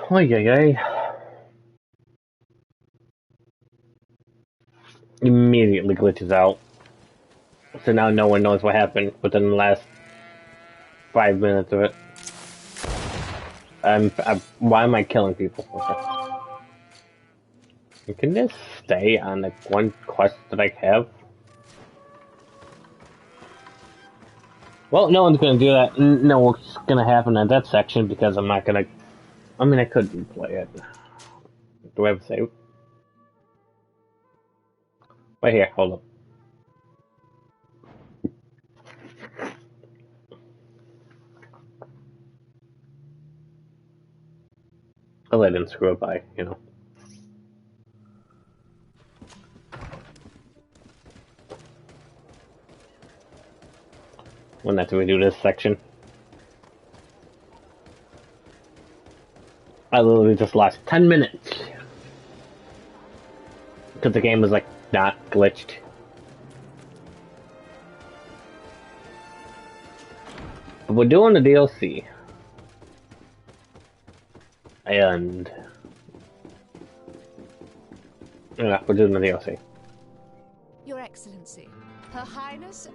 Oy, oy, oy. Immediately glitches out. So now no one knows what happened within the last 5 minutes of it. Why am I killing people? Okay. Can this stay on the one quest that I have? Well, no one's gonna do that. No, what's gonna happen in that section because I'm not gonna. I mean, I could replay it. Do I have a save? Right here, hold up. I'll let him screw it by, you know. When after we do this section. I literally just lost 10 minutes. Because the game was like not glitched. But we're doing the DLC. And yeah, we're doing the DLC. Your Excellency, Her Highness...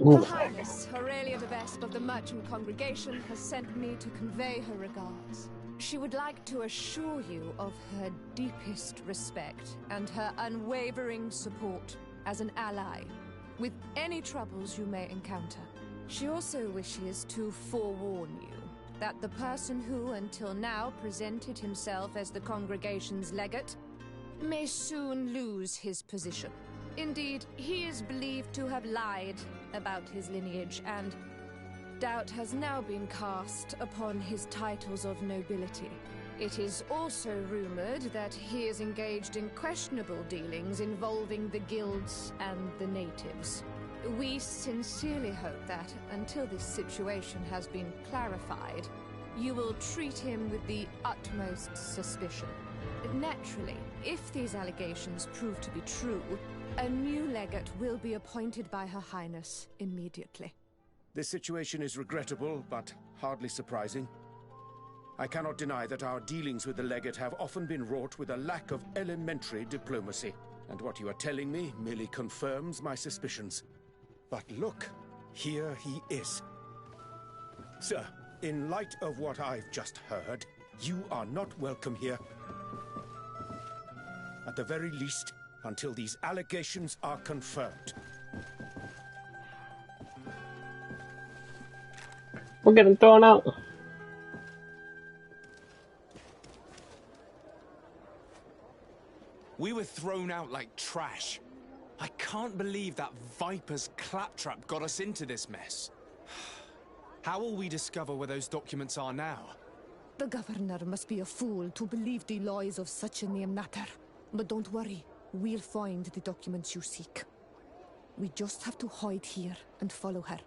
Ooh. Her Highness, Aurelia de Vesp of the Merchant Congregation has sent me to convey her regards. She would like to assure you of her deepest respect and her unwavering support as an ally with any troubles you may encounter. She also wishes to forewarn you that the person who until now presented himself as the congregation's legate may soon lose his position. Indeed, he is believed to have lied about his lineage, and doubt has now been cast upon his titles of nobility. It is also rumored that he is engaged in questionable dealings involving the guilds and the natives. We sincerely hope that, until this situation has been clarified, you will treat him with the utmost suspicion. Naturally, if these allegations prove to be true, a new legate will be appointed by Her Highness immediately. This situation is regrettable, but hardly surprising. I cannot deny that our dealings with the legate have often been wrought with a lack of elementary diplomacy. And what you are telling me merely confirms my suspicions. But look, here he is. Sir, in light of what I've just heard, you are not welcome here. At the very least, until these allegations are confirmed. We're getting thrown out. We were thrown out like trash. I can't believe that Viper's claptrap got us into this mess. How will we discover where those documents are now? The governor must be a fool to believe the lies of such a name matter. But don't worry, we'll find the documents you seek. We just have to hide here and follow her.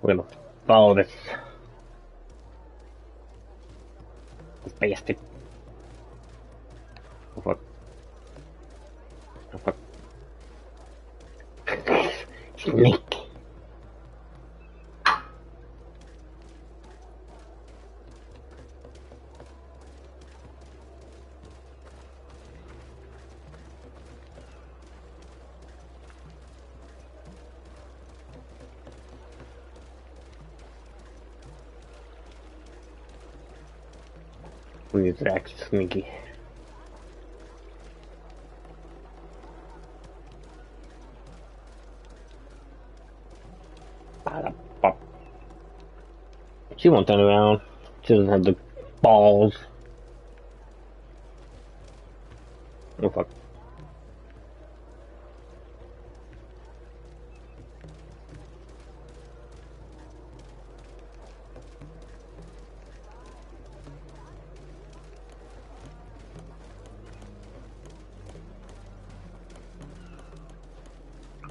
We're gonna follow this bastard. Oh fuck. Oh fuck. Snake. We need to act sneaky. She won't turn around. She doesn't have the balls. Oh fuck.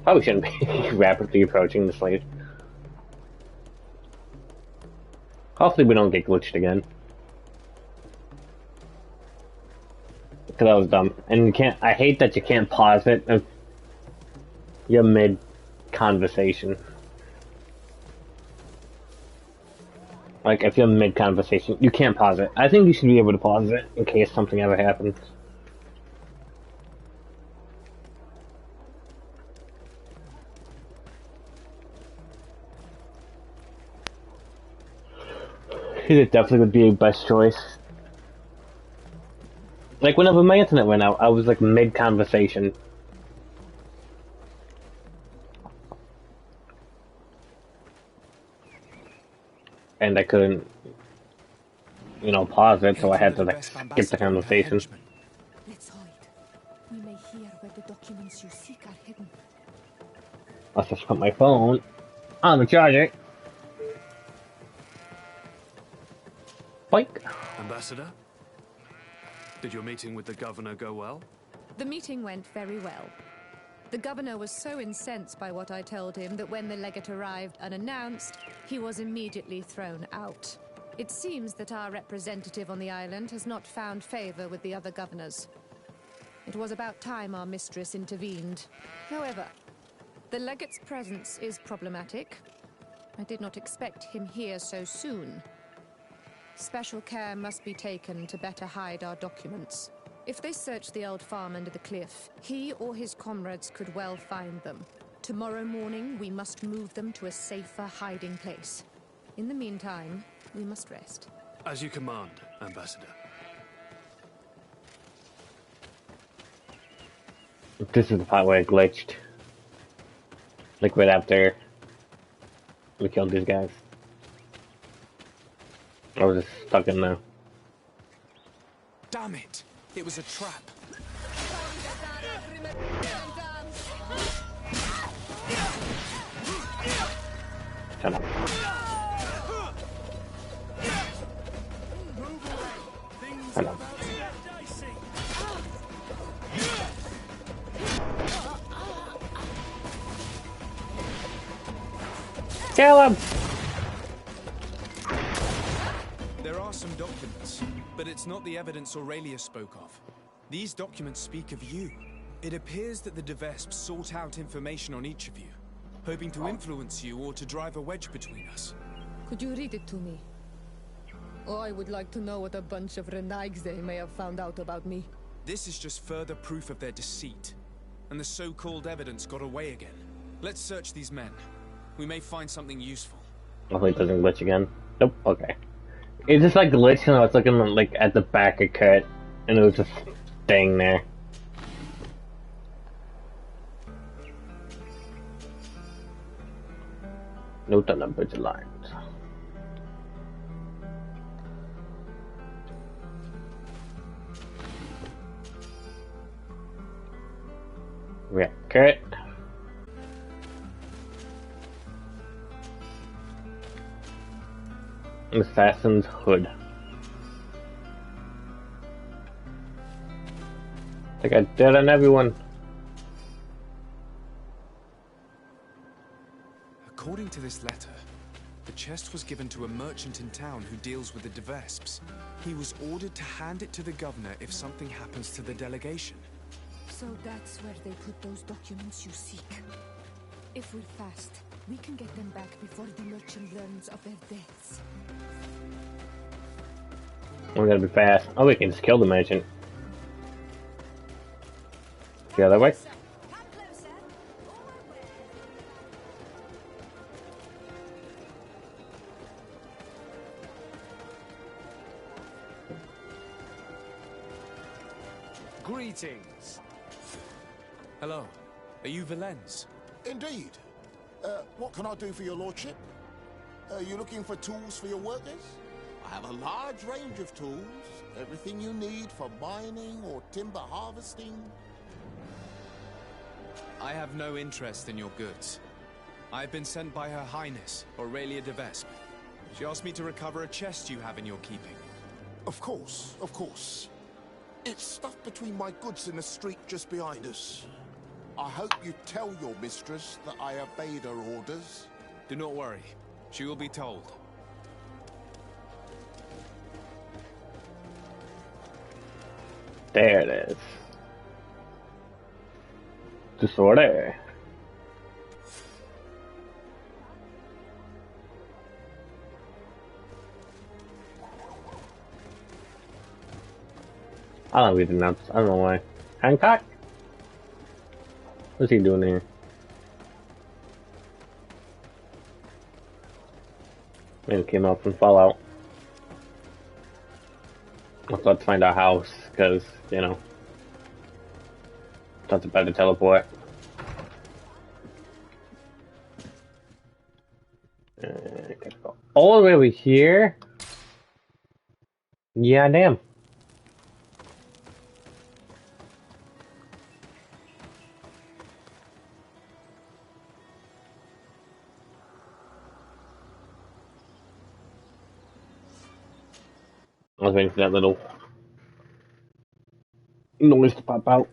Probably shouldn't be rapidly approaching the slave. Hopefully we don't get glitched again. Because that was dumb. And you can't, I hate that you can't pause it if you're mid conversation. Like, if you're mid-conversation, you can't pause it. I think you should be able to pause it in case something ever happens. It definitely would be a best choice. Like, whenever my internet went out, I was like mid-conversation. And I couldn't, you know, pause it, so I had to like skip the conversation. Let's hide. We may hear where the documents you seek are hidden. I'll just put my phone on the charger. Boink. Ambassador? Did your meeting with the governor go well? The meeting went very well. The governor was so incensed by what I told him that when the legate arrived unannounced, he was immediately thrown out. It seems that our representative on the island has not found favor with the other governors. It was about time our mistress intervened. However, the legate's presence is problematic. I did not expect him here so soon. Special care must be taken to better hide our documents. If they search the old farm under the cliff, he or his comrades could well find them. Tomorrow morning, we must move them to a safer hiding place. In the meantime, we must rest. As you command, Ambassador. This is the part where I glitched. Like right after we killed these guys. I was just stuck in there. Damn it! It was a trap. Shut up. Shut up. Kill him! There are some documents, but it's not the evidence Aurelia spoke of. These documents speak of you. It appears that the De Vesps sought out information on each of you, hoping to influence you or to drive a wedge between us. Could you read it to me? Oh, I would like to know what a bunch of Renaig's they may have found out about me. This is just further proof of their deceit, and the so-called evidence got away again. Let's search these men. We may find something useful. Hopefully it doesn't glitch again. Nope, okay. It just like glitched and I was looking like at the back of Kurt and it was just staying there. Note on the bridge lines. We got Kurt. Assassin's Hood. I got dead on everyone. According to this letter, the chest was given to a merchant in town who deals with the De Vesps. He was ordered to hand it to the governor if something happens to the delegation. So that's where they put those documents you seek. If we're fast, we can get them back before the merchant learns of their deaths. We gotta be fast. Oh, we can just kill the merchant. The other way? Greetings. Hello. Are you Valens? Indeed. What can I do for your lordship? Are you looking for tools for your workers? I have a large range of tools. Everything you need for mining or timber harvesting. I have no interest in your goods. I have been sent by Her Highness, Aurelia de Vesp. She asked me to recover a chest you have in your keeping. Of course, of course. It's stuffed between my goods in the street just behind us. I hope you tell your mistress that I obeyed her orders. Do not worry. She will be told. There it is. Disorder. I don't read the notes. I don't know why. Hancock? What's he doing here? Maybe came up from Fallout. I thought to find our house, because, you know, that's about to teleport. Gotta go all the way over here? Yeah, damn. I was waiting for that little noise to pop out.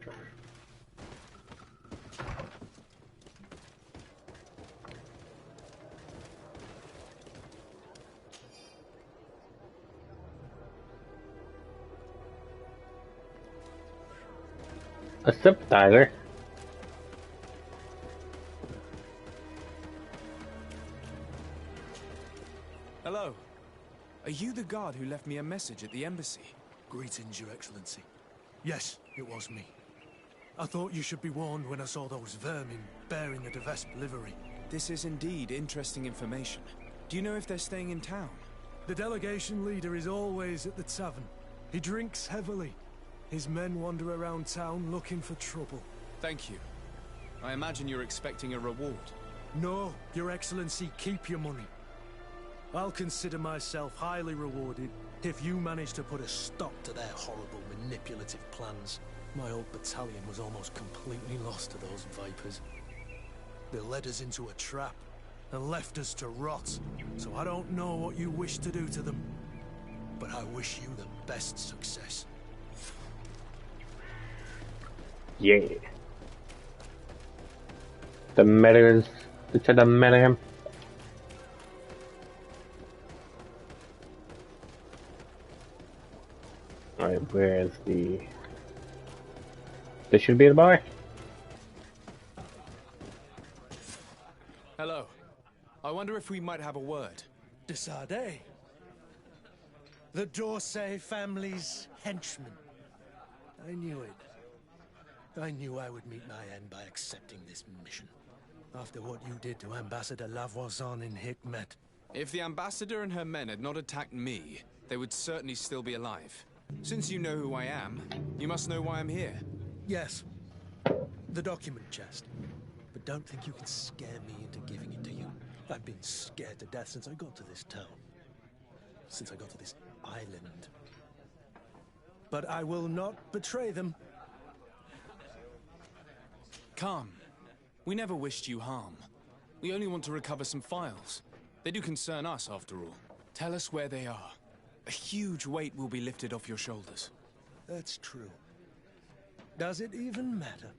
A sympathizer? Hello. Are you the guard who left me a message at the embassy? Greetings, Your Excellency. Yes, it was me. I thought you should be warned when I saw those vermin bearing the Devesp livery. This is indeed interesting information. Do you know if they're staying in town? The delegation leader is always at the tavern. He drinks heavily. His men wander around town looking for trouble. Thank you. I imagine you're expecting a reward. No, Your Excellency, keep your money. I'll consider myself highly rewarded if you manage to put a stop to their horrible manipulative plans. My old battalion was almost completely lost to those vipers. They led us into a trap and left us to rot. So I don't know what you wish to do to them, but I wish you the best success. Yeah. The murderers. To the murder. Alright, where is the... This should be the bar? Hello. I wonder if we might have a word. Desade. The Dorsey family's henchman. I knew it. I knew I would meet my end by accepting this mission. After what you did to Ambassador Lavoisin in Hikmet. If the ambassador and her men had not attacked me, they would certainly still be alive. Since you know who I am, you must know why I'm here. Yes. The document chest. But don't think you can scare me into giving it to you. I've been scared to death since I got to this town. Since I got to this island. But I will not betray them. Calm. We never wished you harm. We only want to recover some files. They do concern us, after all. Tell us where they are. A huge weight will be lifted off your shoulders. That's true. Does it even matter?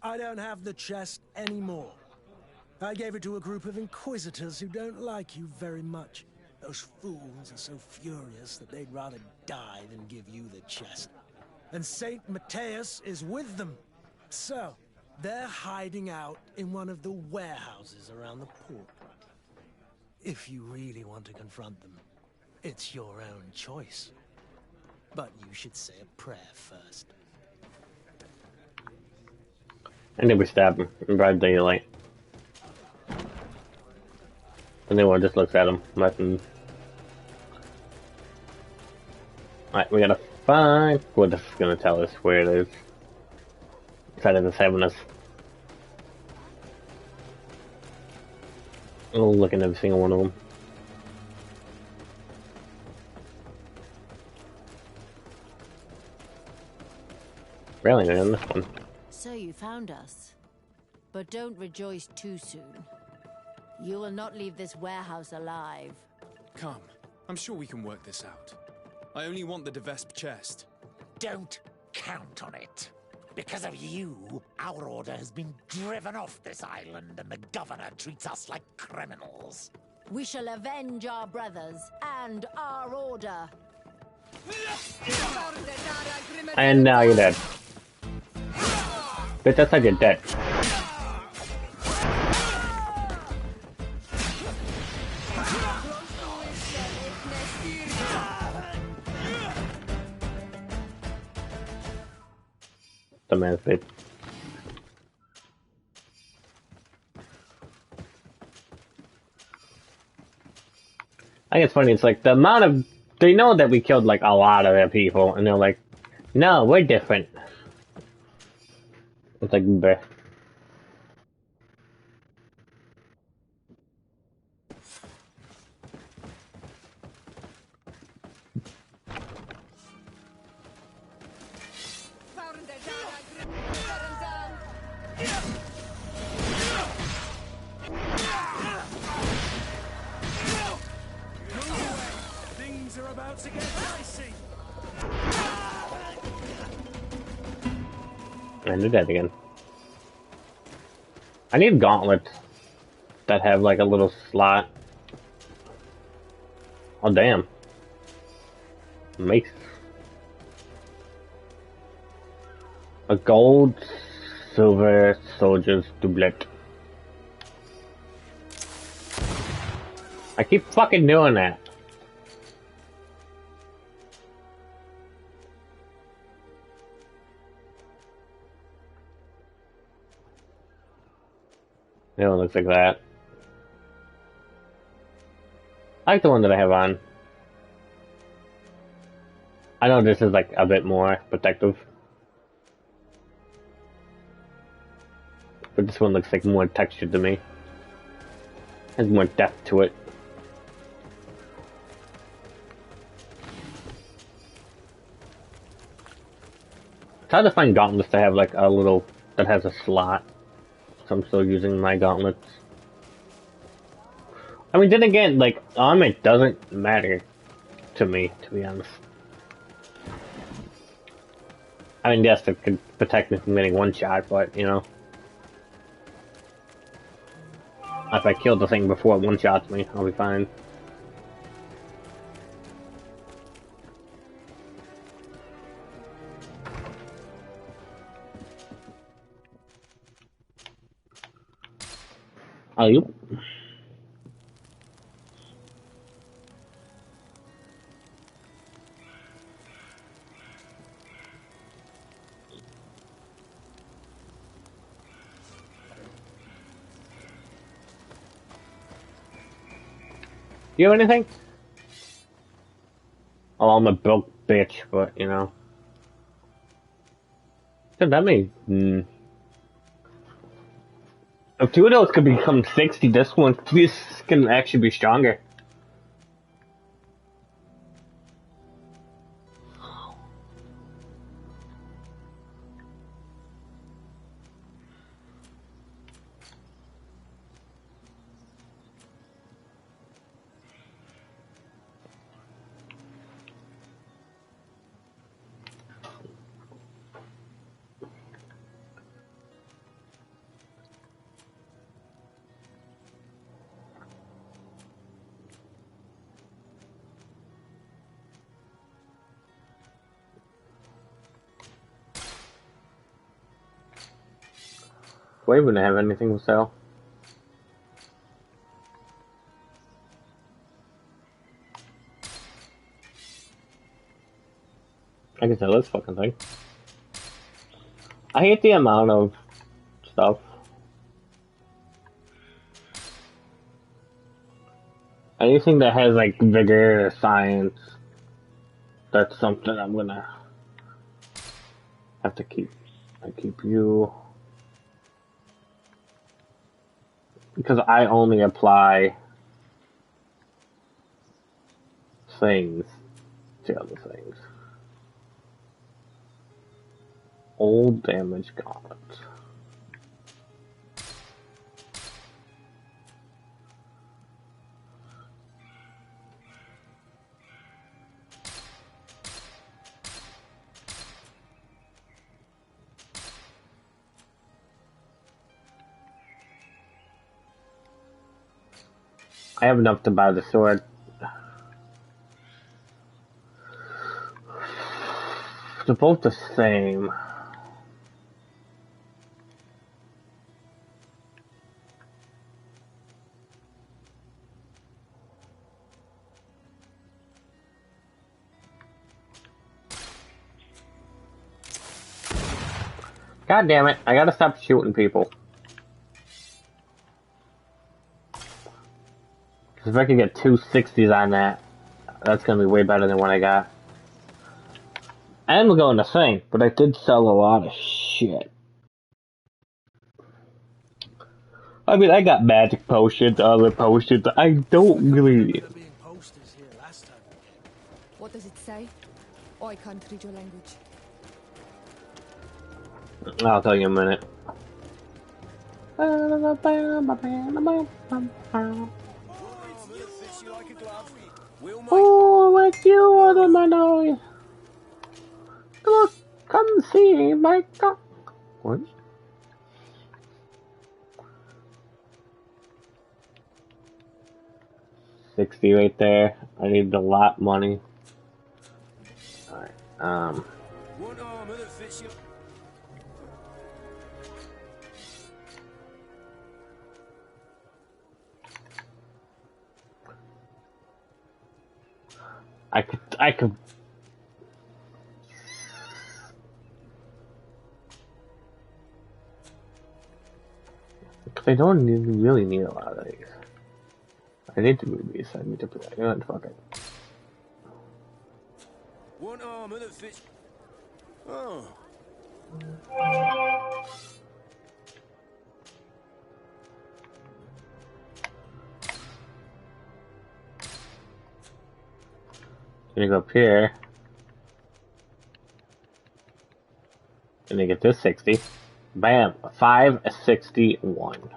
I don't have the chest anymore. I gave it to a group of inquisitors who don't like you very much. Those fools are so furious that they'd rather die than give you the chest. And Saint Matthias is with them. So, they're hiding out in one of the warehouses around the port. If you really want to confront them, it's your own choice. But you should say a prayer first. And then we stab him in broad daylight. And then one just looks at him, nothing. Alright, we gotta find what this is gonna tell us where it is. Inside of this having us. Oh, look at every single one of them. Really, they're in this one. So you found us. But don't rejoice too soon. You will not leave this warehouse alive. Come. I'm sure we can work this out. I only want the Devesp chest. Don't count on it. Because of you, our order has been driven off this island and the governor treats us like criminals. We shall avenge our brothers and our order. And now you're dead. Bitch, that's like you're dead. dumbass bitch. I think it's funny, it's like the amount of... They know that we killed like a lot of their people, and they're like, no, we're different. It's like, bleh. Things are about to get dicey. And they're dead again. I need gauntlets that have like a little slot. Oh damn. Mace. A gold, silver soldier's doublet. I keep fucking doing that. It looks like that. I like the one that I have on. I know this is like a bit more protective. But this one looks like more textured to me. Has more depth to it. It's hard to find gauntlets that have like a little, that has a slot. So I'm still using my gauntlets. I mean, then again, like, armor doesn't matter to me, to be honest. I mean, yes, it could protect me from getting one shot, but, you know. If I kill the thing before it one shots me, I'll be fine. Oh, you? You have anything? Oh, I'm a broke bitch, but, you know. What does that mean? If two of those could become 60, this can actually be stronger. Do I even have anything to sell? I can sell this fucking thing. I hate the amount of stuff. Anything that has like vigor or science, that's something I'm gonna have to keep. I keep you. Because I only apply things to other things. Old damage gauntlets. I have enough to buy the sword. They're both the same. God damn it, I gotta stop shooting people. Because if I can get 260s on that, that's gonna be way better than what I got. I am going to sing, but I did sell a lot of shit. I mean, I got magic potions, other potions. I don't really. What does it say? Oh, I can't read your language. I'll tell you in a minute. Oh, like you are the man. Look, come see my cock. What? $60 right there. I need a lot of money. Alright, One armor that fits you. I could. Because I don't really need a lot of these. I need to move these. I need to put. You know what? Fuck it. One armor that fits. Oh. Gonna go up here. Gonna get this 60. Bam! 561.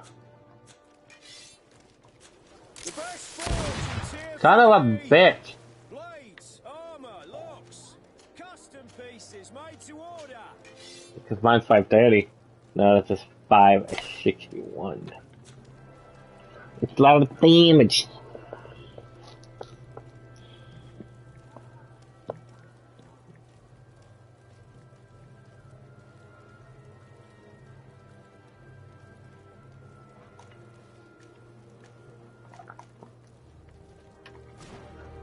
Son of a bitch! Blades, armor, locks, custom pieces made to order. Because mine's 530. No, that's just 561. It's a lot of damage.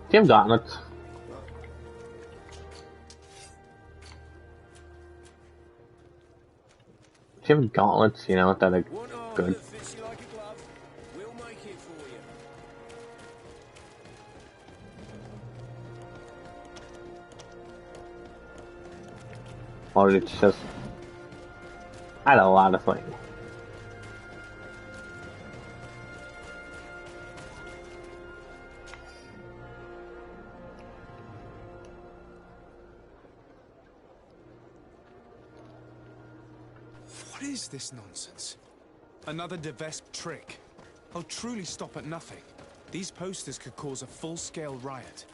Do you have gauntlets? Do you have gauntlets, you know, that are good? Or it's just... I had a lot of things. What is this nonsense? Another Devesp trick. I'll truly stop at nothing. These posters could cause a full-scale riot.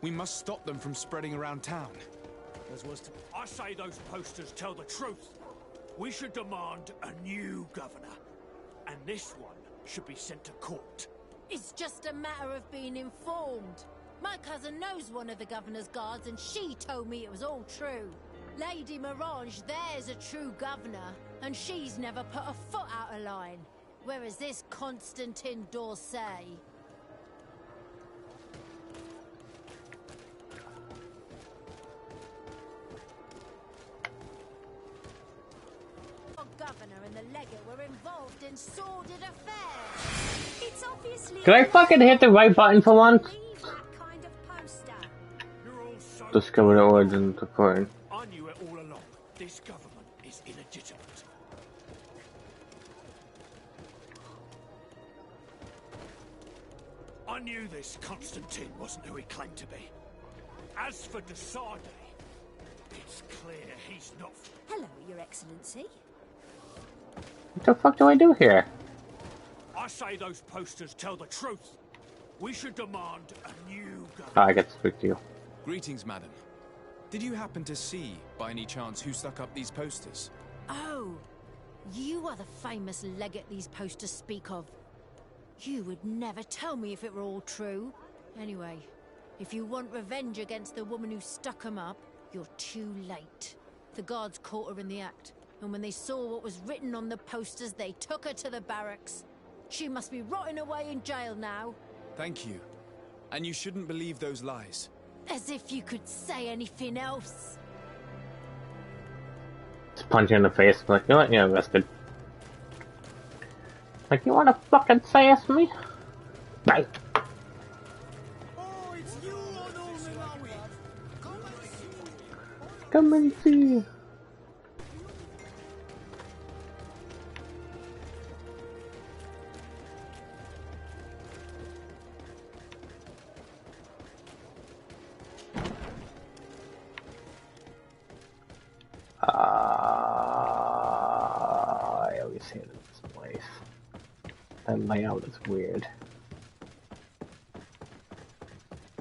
We must stop them from spreading around town. I say those posters tell the truth. We should demand a new governor. And this one should be sent to court. It's just a matter of being informed. My cousin knows one of the governor's guards, and she told me it was all true. Lady Mirange, there's a true governor, and she's never put a foot out of line. Whereas this Constantin d'Orsay... governor and the legate were involved in sordid affairs. It's obviously... Can I fucking hit the right button for once? Discover the origin of coin. I knew it all along. This government is illegitimate. I knew this Constantine wasn't who he claimed to be. As for d'Orsay, it's clear he's not... Hello, Your Excellency. What the fuck do I do here? I say those posters tell the truth. We should demand a new government. Oh, I get to speak to you. Greetings, madam. Did you happen to see, by any chance, who stuck up these posters? Oh, you are the famous legate these posters speak of. You would never tell me if it were all true. Anyway, if you want revenge against the woman who stuck them up, you're too late. The guards caught her in the act, and when they saw what was written on the posters, they took her to the barracks. She must be rotting away in jail now. Thank you. And you shouldn't believe those lies. As if you could say anything else. just punch you in the face. Like, you know what? Yeah, that's good. Like, you wanna fucking sass me? Right. Oh, it's you, Maui. Come and see. I always hated this place. That layout is weird.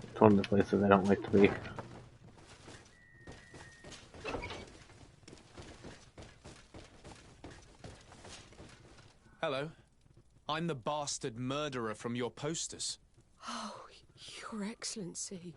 It's one of the places I don't like to be. Hello. I'm the bastard murderer from your posters. Oh, Your Excellency.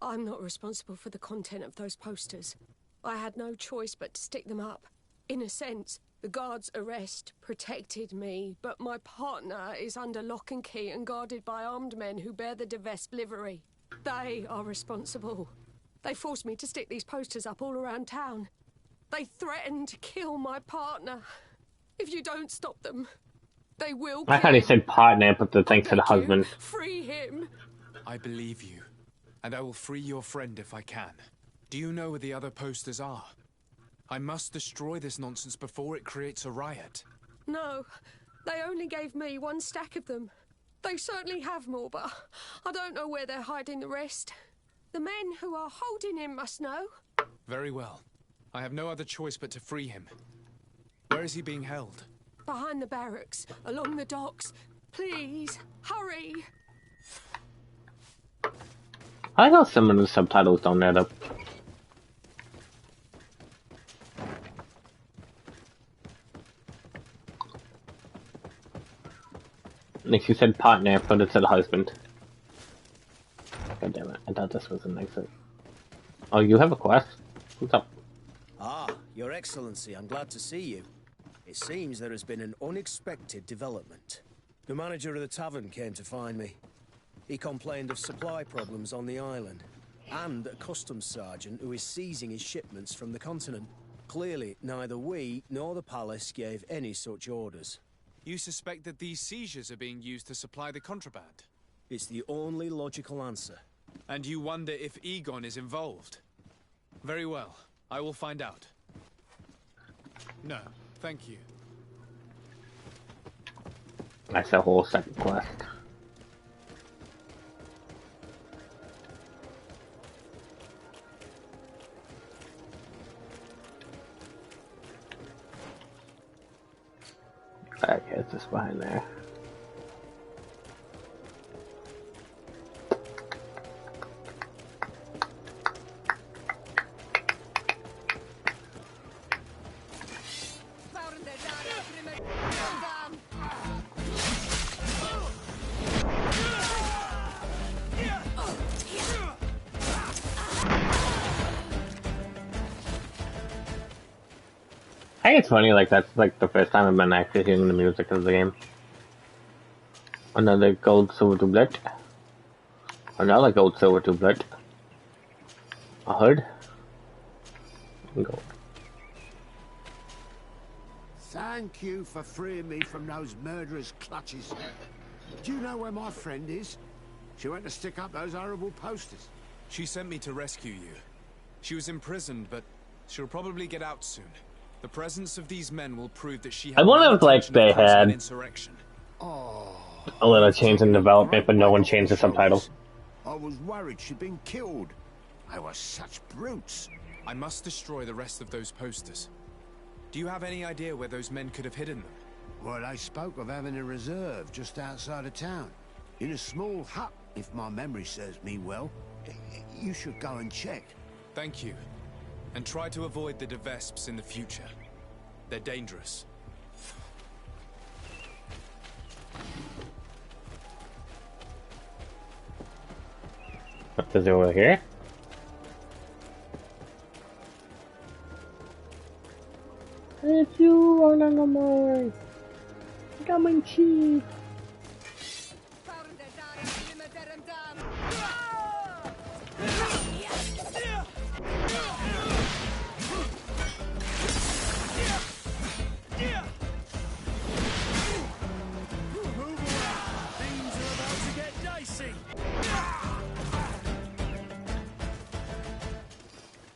I'm not responsible for the content of those posters. I had no choice but to stick them up. In a sense, the guard's arrest protected me, but my partner is under lock and key and guarded by armed men who bear the DeVesp livery. They are responsible. They forced me to stick these posters up all around town. They threatened to kill my partner. If you don't stop them, they will kill I thought he him. said partner, but the thanks to the husband. Free him. I believe you, and I will free your friend if I can. Do you know where the other posters are? I must destroy this nonsense before it creates a riot. No, they only gave me one stack of them. They certainly have more, but I don't know where they're hiding the rest. The men who are holding him must know. Very well. I have no other choice but to free him. Where is he being held? Behind the barracks, along the docks. Please, hurry! I know some of the subtitles don't add up. Like you said partner, but it said husband. God damn it, I thought this was an exit. Oh, you have a quest? What's up? Ah, Your Excellency, I'm glad to see you. It seems there has been an unexpected development. The manager of the tavern came to find me. He complained of supply problems on the island, and a customs sergeant who is seizing his shipments from the continent. Clearly, neither we nor the palace gave any such orders. You suspect that these seizures are being used to supply the contraband? It's the only logical answer. And you wonder if Egon is involved? Very well. I will find out. No, thank you. That's a whole second quest. Okay, it's just behind there. I think it's funny, like, that's like the first time I've been actually hearing the music of the game. Another gold, silver doublet. Another gold, silver doublet. A hood. And gold. Thank you for freeing me from those murderers' clutches. Do you know where my friend is? She went to stick up those horrible posters. She sent me to rescue you. She was imprisoned, but she'll probably get out soon. The presence of these men will prove that she had I wonder if, like, they had insurrection. a little change in development, but no one changed the subtitles. I was worried she'd been killed. They were such brutes. I must destroy the rest of those posters. Do you have any idea where those men could have hidden them? Well, they spoke of having a reserve just outside of town. In a small hut, if my memory serves me well. You should go and check. Thank you. And try to avoid the DeVesps in the future. They're dangerous. What is over here? It's you, Orlangamore! Come and cheat!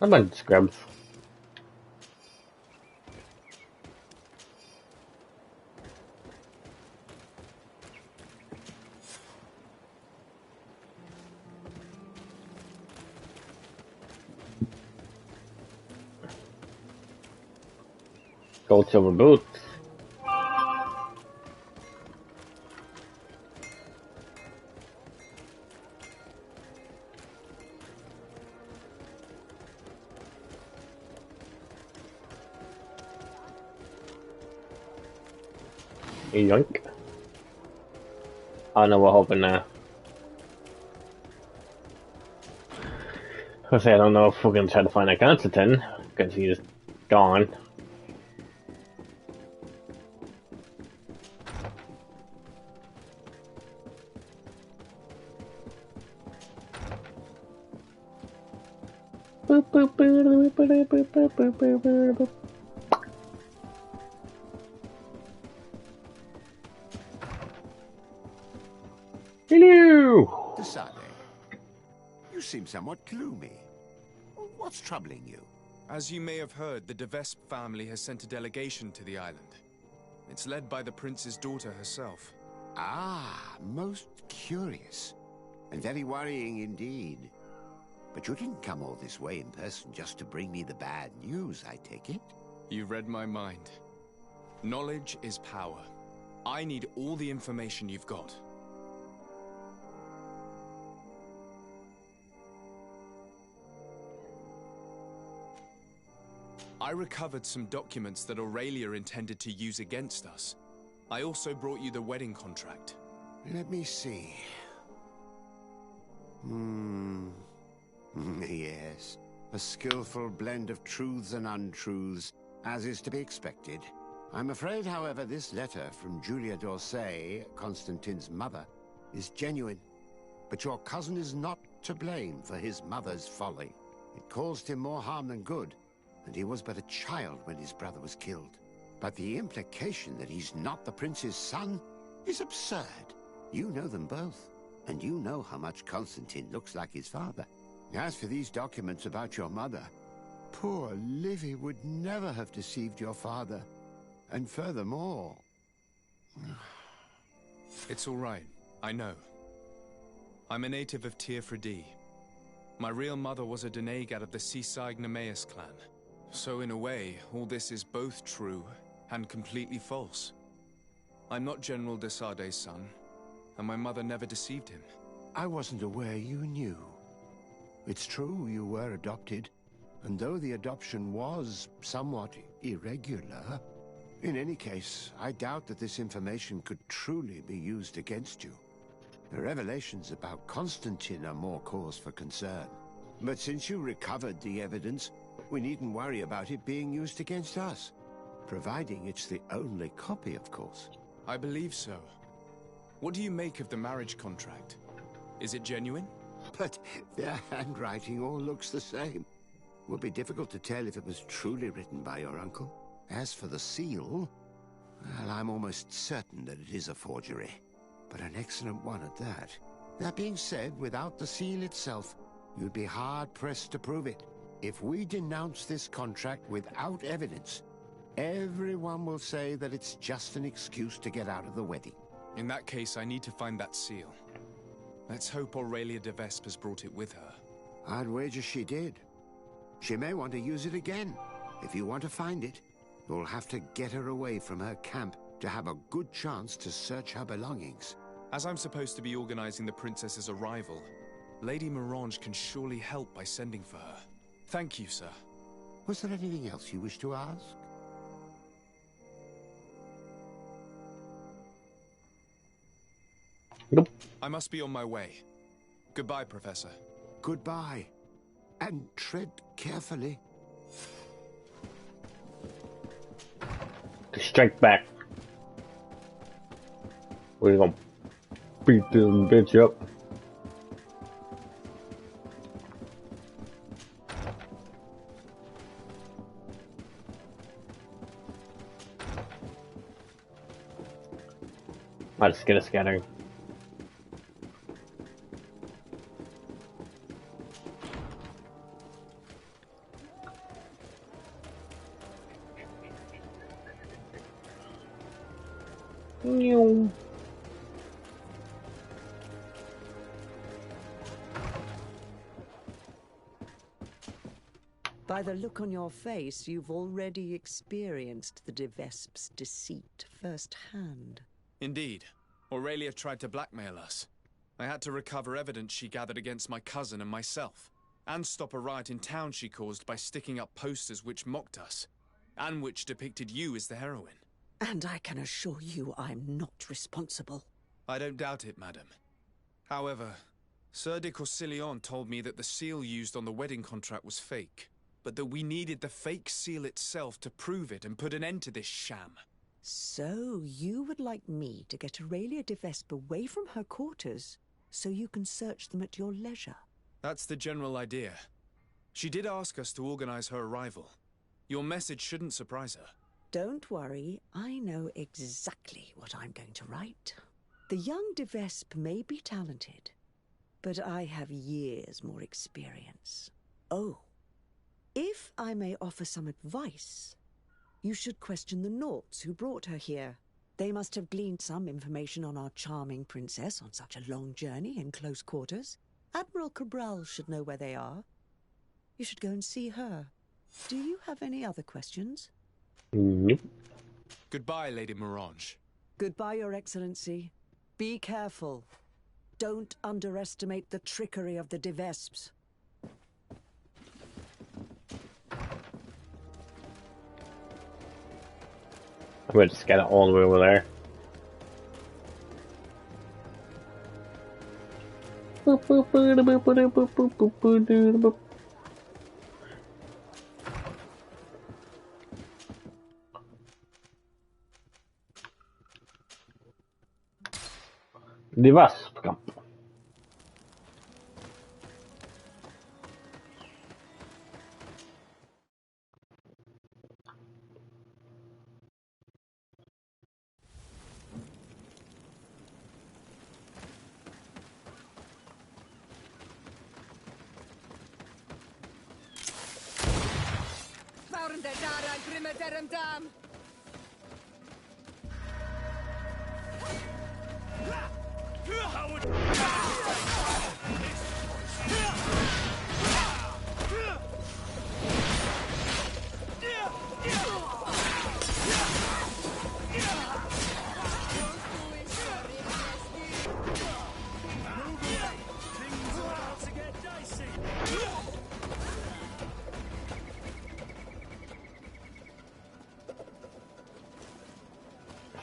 A bunch of scrubs. Gold silver boots. Yoink. Oh no, we're hoping I say I don't know if we're gonna try to find that Constantine, because he's gone. Boop, boop, boop, boop, boop, boop, boop, boop, boop, boop. Hello! Desade, you seem somewhat gloomy. What's troubling you? As you may have heard, the De Vespe family has sent a delegation to the island. It's led by the prince's daughter herself. Ah, most curious. And very worrying indeed. But you didn't come all this way in person just to bring me the bad news, I take it? You read my mind. Knowledge is power. I need all the information you've got. I recovered some documents that Aurelia intended to use against us. I also brought you the wedding contract. Let me see. Yes. A skillful blend of truths and untruths, as is to be expected. I'm afraid, however, this letter from Julia d'Orsay, Constantine's mother, is genuine. But your cousin is not to blame for his mother's folly. It caused him more harm than good, and he was but a child when his brother was killed. But the implication that he's not the prince's son is absurd. You know them both, and you know how much Constantine looks like his father. As for these documents about your mother, poor Livy would never have deceived your father. And furthermore... It's all right. I know. I'm a native of Tir-Fredie. My real mother was a Deneg of the seaside Nemeus clan. So in a way, all this is both true and completely false. I'm not General de Sade's son, and my mother never deceived him. I wasn't aware you knew. It's true you were adopted, and though the adoption was somewhat irregular, in any case, I doubt that this information could truly be used against you. The revelations about Constantine are more cause for concern. But since you recovered the evidence, we needn't worry about it being used against us. Providing it's the only copy, of course. I believe so. What do you make of the marriage contract? Is it genuine? But their handwriting all looks the same. Would be difficult to tell if it was truly written by your uncle. As for the seal, well, I'm almost certain that it is a forgery. But an excellent one at that. That being said, without the seal itself, you'd be hard-pressed to prove it. If we denounce this contract without evidence, everyone will say that it's just an excuse to get out of the wedding. In that case, I need to find that seal. Let's hope Aurelia de Vespe has brought it with her. I'd wager she did. She may want to use it again. If you want to find it, you'll have to get her away from her camp to have a good chance to search her belongings. As I'm supposed to be organizing the princess's arrival, Lady Mirange can surely help by sending for her. Thank you, sir. Was there anything else you wish to ask? Nope. I must be on my way. Goodbye, Professor. Goodbye. And tread carefully. Strike back. We're gonna beat this bitch up. I'll just get a scattering. No. By the look on your face, you've already experienced the Devesp's deceit firsthand. Indeed. Aurelia tried to blackmail us. I had to recover evidence she gathered against my cousin and myself, and stop a riot in town she caused by sticking up posters which mocked us, and which depicted you as the heroine. And I can assure you I'm not responsible. I don't doubt it, madam. However, Sir de Corsillon told me that the seal used on the wedding contract was fake, but that we needed the fake seal itself to prove it and put an end to this sham. So you would like me to get Aurelia de Vespe away from her quarters so you can search them at your leisure? That's the general idea. She did ask us to organize her arrival. Your message shouldn't surprise her. Don't worry, I know exactly what I'm going to write. The young de Vespe may be talented, but I have years more experience. Oh, if I may offer some advice, you should question the Nauts who brought her here. They must have gleaned some information on our charming princess on such a long journey in close quarters. Admiral Cabral should know where they are. You should go and see her. Do you have any other questions? Nope. Goodbye, Lady Morange. Goodbye, Your Excellency. Be careful. Don't underestimate the trickery of the de Vespes. I'm going to just get it all the way over there. Die waskamp. Waren der Dara grimme derem dam.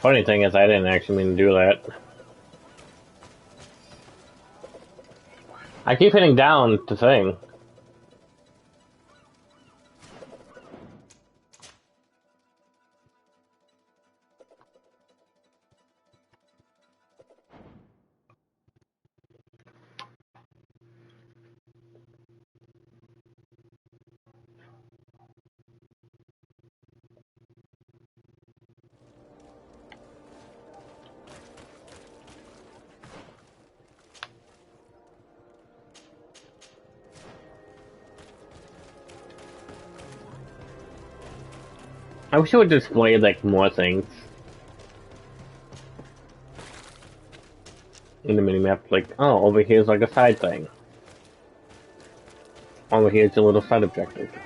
Funny thing is, I didn't actually mean to do that. I keep hitting down to thing. I wish it would display like more things in the minimap. Like, oh, over here's like a side thing. Over here's a little side objective.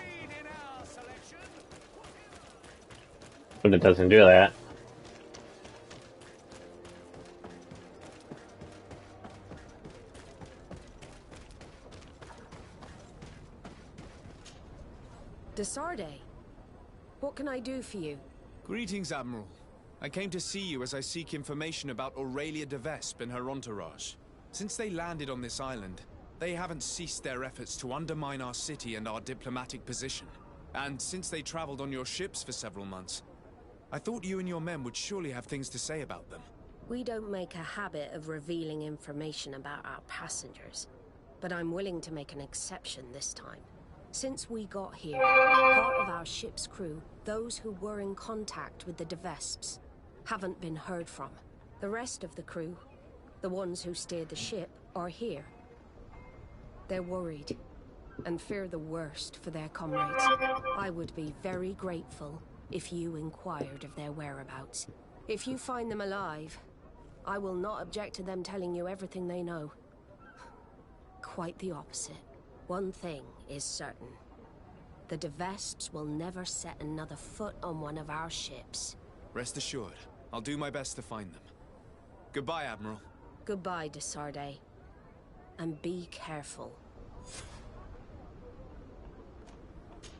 But it doesn't do that. Desarde, what can I do for you? Greetings, Admiral. I came to see you as I seek information about Aurelia de Vespe and her entourage. Since they landed on this island, they haven't ceased their efforts to undermine our city and our diplomatic position. And since they traveled on your ships for several months, I thought you and your men would surely have things to say about them. We don't make a habit of revealing information about our passengers, but I'm willing to make an exception this time. Since we got here, part of our ship's crew, those who were in contact with the de Vespes, haven't been heard from. The rest of the crew, the ones who steered the ship, are here. They're worried and fear the worst for their comrades. I would be very grateful if you inquired of their whereabouts. If you find them alive, I will not object to them telling you everything they know. Quite the opposite. One thing is certain. The De Vesps will never set another foot on one of our ships. Rest assured, I'll do my best to find them. Goodbye, Admiral. Goodbye, de Sardet. And be careful.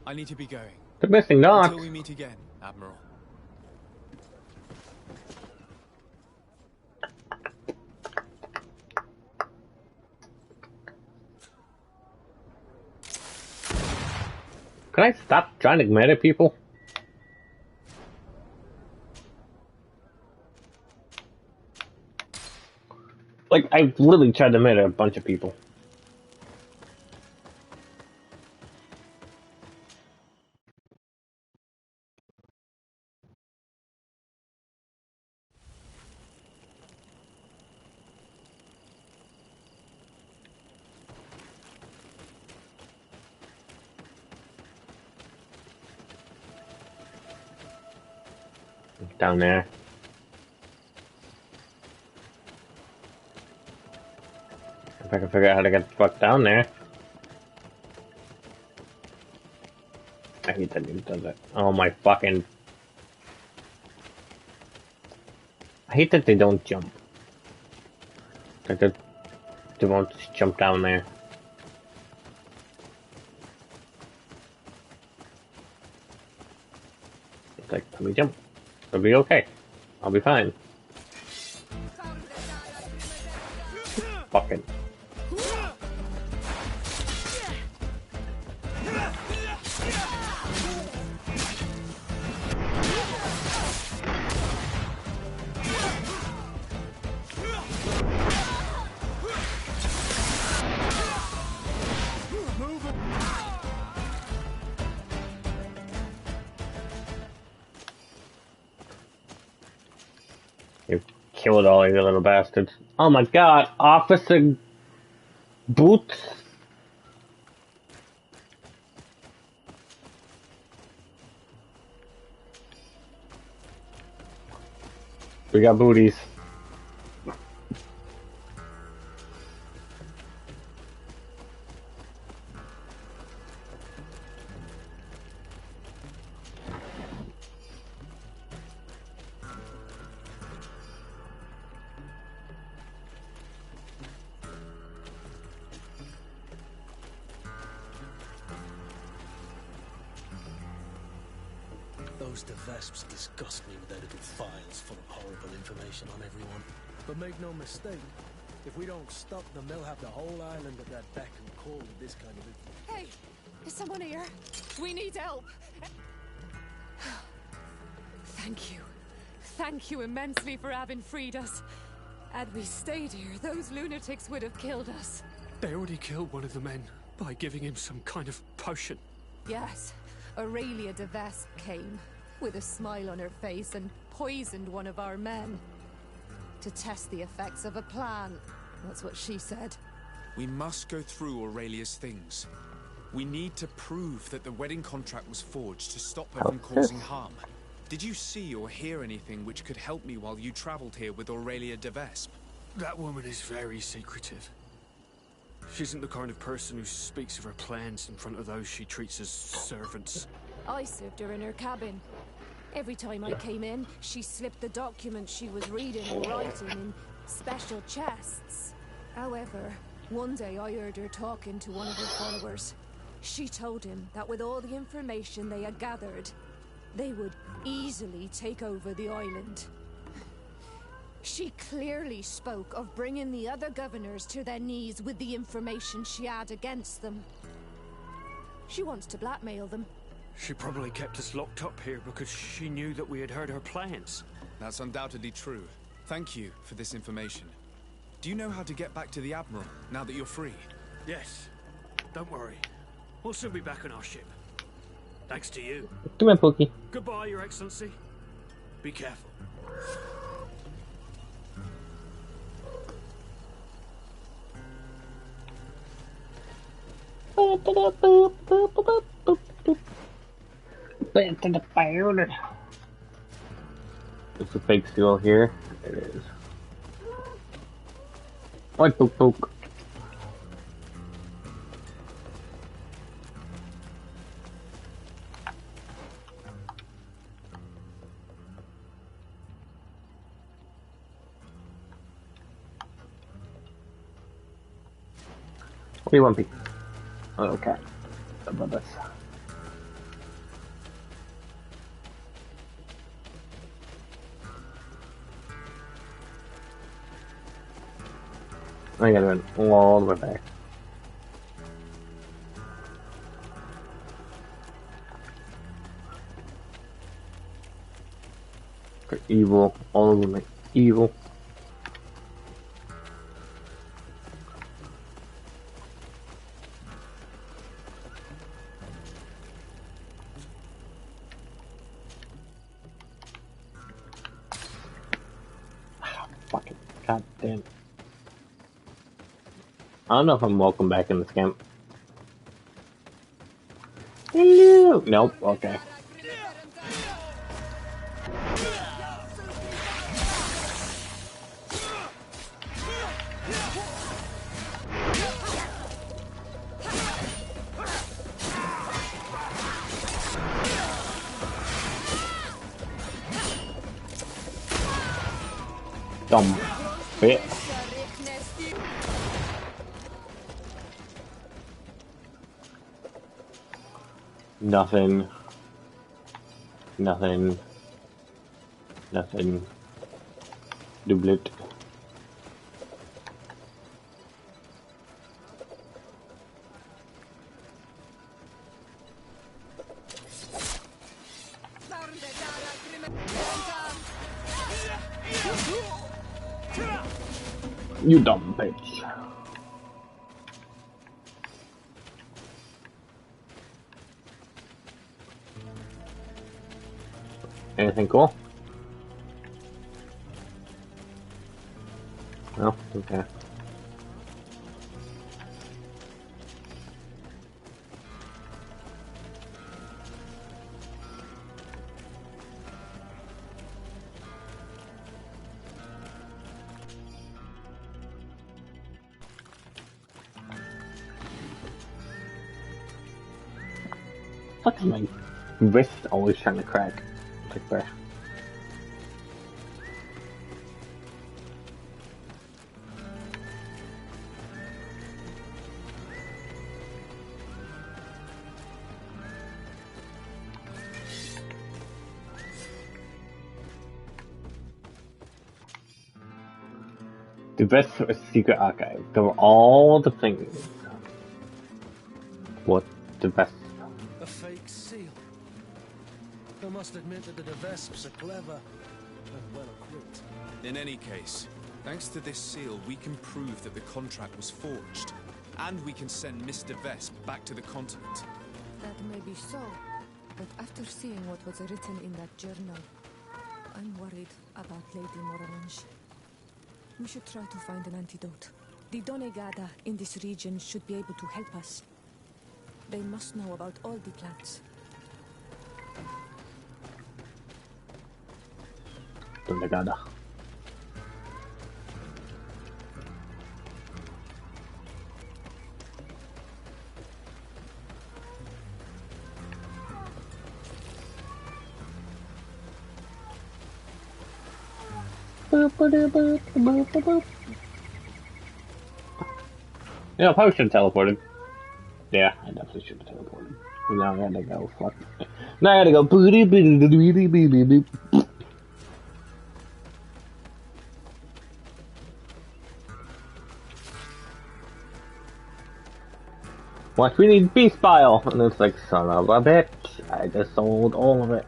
I need to be going. The missing dog. Until we meet again, Admiral. Can I stop trying to murder people? Like, I literally tried to murder a bunch of people. Down there. If I can figure out how to get the fuck down there. I hate that dude does it. Oh my fucking... I hate that they don't jump. Like they won't just jump down there. It's like, let me jump. It'll be okay. I'll be fine. Fucking. You killed all you little bastards. Oh my god, Officer Boots? We got booties. Those De Vesps disgust me with their little files full of horrible information on everyone. But make no mistake, if we don't stop them, they'll have the whole island at their beck and call with this kind of info. Hey, is someone here? We need help. Thank you. Thank you immensely for having freed us. Had we stayed here, those lunatics would have killed us. They already killed one of the men by giving him some kind of potion. Yes, Aurelia de Vesp came, with a smile on her face, and poisoned one of our men. To test the effects of a plan. That's what she said. We must go through Aurelia's things. We need to prove that the wedding contract was forged to stop her from causing harm. Did you see or hear anything which could help me while you traveled here with Aurelia de Vesp? That woman is very secretive. She isn't the kind of person who speaks of her plans in front of those she treats as servants. I served her in her cabin. Every time I came in, she slipped the documents she was reading and writing in special chests. However, one day I heard her talking to one of her followers. She told him that with all the information they had gathered, they would easily take over the island. She clearly spoke of bringing the other governors to their knees with the information she had against them. She wants to blackmail them. She probably kept us locked up here because she knew that we had heard her plans. That's undoubtedly true. Thank you for this information. Do you know how to get back to the Admiral, now that you're free? Yes. Don't worry. We'll soon be back on our ship. Thanks to you. Come here, Pookie. Goodbye, Your Excellency. Be careful. Back to the fire. There's a fake seal here. There it is. What poke poke? What do you want, Pete? Oh, okay. How about this? I gotta run all the way back. For evil, all of them are evil. Fucking goddamn. I don't know if I'm welcome back in this camp. Hello! Nope, okay. Dumb bitch. Nothing. Nothing. Nothing. Doublet. You dumb bitch. Anything cool? No? Okay. Fuck is my wrist always trying to crack? Like that. The best secret archive. Cover all the things. What the best? A fake seal. I must admit that the Vesps are clever and well equipped. In any case, thanks to this seal, we can prove that the contract was forged. And we can send Mr. Vesp back to the continent. That may be so, but after seeing what was written in that journal, I'm worried about Lady Morange. We should try to find an antidote. The Donegada in this region should be able to help us. They must know about all the plants. Donegada. Yeah, I probably should have teleported. Yeah, I definitely should have teleported. Now I gotta go. Fuck. Now I gotta go. Booty booty booty booty booty. What? We need beast bile, and it's like, son of a bitch! I just sold all of it.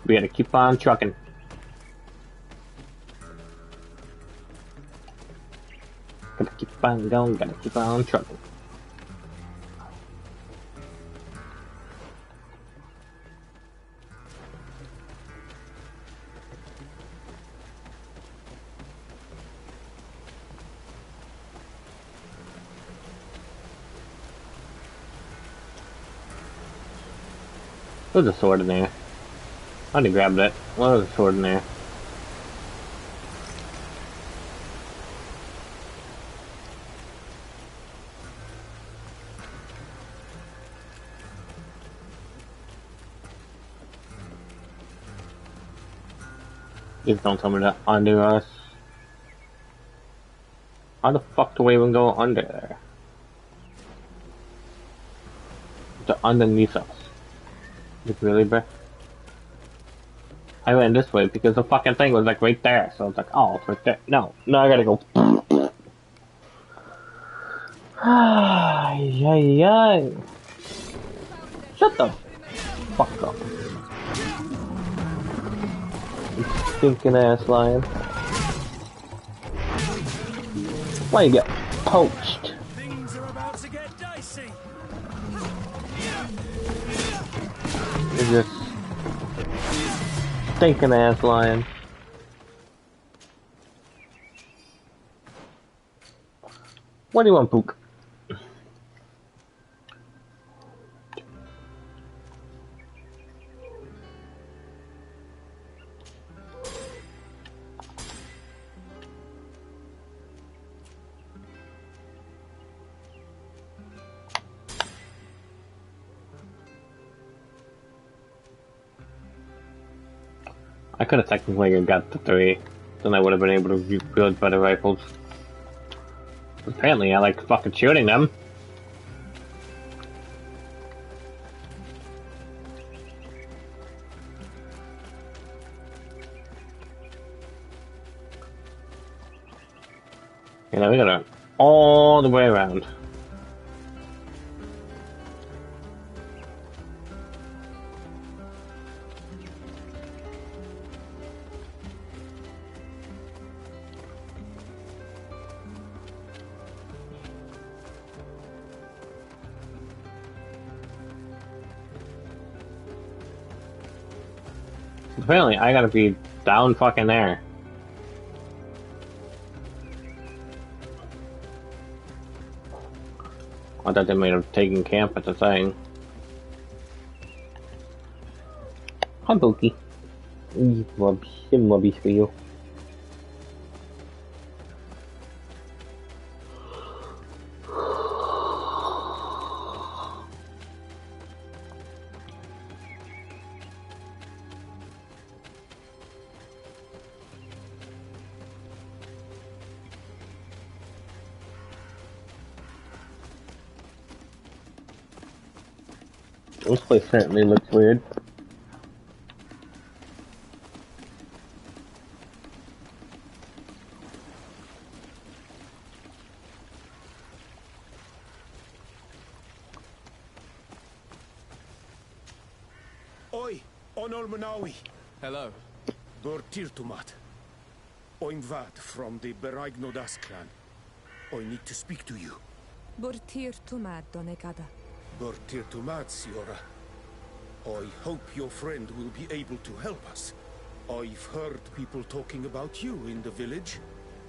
We gotta keep on trucking. Gotta keep keep on going, gotta keep on trucking. There's a sword in there. I didn't grab that. Well, there's a sword in there. Please don't tell me that under us. How the fuck do we even go under there? To underneath us. Like really, bro? I went this way because the fucking thing was like right there, so it's like, oh, it's right there. No, I gotta go. Ay. Shut the fuck up. You stinking ass lion. Why you get poached? Things are about to get dicey. You're just stinking ass lion. What do you want, Pook? I could have technically got the 3, then I would have been able to rebuild better rifles. Apparently, I like fucking shooting them. You know, we gotta all the way around. Apparently, I gotta be down fucking there. I thought they might have taken camp at the thing. Hi, Pookie. Lobbies for you. This place certainly looks weird. Oi, Onol Manawi. Hello. Bortirtumat. I'm Vad from the Beraignodas clan. I need to speak to you. Bortirtumat, Donegada. Bortirtumat, Siora. I hope your friend will be able to help us. I've heard people talking about you in the village,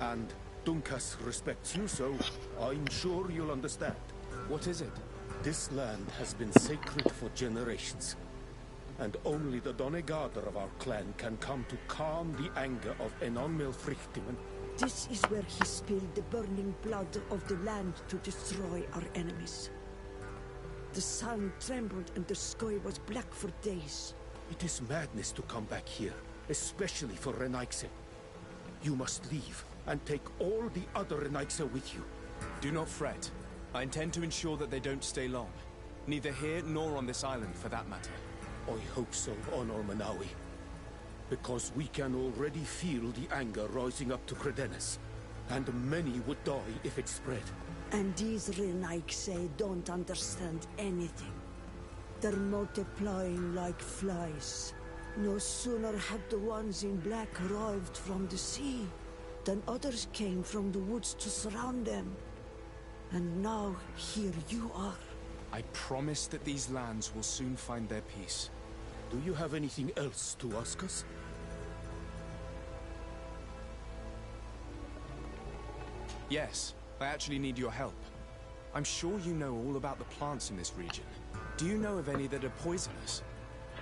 and Dunkas respects you, so I'm sure you'll understand. What is it? This land has been sacred for generations, and only the Donegader of our clan can come to calm the anger of Enonmil Frichtiman. This is where he spilled the burning blood of the land to destroy our enemies. The sun trembled and the sky was black for days. It is madness to come back here, especially for Renaigse. You must leave and take all the other Renaigse with you. Do not fret. I intend to ensure that they don't stay long. Neither here nor on this island, for that matter. I hope so, Onor Manawi. Because we can already feel the anger rising up to Credennis. And many would die if it spread. And these Renaigse don't understand anything. They're multiplying like flies. No sooner had the ones in black arrived from the sea, than others came from the woods to surround them. And now, here you are. I promise that these lands will soon find their peace. Do you have anything else to ask us? Yes, I actually need your help. I'm sure you know all about the plants in this region. Do you know of any that are poisonous?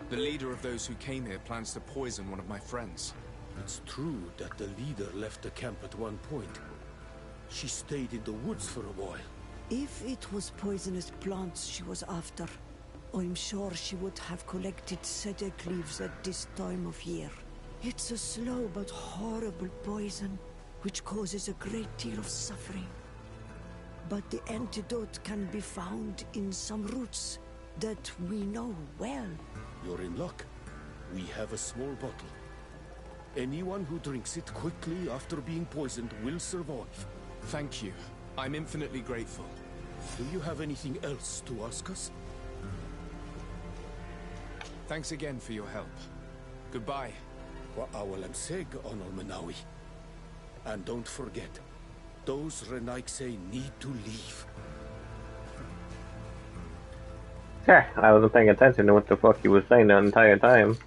The leader of those who came here plans to poison one of my friends. It's true that the leader left the camp at one point. She stayed in the woods for a while. If it was poisonous plants she was after, I'm sure she would have collected sedek leaves at this time of year. It's a slow but horrible poison, which causes a great deal of suffering. But the antidote can be found in some roots that we know well. You're in luck. We have a small bottle. Anyone who drinks it quickly after being poisoned will survive. Thank you. I'm infinitely grateful. Do you have anything else to ask us? Thanks again for your help. Goodbye. Wa'awalamseg, Onol Manawi. And don't forget, those Renaikse need to leave. Yeah, I wasn't paying attention to what the fuck he was saying the entire time.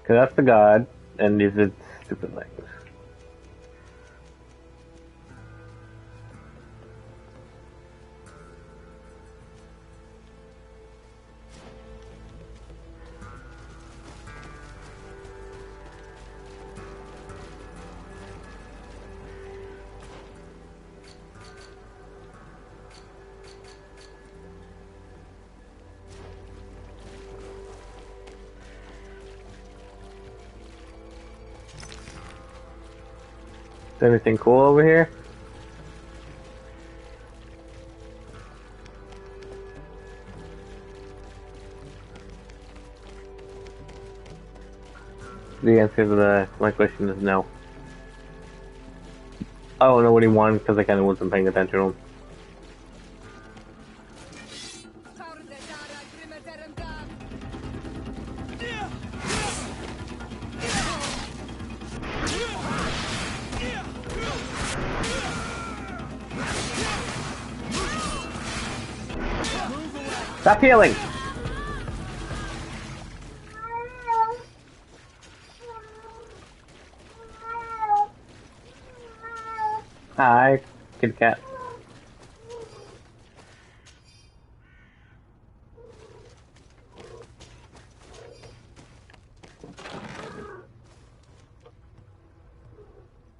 Cause that's the god, and these are stupid things. Is anything cool over here? The answer to my question is no. I don't know what he wanted because I kind of wasn't paying attention to him. Stop healing! Hi, kitty cat.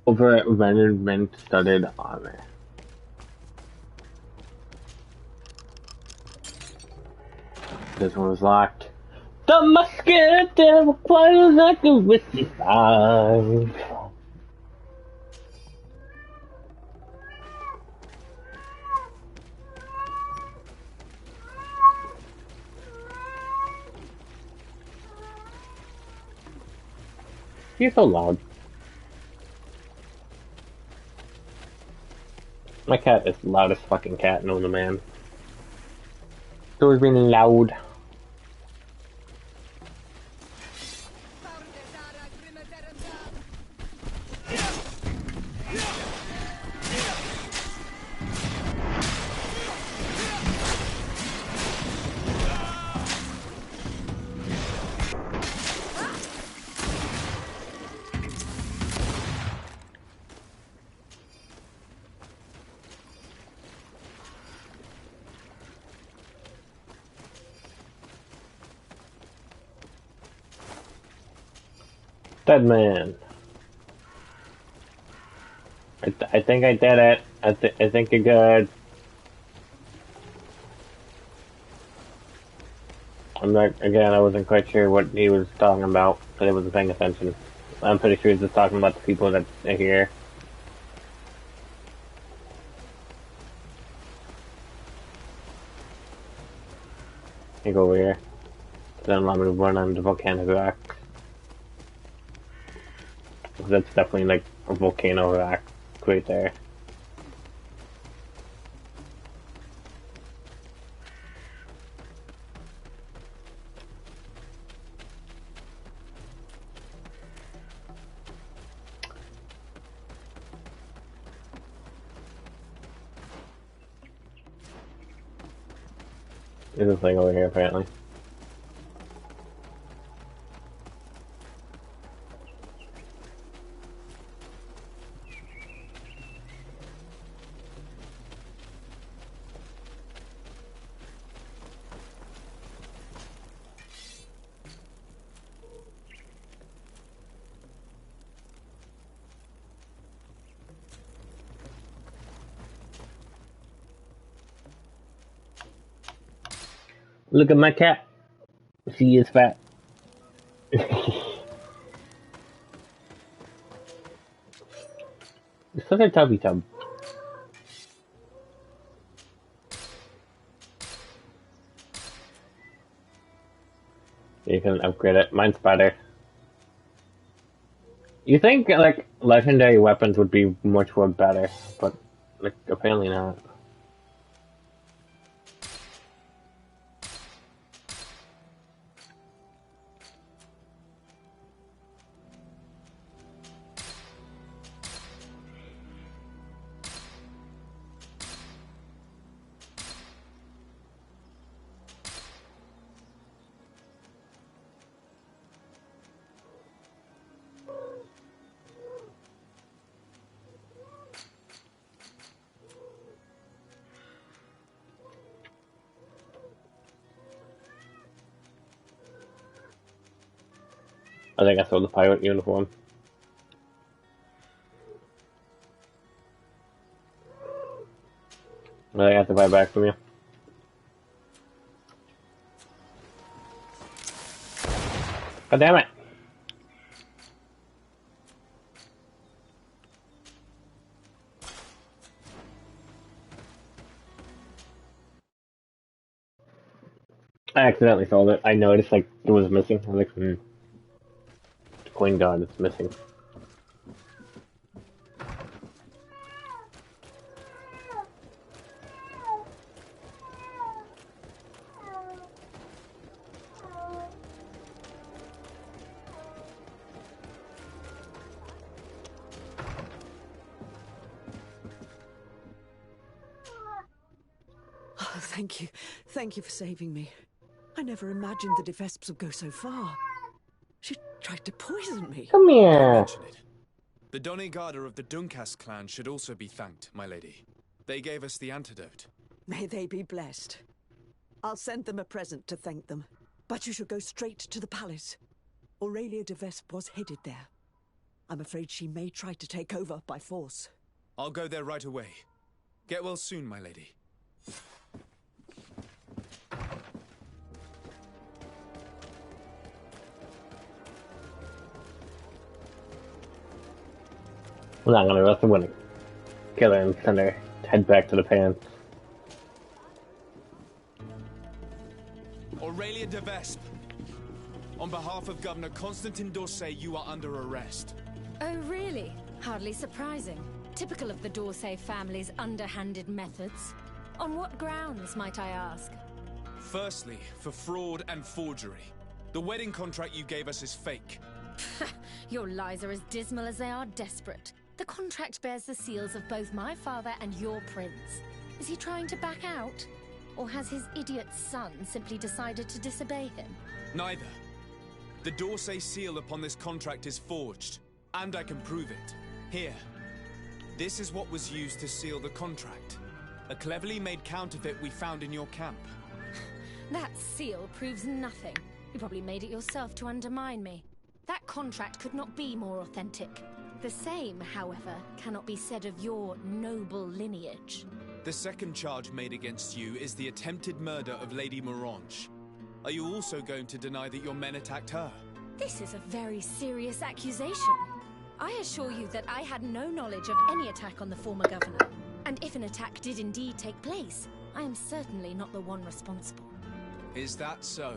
Over at Venom studded armor. This one was locked. The musket that requires accuracy 5. You're so loud. My cat is the loudest fucking cat known to man. It's always been loud. Dead man. I think I did it. I think you're good. I'm not, again, I wasn't quite sure what he was talking about, but I wasn't paying attention. I'm pretty sure he's just talking about the people that are here. You go over here. Then allow me to run on the volcanic rock. That's definitely like a volcano rock right there. There's a thing over here, apparently. Look at my cat. She is fat. It's such a tubby tub. You can upgrade it. Mine's better. You think, like, legendary weapons would be much more better, but, like, apparently not. I think I saw the pirate uniform. I have to buy back from you. God damn it! I accidentally sold it. I noticed, like, it was missing. I was like, The coin guard is missing. Oh, thank you. Thank you for saving me. I never imagined the Devesps would go so far. She tried to poison me. Come here. Mention it. The Doneigada of the Duncas clan should also be thanked, my lady. They gave us the antidote. May they be blessed. I'll send them a present to thank them. But you should go straight to the palace. Aurelia Devesp was headed there. I'm afraid she may try to take over by force. I'll go there right away. Get well soon, my lady. I'm not gonna arrest him when I kill her and send her head back to the pants. Aurelia Devesp, on behalf of Governor Constantin d'Orsay, you are under arrest. Oh, really? Hardly surprising. Typical of the d'Orsay family's underhanded methods. On what grounds, might I ask? Firstly, for fraud and forgery. The wedding contract you gave us is fake. Your lies are as dismal as they are desperate. The contract bears the seals of both my father and your prince. Is he trying to back out? Or has his idiot son simply decided to disobey him? Neither. The d'Orsay seal upon this contract is forged, and I can prove it. Here. This is what was used to seal the contract. A cleverly made counterfeit we found in your camp. That seal proves nothing. You probably made it yourself to undermine me. That contract could not be more authentic. The same, however, cannot be said of your noble lineage. The second charge made against you is the attempted murder of Lady Morange. Are you also going to deny that your men attacked her? This is a very serious accusation. I assure you that I had no knowledge of any attack on the former governor. And if an attack did indeed take place, I am certainly not the one responsible. Is that so?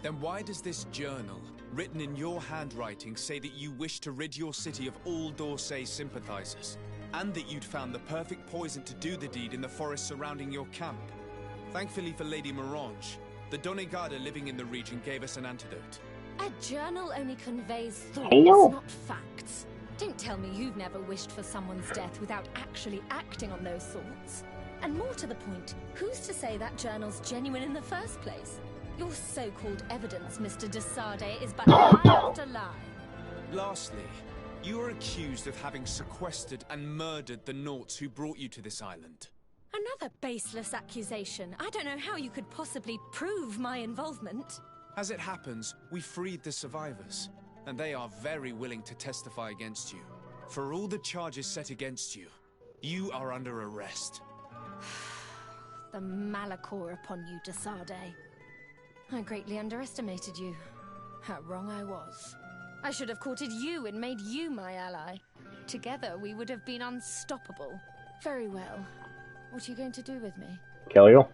Then why does this journal, written in your handwriting, say that you wish to rid your city of all d'Orsay sympathizers? And that you'd found the perfect poison to do the deed in the forest surrounding your camp? Thankfully for Lady Morange, the Doneigada living in the region gave us an antidote. A journal only conveys thoughts, not facts. Don't tell me you've never wished for someone's death without actually acting on those thoughts. And more to the point, who's to say that journal's genuine in the first place? Your so-called evidence, Mr. de Sade, is but lie after lie. Lastly, you are accused of having sequestered and murdered the Nauts who brought you to this island. Another baseless accusation. I don't know how you could possibly prove my involvement. As it happens, we freed the survivors, and they are very willing to testify against you. For all the charges set against you, you are under arrest. The malachor upon you, de Sade. I greatly underestimated you. How wrong I was. I should have courted you and made you my ally. Together, we would have been unstoppable. Very well. What are you going to do with me? Kill you.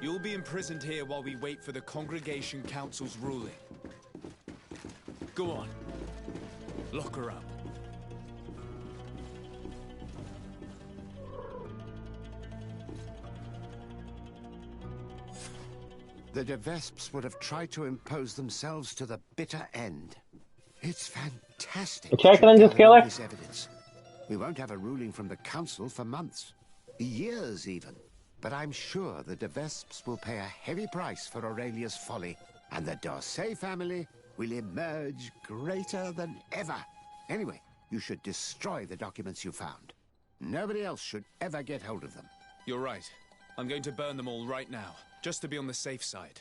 You'll be imprisoned here while we wait for the Congregation Council's ruling. Go on. Lock her up. The de Vesps would have tried to impose themselves to the bitter end. It's fantastic. Okay, can I just kill her? This evidence. We won't have a ruling from the council for months, years even. But I'm sure the de Vesps will pay a heavy price for Aurelia's folly, and the d'Orsay family will emerge greater than ever. Anyway, you should destroy the documents you found. Nobody else should ever get hold of them. You're right. I'm going to burn them all right now, just to be on the safe side.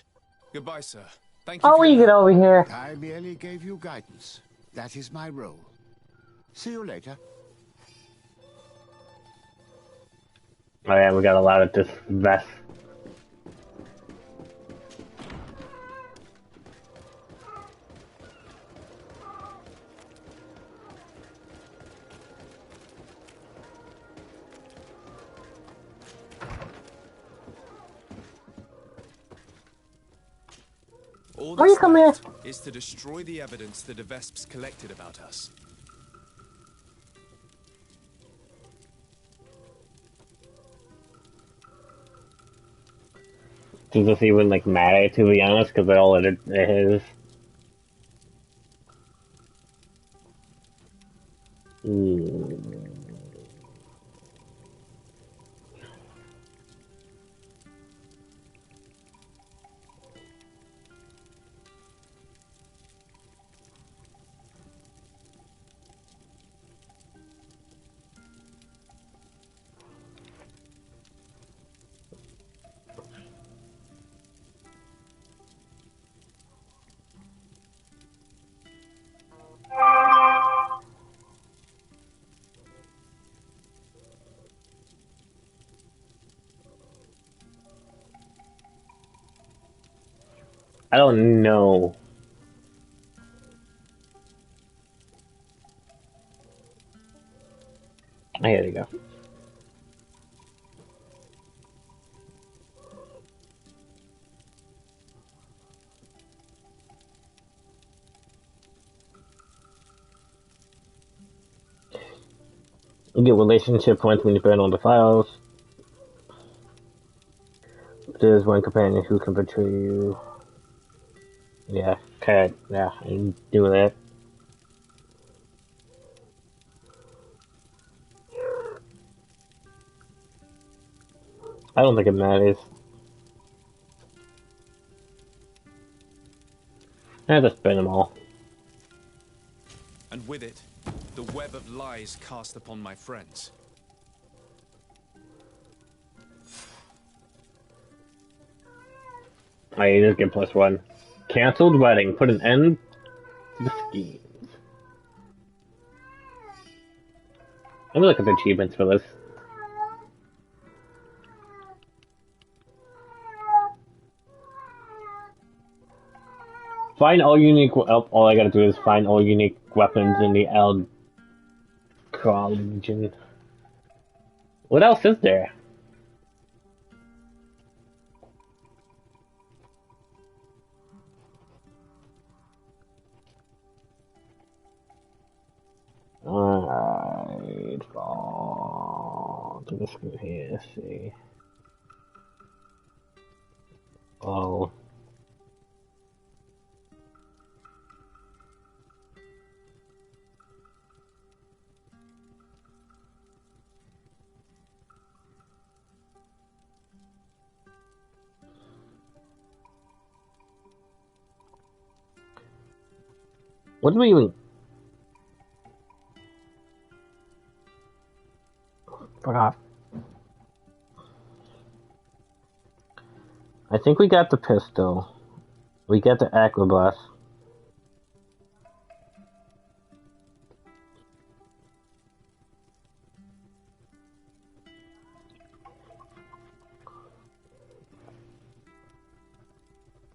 Goodbye, sir. Thank you. Oh, you get over here. I merely gave you guidance. That is my role. See you later. Oh yeah, we got a lot of this vest. All Why you that's come here? left is to destroy the evidence the de Vesps collected about us. Does this even like matter, to be honest? Because all it is. I don't know. Here you go. You get relationship points when you burn all the files. There's one companion who can betray you. Yeah, okay, yeah, I can do that. I don't think it matters. I just burn them all. And with it, the web of lies cast upon my friends. I just get +1. Cancelled wedding. Put an end to the schemes. Let me look at the achievements for this. Find all unique. Oh, all I gotta do is find all unique weapons in the Legion. What else is there? Alright, fall to this group here, let's see. Oh. What do we even... Forgot. I think we got the pistol. We got the aquabus.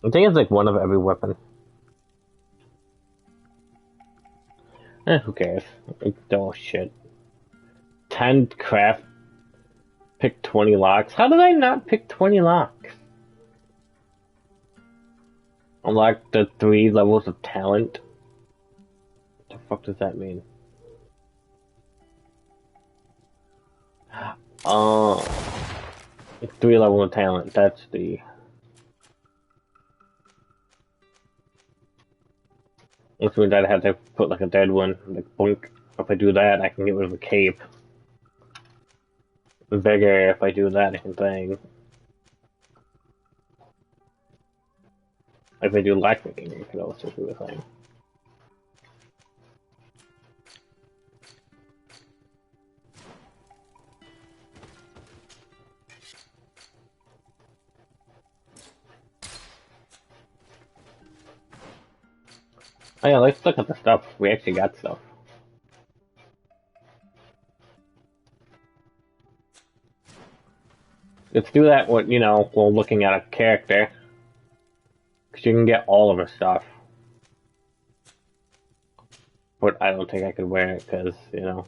I think it's like one of every weapon. Who cares? Oh shit. 10 craft. Pick 20 locks. How did I not pick 20 locks? Unlock the 3 levels of talent. What the fuck does that mean? Oh. 3 levels of talent. That's the... Which means I'd have to put like a dead one. Like boink. If I do that, I can get rid of the cape. Vigor, if I do that, I can thing. If I do lockpicking, I can also do the thing. Oh yeah, let's look at the stuff. We actually got stuff. Let's do that when, you know, while looking at a character. Because you can get all of her stuff. But I don't think I could wear it because, you know.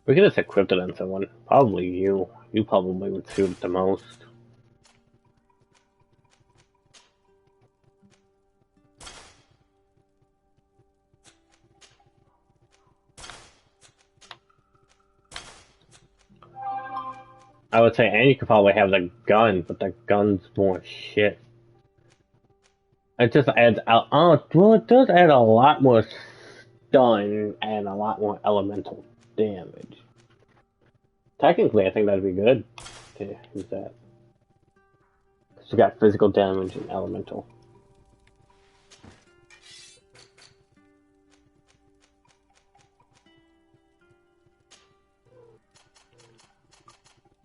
We could just equip it on someone. Probably you. You probably would suit it the most. I would say, and you could probably have the gun, but the gun's more shit. It just adds out. Oh, well, it does add a lot more stun and a lot more elemental damage. Technically, I think that'd be good to use that. Because you got physical damage and elemental.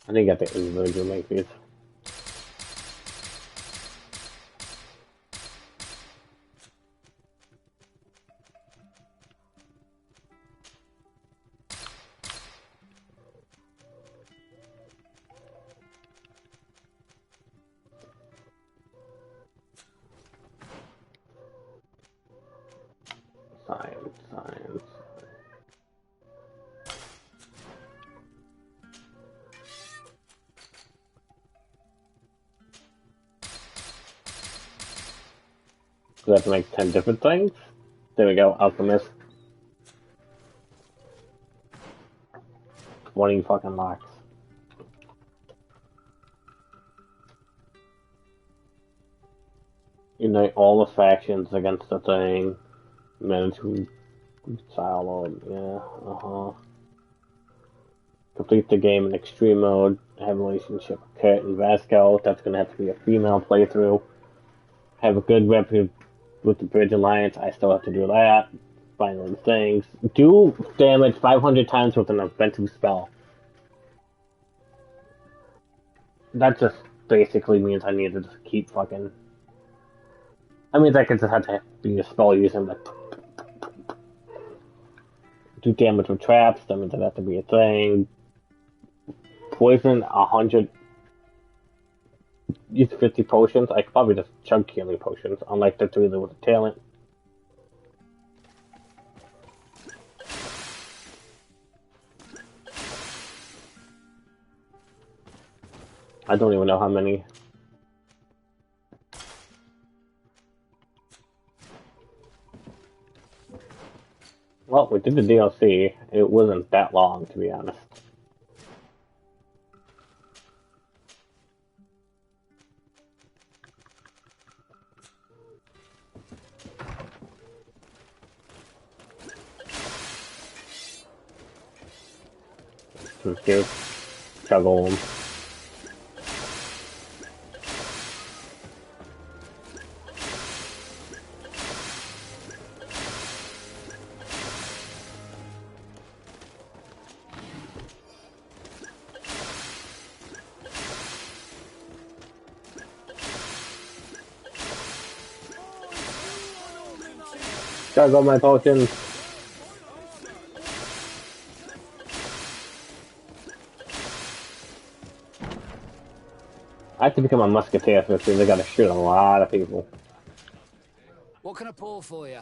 I think I think it's really good make these. Science. Do I have to make 10 different things? There we go, alchemist. 20 fucking locks. Unite all the factions against the thing. Manage to reconcile them, yeah, Complete the game in extreme mode. Have a relationship with Kurt and Vasco. That's gonna have to be a female playthrough. Have a good rep with the Bridge Alliance. I still have to do that. Final things. Do damage 500 times with an offensive spell. That just basically means I need to just keep fucking... I mean, that could just have to be a spell using like... Do damage with traps. That means that'd have to be a thing. Poison 100... Use 50 potions. I could probably just chug healing potions, unlike the 3 with the talent. I don't even know how many. Well, we did the DLC. It wasn't that long, to be honest. Let's do chug them. Charge all my potions. I have to become a musketeer for this, they gotta shoot a lot of people. What can I pour for you?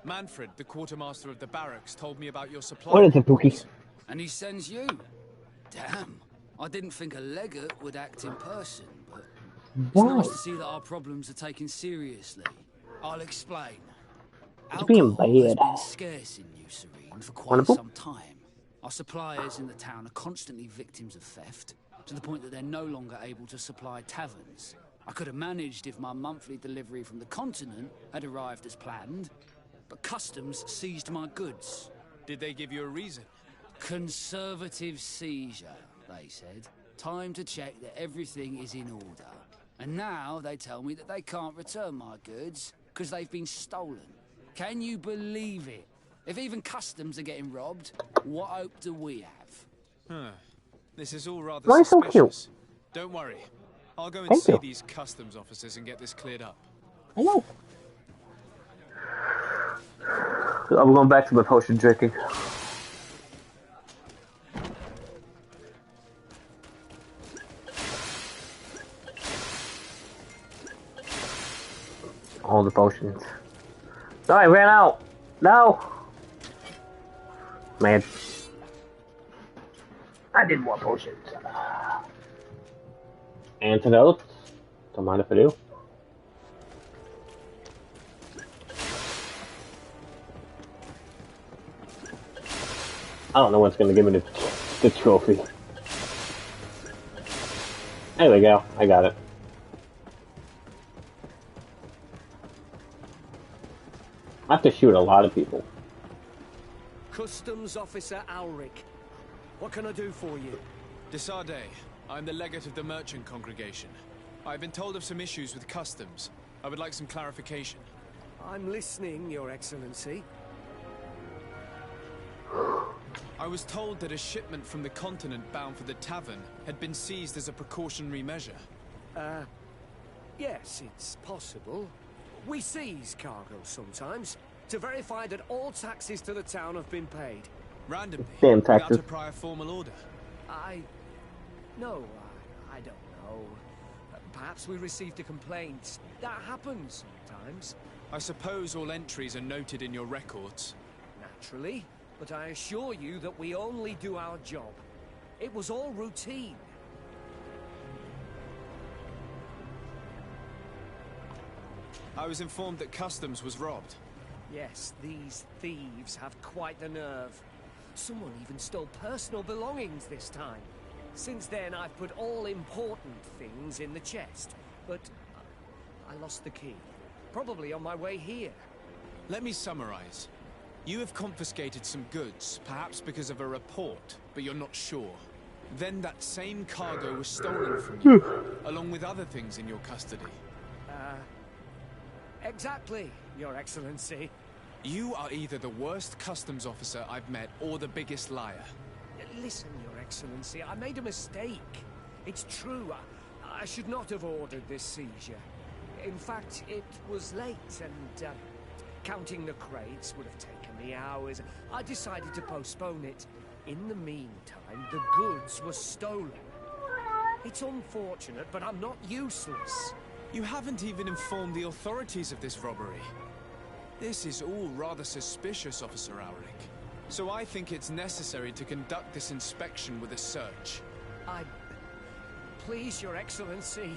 Manfred, the quartermaster of the barracks, told me about your supply. What is it, Pookie? And he sends you? Damn. I didn't think a legate would act in person, but it's nice to see that our problems are taken seriously. I'll explain. It's being Alcohol has bad. been scarce in New Serene for quite some time. Our suppliers in the town are constantly victims of theft, to the point that they're no longer able to supply taverns. I could have managed if my monthly delivery from the continent had arrived as planned, but customs seized my goods. Did they give you a reason? Conservative seizure, they said. Time to check that everything is in order. And now they tell me that they can't return my goods because they've been stolen. Can you believe it? If even customs are getting robbed, what hope do we have? Huh. This is all rather Why so suspicious. cute? Don't worry. I'll go and Thank see you. these customs officers and get this cleared up. Hello. I'm going back to my potion drinking. All the potions. No, I ran out. No. Man. I did more potions. Antidotes. Don't mind if I do. I don't know what's going to give me the trophy. There we go. I got it. I have to shoot a lot of people. Customs Officer Alric. What can I do for you? Desarde, I'm the legate of the merchant congregation. I've been told of some issues with customs. I would like some clarification. I'm listening, Your Excellency. I was told that a shipment from the continent bound for the tavern had been seized as a precautionary measure. Yes, it's possible. We seize cargo sometimes, to verify that all taxes to the town have been paid. Randomly, Damn without taxes. a prior formal order. No, I don't know. Perhaps we received a complaint. That happens sometimes. I suppose all entries are noted in your records. Naturally, but I assure you that we only do our job. It was all routine. I was informed that customs was robbed. Yes, these thieves have quite the nerve. Someone even stole personal belongings this time. Since then, I've put all important things in the chest, but I lost the key. Probably on my way here. Let me summarize. You have confiscated some goods, perhaps because of a report, but you're not sure. Then that same cargo was stolen from you, along with other things in your custody. Exactly, Your Excellency. You are either the worst customs officer I've met or the biggest liar. Listen, Your Excellency, I made a mistake. It's true, I should not have ordered this seizure. In fact, it was late and, counting the crates would have taken me hours. I decided to postpone it. In the meantime, the goods were stolen. It's unfortunate, but I'm not useless. You haven't even informed the authorities of this robbery. This is all rather suspicious, Officer Auric. So I think it's necessary to conduct this inspection with a search. Please, Your Excellency.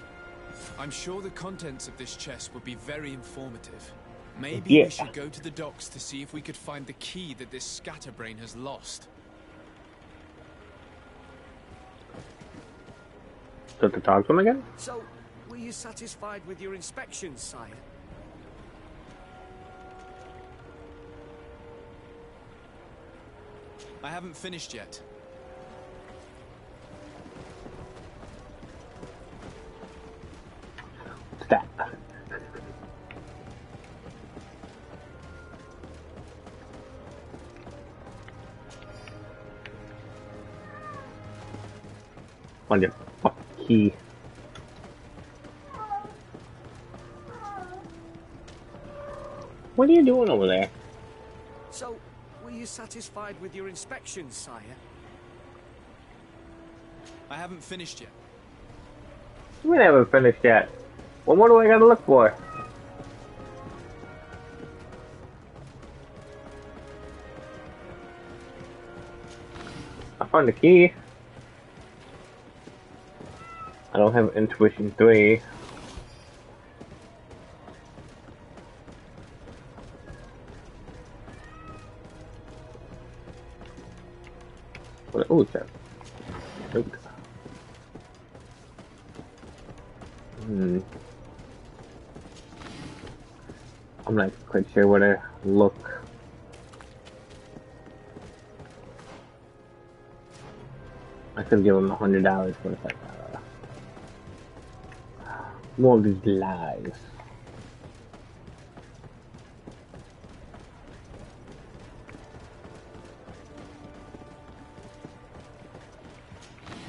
I'm sure the contents of this chest would be very informative. Maybe we should go to the docks to see if we could find the key that this scatterbrain has lost. Did the talk to him again? So, were you satisfied with your inspection, sire? I haven't finished yet. Stop. Find it. Fuck key. What are you doing over there? So, were you satisfied with your inspections, sire? I haven't finished yet. We haven't finished yet. Well, what do I gotta look for? I found the key. I don't have intuition 3. What? Oh, it's that. Nope. I'm not quite sure where to look. I could give him $100 for that. Mortgage lives.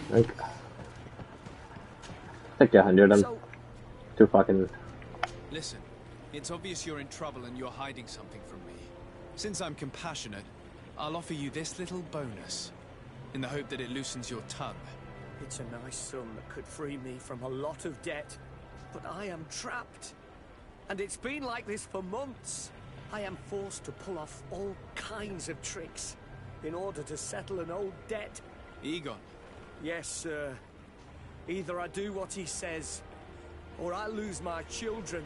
Like, take 100. I'm too fucking. Listen, it's obvious you're in trouble and you're hiding something from me. Since I'm compassionate, I'll offer you this little bonus, in the hope that it loosens your tongue. It's a nice sum that could free me from a lot of debt, but I am trapped. And it's been like this for months. I am forced to pull off all kinds of tricks in order to settle an old debt. Egon. Yes, sir. Either I do what he says, or I lose my children.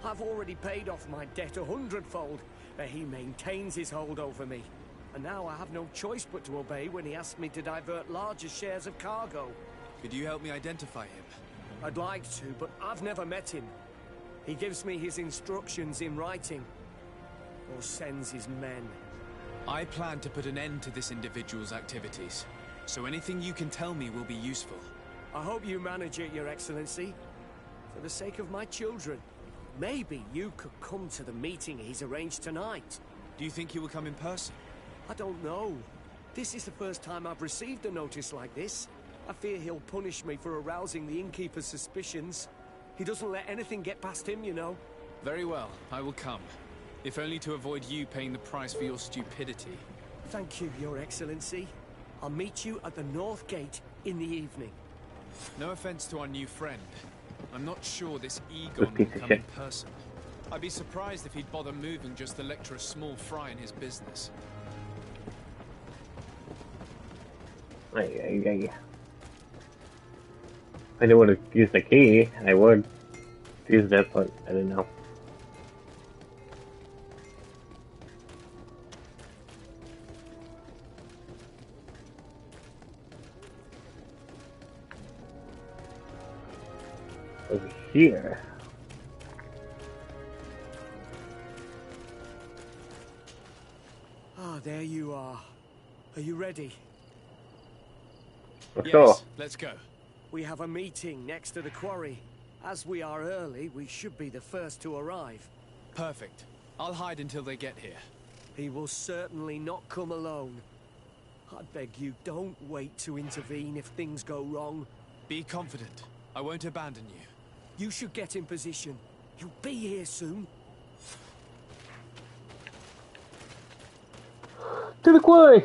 I've already paid off my debt 100-fold, but he maintains his hold over me. And now I have no choice but to obey when he asks me to divert larger shares of cargo. Could you help me identify him? I'd like to, but I've never met him. He gives me his instructions in writing, or sends his men. I plan to put an end to this individual's activities, so anything you can tell me will be useful. I hope you manage it, Your Excellency. For the sake of my children, maybe you could come to the meeting he's arranged tonight. Do you think he will come in person? I don't know. This is the first time I've received a notice like this. I fear he'll punish me for arousing the innkeeper's suspicions. He doesn't let anything get past him, you know. Very well, I will come. If only to avoid you paying the price for your stupidity. Thank you, Your Excellency. I'll meet you at the North Gate in the evening. No offense to our new friend. I'm not sure this Egon will come in person. I'd be surprised if he'd bother moving just to lecture a small fry in his business. If I knew how to use the key, I would use it, but I didn't know. Over here. Ah, there you are. Are you ready? Let's go. Let's go. We have a meeting next to the quarry. As we are early, we should be the first to arrive. Perfect. I'll hide until they get here. He will certainly not come alone. I beg you, don't wait to intervene if things go wrong. Be confident. I won't abandon you. You should get in position. He'll be here soon. To the quarry!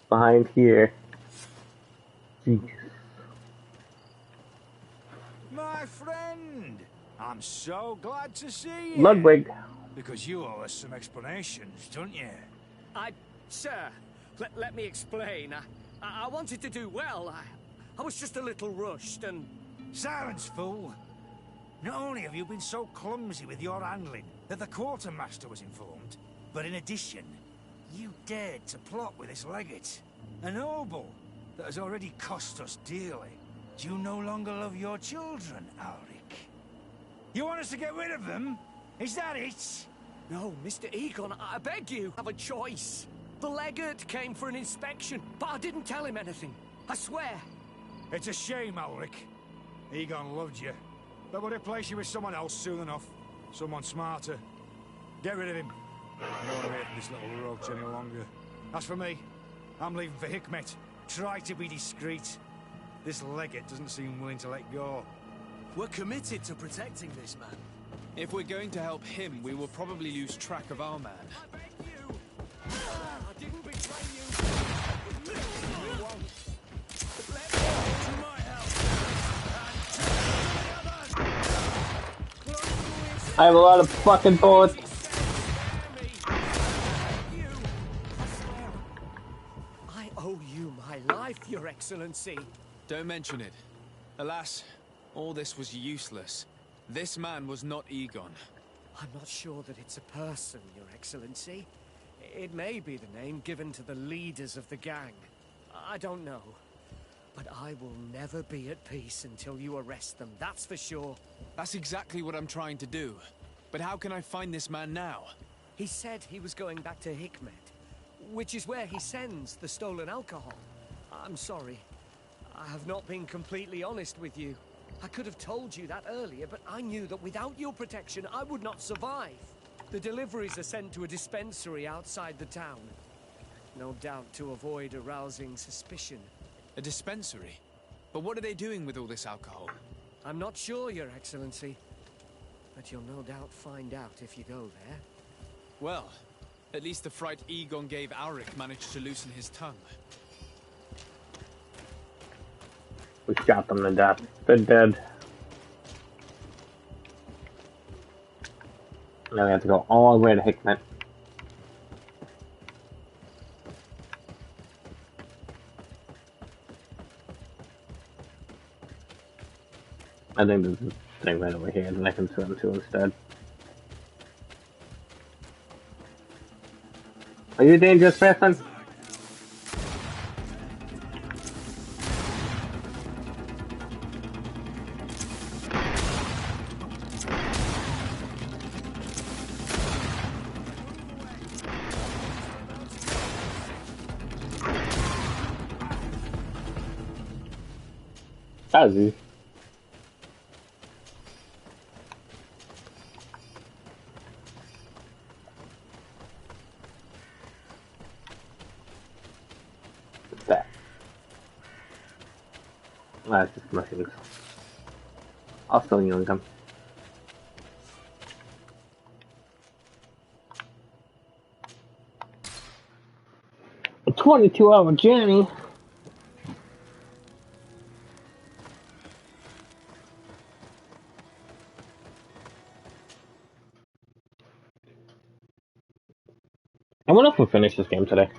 Behind here. Jeez. My friend, I'm so glad to see you. Ludwig. Because you owe us some explanations, don't you? Sir, let me explain. I wanted to do well. I was just a little rushed and... Silence, fool. Not only have you been so clumsy with your handling that the quartermaster was informed, but in addition, you dared to plot with this legate, a noble that has already cost us dearly. Do you no longer love your children, Ulrich? You want us to get rid of them? Is that it? No, Mr. Egon, I beg you, have a choice. The legate came for an inspection, but I didn't tell him anything. I swear. It's a shame, Ulrich. Egon loved you, but would have placed you with someone else soon enough. Someone smarter. Get rid of him. I don't want to hear from this little roach any longer. As for me, I'm leaving for Hikmet. Try to be discreet. This legate doesn't seem willing to let go. We're committed to protecting this man. If we're going to help him, we will probably lose track of our man. I didn't betray you. You won't. Let me to my help. I have a lot of fucking bullets. I owe you my life, Your Excellency. Don't mention it. Alas, all this was useless. This man was not Egon. I'm not sure that it's a person, Your Excellency. It may be the name given to the leaders of the gang. I don't know. But I will never be at peace until you arrest them, that's for sure. That's exactly what I'm trying to do. But how can I find this man now? He said he was going back to Hikmet, which is where he sends the stolen alcohol. I'm sorry. I have not been completely honest with you. I could have told you that earlier, but I knew that without your protection, I would not survive. The deliveries are sent to a dispensary outside the town. No doubt to avoid arousing suspicion. A dispensary? But what are they doing with all this alcohol? I'm not sure, Your Excellency. But you'll no doubt find out if you go there. Well, at least the fright Egon gave Auric managed to loosen his tongue. We shot them to death. They're dead. Now we have to go all the way to Hikmet. I think there's a thing right over here that I can swim to instead. Are you a dangerous person? That was easy. What's that? That's just mushrooms. I'll still young them. A 22-hour journey. I wonder if we'll finish this game today.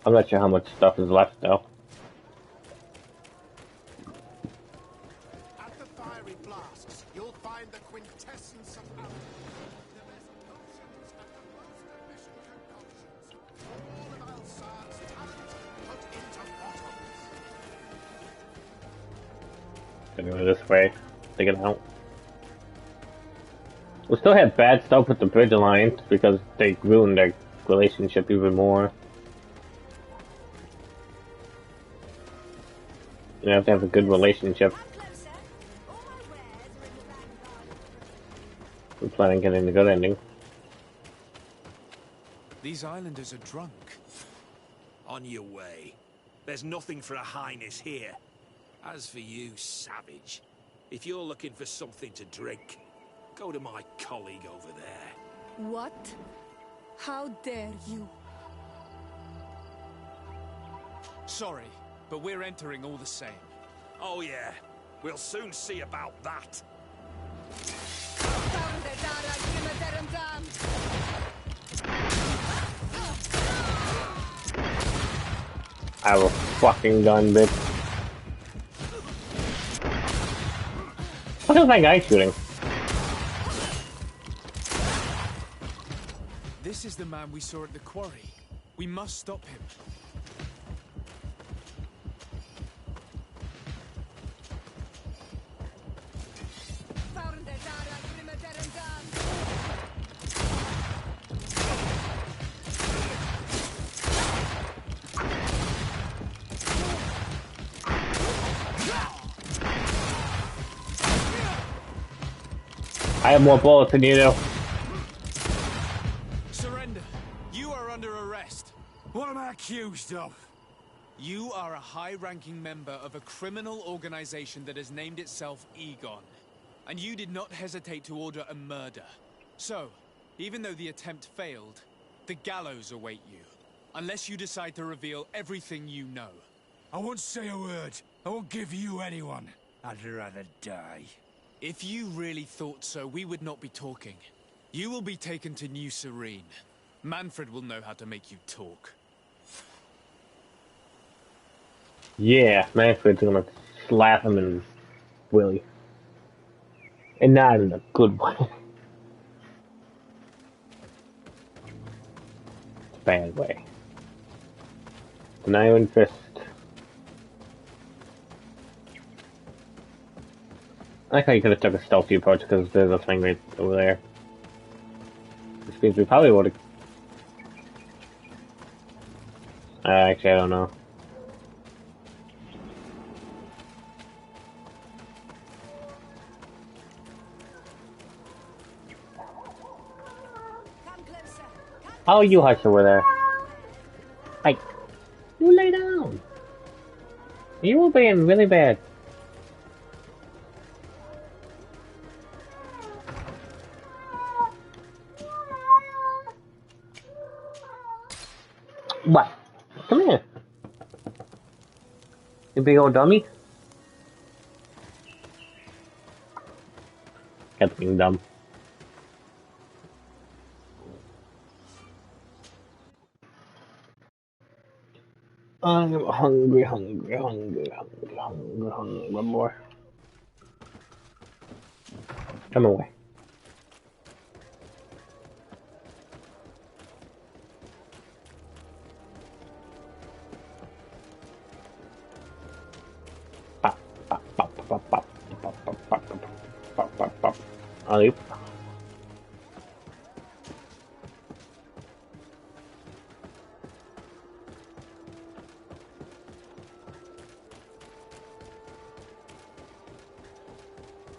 I'm not sure how much stuff is left though. At the fiery flasks, you'll find the quintessence of alchemy. The best potions and the most efficient concoctions. All of Alsar's talent put into bottles. Gonna go this way. Take it out. We still had bad stuff with the Bridge Alliance because they ruined their relationship even more. You have to have a good relationship. We're planning on getting a good ending. These islanders are drunk. On your way. There's nothing for a highness here. As for you, savage, if you're looking for something to drink, go to my colleague over there. What? How dare you? Sorry, but we're entering all the same. Oh yeah, we'll soon see about that. I have a fucking gun, bitch. What is that guy shooting? This is the man we saw at the quarry. We must stop him. I have more bullets than you do. Surrender. You are under arrest. What am I accused of? You are a high-ranking member of a criminal organization that has named itself Egon. And you did not hesitate to order a murder. So, even though the attempt failed, the gallows await you. Unless you decide to reveal everything you know. I won't say a word. I won't give you anyone. I'd rather die. If you really thought so, we would not be talking. You will be taken to New Serene. Manfred will know how to make you talk. Yeah, Manfred's gonna slap him in Willie. And not in a good way. Bad way. An iron fist. I like how you could have took a stealthy approach because there's a thing right over there. Which means we probably would have. Actually, I don't know. Oh, you hush over there. Hey, you lay down. You were being really bad. What? Come here. You big old dummy. Got being dumb. I'm hungry, more. Come away. Alley.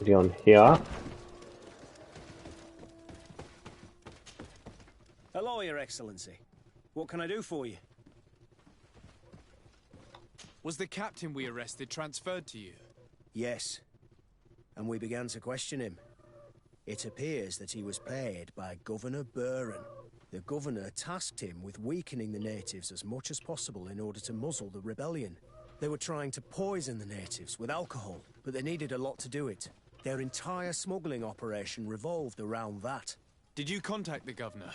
Down here. Hello, Your Excellency. What can I do for you? Was the captain we arrested transferred to you? Yes. And we began to question him. It appears that he was paid by Governor Buren. The governor tasked him with weakening the natives as much as possible in order to muzzle the rebellion. They were trying to poison the natives with alcohol, but they needed a lot to do it. Their entire smuggling operation revolved around that. Did you contact the governor?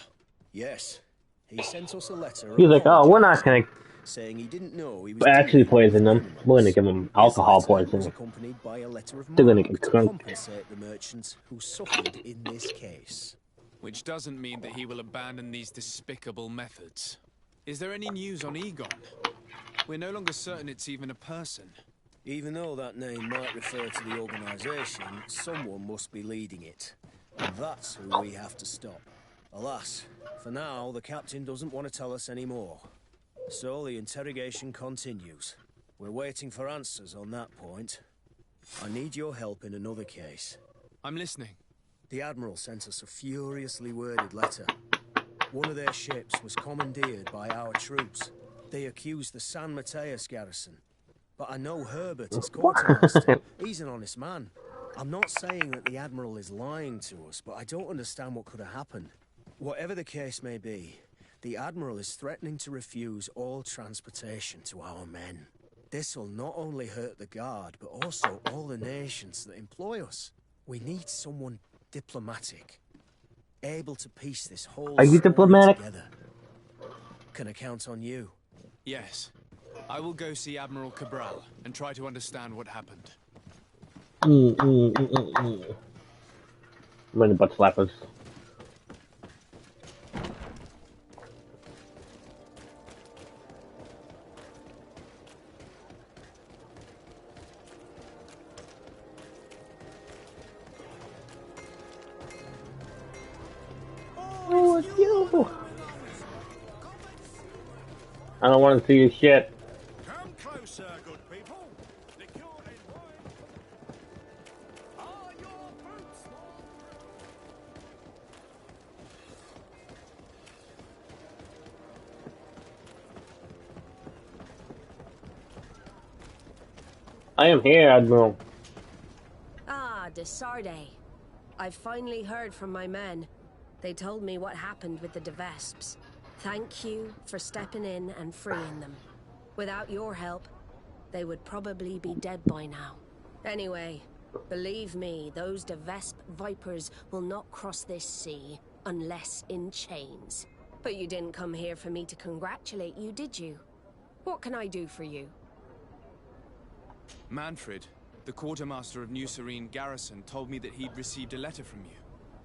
Yes. He sent us a letter. He's like, oh, we're not gonna saying he didn't know he was actually poison them. We're gonna give them alcohol poisoning. Accompanied by a letter of They're gonna get to drunk. compensate the merchants who suffered in this case. Which doesn't mean that he will abandon these despicable methods. Is there any news on Egon? We're no longer certain it's even a person. Even though that name might refer to the organization, someone must be leading it. And that's who we have to stop. Alas, for now, the captain doesn't want to tell us any more. So the interrogation continues. We're waiting for answers on that point. I need your help in another case. I'm listening. The Admiral sent us a furiously worded letter. One of their ships was commandeered by our troops. They accused the San Mateus garrison. But I know Herbert is quartermaster. He's an honest man. I'm not saying that the Admiral is lying to us, but I don't understand what could have happened. Whatever the case may be, the Admiral is threatening to refuse all transportation to our men. This will not only hurt the Guard, but also all the nations that employ us. We need someone diplomatic, able to piece this whole Are you story diplomatic? together. Can I count on you? Yes. I will go see Admiral Cabral and try to understand what happened. Many butt slappers. Oh, it's you! I don't want to see your shit. Come closer, good people. Liqueur in wine. Are your boots warm? I am here, Admiral. Ah, de Sarde. I've finally heard from my men. They told me what happened with the de Vesps. Thank you for stepping in and freeing them. Without your help, they would probably be dead by now. Anyway, believe me, those de Vesp vipers will not cross this sea unless in chains. But you didn't come here for me to congratulate you, did you? What can I do for you? Manfred, the quartermaster of New Serene Garrison, told me that he'd received a letter from you.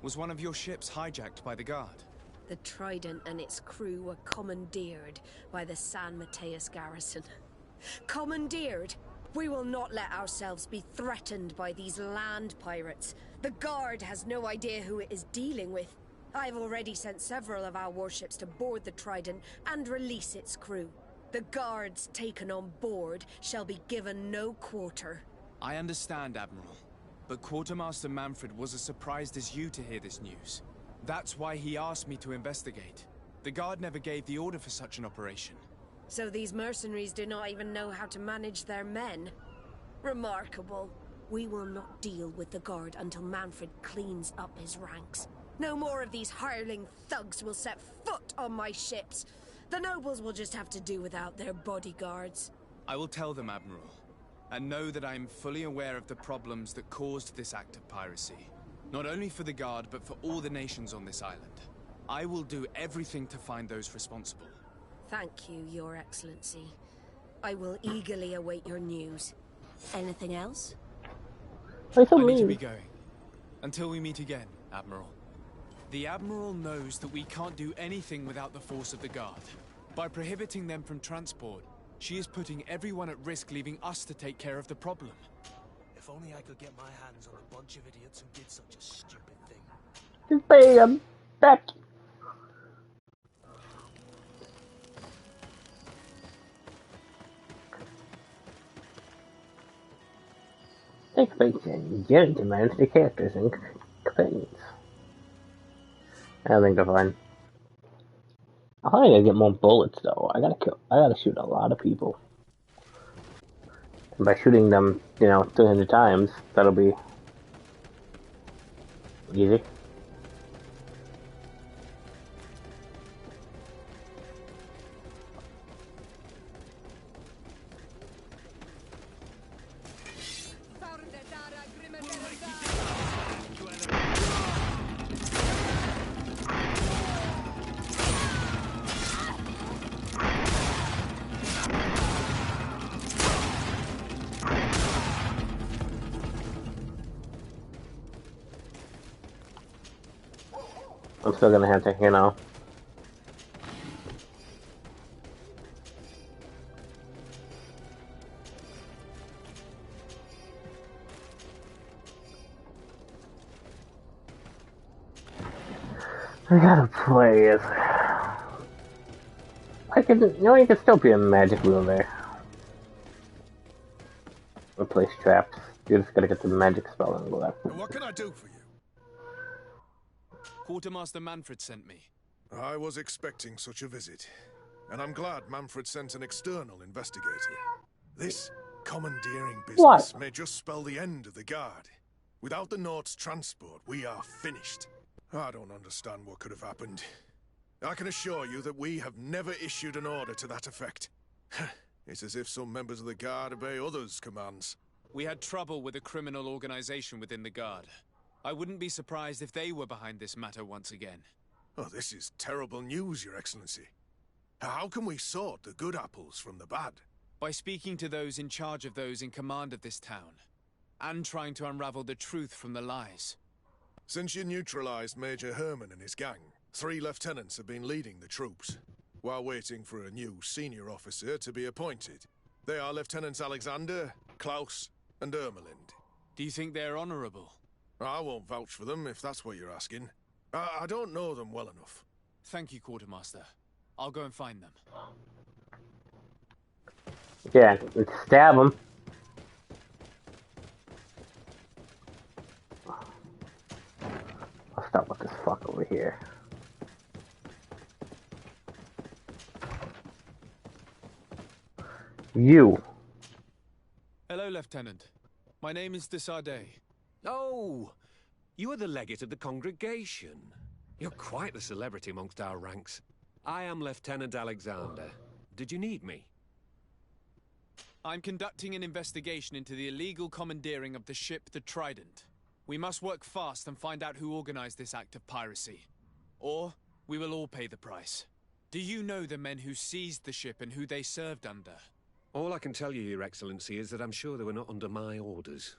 Was one of your ships hijacked by the Guard? The Trident and its crew were commandeered by the San Mateus Garrison. Commandeered? We will not let ourselves be threatened by these land pirates. The Guard has no idea who it is dealing with. I've already sent several of our warships to board the Trident and release its crew. The Guards taken on board shall be given no quarter. I understand, Admiral. But Quartermaster Manfred was as surprised as you to hear this news. That's why he asked me to investigate. The Guard never gave the order for such an operation. So these mercenaries do not even know how to manage their men? Remarkable. We will not deal with the Guard until Manfred cleans up his ranks. No more of these hireling thugs will set foot on my ships. The nobles will just have to do without their bodyguards. I will tell them, Admiral. And know that I am fully aware of the problems that caused this act of piracy. Not only for the Guard, but for all the nations on this island. I will do everything to find those responsible. Thank you, Your Excellency. I will eagerly await your news. Anything else? I need to be going. Until we meet again, Admiral. The Admiral knows that we can't do anything without the force of the Guard. By prohibiting them from transport, she is putting everyone at risk, leaving us to take care of the problem. If only I could get my hands on a bunch of idiots who did such a stupid thing. Just pay them back. Thanks for getting to manage the characters and companions. I think I'm fine. I probably gotta get more bullets though. I gotta shoot a lot of people. And by shooting them, 300 times, that'll be easy. I'm still gonna have to, I gotta play as... you can still be a magic ruler. Replace traps. You just gotta get the magic spell and go after. What can I do for you? Quartermaster Manfred sent me. I was expecting such a visit, and I'm glad Manfred sent an external investigator. This commandeering business may just spell the end of the Guard. Without the Nord's transport, we are finished. I don't understand what could have happened. I can assure you that we have never issued an order to that effect. It's as if some members of the Guard obey others' commands. We had trouble with a criminal organization within the Guard. I wouldn't be surprised if they were behind this matter once again. Oh, this is terrible news, Your Excellency. How can we sort the good apples from the bad? By speaking to those in charge of those in command of this town, and trying to unravel the truth from the lies. Since you neutralized Major Herman and his gang, 3 lieutenants have been leading the troops, while waiting for a new senior officer to be appointed. They are Lieutenants Alexander, Klaus, and Ermelind. Do you think they're honorable? I won't vouch for them, if that's what you're asking. I don't know them well enough. Thank you, Quartermaster. I'll go and find them. Yeah, let's stab them. I'll start with this fuck over here. Hello, Lieutenant. My name is Desardet. Oh, you are the legate of the congregation. You're quite the celebrity amongst our ranks. I am Lieutenant Alexander. Did you need me? I'm conducting an investigation into the illegal commandeering of the ship the Trident. We must work fast and find out who organized this act of piracy. Or we will all pay the price. Do you know the men who seized the ship and who they served under? All I can tell you, Your Excellency, is that I'm sure they were not under my orders.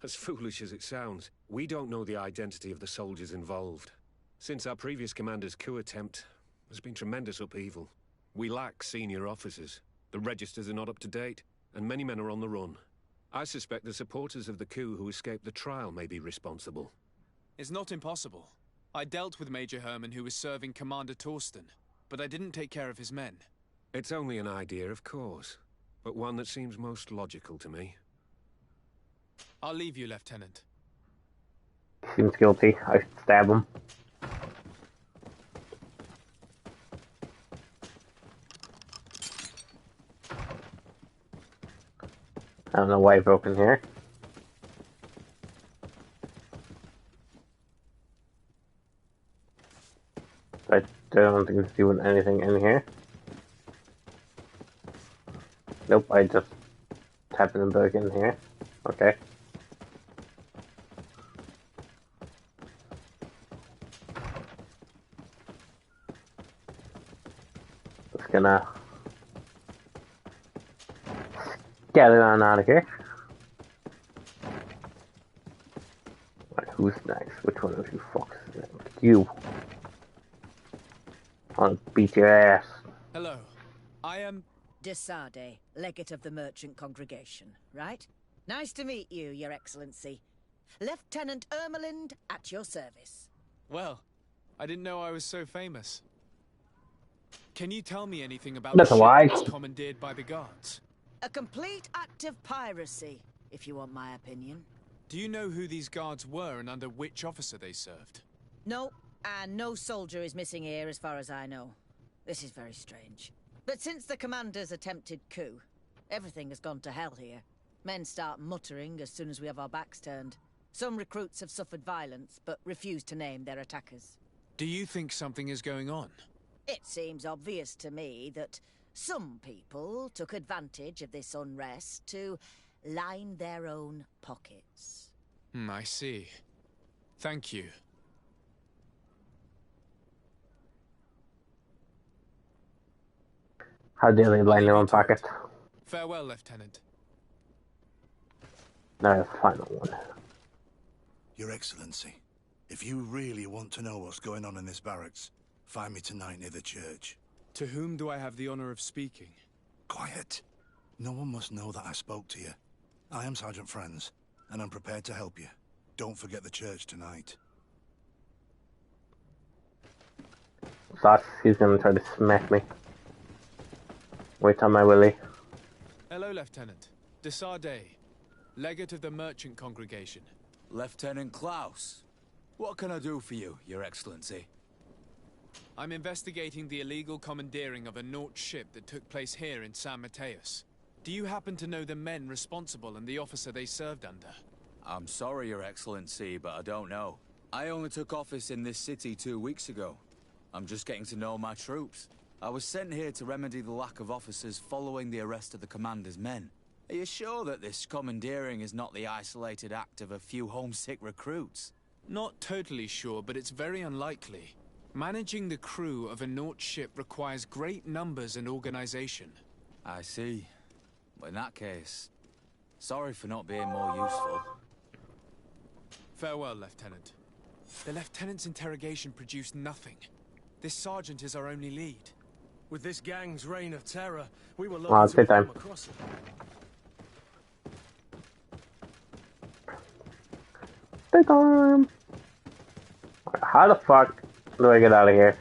As foolish as it sounds, we don't know the identity of the soldiers involved. Since our previous commander's coup attempt, there's been tremendous upheaval. We lack senior officers. The registers are not up to date, and many men are on the run. I suspect the supporters of the coup who escaped the trial may be responsible. It's not impossible. I dealt with Major Herman, who was serving Commander Torsten, but I didn't take care of his men. It's only an idea, of course, but one that seems most logical to me. I'll leave you, Lieutenant. Seems guilty. I should stab him. I don't know why I broke in here. I don't think it's doing anything in here. Nope, I just tapping and broke in here. Okay. Just gonna get it on out of here. Right, who's next? Which one of you fucks is next? You. I'll beat your ass. Hello. I am... Desardet, legate of the merchant congregation, right? Nice to meet you, Your Excellency. Lieutenant Ermelind, at your service. Well, I didn't know I was so famous. Can you tell me anything about That's the a ship lie. that was commandeered by the guards? A complete act of piracy, if you want my opinion. Do you know who these guards were and under which officer they served? No, and no soldier is missing here as far as I know. This is very strange. But since the commander's attempted coup, everything has gone to hell here. Men start muttering as soon as we have our backs turned. Some recruits have suffered violence, but refuse to name their attackers. Do you think something is going on? It seems obvious to me that some people took advantage of this unrest to line their own pockets. I see. Thank you. How dare they line their own pocket? Farewell, Lieutenant. Now the final one. Your Excellency, if you really want to know what's going on in this barracks, find me tonight near the church. To whom do I have the honor of speaking? Quiet. No one must know that I spoke to you. I am Sergeant Friends, and I'm prepared to help you. Don't forget the church tonight. Thought he's gonna try to smack me. Wait on my willy. Hello, Lieutenant. Desardet, legate of the merchant congregation. Lieutenant Klaus. What can I do for you, Your Excellency? I'm investigating the illegal commandeering of a Naut ship that took place here in San Mateus. Do you happen to know the men responsible and the officer they served under? I'm sorry, Your Excellency, but I don't know. I only took office in this city 2 weeks ago. I'm just getting to know my troops. I was sent here to remedy the lack of officers following the arrest of the commander's men. Are you sure that this commandeering is not the isolated act of a few homesick recruits? Not totally sure, but it's very unlikely. Managing the crew of a Naut ship requires great numbers and organization. I see. Well, in that case, sorry for not being more useful. Farewell, Lieutenant. The Lieutenant's interrogation produced nothing. This sergeant is our only lead. With this gang's reign of terror, we were Well, lucky to time. come across it. Daytime! How the fuck do I get out of here?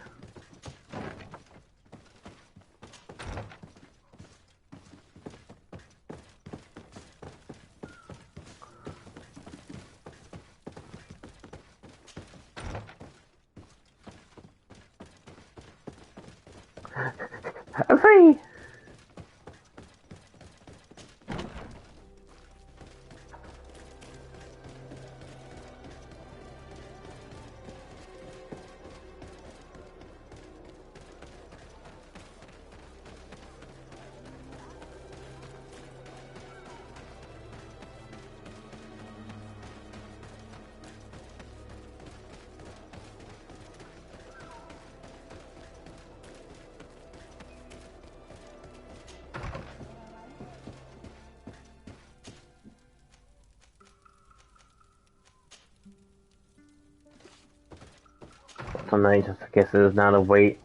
I'm free! So nice, I guess there's not a little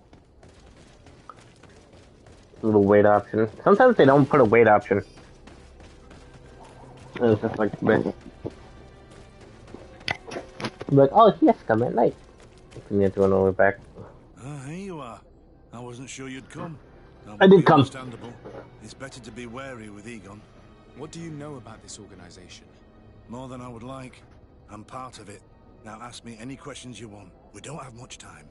weight option. Sometimes they don't put a weight option. It's just like this. Like, oh yes, come at night. You have to run all the way back. Here you are. I wasn't sure you'd come. I did come. Understandable. It's better to be wary with Egon. What do you know about this organization? More than I would like. I'm part of it. Now ask me any questions you want. We don't have much time.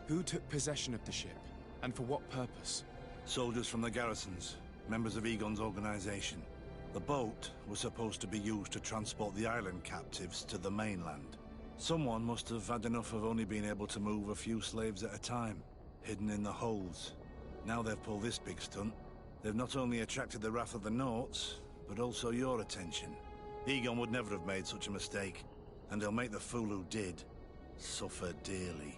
Who took possession of the ship, and for what purpose? Soldiers from the garrisons, members of Egon's organization. The boat was supposed to be used to transport the island captives to the mainland. Someone must have had enough of only being able to move a few slaves at a time, hidden in the holds. Now they've pulled this big stunt. They've not only attracted the wrath of the Nauts, but also your attention. Egon would never have made such a mistake, and he'll make the fool who did suffer dearly.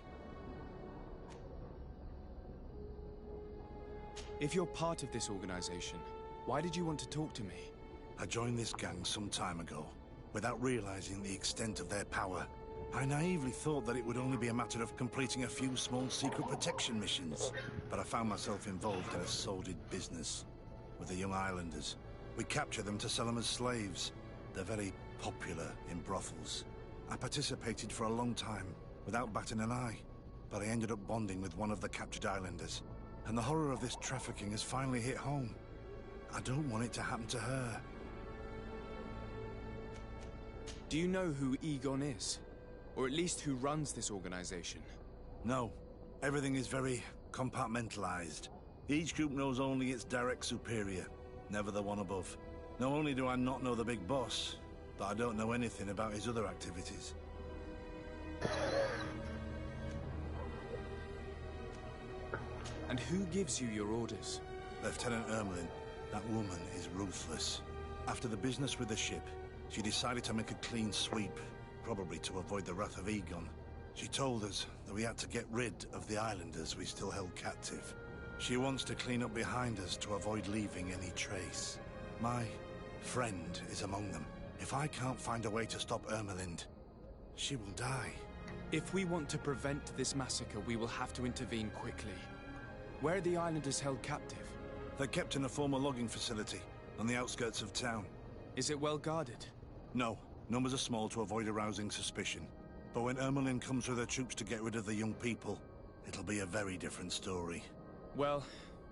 If you're part of this organization, why did you want to talk to me? I joined this gang some time ago, without realizing the extent of their power. I naively thought that it would only be a matter of completing a few small secret protection missions, but I found myself involved in a sordid business with the young islanders. We capture them to sell them as slaves. They're very popular in brothels. I participated for a long time, without batting an eye, but I ended up bonding with one of the captured islanders, and the horror of this trafficking has finally hit home. I don't want it to happen to her. Do you know who Egon is? Or at least who runs this organization? No. Everything is very compartmentalized. Each group knows only its direct superior, never the one above. Not only do I not know the big boss, but I don't know anything about his other activities. And who gives you your orders? Lieutenant Ermelin. That woman is ruthless. After the business with the ship, she decided to make a clean sweep, probably to avoid the wrath of Egon. She told us that we had to get rid of the islanders we still held captive. She wants to clean up behind us to avoid leaving any trace. My friend is among them. If I can't find a way to stop Ermelind, she will die. If we want to prevent this massacre, we will have to intervene quickly. Where are the islanders held captive? They're kept in a former logging facility on the outskirts of town. Is it well guarded? No. Numbers are small to avoid arousing suspicion. But when Ermelin comes with her troops to get rid of the young people, it'll be a very different story. Well,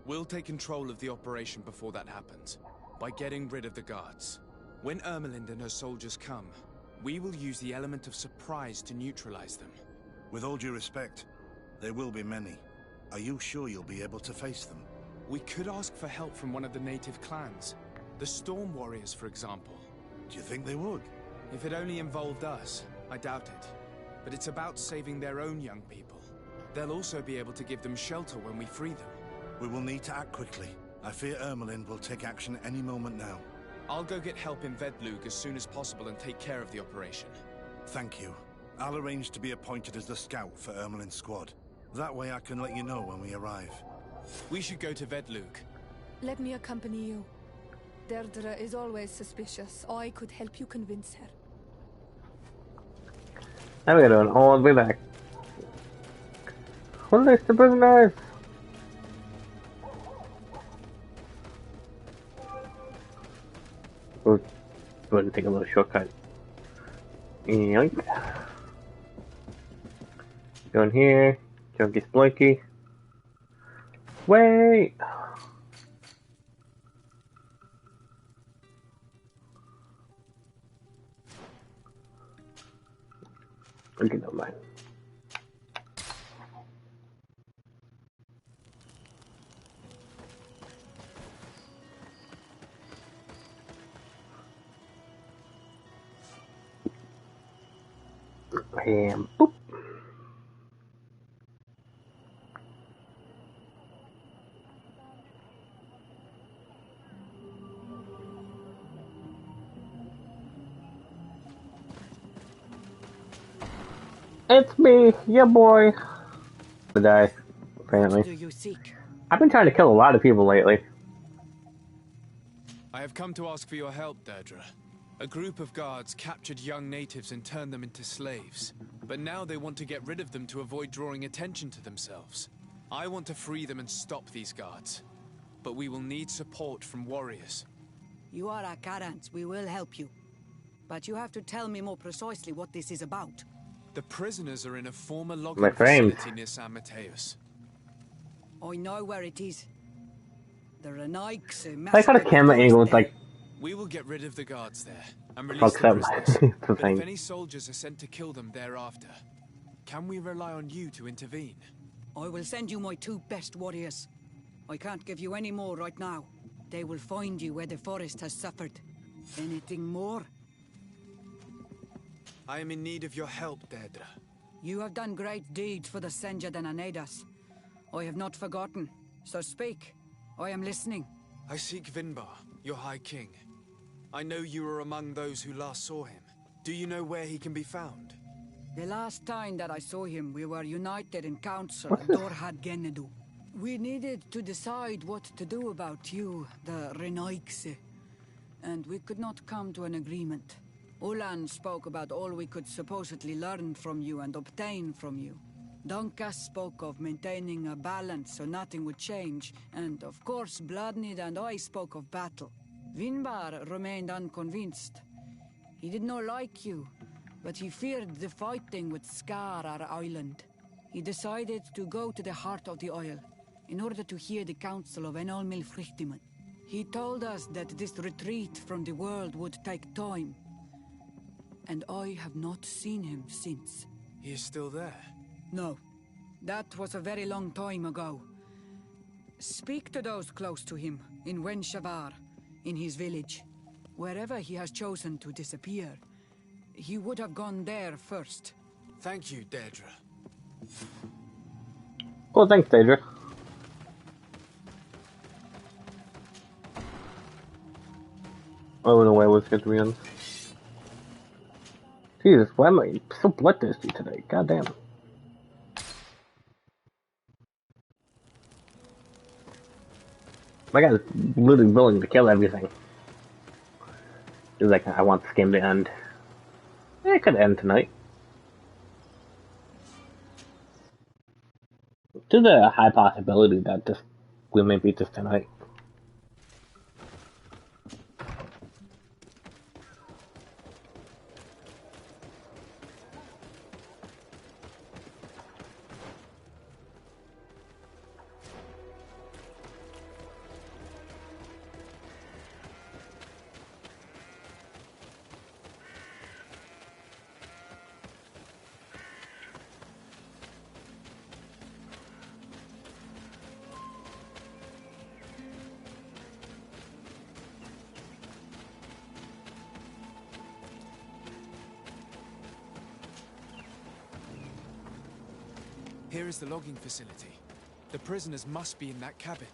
we'll take control of the operation before that happens, by getting rid of the guards. When Ermelind and her soldiers come, we will use the element of surprise to neutralize them. With all due respect, there will be many. Are you sure you'll be able to face them? We could ask for help from one of the native clans. The Storm Warriors, for example. Do you think they would? If it only involved us, I doubt it. But it's about saving their own young people. They'll also be able to give them shelter when we free them. We will need to act quickly. I fear Ermelin will take action any moment now. I'll go get help in Vedlug as soon as possible and take care of the operation. Thank you. I'll arrange to be appointed as the scout for Ermelin's squad. That way I can let you know when we arrive. We should go to Vedlug. Let me accompany you. Deirdre is always suspicious. I could help you convince her. Now we're going all the way back. Release the prisoners! We're going to take a little shortcut. Yoink. Go in here. Junkie Sploiky. Wait! Okay, never mind. And boop. It's me, your boy. To die, apparently. What do you seek? I've been trying to kill a lot of people lately. I have come to ask for your help, Deirdre. A group of guards captured young natives and turned them into slaves. But now they want to get rid of them to avoid drawing attention to themselves. I want to free them and stop these guards. But we will need support from warriors. You are our Karans. We will help you. But you have to tell me more precisely what this is about. The prisoners are in a former logging facility near San Mateus. I know where it is. The Renikes I got a camera angle with like. We will get rid of the guards there and release the prisoners. But if any soldiers are sent to kill them thereafter, can we rely on you to intervene? I will send you my 2 best warriors. I can't give you any more right now. They will find you where the forest has suffered. Anything more? I am in need of your help, Deirdre. You have done great deeds for the Senja and Anedas. I have not forgotten, so speak. I am listening. I seek Vinbar, your High King. I know you were among those who last saw him. Do you know where he can be found? The last time that I saw him, we were united in council at Dorhad Genedu. We needed to decide what to do about you, the Renikse, and we could not come to an agreement. Ulan spoke about all we could supposedly learn from you and obtain from you. Donkas spoke of maintaining a balance so nothing would change, and of course Bloodnid and I spoke of battle. Vinbar remained unconvinced. He did not like you, but he feared the fighting would scar our island. He decided to go to the heart of the Isle, in order to hear the counsel of Enolmil Frichtiman. He told us that this retreat from the world would take time, and I have not seen him since. He is still there? No. That was a very long time ago. Speak to those close to him, in Wenshavar, in his village. Wherever he has chosen to disappear, he would have gone there first. Thank you, Deirdre. Well, thanks, Deirdre. I don't know why I was going to be on. Jesus, why am I so bloodthirsty today? God damn. My guy's literally willing to kill everything. He's like, I want this game to end. It could end tonight. There's a high possibility that we may beat this tonight. Here is the logging facility. The prisoners must be in that cabin.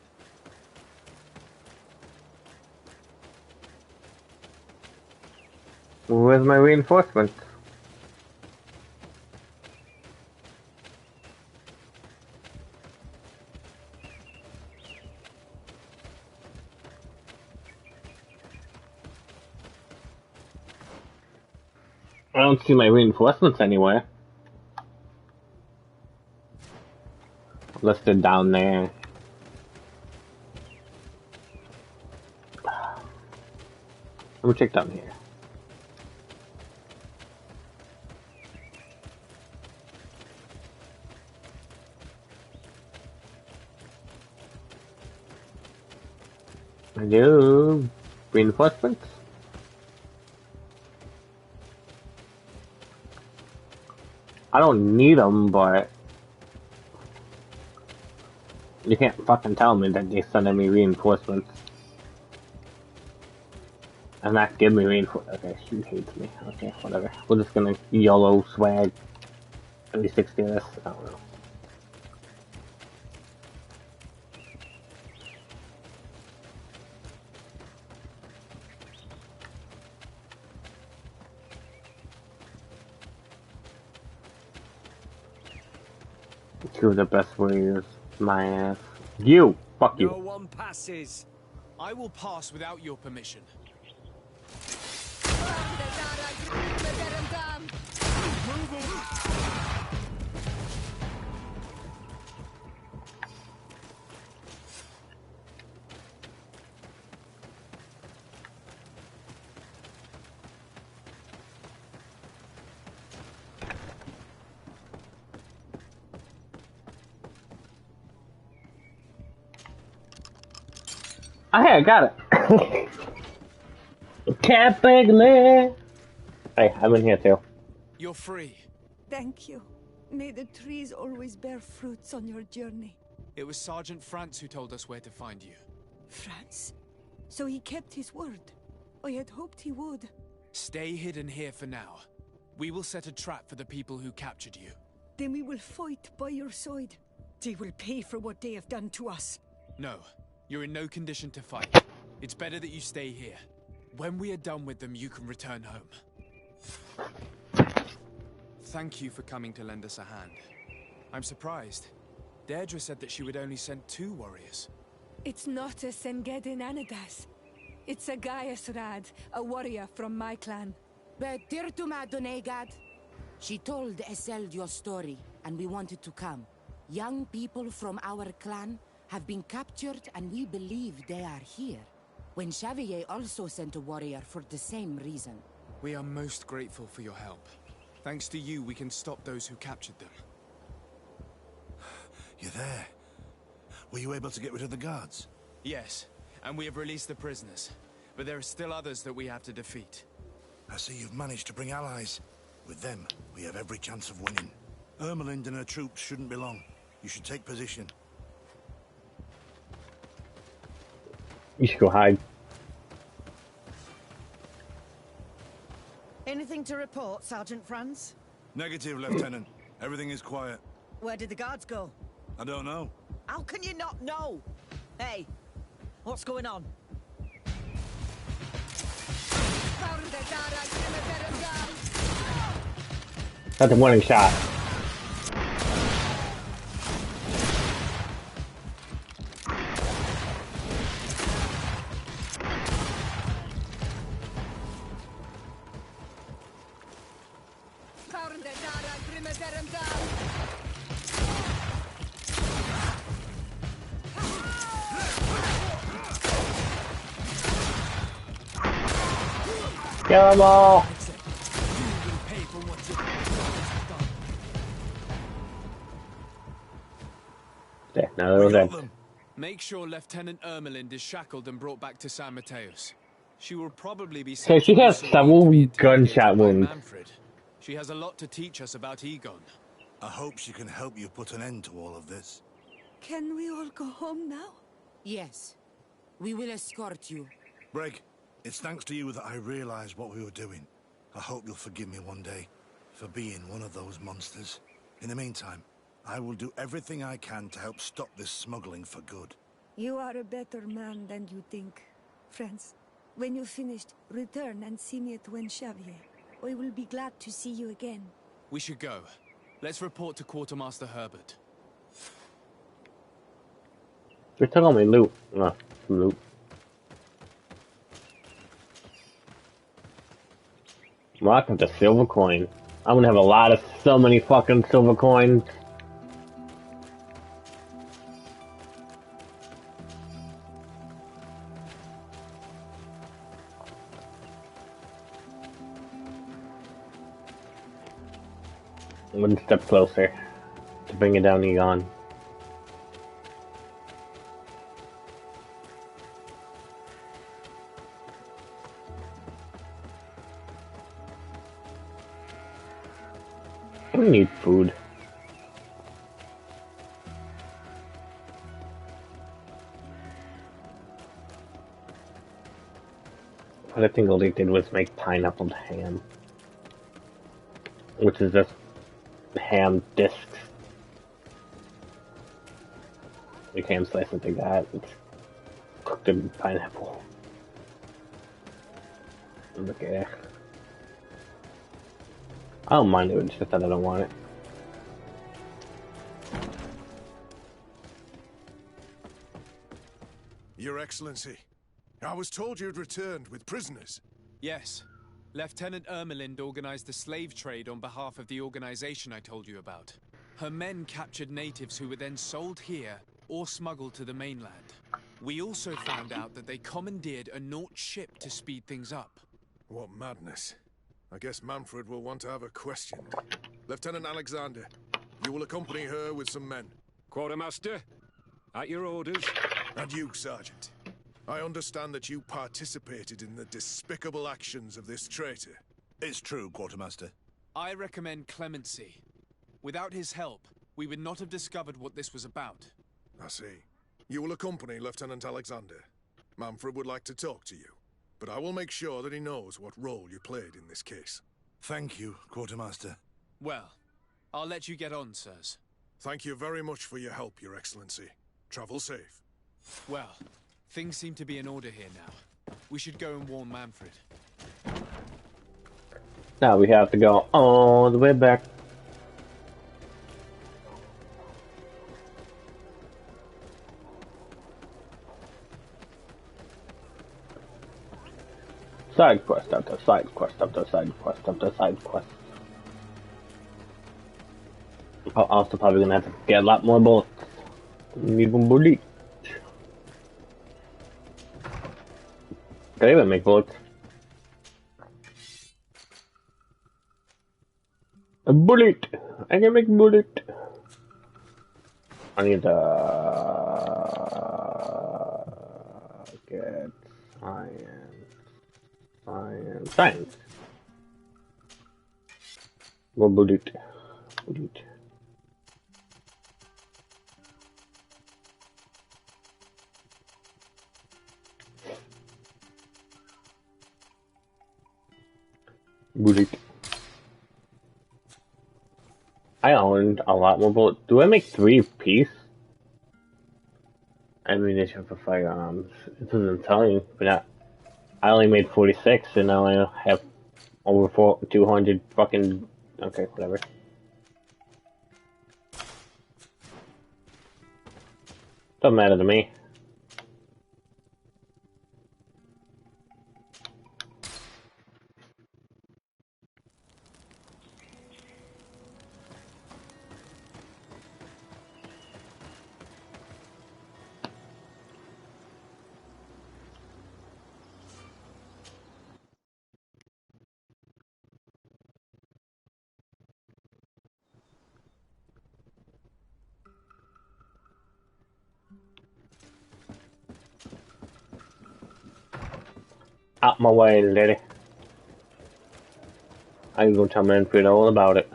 Where's my reinforcement? I don't see my reinforcements anywhere. Listed down there. Let me check down here. Hello, reinforcements. I don't need them, but you can't fucking tell me that they're sending me reinforcements. And not give me reinforcements. Okay, she hates me. Okay, whatever. We're just gonna YOLO swag 360 this. I don't know. Two of the best warriors. My ass. You! Fuck you. No one passes. I will pass without your permission. I got it. Cat Bagley. Hey, I'm in here too. You're free. Thank you. May the trees always bear fruits on your journey. It was Sergeant France who told us where to find you. France? So he kept his word. I had hoped he would. Stay hidden here for now. We will set a trap for the people who captured you. Then we will fight by your side. They will pay for what they have done to us. No, you're in no condition to fight. It's better that you stay here. When we are done with them, you can return home. Thank you for coming to lend us a hand. I'm surprised. Deirdre said that she would only send 2 warriors. It's not a Sengedin Anadas. It's a Gaius Rad, a warrior from my clan. Betirtuma Donegad. She told Eseld your story, and we wanted to come. Young people from our clan have been captured, and we believe they are here. When Xavier also sent a warrior for the same reason. We are most grateful for your help. Thanks to you, we can stop those who captured them. You're there. Were you able to get rid of the guards? Yes, and we have released the prisoners. But there are still others that we have to defeat. I see you've managed to bring allies. With them, we have every chance of winning. Ermelind and her troops shouldn't be long. You should take position. You should go hide. Anything to report, Sergeant Franz? Negative, Lieutenant. Everything is quiet. Where did the guards go? I don't know. How can you not know? Hey, what's going on? That's a warning shot. Kill them all! There, now they're dead. Make sure Lieutenant Ermelind is shackled and brought back to San Mateos. She will probably be Okay, she has several gunshot wounds. Manfred. She has a lot to teach us about Egon. I hope she can help you put an end to all of this. Can we all go home now? Yes. We will escort you. Breg, it's thanks to you that I realized what we were doing. I hope you'll forgive me one day for being one of those monsters. In the meantime, I will do everything I can to help stop this smuggling for good. You are a better man than you think. Friends, when you're finished, return and see me at Xavier. I will be glad to see you again. We should go. Let's report to Quartermaster Herbert. They took all my loot. No, loot. Rock with the silver coin. I'm gonna have a lot of so many fucking silver coins. One step closer to bring it down Egon. We need food. But I think all they did was make pineapple ham, which is just ham discs. You can't slice it like that. It's cooked in pineapple. Look at it. I don't mind it, it's just that I don't want it. Your Excellency, I was told you'd returned with prisoners. Yes. Lieutenant Ermelind organized the slave trade on behalf of the organization I told you about. Her men captured natives who were then sold here or smuggled to the mainland. We also found out that they commandeered a Naut ship to speed things up. What madness. I guess Manfred will want to have her questioned. Lieutenant Alexander, you will accompany her with some men. Quartermaster, at your orders. And you, Sergeant. I understand that you participated in the despicable actions of this traitor. It's true, Quartermaster. I recommend clemency. Without his help, we would not have discovered what this was about. I see. You will accompany Lieutenant Alexander. Manfred would like to talk to you, but I will make sure that he knows what role you played in this case. Thank you, Quartermaster. Well, I'll let you get on, sirs. Thank you very much for your help, Your Excellency. Travel safe. Well, things seem to be in order here now. We should go and warn Manfred. Now we have to go all the way back. Side quest after side quest after side quest after side quest. I'm also probably gonna have to get a lot more bullets. Need one bullet. Can I even make bullets? A bullet! I can make a bullet! I need to get science. One bullet. Bullet. Bullet. I owned a lot more bullets. Do I make 3-piece ammunition for firearms? It doesn't tell you, but I only made 46, and now I have over 200 fucking. Okay, whatever. Doesn't matter to me. Out my way, lady. I'm gonna tell Manfred all about it.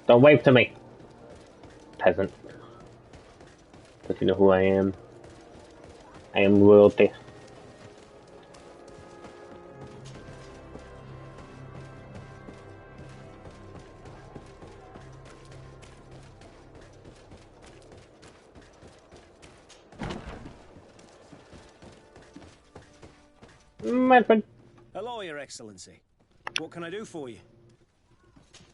Don't wave to me, peasant. Does you know who I am? I am royalty. Manfred. Hello, Your Excellency. What can I do for you?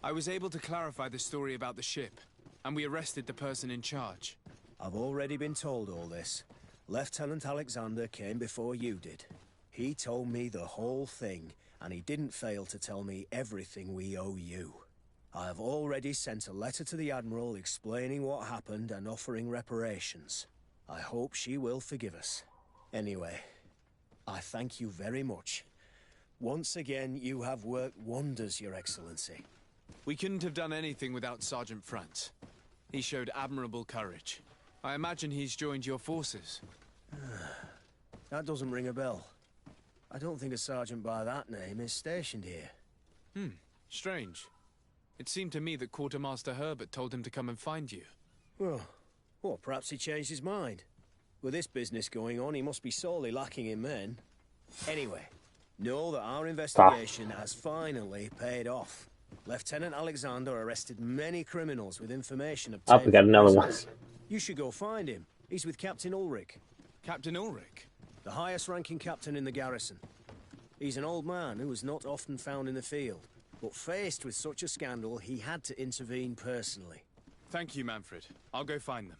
I was able to clarify the story about the ship, and we arrested the person in charge. I've already been told all this. Lieutenant Alexander came before you did. He told me the whole thing, and he didn't fail to tell me everything we owe you. I have already sent a letter to the Admiral explaining what happened and offering reparations. I hope she will forgive us. Anyway, I thank you very much. Once again, you have worked wonders, Your Excellency. We couldn't have done anything without Sergeant Frantz. He showed admirable courage. I imagine he's joined your forces. That doesn't ring a bell. I don't think a sergeant by that name is stationed here. Strange. It seemed to me that Quartermaster Herbert told him to come and find you. Well, perhaps he changed his mind. With this business going on, he must be sorely lacking in men. Anyway, know that our investigation has finally paid off. Lieutenant Alexander arrested many criminals with information obtained. We got another one. You should go find him. He's with Captain Ulrich. Captain Ulrich? The highest-ranking captain in the garrison. He's an old man who was not often found in the field, but faced with such a scandal, he had to intervene personally. Thank you, Manfred. I'll go find them.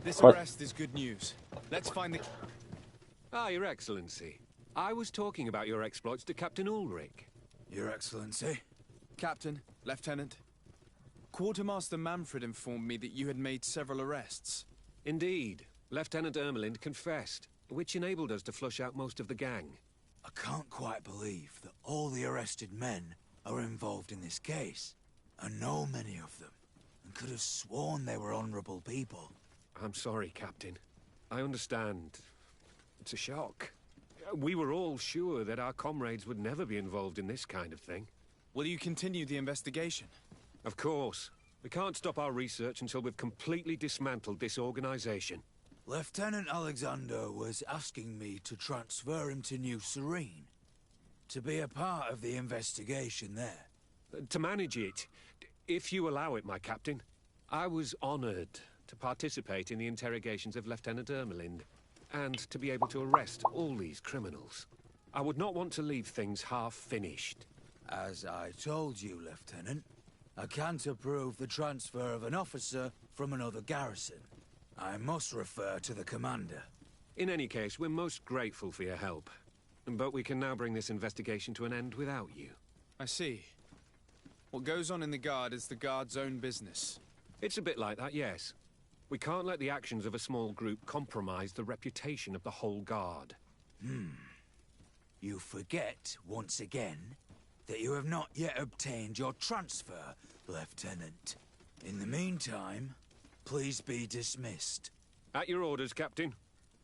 This arrest is good news. Let's find the... Ah, Your Excellency. I was talking about your exploits to Captain Ulrich. Your Excellency? Captain, Lieutenant. Quartermaster Manfred informed me that you had made several arrests. Indeed. Lieutenant Ermelind confessed, which enabled us to flush out most of the gang. I can't quite believe that all the arrested men are involved in this case. I know many of them, and could have sworn they were honorable people. I'm sorry, Captain. I understand. It's a shock. We were all sure that our comrades would never be involved in this kind of thing. Will you continue the investigation? Of course. We can't stop our research until we've completely dismantled this organization. Lieutenant Alexander was asking me to transfer him to New Serene, to be a part of the investigation there. To manage it, if you allow it, my captain. I was honored to participate in the interrogations of Lieutenant Ermelind, and to be able to arrest all these criminals. I would not want to leave things half-finished. As I told you, Lieutenant, I can't approve the transfer of an officer from another garrison. I must refer to the commander. In any case, we're most grateful for your help. But we can now bring this investigation to an end without you. I see. What goes on in the Guard is the Guard's own business. It's a bit like that, yes. We can't let the actions of a small group compromise the reputation of the whole Guard. You forget, once again, that you have not yet obtained your transfer, Lieutenant. In the meantime, please be dismissed. At your orders, Captain.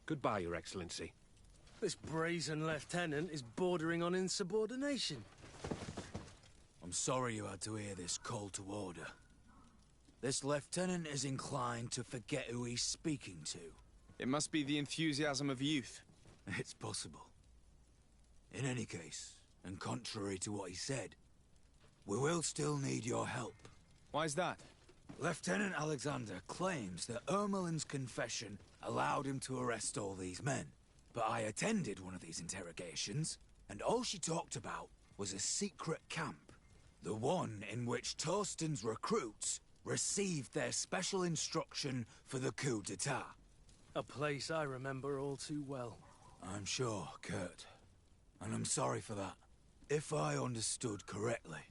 Goodbye, Your Excellency. This brazen lieutenant is bordering on insubordination. I'm sorry you had to hear this call to order. This lieutenant is inclined to forget who he's speaking to. It must be the enthusiasm of youth. It's possible. In any case, and contrary to what he said, we will still need your help. Why's that? Lieutenant Alexander claims that Ermelin's confession allowed him to arrest all these men. But I attended one of these interrogations, and all she talked about was a secret camp. The one in which Torsten's recruits received their special instruction for the coup d'etat. A place I remember all too well. I'm sure, Kurt. And I'm sorry for that. If I understood correctly,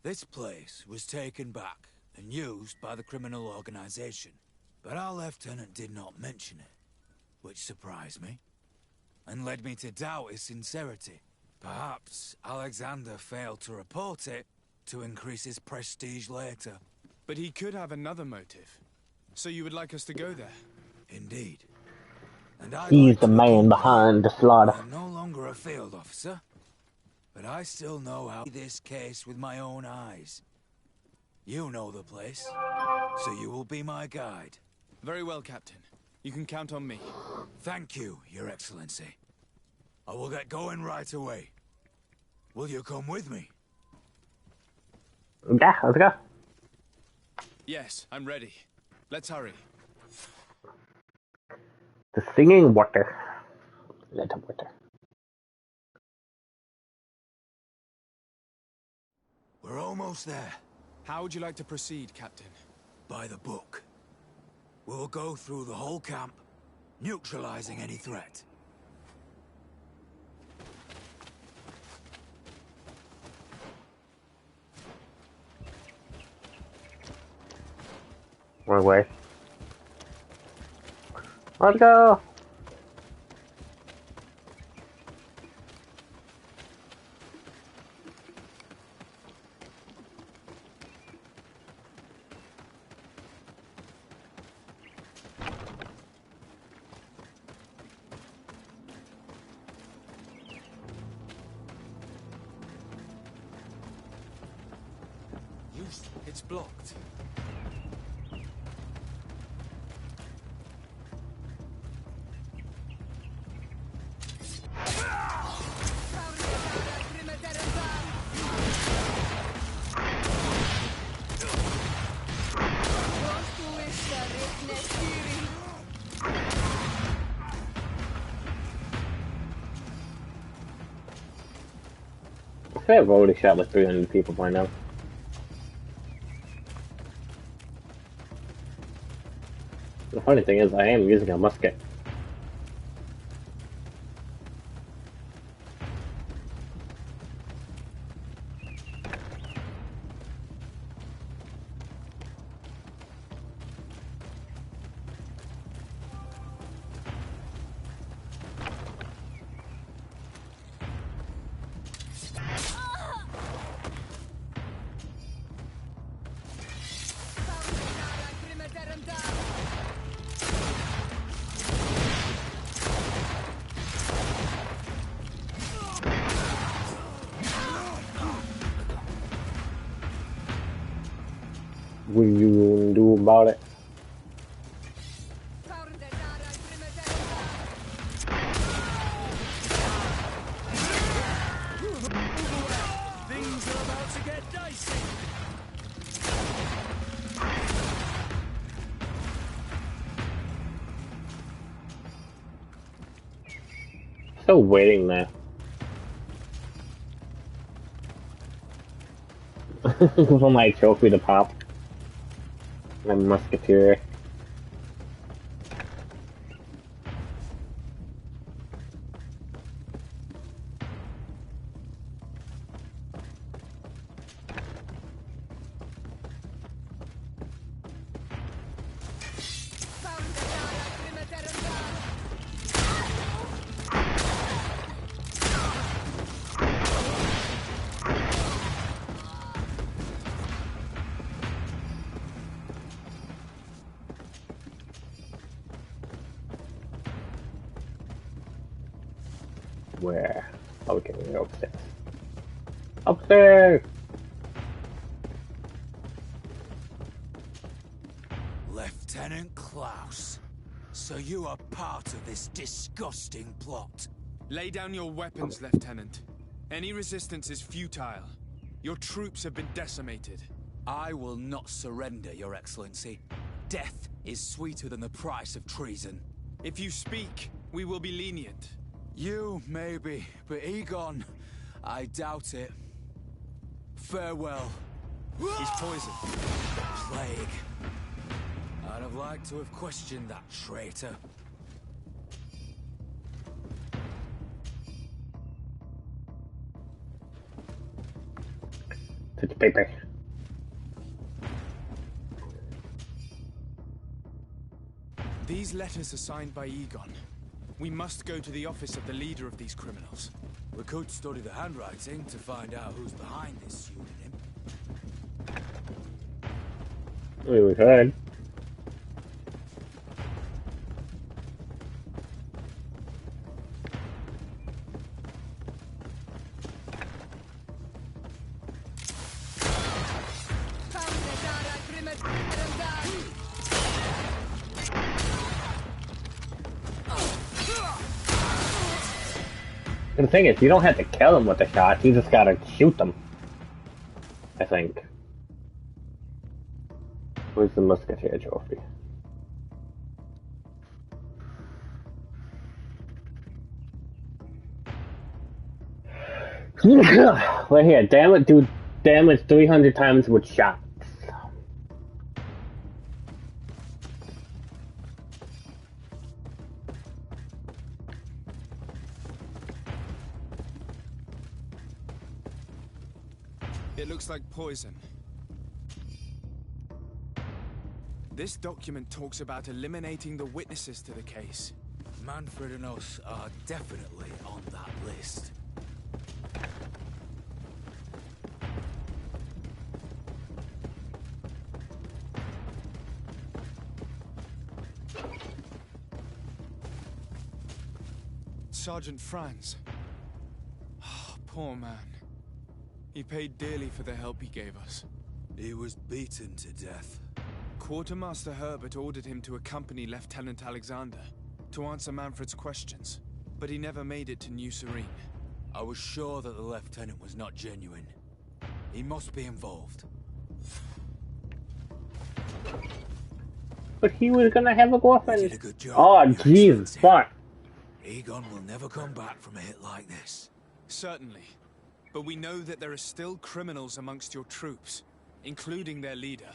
this place was taken back and used by the criminal organization. But our lieutenant did not mention it, which surprised me, and led me to doubt his sincerity. Perhaps Alexander failed to report it to increase his prestige later. But he could have another motive. So you would like us to go there? Indeed. And He's the man behind the slaughter. I'm no longer a field officer, but I still know how to see this case with my own eyes. You know the place, so you will be my guide. Very well, Captain. You can count on me. Thank you, Your Excellency. I will get going right away. Will you come with me? Yeah, let's go. Yes, I'm ready. Let's hurry. The singing water. Let water. We're almost there. How would you like to proceed, Captain? By the book. We'll go through the whole camp, neutralizing any threat. Wrong way. Let's go! It's blocked. I think I've already shot like 300 people by now. The funny thing is, I am using a musket. What are you gonna do about it? Things are about to get dicey. Still waiting there. For my trophy to pop. My musketeer. Where? Oh, we can go upstairs. Upstairs! Lieutenant Klaus, so you are part of this disgusting plot. Lay down your weapons, Lieutenant. Any resistance is futile. Your troops have been decimated. I will not surrender, Your Excellency. Death is sweeter than the price of treason. If you speak, we will be lenient. You, maybe, but Egon, I doubt it. Farewell. He's poisoned. Plague. I'd have liked to have questioned that traitor. It's paper. These letters are signed by Egon. We must go to the office of the leader of these criminals. We could study the handwriting to find out who's behind this pseudonym. We could. The thing is, you don't have to kill them with the shot, you just gotta shoot them. I think. Where's the musketeer trophy? Right here, damn it, do damage 300 times with shots. It looks like poison. This document talks about eliminating the witnesses to the case. Manfred and us are definitely on that list. Sergeant Franz. Oh, poor man. He paid dearly for the help he gave us. He was beaten to death. Quartermaster Herbert ordered him to accompany Lieutenant Alexander to answer Manfred's questions, but he never made it to New Serene. I was sure that the lieutenant was not genuine. He must be involved. But he was gonna have a girlfriend. You did a good job. Oh, jeez, fuck. Egon will never come back from a hit like this. Certainly. But we know that there are still criminals amongst your troops, including their leader.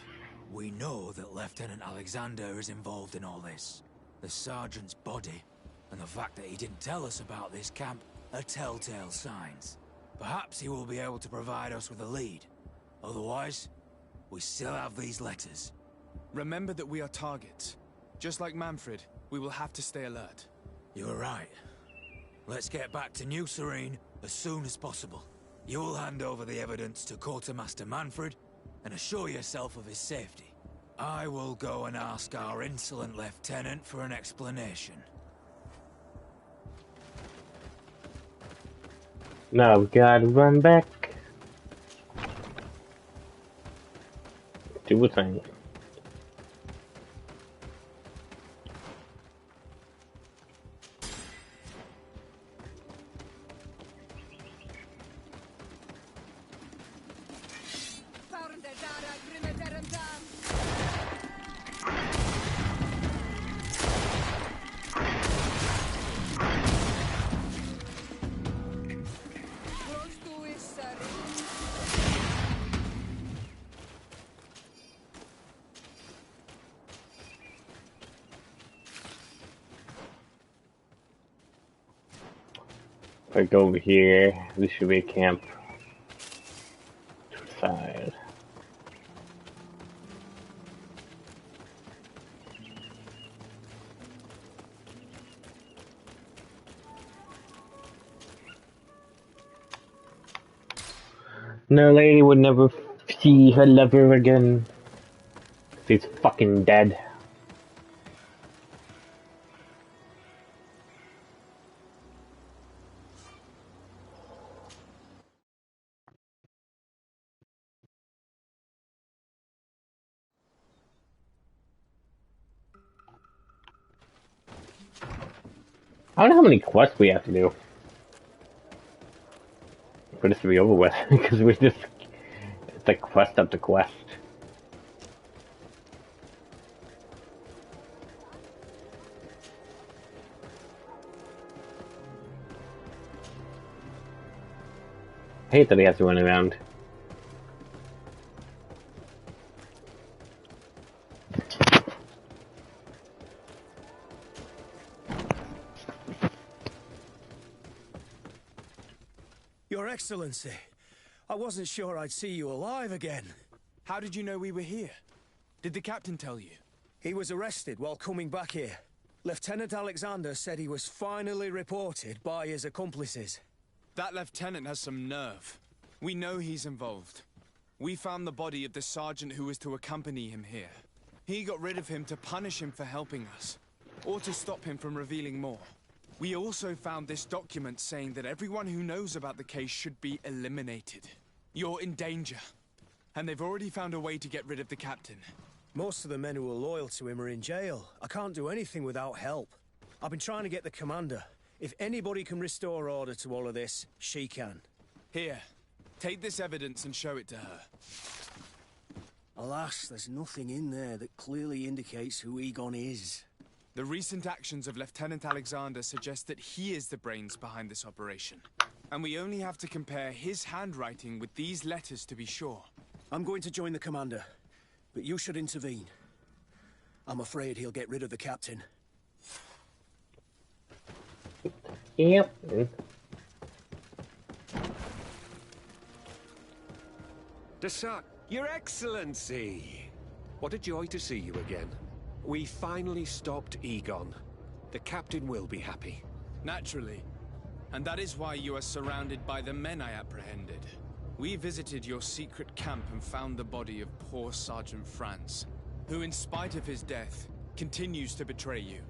We know that Lieutenant Alexander is involved in all this. The sergeant's body, and the fact that he didn't tell us about this camp, are telltale signs. Perhaps he will be able to provide us with a lead. Otherwise, we still have these letters. Remember that we are targets. Just like Manfred, we will have to stay alert. You're right. Let's get back to New Serene as soon as possible. You will hand over the evidence to Quartermaster Manfred and assure yourself of his safety. I will go and ask our insolent lieutenant for an explanation. Now we gotta run back. To do things. If I go over here, this should be a camp. To the side. No lady would never see her lover again. He's fucking dead. I don't know how many quests we have to do for this to be over with, because we just, it's like quest after quest. I hate that he has to run around. Your Excellency, I wasn't sure I'd see you alive again. How did you know we were here? Did the captain tell you? He was arrested while coming back here. Lieutenant Alexander said he was finally reported by his accomplices. That lieutenant has some nerve. We know he's involved. We found the body of the sergeant who was to accompany him here. He got rid of him to punish him for helping us, or to stop him from revealing more. We also found this document saying that everyone who knows about the case should be eliminated. You're in danger, and they've already found a way to get rid of the captain. Most of the men who are loyal to him are in jail. I can't do anything without help. I've been trying to get the commander. If anybody can restore order to all of this, she can. Here, take this evidence and show it to her. Alas, there's nothing in there that clearly indicates who Egon is. The recent actions of Lieutenant Alexander suggest that he is the brains behind this operation. And we only have to compare his handwriting with these letters to be sure. I'm going to join the commander, but you should intervene. I'm afraid he'll get rid of the captain. Yep. Desart, Your Excellency! What a joy to see you again. We finally stopped Egon. The captain will be happy. Naturally. And that is why you are surrounded by the men I apprehended. We visited your secret camp and found the body of poor Sergeant Franz, who in spite of his death, continues to betray you.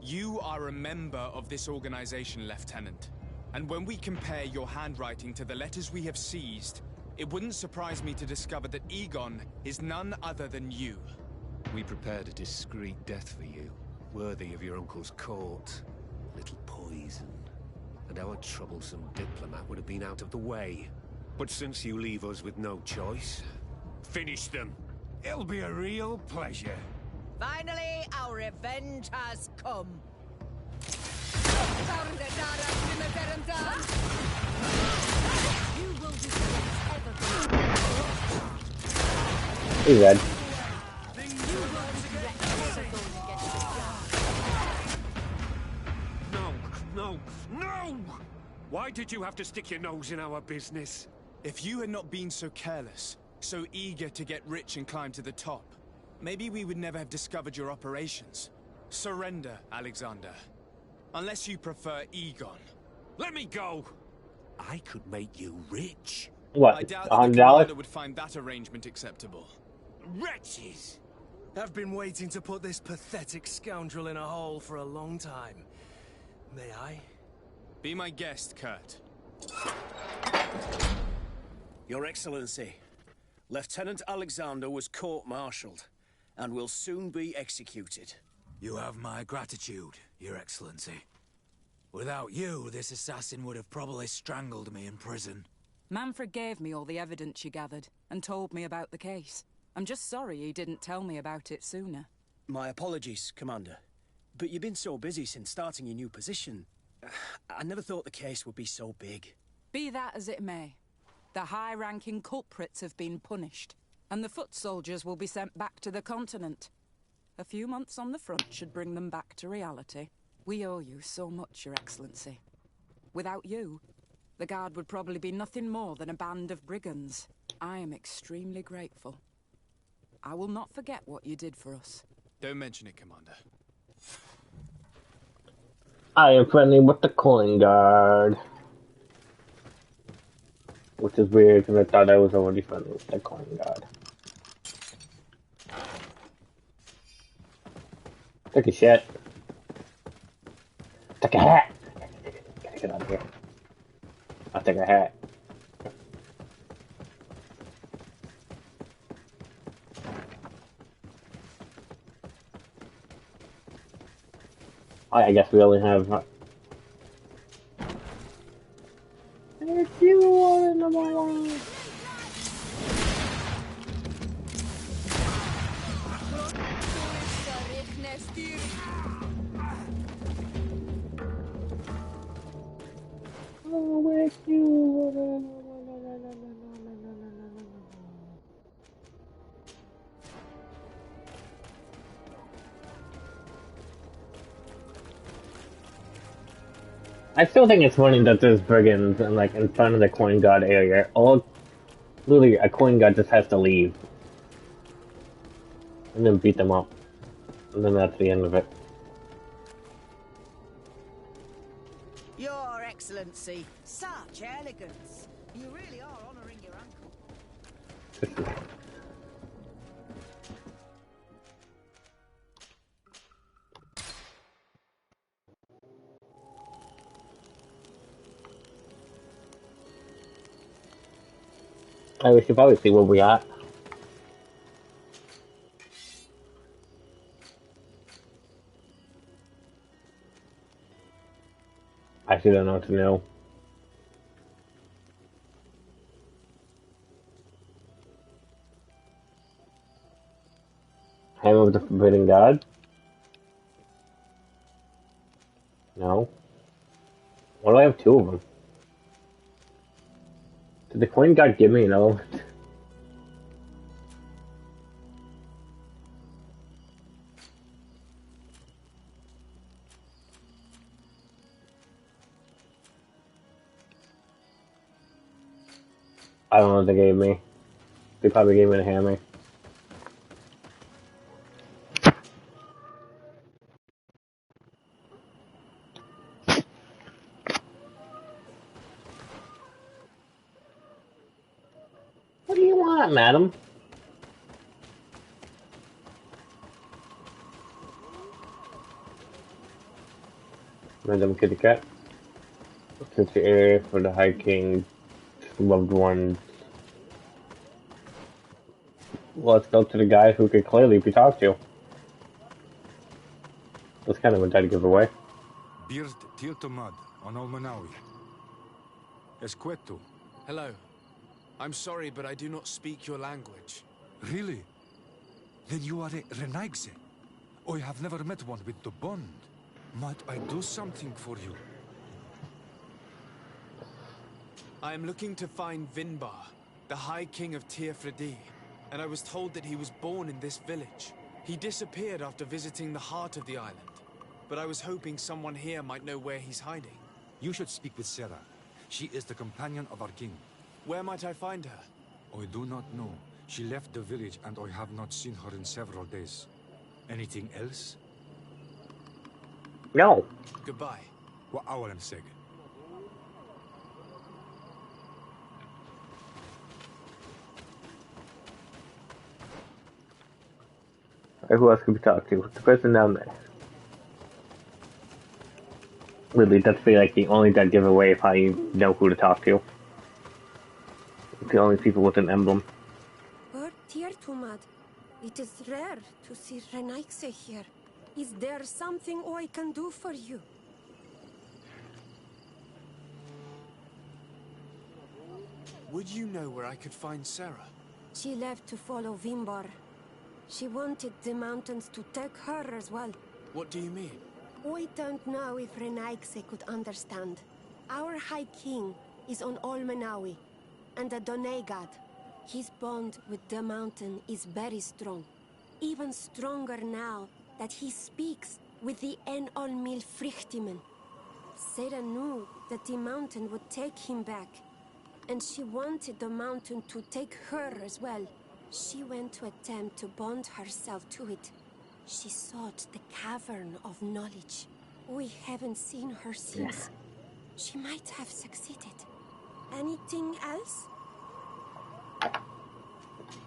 You are a member of this organization, Lieutenant. And when we compare your handwriting to the letters we have seized, it wouldn't surprise me to discover that Egon is none other than you. We prepared a discreet death for you, worthy of your uncle's court. Little poison, and our troublesome diplomat would have been out of the way. But since you leave us with no choice, finish them. It'll be a real pleasure. Finally, our revenge has come. You will He's dead. No! Why did you have to stick your nose in our business? If you had not been so careless, so eager to get rich and climb to the top, maybe we would never have discovered your operations. Surrender, Alexander. Unless you prefer Egon. Let me go! I could make you rich. What? I doubt that the $100? commander would find that arrangement acceptable. Wretches! I've been waiting to put this pathetic scoundrel in a hole for a long time. May I? Be my guest, Kurt. Your Excellency, Lieutenant Alexander was court-martialed, and will soon be executed. You have my gratitude, Your Excellency. Without you, this assassin would have probably strangled me in prison. Manfred gave me all the evidence you gathered, and told me about the case. I'm just sorry he didn't tell me about it sooner. My apologies, Commander. But you've been so busy since starting your new position. I never thought the case would be so big. Be that as it may, the high-ranking culprits have been punished, and the foot soldiers will be sent back to the continent. A few months on the front should bring them back to reality. We owe you so much, Your Excellency. Without you, the Guard would probably be nothing more than a band of brigands. I am extremely grateful. I will not forget what you did for us. Don't mention it, Commander. I am friendly with the Coin Guard. Which is weird, because I thought I was already friendly with the Coin Guard. Take a shit. Take a hat! Gotta get out of here. I'll take a hat. I guess we only have... There's you all in the morning. Oh, where's you? I still think it's funny that there's brigands and like in front of the Coin God area. All literally a Coin God just has to leave. And then beat them up. And then that's the end of it. Your Excellency, such elegance. You really are honoring your uncle. We should probably see where we at. I actually don't know what to know. Hammer of the Forbidden God? No. Why do I have two of them? Did the Coin God give me an element? I don't know what they gave me. They probably gave me a hammer. What do you want, madam? Madam Kitty Cat. Since the area for the High King's loved ones. Let's go to the guy who could clearly be talked to. That's kind of a dead giveaway. Beard Tiltomad on Olmanawi. Esqueto. Hello. I'm sorry, but I do not speak your language. Really? Then you are a Renaigse. I have never met one with the bond. Might I do something for you? I am looking to find Vinbar, the High King of Tirfredi, and I was told that he was born in this village. He disappeared after visiting the heart of the island, but I was hoping someone here might know where he's hiding. You should speak with Sarah. She is the companion of our king. Where might I find her? I do not know. She left the village and I have not seen her in several days. Anything else? No. Goodbye. What hour and seg? Who else could we talk to? The person down there. Really, that's like the only dead giveaway of how you know who to talk to. The only people with an emblem. Tiertumad, it is rare to see Renaikse here. Is there something I can do for you? Would you know where I could find Sarah? She left to follow Vimbar. She wanted the mountains to take her as well. What do you mean? I don't know if Renaikse could understand. Our High King is on Olmenawi, and the Donegad. His bond with the mountain is very strong. Even stronger now that he speaks with the En Olmil Frichtimen. Sarah knew that the mountain would take him back, and she wanted the mountain to take her as well. She went to attempt to bond herself to it. She sought the Cavern of Knowledge. We haven't seen her since. She might have succeeded. Anything else?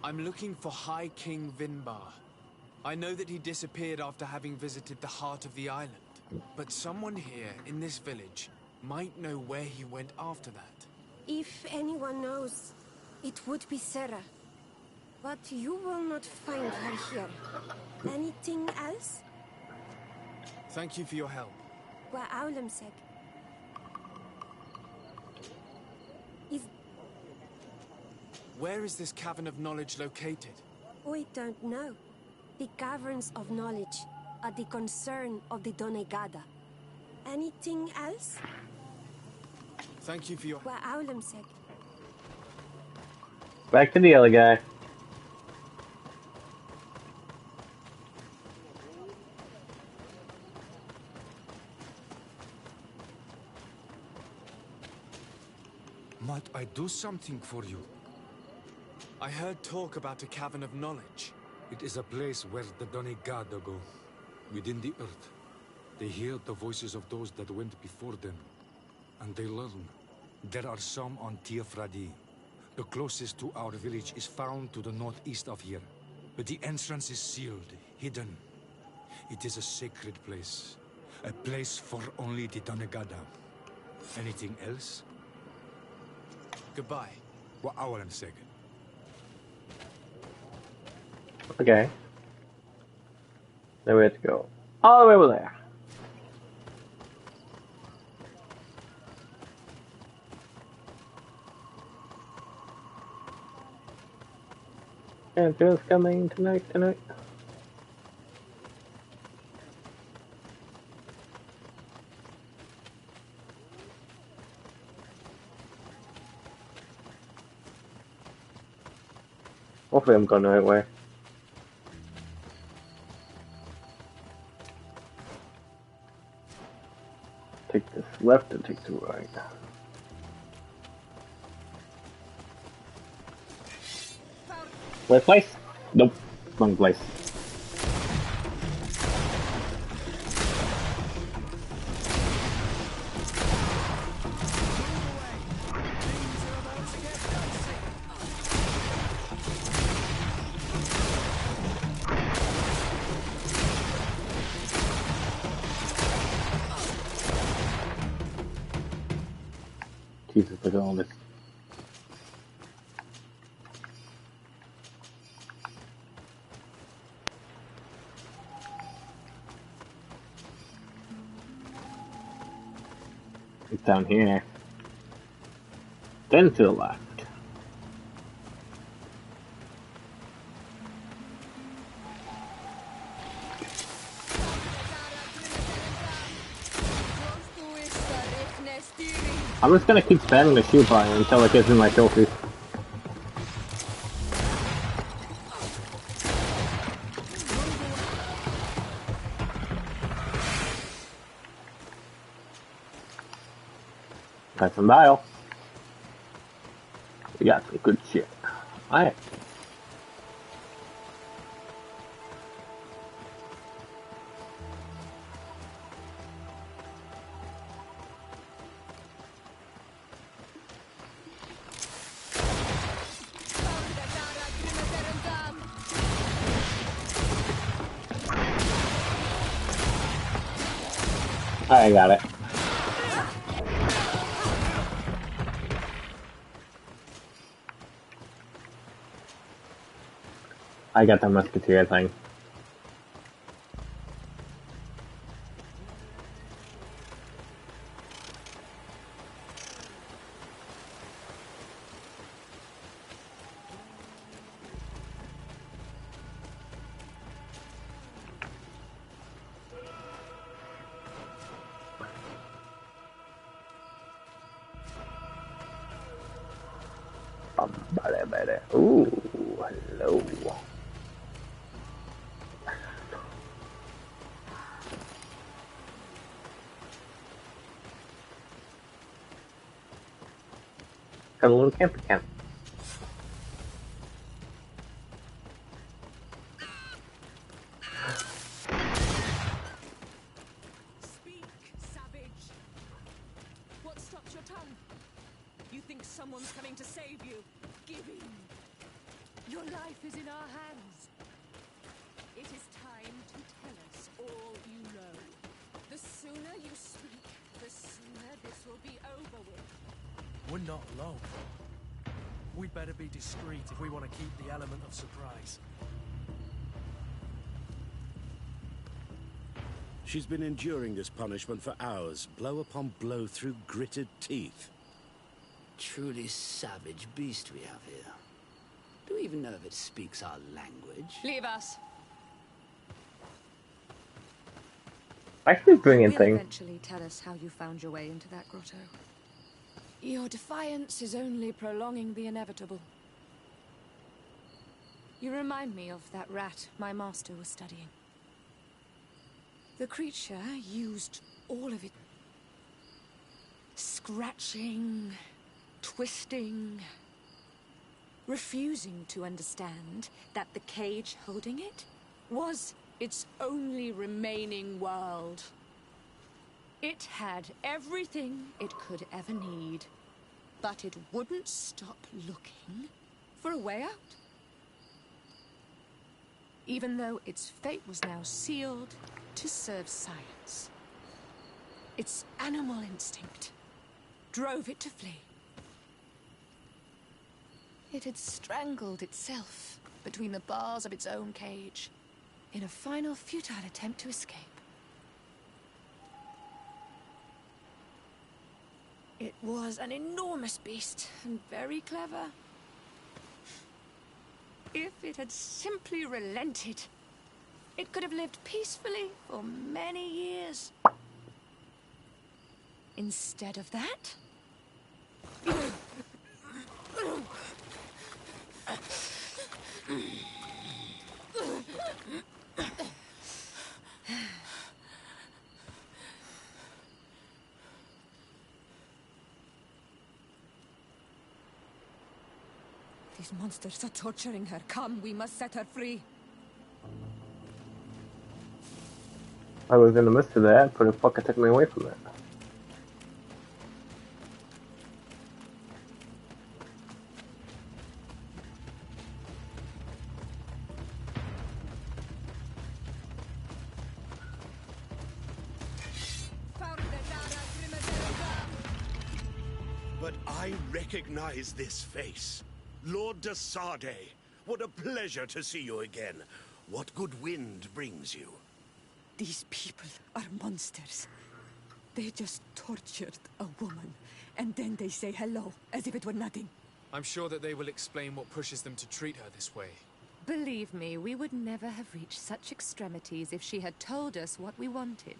I'm looking for High King Vinbar. I know that he disappeared after having visited the heart of the island. But someone here in this village might know where he went after that. If anyone knows, it would be Sarah. But you will not find her here. Anything else? Thank you for your help. Wa Aulemsek. Where is this Cavern of Knowledge located? I don't know. The Caverns of Knowledge are the concern of the Donegada. Anything else? Thank you for your... Wa Aulemsek. Back to the other guy. Might I do something for you? I heard talk about a Cavern of Knowledge. It is a place where the Donegada go, within the earth. They hear the voices of those that went before them, and they learn. There are some on Tiafradi. The closest to our village is found to the northeast of here, but the entrance is sealed, hidden. It is a sacred place, a place for only the Donegada. Anything else? Goodbye. What I want to say. Okay. Then we have to go all the way over there. And just coming tonight. Hopefully I'm going the right way. Take this left and take the right. Right place? Nope. Wrong place. Jesus, look at all this. It's down here. Then to the left. I'm just gonna keep spamming the shoot button until it gives me my trophies. Got some bile. We got some good shit. Alright. I got it. I got the musketeer thing. Ooh, hello. Got a little camper camp. Speak, savage. What stops your tongue? You think someone's coming to save you? Give in. Your life is in our hands. It is time to tell us all you know. The sooner you speak, the sooner this will be over with. We're not alone. We'd better be discreet if we want to keep the element of surprise. She's been enduring this punishment for hours, blow upon blow through gritted teeth. Truly savage beast we have here. Do we even know if it speaks our language? Leave us. Actually bringing You will things. eventually tell us how you found your way into that grotto. Your defiance is only prolonging the inevitable. You remind me of that rat my master was studying. The creature used all of it. Scratching, twisting, refusing to understand that the cage holding it was its only remaining world. It had everything it could ever need, but it wouldn't stop looking for a way out. Even though its fate was now sealed to serve science. Its animal instinct drove it to flee. It had strangled itself between the bars of its own cage in a final futile attempt to escape. It was an enormous beast and very clever. If it had simply relented, it could have lived peacefully for many years. Instead of that... These monsters are torturing her. Come, we must set her free. I was in the midst of that, but it fucking took me away from it. But I recognize this face. Lord de Sardet. What a pleasure to see you again. What good wind brings you? These people are monsters. They just tortured a woman, and then they say hello, as if it were nothing. I'm sure that they will explain what pushes them to treat her this way. Believe me, we would never have reached such extremities if she had told us what we wanted.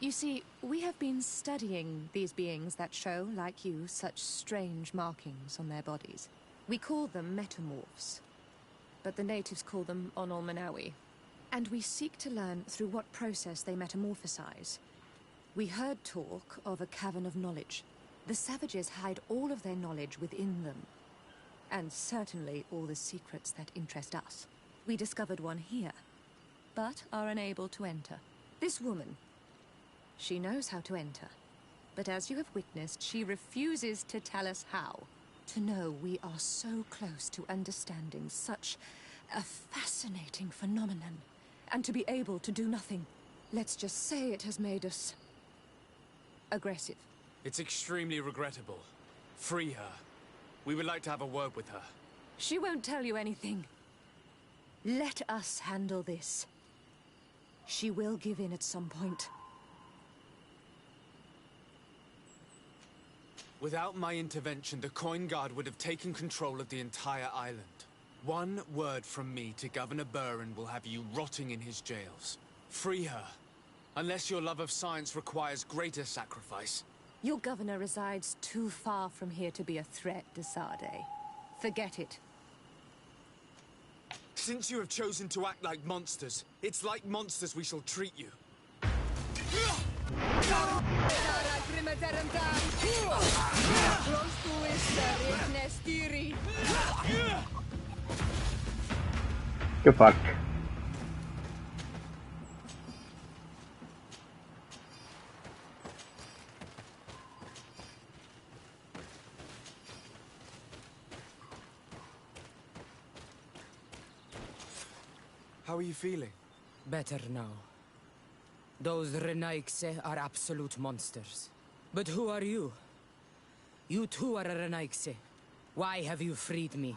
You see, we have been studying these beings that show, like you, such strange markings on their bodies. We call them metamorphs, but the natives call them Onol Manawi. And we seek to learn through what process they metamorphosize. We heard talk of a cavern of knowledge. The savages hide all of their knowledge within them. And certainly all the secrets that interest us. We discovered one here, but are unable to enter. This woman, she knows how to enter. But as you have witnessed, she refuses to tell us how. To know we are so close to understanding such a fascinating phenomenon. And to be able to do nothing. Let's just say it has made us... aggressive. It's extremely regrettable. Free her. We would like to have a word with her. She won't tell you anything. Let us handle this. She will give in at some point. Without my intervention, the Coin Guard would have taken control of the entire island. One word from me to Governor Burren will have you rotting in his jails. Free her, unless your love of science requires greater sacrifice. Your governor resides too far from here to be a threat, de Sade. Forget it. Since you have chosen to act like monsters, it's like monsters we shall treat you. Get fucked. How are you feeling? Better now. Those Renaigse are absolute monsters. But who are you? You too are a Renaigse. Why have you freed me?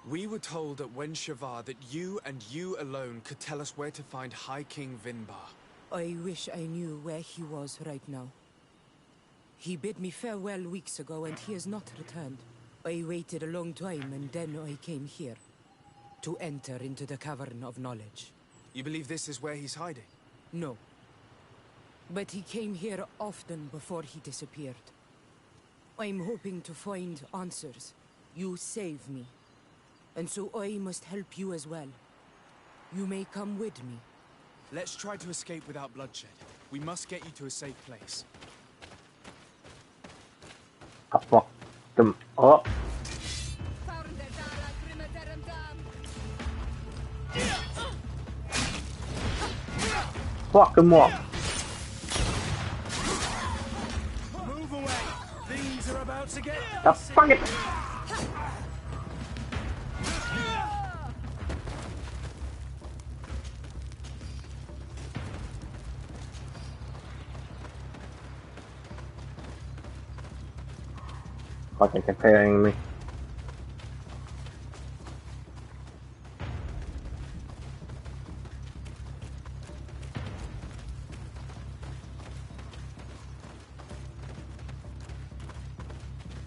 We were told at Wen Shavar that you and you alone could tell us where to find High King Vinbar. I wish I knew where he was right now. He bid me farewell weeks ago and he has not returned. I waited a long time and then I came here. To enter into the Cavern of Knowledge. You believe this is where he's hiding? No. But he came here often before he disappeared. I'm hoping to find answers. You saved me. And so I must help you as well. You may come with me. Let's try to escape without bloodshed. We must get you to a safe place. I fucked them up. Fuck him up. Move away. Things are about to get. Fuck it. Fucking comparing me.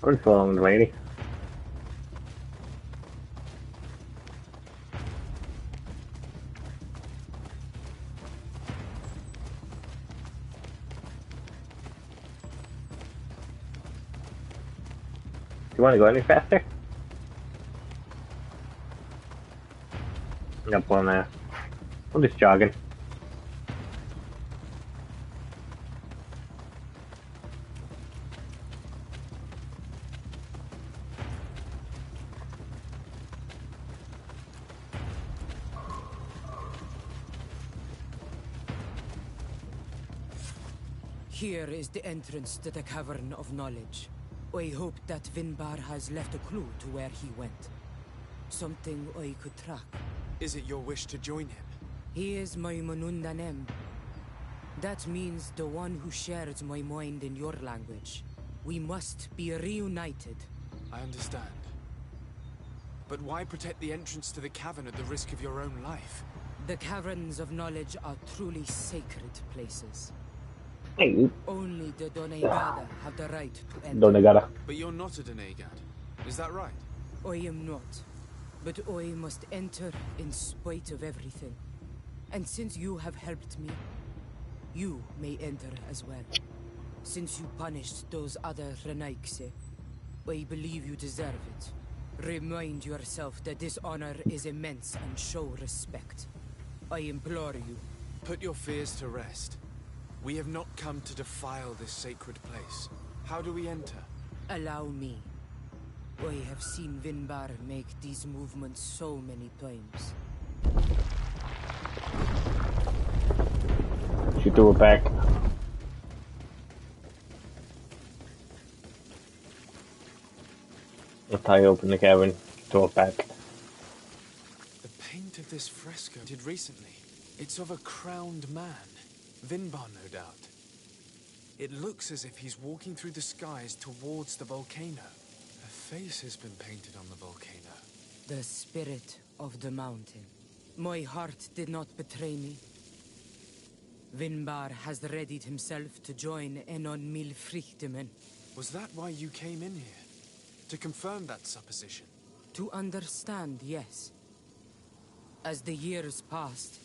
What's wrong, lady? You want to go any faster? Up on there. I'm just jogging. Here is the entrance to the Cavern of Knowledge. I hope that Vinbar has left a clue to where he went. Something I could track. Is it your wish to join him? He is my Manundanem. That means the one who shares my mind in your language. We must be reunited. I understand. But why protect the entrance to the cavern at the risk of your own life? The Caverns of Knowledge are truly sacred places. Hey. Only the Donegada have the right to enter. Donegada. But you're not a Donegad. Is that right? I am not. But I must enter in spite of everything. And since you have helped me, you may enter as well. Since you punished those other Renaigse, I believe you deserve it. Remind yourself that this honor is immense and show respect. I implore you. Put your fears to rest. We have not come to defile this sacred place. How do we enter? Allow me. I have seen Vinbar make these movements so many times. She threw it back. That's how you open the cavern. Throw it back. The paint of this fresco did recently. It's of a crowned man. Vinbar, no doubt. It looks as if he's walking through the skies towards the volcano. A face has been painted on the volcano. The spirit of the mountain. My heart did not betray me. Vinbar has readied himself to join Enon Milfrichtemen. Was that why you came in here? To confirm that supposition? To understand, yes. As the years passed,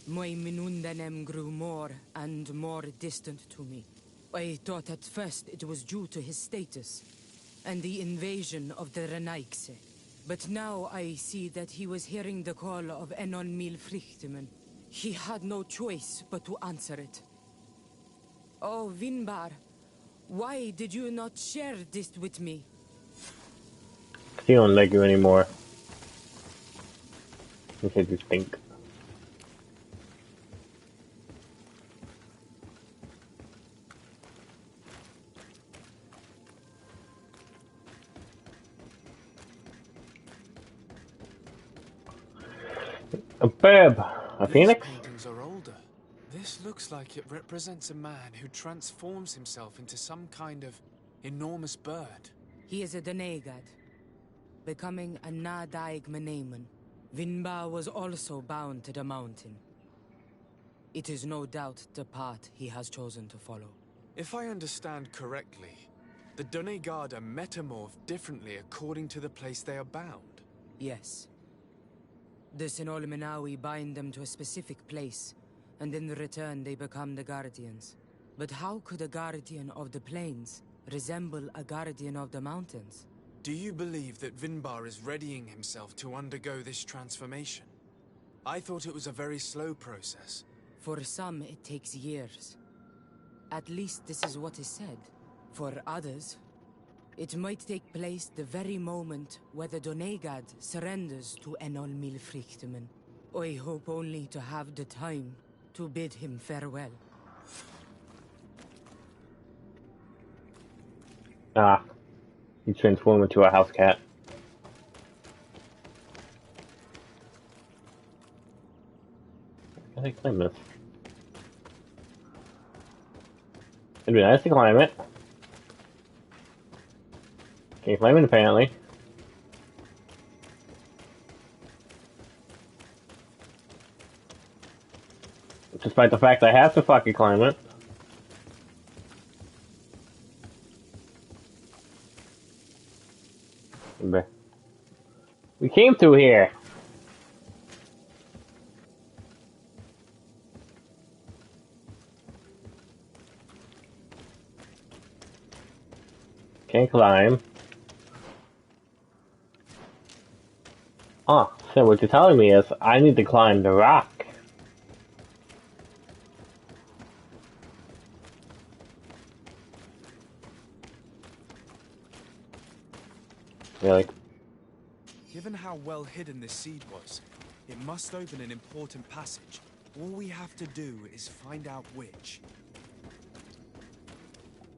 my Minundanem grew more and more distant to me. I thought at first it was due to his status and the invasion of the Renaigse. But now I see that he was hearing the call of Enon Milfrichtemen. He had no choice but to answer it. Oh, Vinbar, why did you not share this with me? He don't like you anymore. In case you think. A bib, a phoenix? These paintings are older. This looks like it represents a man who transforms himself into some kind of enormous bird. He is a Denegad, becoming a Nadaig Meneman. Vinbar was also bound to the mountain. It is no doubt the path he has chosen to follow. If I understand correctly, the Donegard are metamorphed differently according to the place they are bound. Yes. The Sinolminawi bind them to a specific place, and in return they become the Guardians. But how could a Guardian of the Plains resemble a Guardian of the Mountains? Do you believe that Vinbar is readying himself to undergo this transformation? I thought it was a very slow process. For some, it takes years. At least this is what is said. For others, it might take place the very moment where the Donegad surrenders to Enol Milfrichtemen. I hope only to have the time to bid him farewell. Ah, he transformed into a house cat. I claim this. It'd be nice to climb it. Can't climb it apparently. Despite the fact I have to fucking climb it. We came through here. Can't climb. Ah, so what you're telling me is I need to climb the rock. Really? Given how well hidden this seed was, it must open an important passage. All we have to do is find out which.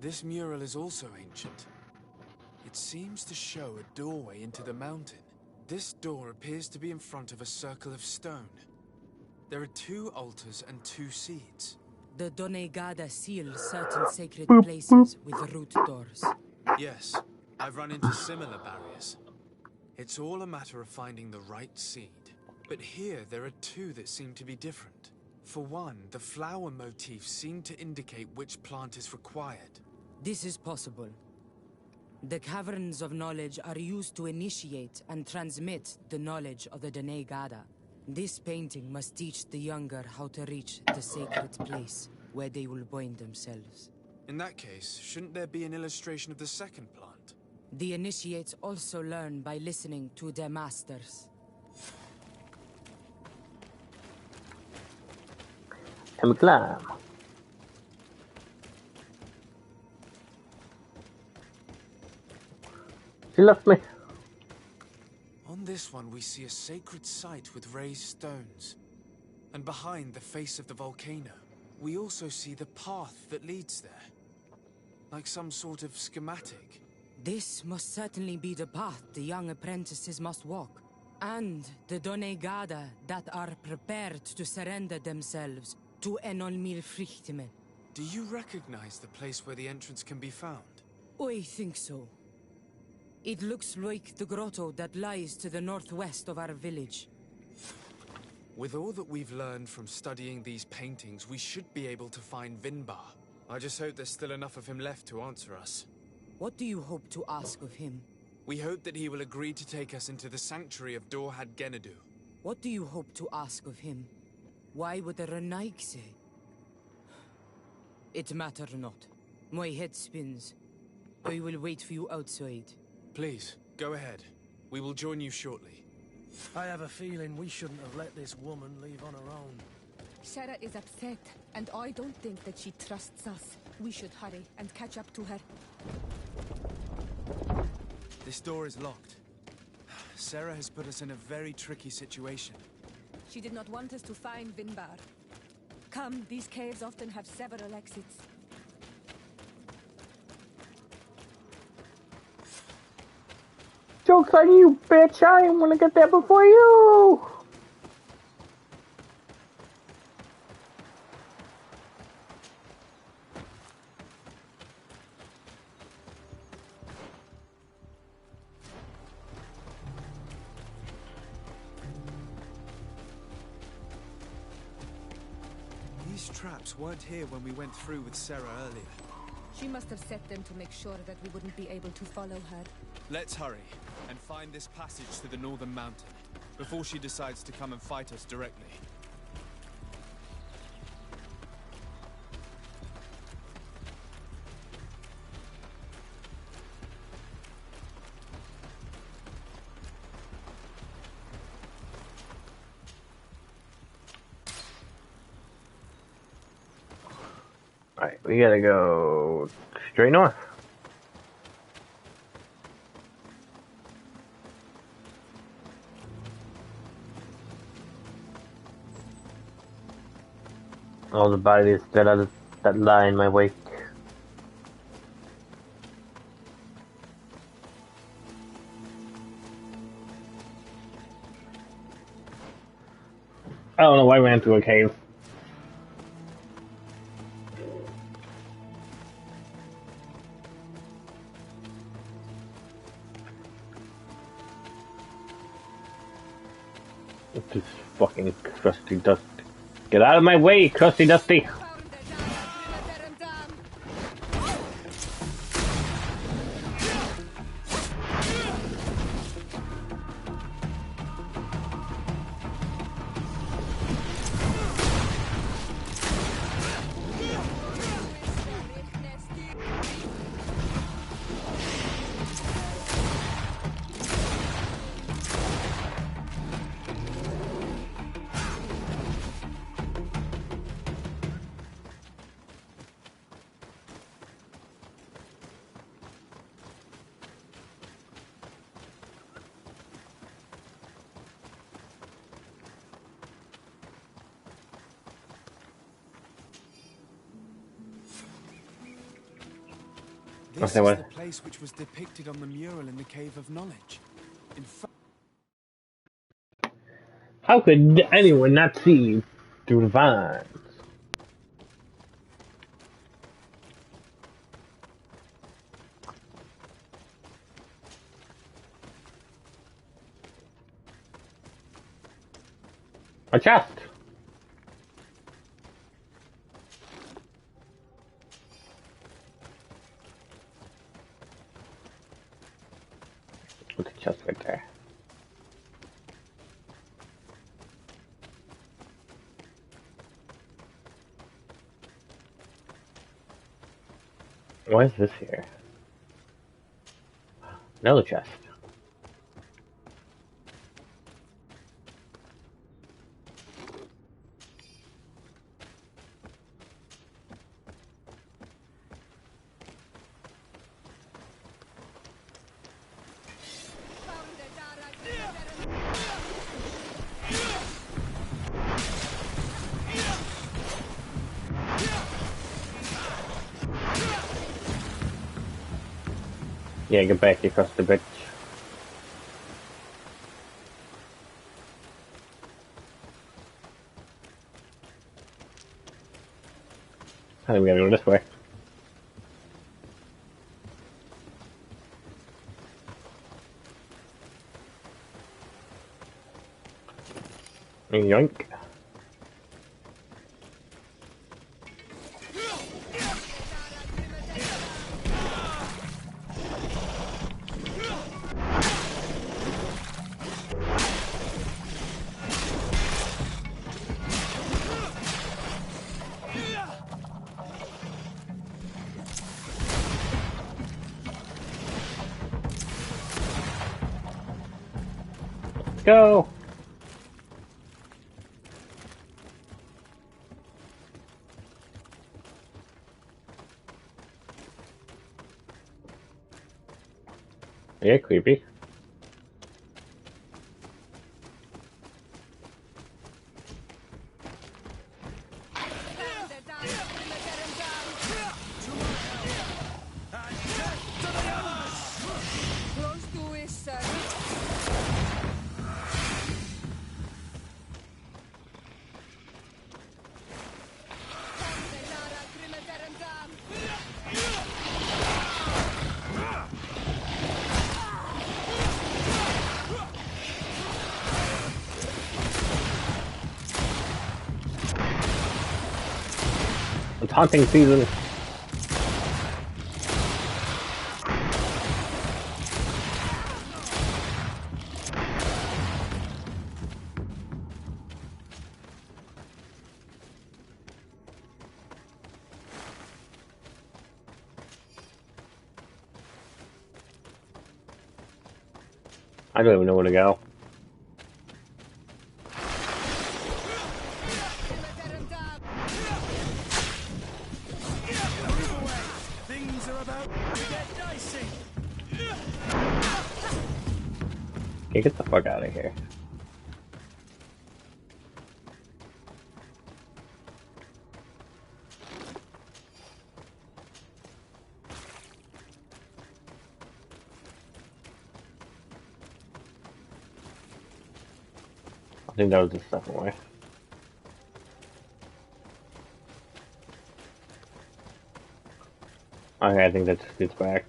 This mural is also ancient. It seems to show a doorway into the mountain. This door appears to be in front of a circle of stone. There are 2 altars and 2 seeds. The Donegada seal certain sacred places with root doors. Yes, I've run into similar barriers. It's all a matter of finding the right seed. But here there are 2 that seem to be different. For one, the flower motifs seem to indicate which plant is required. This is possible. The caverns of knowledge are used to initiate and transmit the knowledge of the Donegada. This painting must teach the younger how to reach the sacred place where they will bind themselves. In that case, shouldn't there be an illustration of the second plant? The initiates also learn by listening to their masters. I'm glad. She left me. On this one we see a sacred site with raised stones. And behind the face of the volcano, we also see the path that leads there. Like some sort of schematic. This must certainly be the path the young apprentices must walk. And the Donegada that are prepared to surrender themselves to Enol Milfrichtemen. Do you recognize the place where the entrance can be found? I think so. It looks like the grotto that lies to the northwest of our village. With all that we've learned from studying these paintings, we should be able to find Vinbar. I just hope there's still enough of him left to answer us. What do you hope to ask of him? We hope that he will agree to take us into the sanctuary of Dorhad Genadu. What do you hope to ask of him? Why would a Renaig say? It matter not. My head spins. I will wait for you outside. Please, go ahead. We will join you shortly. I have a feeling we shouldn't have let this woman leave on her own. Sarah is upset, and I don't think that she trusts us. We should hurry and catch up to her. This door is locked. Sarah has put us in a very tricky situation. She did not want us to find Vinbar. Come, these caves often have several exits. Joke's on you, bitch! I didn't want to get there before you! These traps weren't here when we went through with Sarah earlier. She must have set them to make sure that we wouldn't be able to follow her. Let's hurry and find this passage to the northern mountain before she decides to come and fight us directly. Alright, we gotta go straight north. All the bodies that lie in my wake. I don't know why I ran through a cave. This fucking crusty dust. Get out of my way, crusty dusty! This is the place which was depicted on the mural in the Cave of Knowledge. In fact, how could anyone not see through the vines? A chest! Put the chest right there. Why is this here? Another chest. Yeah, get back across the bridge. I think we gotta go this way. Yoink. Go! Yeah, creepy. Close to his son. It's hunting season. I don't even know where to go. Things are about to get dicey. Okay, get the fuck out of here. I think that was the second way. Okay, I think that just gets back.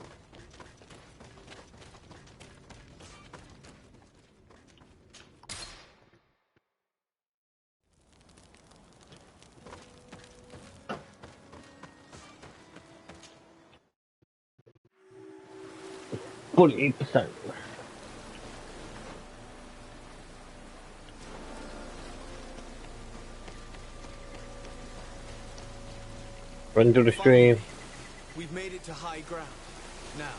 %. Run to the stream. We've made it to high ground. Now,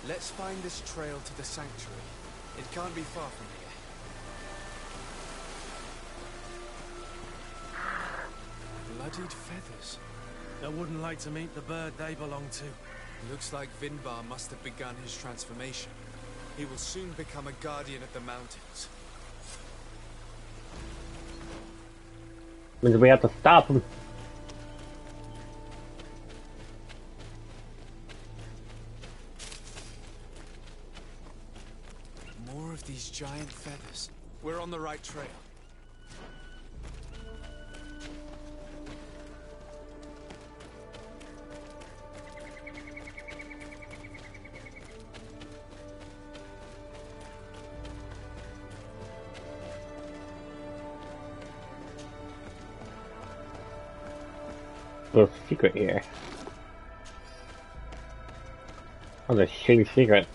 let's find this trail to the sanctuary. It can't be far from here. Bloodied feathers. I wouldn't like to meet the bird they belong to. Looks like Vinbar must have begun his transformation. He will soon become a guardian of the mountains. Means we have to stop him. More of these giant feathers. We're on the right trail. There's a secret here. Oh, the shady secret.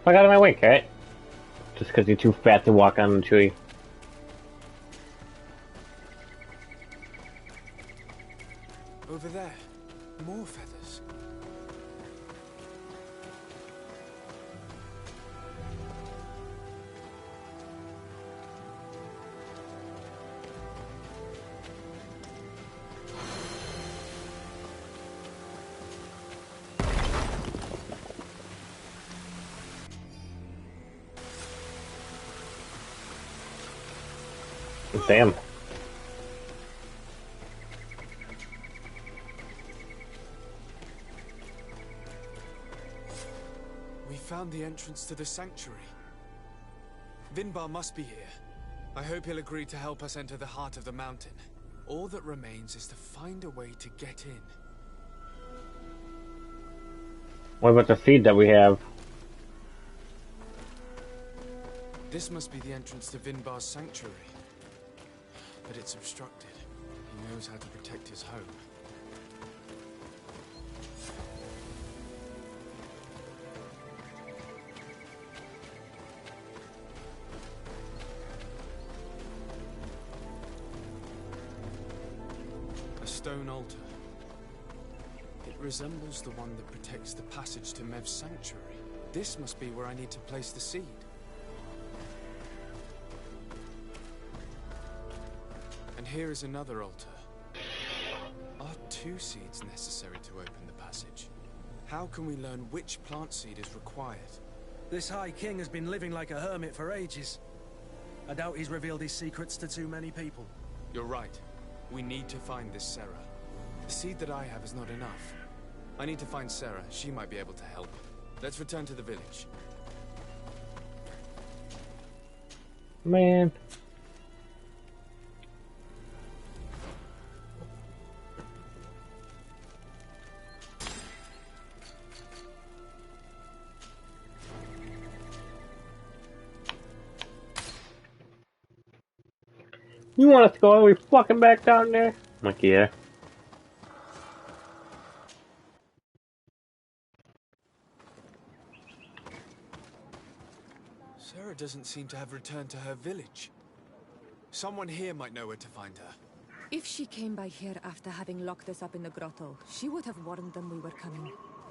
Fuck out of my way, cat. Just because you're too fat to walk on the tree. Over there. More feathers. Damn. We found the entrance to the sanctuary. Vinbar must be here. I hope he'll agree to help us enter the heart of the mountain. All that remains is to find a way to get in. What about the seed that we have? This must be the entrance to Vinbar's sanctuary. But it's obstructed. He knows how to protect his home. A stone altar. It resembles the one that protects the passage to Mev's sanctuary. This must be where I need to place the seed. And here is another altar. Are 2 seeds necessary to open the passage? How can we learn which plant seed is required? This High King has been living like a hermit for ages. I doubt he's revealed his secrets to too many people. You're right. We need to find this Sarah. The seed that I have is not enough. I need to find Sarah. She might be able to help. Let's return to the village. Man. You want us to go all the way fucking back down there? I'm like, yeah. Sarah doesn't seem to have returned to her village. Someone here might know where to find her. If she came by here after having locked us up in the grotto, she would have warned them we were coming.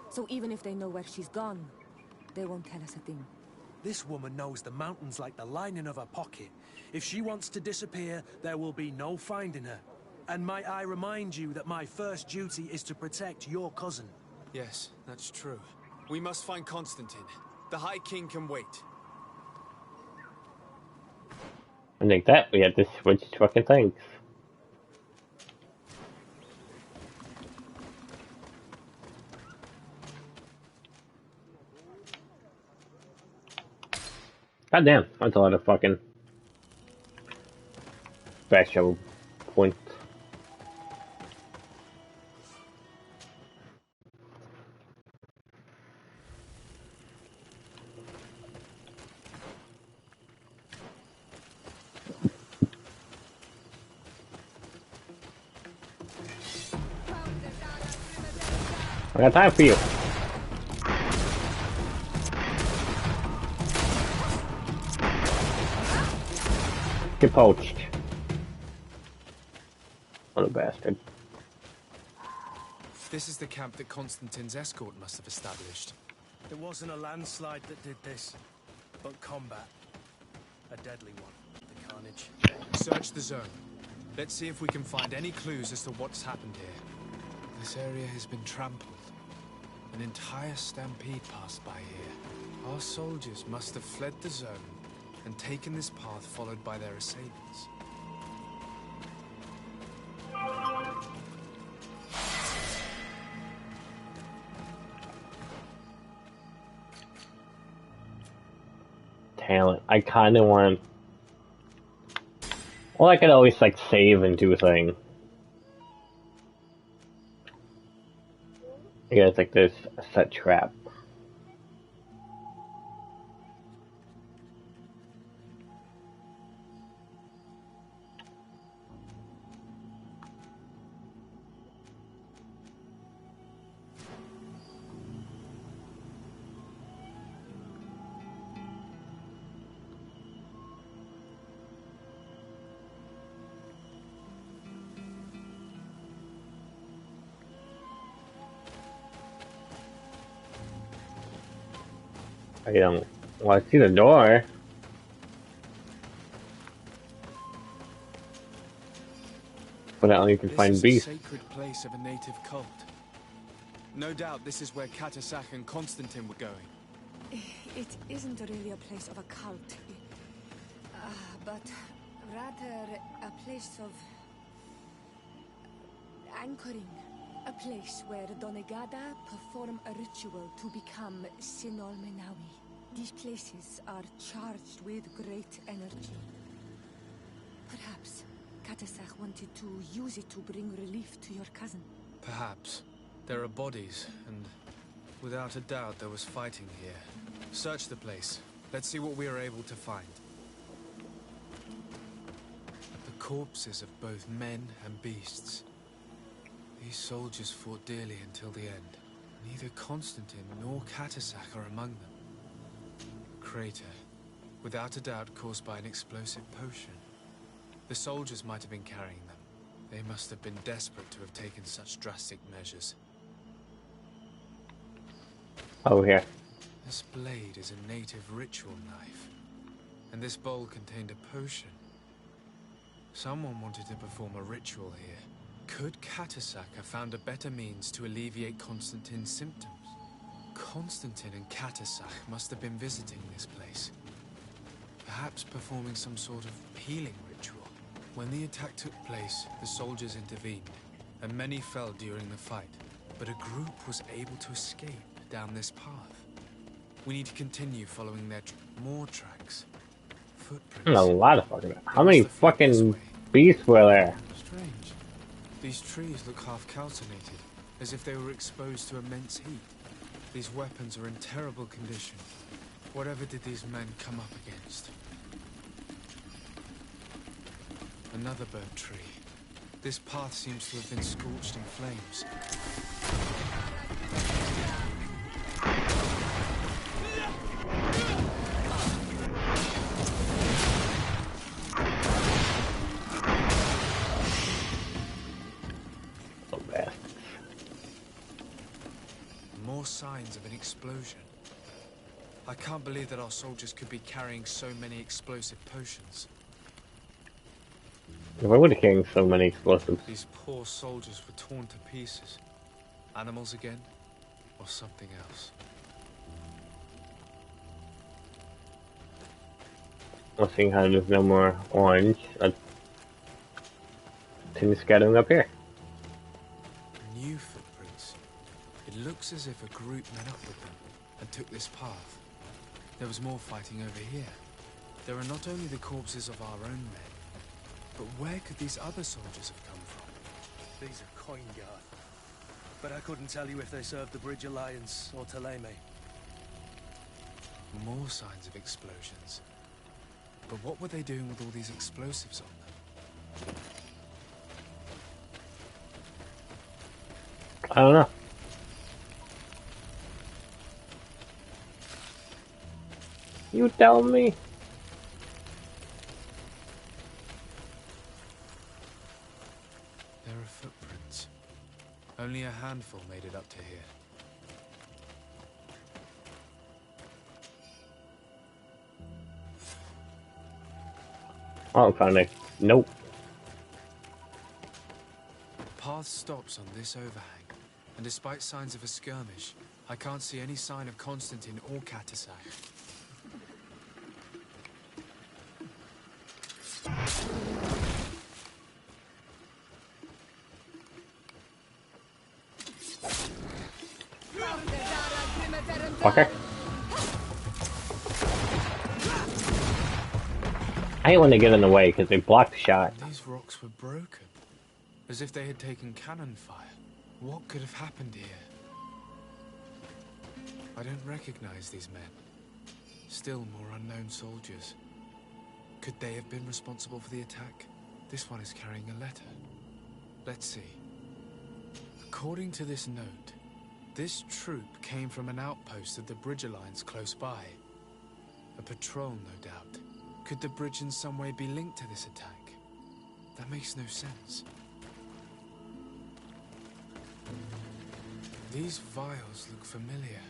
So even if they know where she's gone, they won't tell us a thing. This woman knows the mountains like the lining of her pocket. If she wants to disappear, there will be no finding her. And might I remind you that my first duty is to protect your cousin? Yes, that's true. We must find Constantine. The High King can wait. And like that, we had to switch fucking things. God damn, that's a lot of fucking special points. I got time for you. Get poached. What a bastard. This is the camp that Constantine's escort must have established. It wasn't a landslide that did this, but combat. A deadly one. The carnage. Search the zone. Let's see if we can find any clues as to what's happened here. This area has been trampled. An entire stampede passed by here. Our soldiers must have fled the zone and taken this path followed by their assailants. Talent. I kinda want... Well, I could always, like, save and do a thing. Yeah, it's like this set trap. I don't... Well, I see the door. But I only can find beasts. This is a sacred place of a native cult. No doubt this is where Katasak and Constantine were going. It isn't really a place of a cult, but rather a place of anchoring. A place where Donegada perform a ritual to become Sinol Menawi. These places are charged with great energy. Perhaps Katasak wanted to use it to bring relief to your cousin. Perhaps. There are bodies, and without a doubt there was fighting here. Search the place. Let's see what we are able to find. corpses of both men and beasts. These soldiers fought dearly until the end. Neither Constantine nor Catasac are among them. Crater, without a doubt caused by an explosive potion. The soldiers might have been carrying them. They must have been desperate to have taken such drastic measures. Oh, here. This blade is a native ritual knife, and this bowl contained a potion. Someone wanted to perform a ritual here. Could Catasac have found a better means to alleviate Constantine's symptoms? Constantine and Catasac must have been visiting this place. Perhaps performing some sort of healing ritual. When the attack took place, the soldiers intervened, and many fell during the fight. But a group was able to escape down this path. We need to continue following their more tracks. Footprints. A lot of fucking... How many fucking beasts were there? Strange. These trees look half calcinated, as if they were exposed to immense heat. These weapons are in terrible condition. Whatever did these men come up against? Another burnt tree. This path seems to have been scorched in flames. More signs of an explosion. I can't believe that our soldiers could be carrying so many explosive potions. If I would have carrying so many explosives. These poor soldiers were torn to pieces. Animals again? Or something else? Well, seeing how there's no more orange, let's continue scattering up here. New footprints. It looks as if a group met up with them and took this path. There was more fighting over here. There are not only the corpses of our own men, but where could these other soldiers have come from? These are coin guard. But I couldn't tell you if they served the Bridge Alliance or Teleme. More signs of explosions. But what were they doing with all these explosives on them? I don't know. You tell me. There are footprints. Only a handful made it up to here. Oh, found it. Nope. The path stops on this overhang, and despite signs of a skirmish, I can't see any sign of Constantine or Catasac. Fucker. I didn't want to get in the way because they blocked the shot. These rocks were broken, as if they had taken cannon fire. What could have happened here? I don't recognize these men. Still more unknown soldiers. Could they have been responsible for the attack? This one is carrying a letter. Let's see. According to this note, this troop came from an outpost of the Bridge Alliance close by. A patrol, no doubt. Could the bridge in some way be linked to this attack? That makes no sense. These vials look familiar.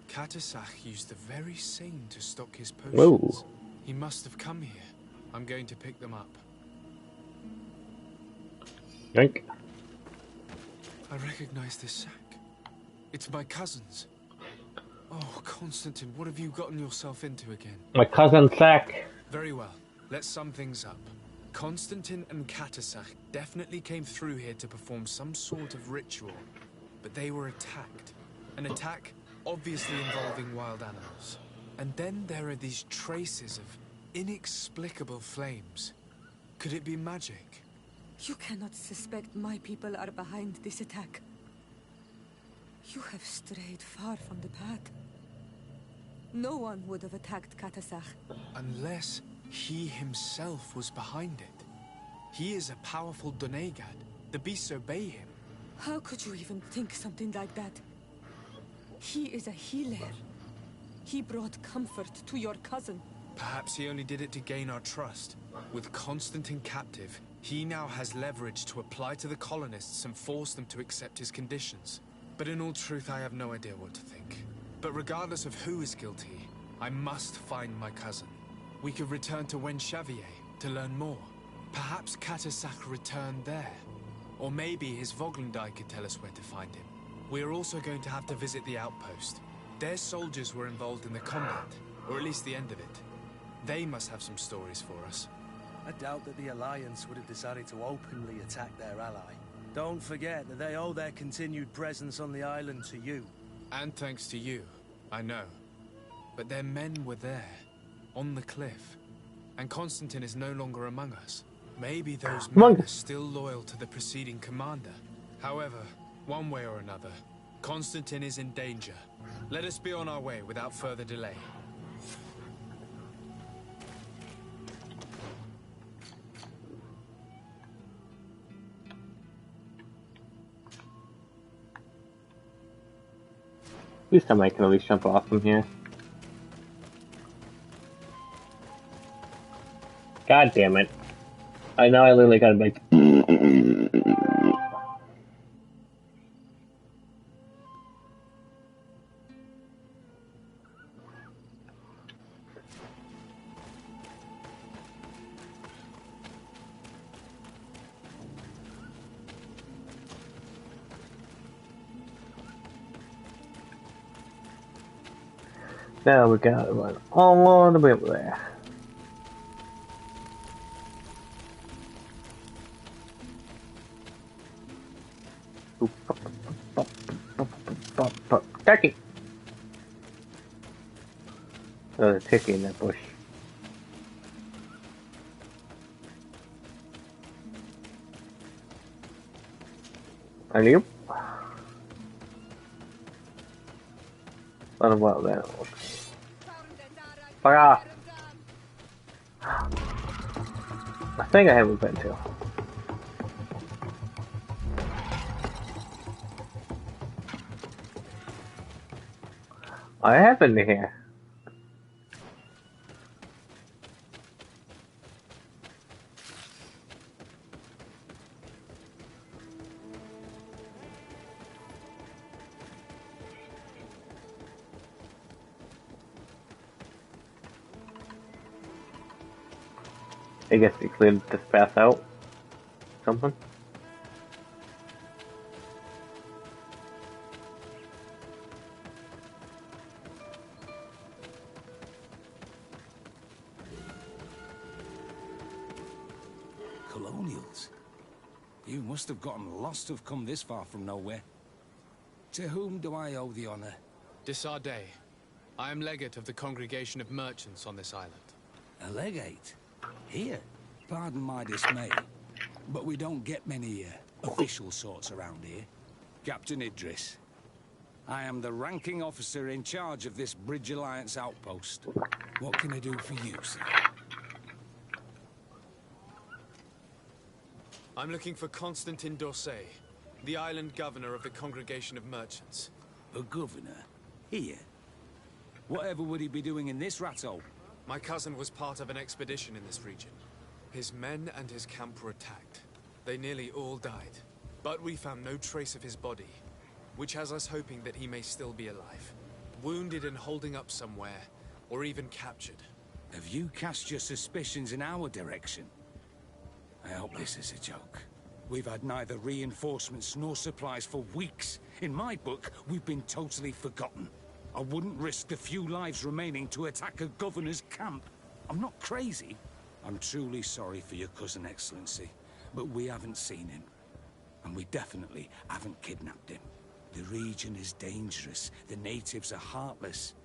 Catasac used the very same to stock his potions. Whoa. He must have come here. I'm going to pick them up. Drink. I recognize this sack. It's my cousin's. Oh, Constantine, what have you gotten yourself into again? My cousin's sack. Very well. Let's sum things up. Constantine and Catasac definitely came through here to perform some sort of ritual, but they were attacked. An attack obviously involving wild animals. And then there are these traces of inexplicable flames. Could it be magic? You cannot suspect my people are behind this attack. You have strayed far from the path. No one would have attacked Catasac. Unless he himself was behind it. He is a powerful Donegad. The beasts obey him. How could you even think something like that? He is a healer. He brought comfort to your cousin. Perhaps he only did it to gain our trust. With Constantine captive, he now has leverage to apply to the colonists and force them to accept his conditions. But in all truth, I have no idea what to think. But regardless of who is guilty, I must find my cousin. We could return to Wenxavier to learn more. Perhaps Katasak returned there. Or maybe his Voglendai could tell us where to find him. We are also going to have to visit the outpost. Their soldiers were involved in the combat, or at least the end of it. They must have some stories for us. I doubt that the Alliance would have decided to openly attack their ally. Don't forget that they owe their continued presence on the island to you. And thanks to you, I know. But their men were there, on the cliff. And Constantine is no longer among us. Maybe those men are still loyal to the preceding commander. However, one way or another, Constantine is in danger. Let us be on our way without further delay. At least I can at least jump off from here. God damn it. I know I literally gotta make. Now we gotta run all the way over there. Turkey! There's a turkey in that bush. Are you? What about that? Fuck off! I think I haven't been to. I have been here. I guess we cleared this path out. Something. Colonials? You must have gotten lost to have come this far from nowhere. To whom do I owe the honor? Desardet. I am legate of the Congregation of Merchants on this island. A legate? Here? Pardon my dismay, but we don't get many official sorts around here. Captain Idris. I am the ranking officer in charge of this Bridge Alliance outpost. What can I do for you, sir? I'm looking for Constantine Dorsey, the island governor of the Congregation of Merchants. A governor? Here? Whatever would he be doing in this rattle? My cousin was part of an expedition in this region. His men and his camp were attacked. They nearly all died. But we found no trace of his body, which has us hoping that he may still be alive. Wounded and holding up somewhere, or even captured. Have you cast your suspicions in our direction? I hope this is a joke. We've had neither reinforcements nor supplies for weeks. In my book, we've been totally forgotten. I wouldn't risk the few lives remaining to attack a governor's camp. I'm not crazy. I'm truly sorry for your cousin, Excellency, but we haven't seen him. And we definitely haven't kidnapped him. The region is dangerous. The natives are heartless.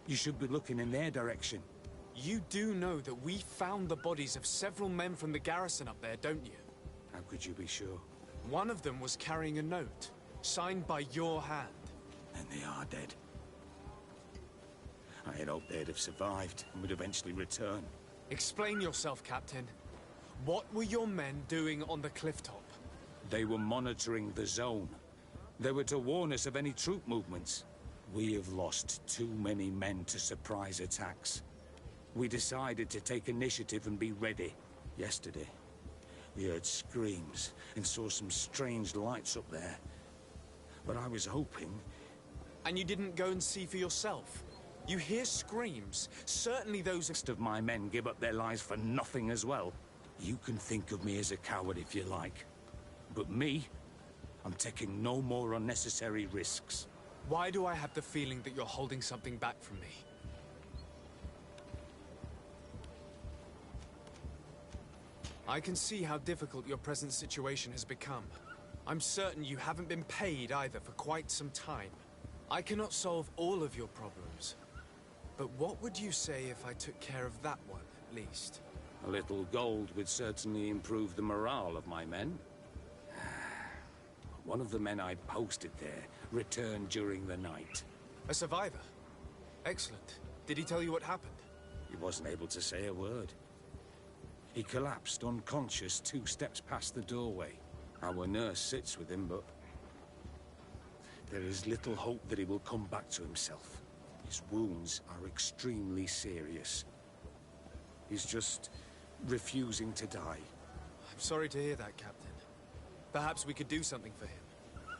You should be looking in their direction. You do know that we found the bodies of several men from the garrison up there, don't you? How could you be sure? One of them was carrying a note, signed by your hand. And they are dead. I had hoped they'd have survived and would eventually return. Explain yourself, Captain. What were your men doing on the cliff top? They were monitoring the zone. They were to warn us of any troop movements. We have lost too many men to surprise attacks. We decided to take initiative and be ready. Yesterday, we heard screams and saw some strange lights up there. But I was hoping... And you didn't go and see for yourself? You hear screams. Certainly those of my men give up their lives for nothing as well. You can think of me as a coward if you like. But me, I'm taking no more unnecessary risks. Why do I have the feeling that you're holding something back from me? I can see how difficult your present situation has become. I'm certain you haven't been paid either for quite some time. I cannot solve all of your problems. But what would you say if I took care of that one, at least? A little gold would certainly improve the morale of my men. One of the men I posted there returned during the night. A survivor? Excellent. Did he tell you what happened? He wasn't able to say a word. He collapsed unconscious 2 steps past the doorway. Our nurse sits with him, but there is little hope that he will come back to himself. His wounds are extremely serious. He's just refusing to die. I'm sorry to hear that, Captain. Perhaps we could do something for him.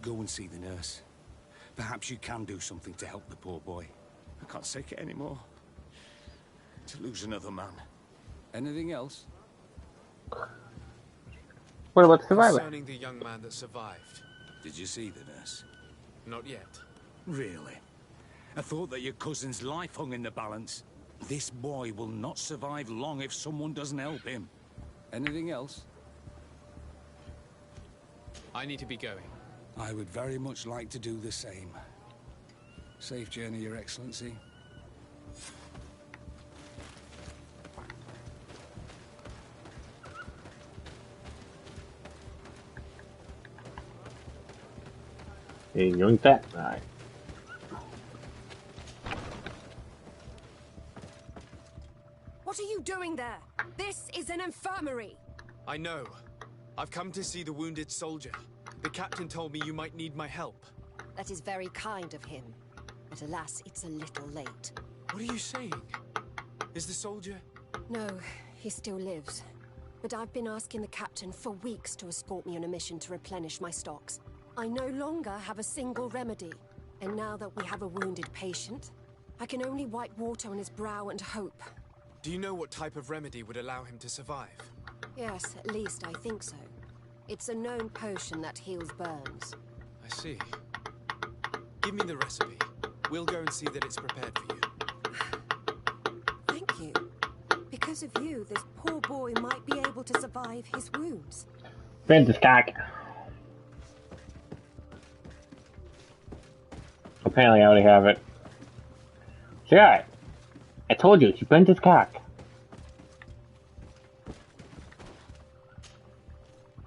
Go and see the nurse. Perhaps you can do something to help the poor boy. I can't take it anymore. To lose another man. Anything else? What about the survivor? Concerning the young man that survived. Did you see the nurse? Not yet. Really? I thought that your cousin's life hung in the balance. This boy will not survive long if someone doesn't help him. Anything else? I need to be going. I would very much like to do the same. Safe journey, Your Excellency. Hey, yoink that. Alright. What are you doing there? This is an infirmary. I know. I've come to see the wounded soldier. The captain told me you might need my help. That is very kind of him. But alas, it's a little late. What are you saying? Is the soldier... No, he still lives. But I've been asking the captain for weeks to escort me on a mission to replenish my stocks. I no longer have a single remedy. And now that we have a wounded patient, I can only wipe water on his brow and hope. Do you know what type of remedy would allow him to survive? Yes, at least I think so. It's a known potion that heals burns. I see. Give me the recipe. We'll go and see that it's prepared for you. Thank you. Because of you, this poor boy might be able to survive his wounds. Bend this cock. Apparently I already have it. See, alright. I told you, she bent his cock.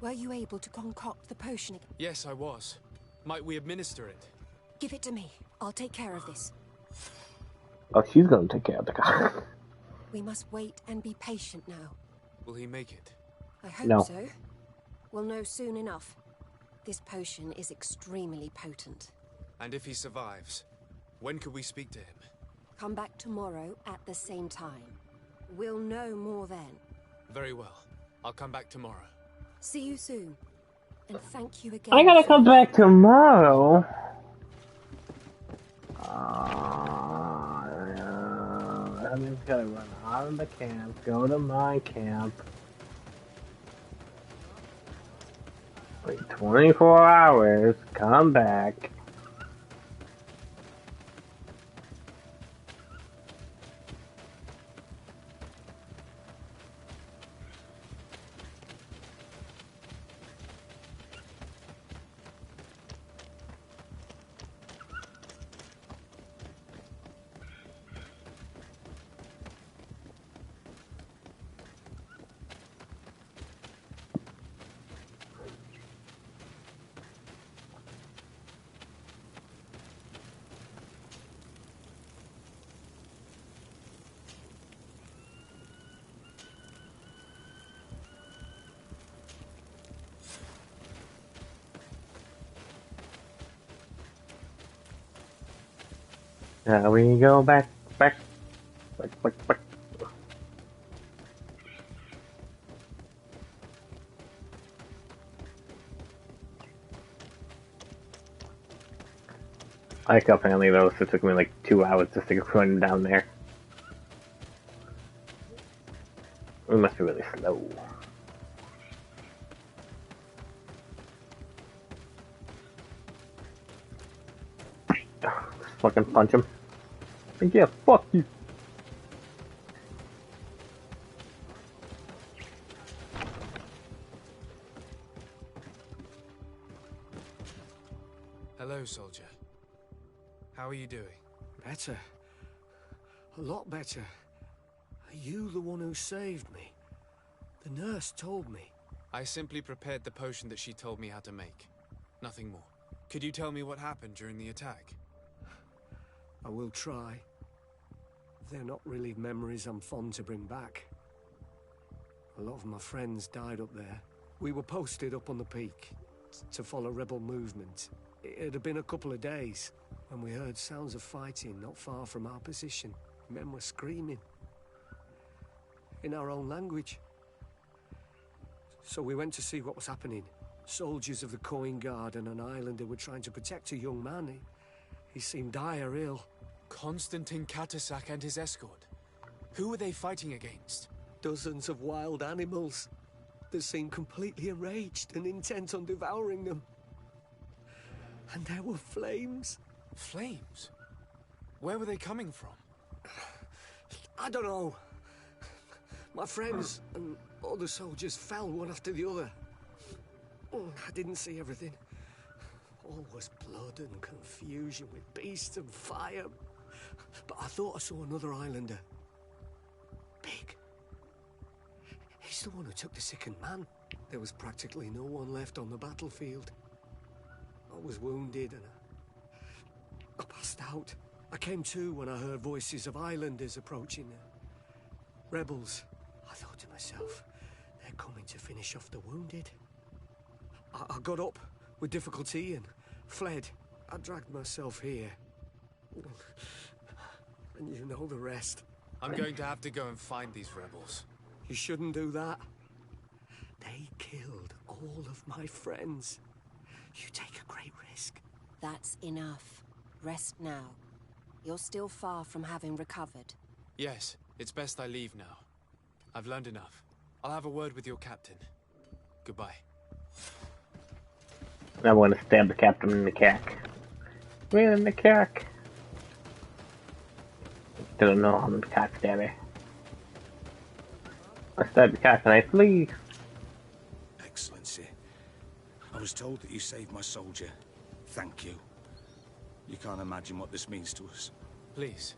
Were you able to concoct the potion again? Yes, I was. Might we administer it? Give it to me. I'll take care of this. Oh, she's gonna take care of the cock. We must wait and be patient now. Will he make it? I hope No. so. We'll know soon enough. This potion is extremely potent. And if he survives, when could we speak to him? Come back tomorrow at the same time. We'll know more then. Very well. I'll come back tomorrow. See you soon. And thank you again. I gotta come back tomorrow. That means I gotta run out of the camp, go to my camp. Wait 24 hours, come back. Now we go back. Like apparently those, it took me like 2 hours just to run down there. We must be really slow. Just fucking punch him. Yeah, fuck you. Hello, soldier. How are you doing? Better. A lot better. Are you the one who saved me? The nurse told me. I simply prepared the potion that she told me how to make. Nothing more. Could you tell me what happened during the attack? I will try. They're not really memories I'm fond to bring back. A lot of my friends died up there. We were posted up on the peak to follow rebel movement. It had been a couple of days when we heard sounds of fighting not far from our position. Men were screaming in our own language. So we went to see what was happening. Soldiers of the Coin Guard and an islander were trying to protect a young man. He seemed dire ill. Konstantin Katasak and his escort. Who were they fighting against? Dozens of wild animals that seemed completely enraged and intent on devouring them. And there were flames. Flames? Where were they coming from? I don't know. My friends and other soldiers fell one after the other. I didn't see everything. All was blood and confusion with beasts and fire. But I thought I saw another islander. Big. He's the one who took the sickened man. There was practically no one left on the battlefield. I was wounded and I passed out. I came to when I heard voices of islanders approaching. Rebels. I thought to myself, they're coming to finish off the wounded. I got up with difficulty and fled. I dragged myself here. And you know the rest. I'm going to have to go and find these rebels. You shouldn't do that. They killed all of my friends. You take a great risk. That's enough. Rest now. You're still far from having recovered. Yes, it's best I leave now. I've learned enough. I'll have a word with your captain. Goodbye. I want to stab the captain in the cack. Right in the cack. Don't know I'm a cock stabber. I stab the cock and I flee. Excellency, I was told that you saved my soldier. Thank you. You can't imagine what this means to us. Please.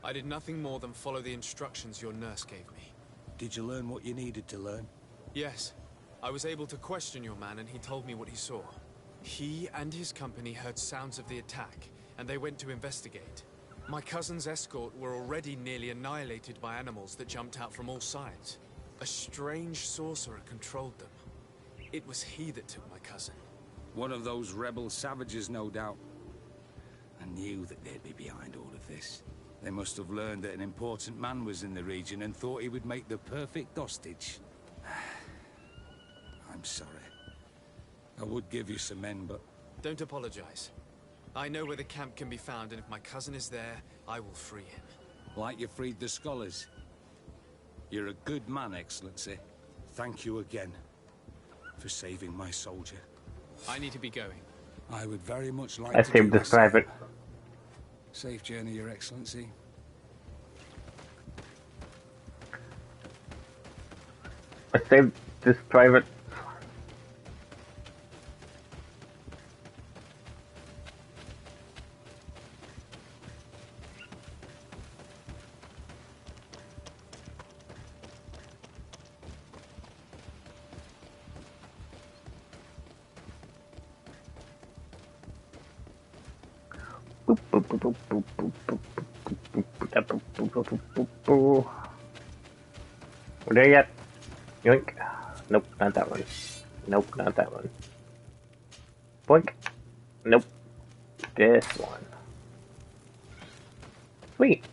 I did nothing more than follow the instructions your nurse gave me. Did you learn what you needed to learn? Yes. I was able to question your man and he told me what he saw. He and his company heard sounds of the attack, and they went to investigate. My cousin's escort were already nearly annihilated by animals that jumped out from all sides. A strange sorcerer controlled them. It was he that took my cousin. One of those rebel savages, no doubt. I knew that they'd be behind all of this. They must have learned that an important man was in the region and thought he would make the perfect hostage. I'm sorry. I would give you some men, but... Don't apologize. I know where the camp can be found, and if my cousin is there, I will free him. Like you freed the scholars. You're a good man, Excellency. Thank you again for saving my soldier. I need to be going. I would very much like I to saved do this private. Safe journey, Your Excellency. I saved this private. We're there yet? Yoink. Nope, not that one. Nope, not that one. Boink. Nope. This one. Sweet.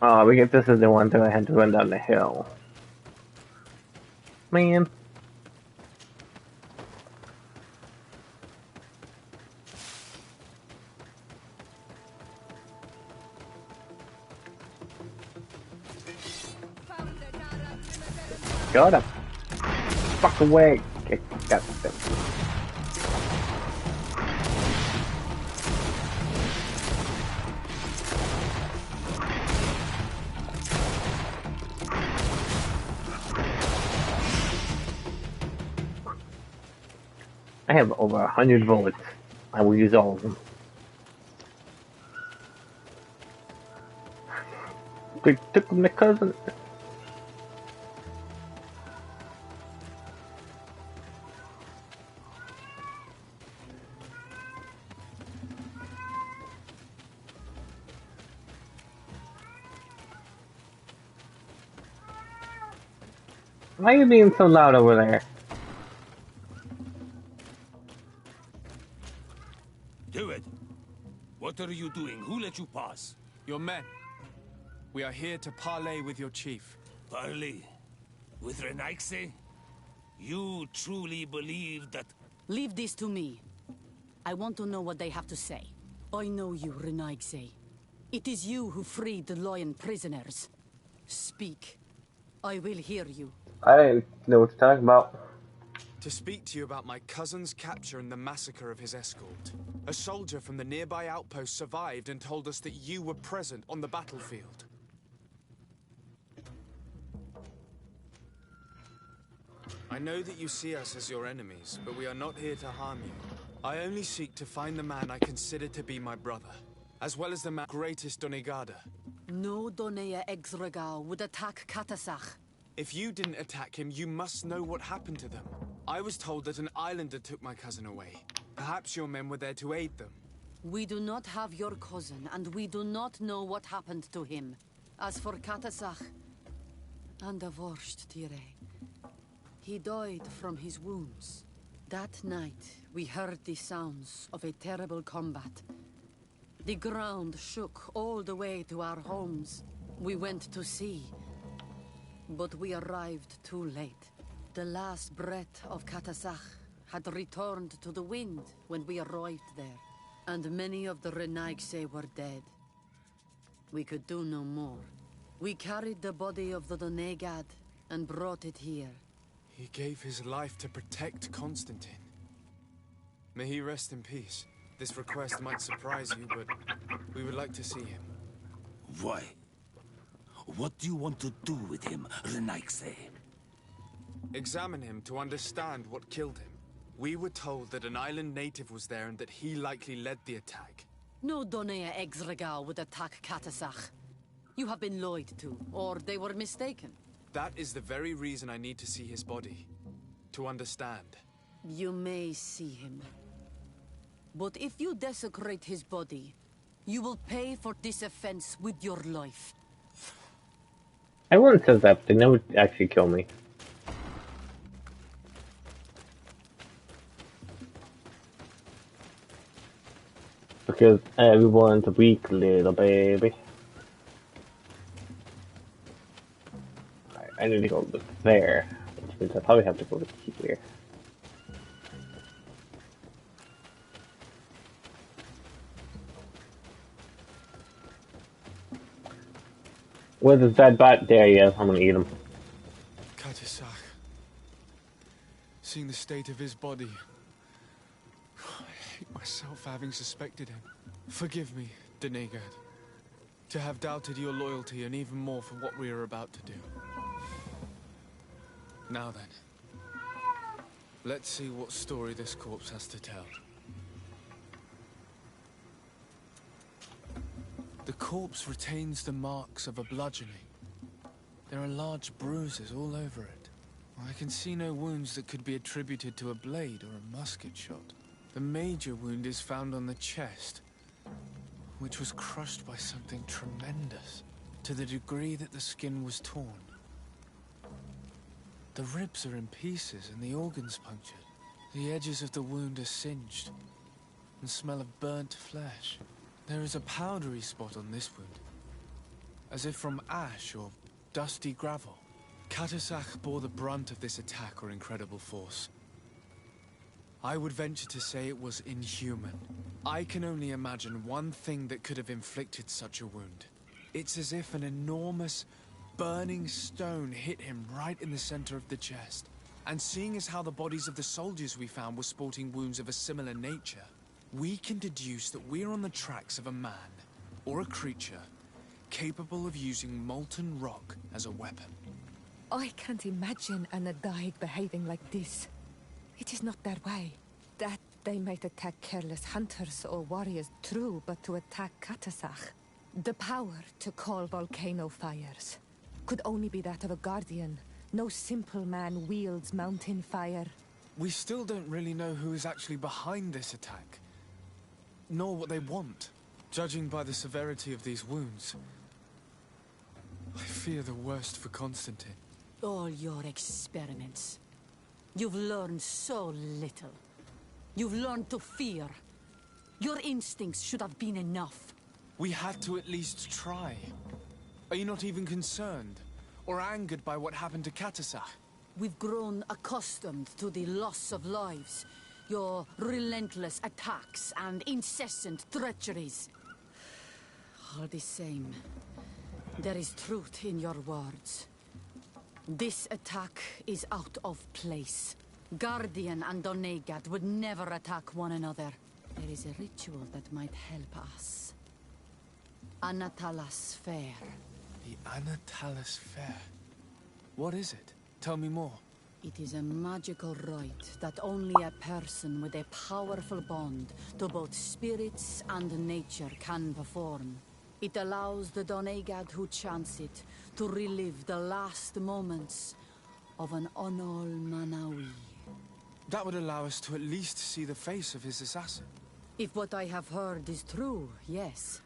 Oh, this is the one that I had to run down the hill. Man. Got him. Fuck away. Got them. I have over 100 bullets. I will use all of them. They took my cousin. Why are you being so loud over there? Do it. What are you doing? Who let you pass? Your men. We are here to parley with your chief. Parley? With Renaigse? You truly believe that... Leave this to me. I want to know what they have to say. I know you, Renaigse. It is you who freed the lion prisoners. Speak. I will hear you. I didn't know what you're talking about. To speak to you about my cousin's capture and the massacre of his escort. A soldier from the nearby outpost survived and told us that you were present on the battlefield. I know that you see us as your enemies, but we are not here to harm you. I only seek to find the man I consider to be my brother, as well as the greatest Donegada. No Donea Exregal would attack Katasach. If you didn't attack him, you must know what happened to them. I was told that an islander took my cousin away. Perhaps your men were there to aid them. We do not have your cousin, and we do not know what happened to him. As for Katasach, and the Vorst, Tire, he died from his wounds. That night, we heard the sounds of a terrible combat. The ground shook all the way to our homes. We went to see, but we arrived too late. The last breath of Katasach had returned to the wind when we arrived there, and many of the Renaigse were dead. We could do no more. We carried the body of the Donegad and brought it here. He gave his life to protect Constantine. May he rest in peace. This request might surprise you, but we would like to see him. Why? What do you want to do with him, Renaigse? Examine him to understand what killed him. We were told that an island native was there and that he likely led the attack. No Donea Exregal would attack Katasach. You have been lied to, or they were mistaken. That is the very reason I need to see his body. To understand. You may see him. But if you desecrate his body, you will pay for this offense with your life. Everyone says that, but they never actually kill me. Because everyone's a weak little baby. Alright, I need to go there, which means I probably have to go to here. Where's his dead bot? There he is. I'm gonna eat him. Katasach. Seeing the state of his body. I hate myself for having suspected him. Forgive me, Donegad. To have doubted your loyalty and even more for what we are about to do. Now then. Let's see what story this corpse has to tell. The corpse retains the marks of a bludgeoning. There are large bruises all over it. I can see no wounds that could be attributed to a blade or a musket shot. The major wound is found on the chest, which was crushed by something tremendous, to the degree that the skin was torn. The ribs are in pieces and the organs punctured. The edges of the wound are singed and smell of burnt flesh. There is a powdery spot on this wound. as if from ash or dusty gravel. Katasach bore the brunt of this attack or incredible force. I would venture to say it was inhuman. I can only imagine one thing that could have inflicted such a wound. It's as if an enormous, burning stone hit him right in the center of the chest. And seeing as how the bodies of the soldiers we found were sporting wounds of a similar nature, we can deduce that we're on the tracks of a man, or a creature, capable of using molten rock as a weapon. I can't imagine an Adaig behaving like this. It is not their way. That they might attack careless hunters or warriors, true, but to attack Katasach, the power to call volcano fires, could only be that of a guardian. No simple man wields mountain fire. We still don't really know who is actually behind this attack, nor what they want. Judging by the severity of these wounds, I fear the worst for Constantine. All your experiments. You've learned so little. You've learned to fear. Your instincts should have been enough. We had to at least try. Are you not even concerned or angered by what happened to Katasach? We've grown accustomed to the loss of lives, your relentless attacks and incessant treacheries. All the same, there is truth in your words. This attack is out of place. Guardian and Donegad would never attack one another. There is a ritual that might help us. Anatalas Fair. The Anatalas Fair? What is it? Tell me more. It is a magical rite that only a person with a powerful bond to both spirits and nature can perform. It allows the Donegad who chants it to relive the last moments of an Onol Manawi. That would allow us to at least see the face of his assassin. If what I have heard is true, yes.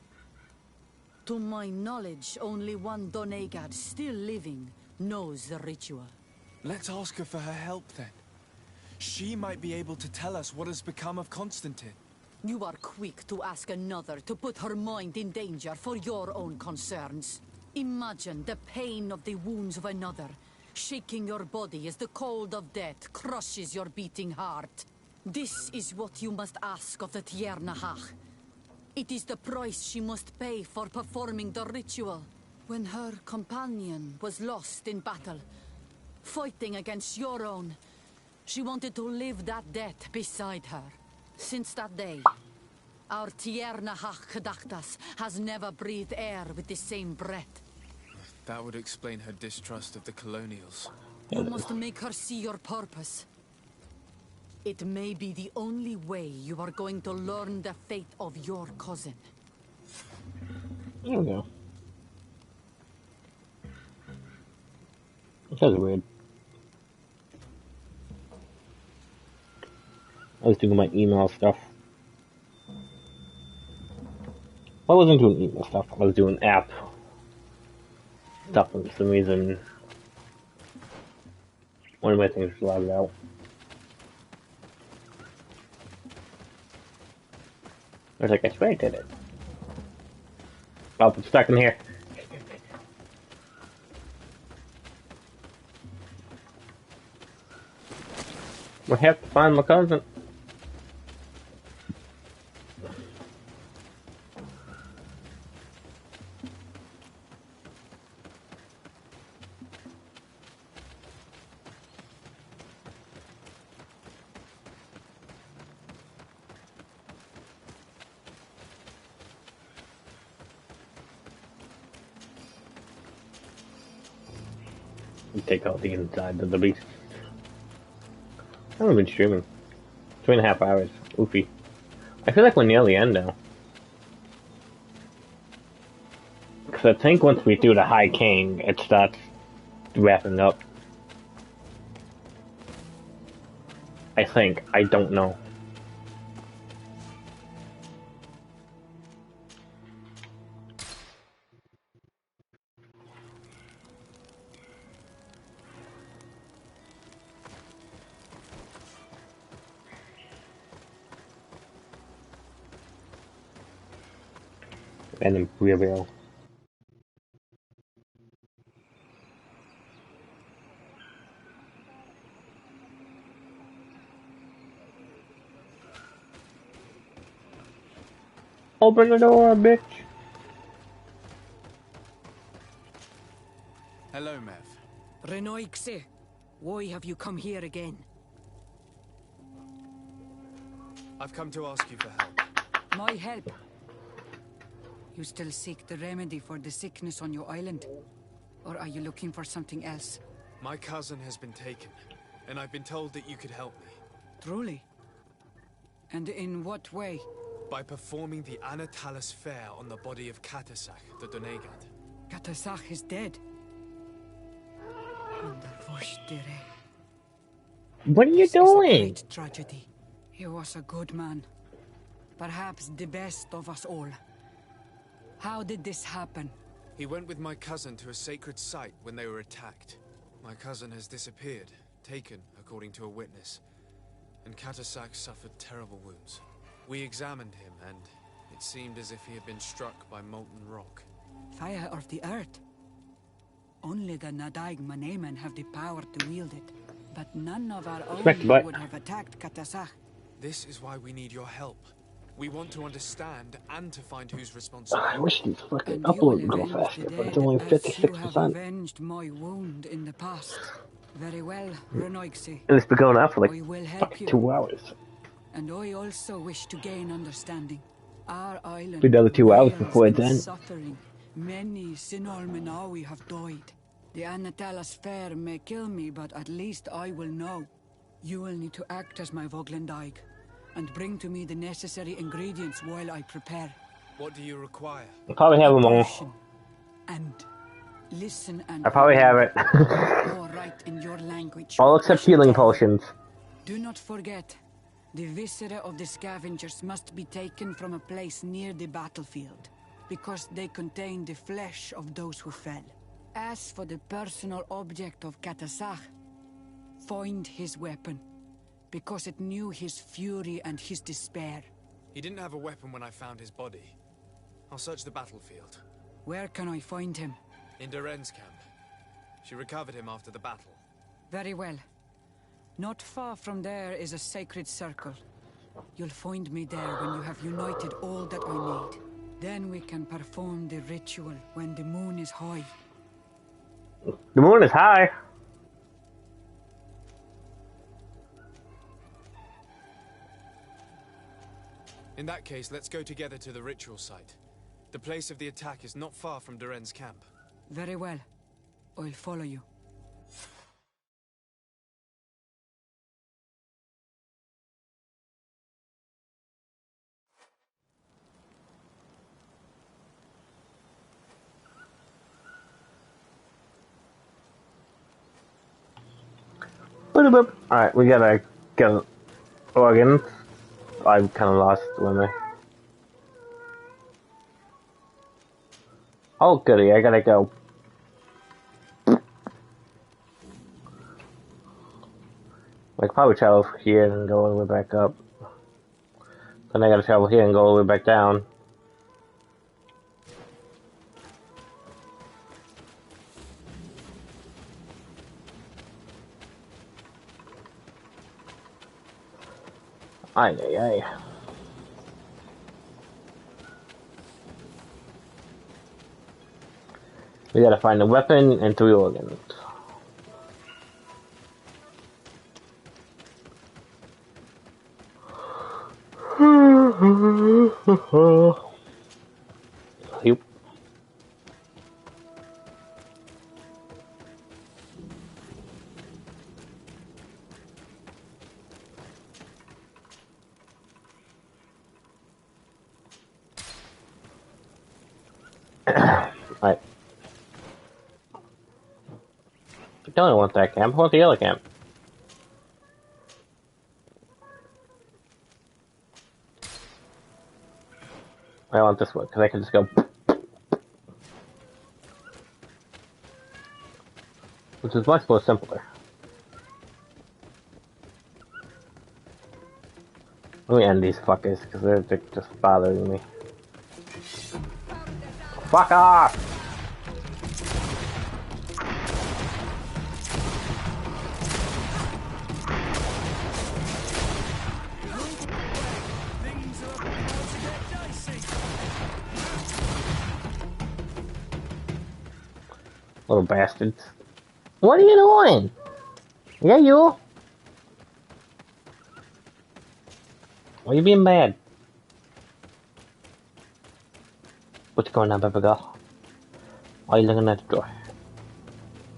To my knowledge, only one Donegad still living knows the ritual. Let's ask her for her help then. She might be able to tell us what has become of Constantine. You are quick to ask another to put her mind in danger for your own concerns. Imagine the pain of the wounds of another, shaking your body as the cold of death crushes your beating heart. This is what you must ask of the Tiernahach. It is the price she must pay for performing the ritual. When her companion was lost in battle, fighting against your own, she wanted to live that death beside her. Since that day, our Tiernahach Kadachtas has never breathed air with the same breath. That would explain her distrust of the colonials. You must make her see your purpose. It may be the only way you are going to learn the fate of your cousin. There we go. That was weird. I was doing my email stuff. I wasn't doing email stuff, I was doing app stuff for some reason. One of my things was logged out. I was like, I swear I did it. Oh, it's stuck in here. We have to find my cousin. Take out the inside of the beast. I haven't been streaming. 2.5 hours. Oofy. I feel like we're near the end now. Because I think once we do the High King, it starts wrapping up. I think. I don't know. And then reveal. Open the door, bitch. Hello, Mev. Renoixe, why have you come here again? I've come to ask you for help. My help? You still seek the remedy for the sickness on your island? Or are you looking for something else? My cousin has been taken, and I've been told that you could help me. Truly? And in what way? By performing the Anatalis fair on the body of Katasach, the Donegad. Katasach is dead. What are you This doing? is a great tragedy. He was a good man. Perhaps the best of us all. How did this happen? He went with my cousin to a sacred site when they were attacked. My cousin has disappeared, taken, according to a witness. And Katasach suffered terrible wounds. We examined him, and it seemed as if he had been struck by molten rock. Fire of the earth. Only the Nadaig Manemen have the power to wield it. But none of our own would have attacked Katasach. This is why we need your help. We want to understand and to find who's responsible. I wish these fucking uploads would go faster, but it's only 56%. You have avenged my wound in the past. Very well, Renoixe. And it's been going on for I will like help fucking you. 2 hours. And I also wish to gain understanding. Our island Be another 2 hours before it's in done. suffering. Many Sinol Menawi have died. The Anatalas fair may kill me, but at least I will know. You will need to act as my Voglendaig, and bring to me the necessary ingredients while I prepare. What do you require? I probably have them all. And listen and I probably have it. or write in your language. All except healing potions. Do not forget, the viscera of the scavengers must be taken from a place near the battlefield, because they contain the flesh of those who fell. As for the personal object of Katasach, find his weapon, because it knew his fury and his despair. He didn't have a weapon when I found his body. I'll search the battlefield. Where can I find him? In Doren's camp. She recovered him after the battle. Very well. Not far from there is a sacred circle. You'll find me there when you have united all that I need. Then we can perform the ritual when the moon is high. The moon is high. In that case, let's go together to the ritual site. The place of the attack is not far from Doren's camp. Very well. I'll follow you. Alright, we gotta get organs. I kind of lost when I... Oh goody, I gotta go. Like probably travel here and go all the way back up. Then I gotta travel here and go all the way back down. Ay, ay, ay. We gotta find a weapon and 3 organs. Yep. Alright. I don't want that camp, I want the other camp. I want this one, because I can just go... Which is much more simpler. Let me end these fuckers, because they're just bothering me. Fuck off! Things are about to get dicey. Little bastards. What are you doing? Yeah, you. Why are you being bad? What's going on, baby girl? Why are you looking at the door?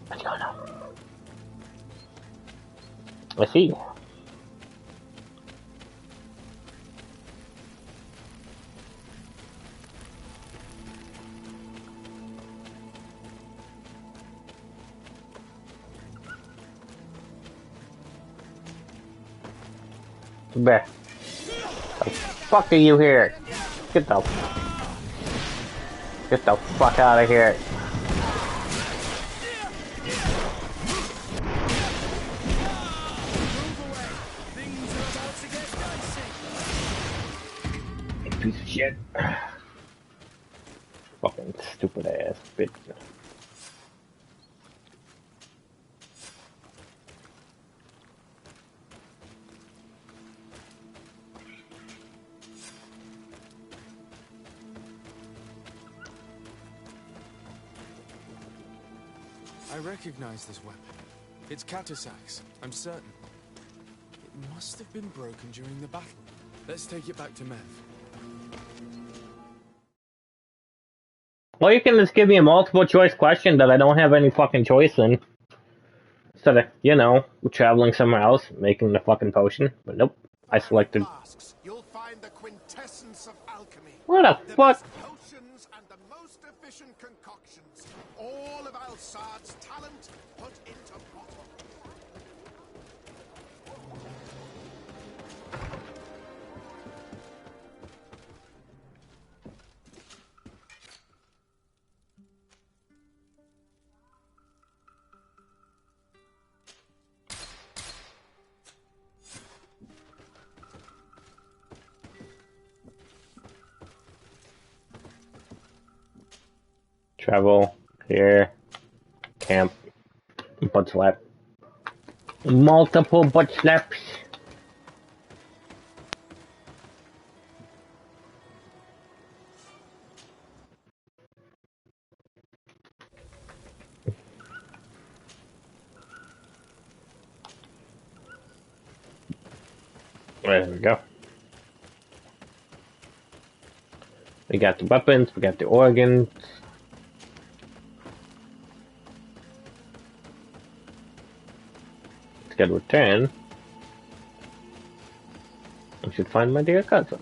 What's going on? I see. Back. The fuck are you here? Get the fuck out of here. Piece of shit. Fucking stupid ass bitch. I recognize this weapon. It's Katasak's, I'm certain. It must have been broken during the battle. Let's take it back to Mev. Well, you can just give me a multiple choice question that I don't have any fucking choice in. Instead of, you know, traveling somewhere else, making the fucking potion. But nope, I selected. You'll find the quintessence of alchemy. What the fuck? Potions and the most efficient concoctions. All of Alsad's talent put into bottle. Travel here. Camp. Butt slap. Multiple butt slaps. There we go. We got the weapons, we got the organs. Let's get return. I should find my dear cousin.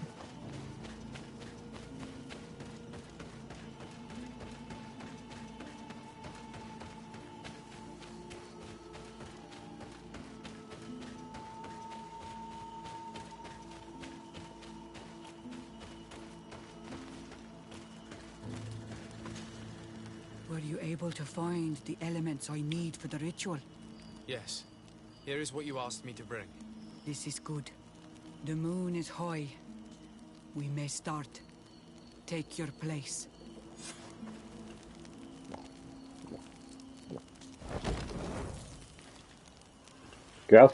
Were you able to find the elements I need for the ritual? Yes. Here is what you asked me to bring. This is good. The moon is high. We may start. Take your place. Go.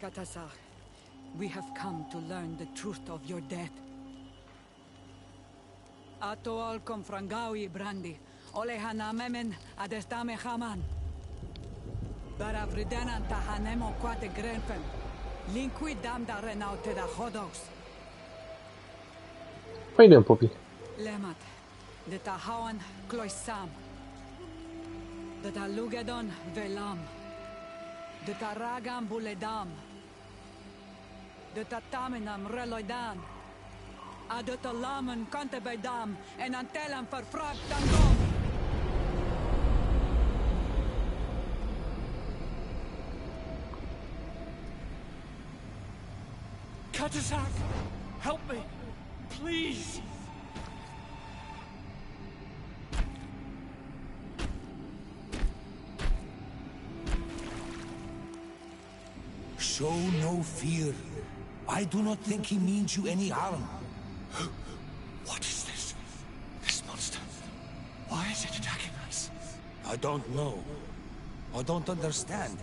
Katasar, we have come to learn the truth of your death. Ato al confrangawi brandi, olehana memen adestame haman. Baravridenan tahanemo quate grenfen, linqui damda renaute da hodos. What are you doing, Poppy? Lemat, de tahawan kloisam, de talugedon velam, de taragam buledam, de tataminam reloidan, de talamen kantebedam, en antelam verfragt dangom. Katasak, help me, please. Show no fear. I do not think he means you any harm. What is this? This monster. Why is it attacking us? I don't know. I don't understand.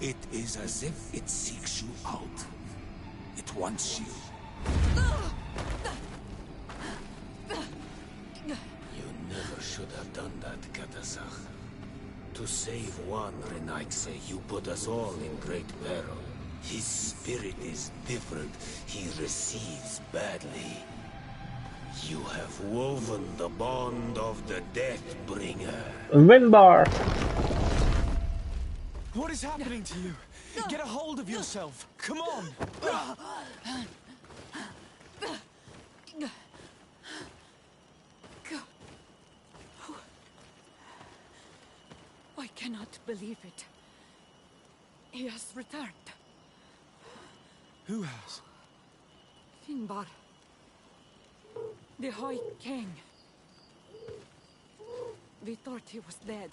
It is as if it seeks you out. wants you. You never should have done that, Katasach. To save one Renaikse, you put us all in great peril. His spirit is different. He recedes badly. You have woven the bond of the Deathbringer. Vinbar! What is happening to you? Get a hold of yourself. Come on! I cannot believe it. He has returned. Who has? Finbar. The High King. We thought he was dead.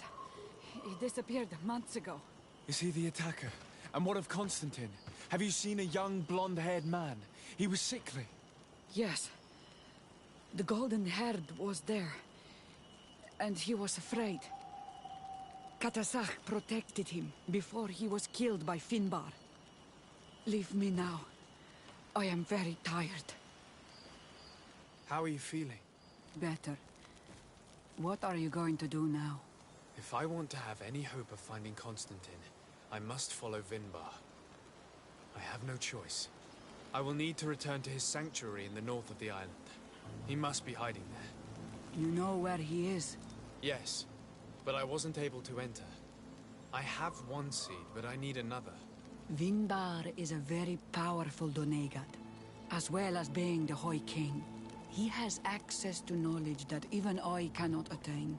He disappeared months ago. Is he the attacker? And what of Constantine? Have you seen a young blonde-haired man? He was sickly. Yes. The golden-haired was there. And he was afraid. Katasach protected him before he was killed by Finbar. Leave me now. I am very tired. How are you feeling? Better. What are you going to do now? If I want to have any hope of finding Constantine, I must follow Vinbar. I have no choice. I will need to return to his sanctuary in the north of the island. He must be hiding there. You know where he is? Yes, but I wasn't able to enter. I have one seed, but I need another. Vinbar is a very powerful Doneigad, as well as being the High King. He has access to knowledge that even I cannot attain.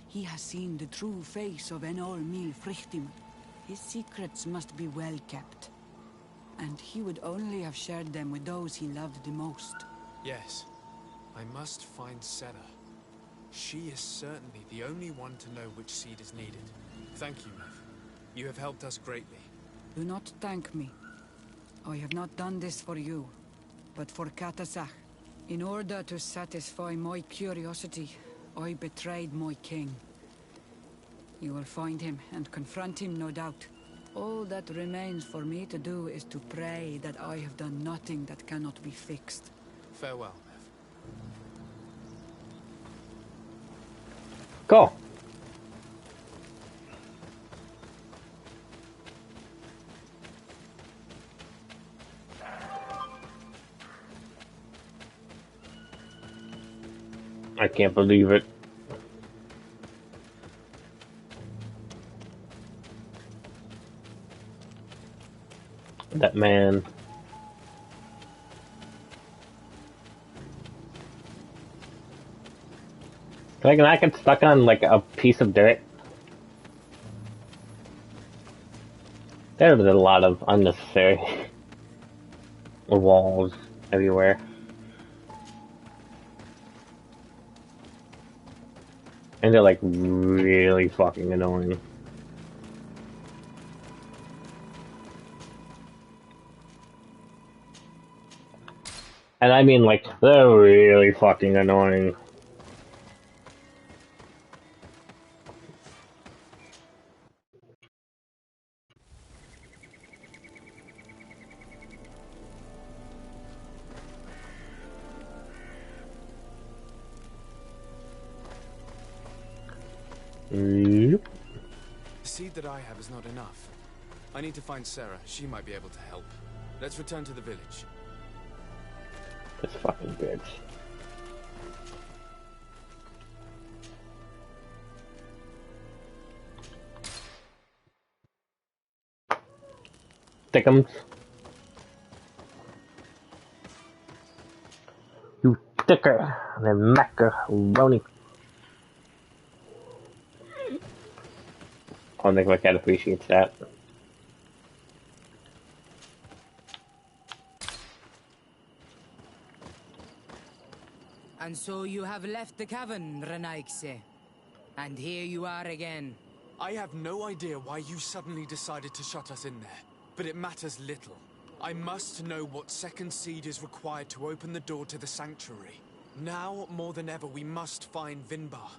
He has seen the true face of Enol Mil Frichtim. His secrets must be well kept. And he would only have shared them with those he loved the most. Yes, I must find Sarah. She is certainly the only one to know which seed is needed. Thank you, Nev. You have helped us greatly. Do not thank me. I have not done this for you, but for Katasach. In order to satisfy my curiosity, I betrayed my king. You will find him and confront him, no doubt. All that remains for me to do is to pray that I have done nothing that cannot be fixed. Farewell, Nev. Go. I can't believe it. That man. Can I get stuck on like a piece of dirt? There's a lot of unnecessary walls everywhere. And they're like really fucking annoying. And I mean like, they're really fucking annoying. Yep. The seed that I have is not enough. I need to find Sarah. She might be able to help. Let's return to the village. This fucking bitch. Thickums. You thicker than macaroni. I don't think my cat appreciates that. And so you have left the cavern, Renaikse. And here you are again. I have no idea why you suddenly decided to shut us in there, but it matters little. I must know what second seed is required to open the door to the sanctuary. Now, more than ever, we must find Vinbar.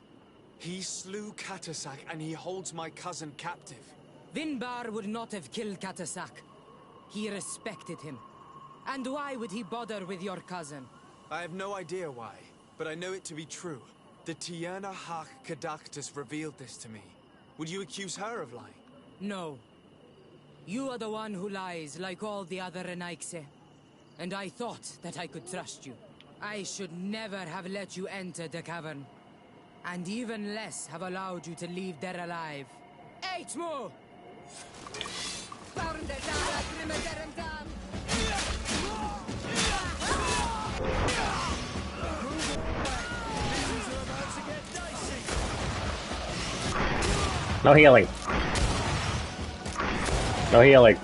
He slew Katasach and he holds my cousin captive. Vinbar would not have killed Katasach. He respected him. And why would he bother with your cousin? I have no idea why, but I know it to be true. The Tierna Hach Kadactus revealed this to me. Would you accuse her of lying? No. You are the one who lies like all the other Renaigse. And I thought that I could trust you. I should never have let you enter the cavern. And even less have allowed you to leave there alive. 8 more! No healing. No healing.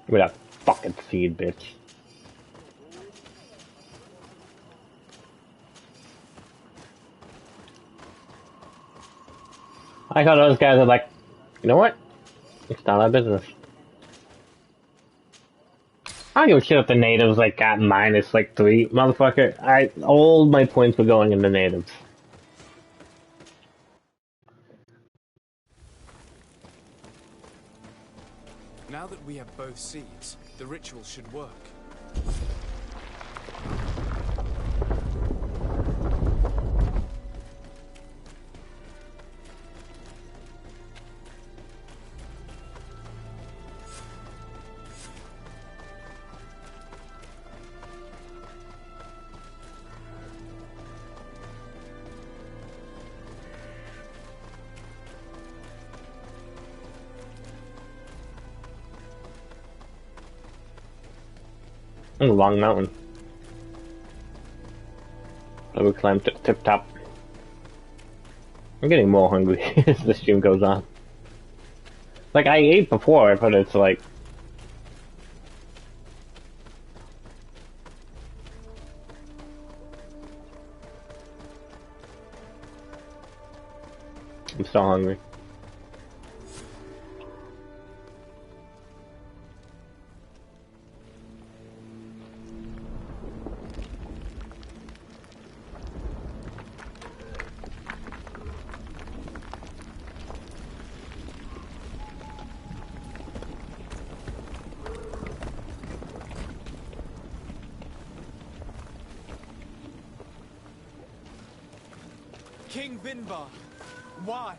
Give me that fucking seed, bitch. I thought those guys are like, you know what? It's not our business. I don't give a shit if the natives like got minus like 3, motherfucker. All my points were going in the natives. Now that we have both seeds, the ritual should work. A long mountain. I will climb to the tip top. I'm getting more hungry as the stream goes on. Like, I ate before, but it's like... I'm still hungry. King Vinbar, why?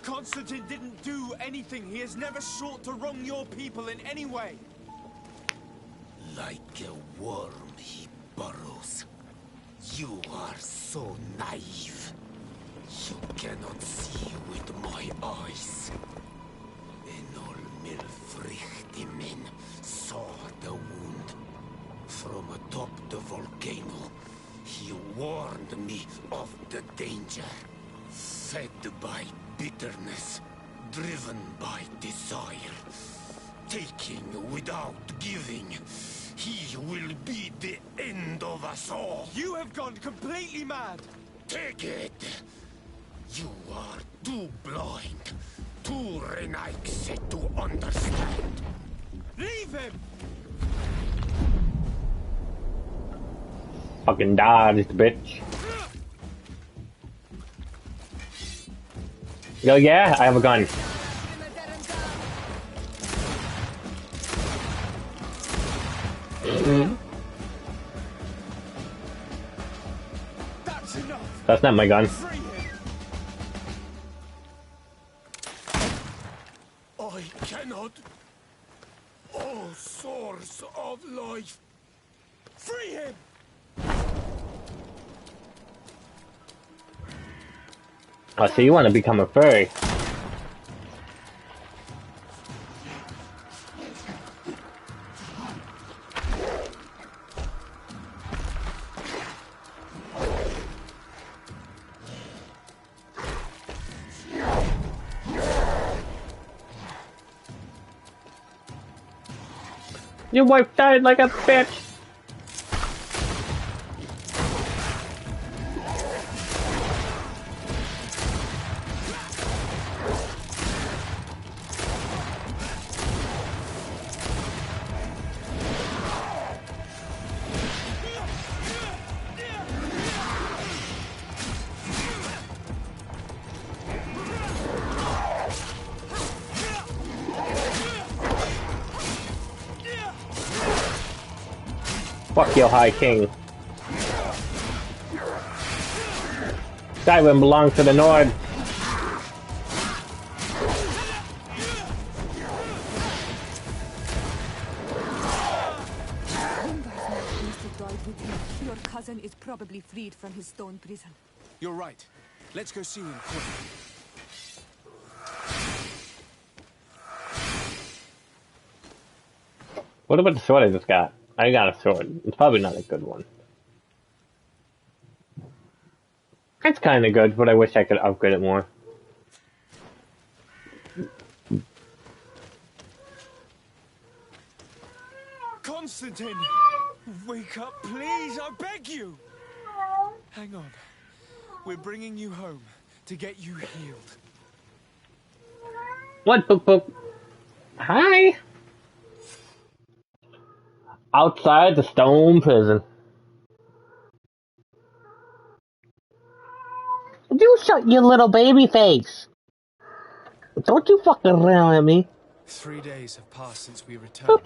Constantine didn't do anything. He has never sought to wrong your people in any way. Like a worm he burrows. You are so naive. You cannot see with my eyes. Enol Milfrichtimin saw the wound. From atop the volcano, he warned me of the danger. Fed by bitterness, driven by desire, taking without giving, he will be the end of us all. You have gone completely mad. Take it. You are too blind, too Renaigse to understand. Leave him! Fucking dodge, bitch. Yo, yeah, I have a gun. That's enough. That's not my gun. I cannot. Oh, source of life. Free him! Oh, so you want to become a furry? Your wife died like a bitch! Fuck your High King. Skyrim belongs to the Nord. Your cousin is probably freed from his stone prison. You're right. Let's go see him quick. What about the sword I just got? I got a sword. It's probably not a good one. It's kind of good, but I wish I could upgrade it more. Constantine! Wake up, please! I beg you! Hang on. We're bringing you home to get you healed. What? Boop, boop. Hi! Outside the stone prison. You shut your little baby face! Don't you fucking around at me. 3 days have passed since we returned.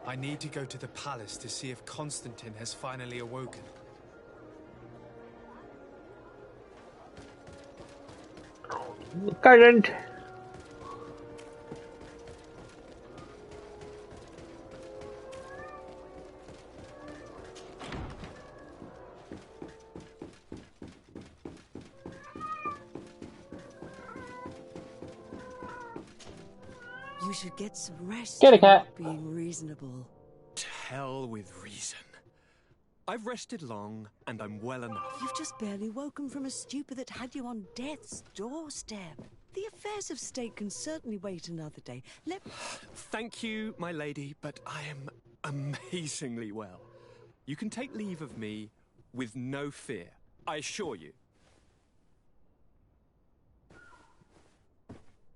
I need to go to the palace to see if Constantine has finally awoken. Couldn't. You should get some rest. Get a cat. You're not being reasonable. To hell with reason. I've rested long, and I'm well enough. You've just barely woken from a stupor that had you on death's doorstep. The affairs of state can certainly wait another day. Thank you, my lady, but I am amazingly well. You can take leave of me with no fear, I assure you.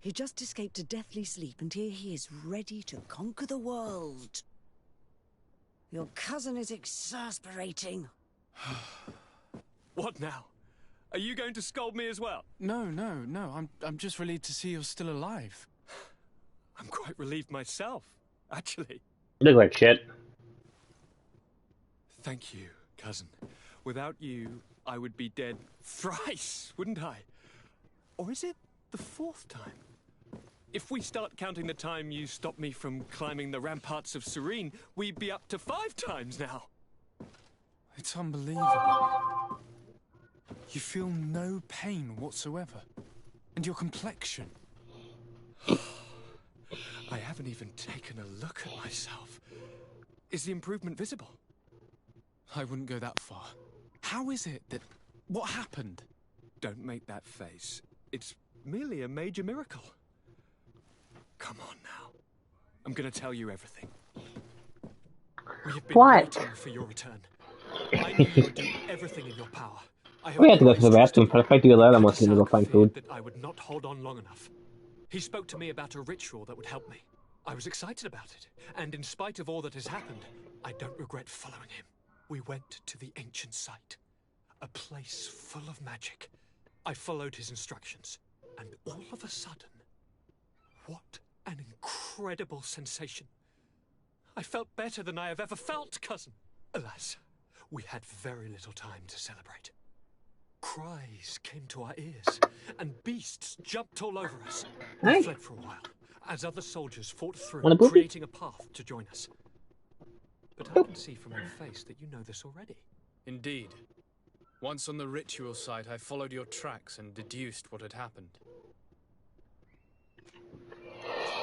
He just escaped a deathly sleep, and here he is, ready to conquer the world. Your cousin is exasperating. What now? Are you going to scold me as well? No. I'm just relieved to see you're still alive. I'm quite relieved myself, actually. You look like shit. Thank you, cousin. Without you, I would be dead thrice, wouldn't I? Or is it the 4th time? If we start counting the time you stopped me from climbing the ramparts of Serene, we'd be up to 5 times now. It's unbelievable. You feel no pain whatsoever. And your complexion. I haven't even taken a look at myself. Is the improvement visible? I wouldn't go that far. How is it that... What happened? Don't make that face. It's merely a major miracle. Come on now. I'm gonna tell you everything. We have been waiting for your return. I knew you would do everything in your power. We had to go to the bathroom, but if I do that, I'm going to go find food. That I would not hold on long enough. He spoke to me about a ritual that would help me. I was excited about it, and in spite of all that has happened, I don't regret following him. We went to the ancient site, a place full of magic. I followed his instructions, and all of a sudden, what an incredible sensation. I felt better than I have ever felt, cousin. Alas, we had very little time to celebrate. Cries came to our ears, and beasts jumped all over us. We fled for a while, as other soldiers fought through, creating a path to join us. But I can see from your face that you know this already. Indeed. Once on the ritual site, I followed your tracks and deduced what had happened.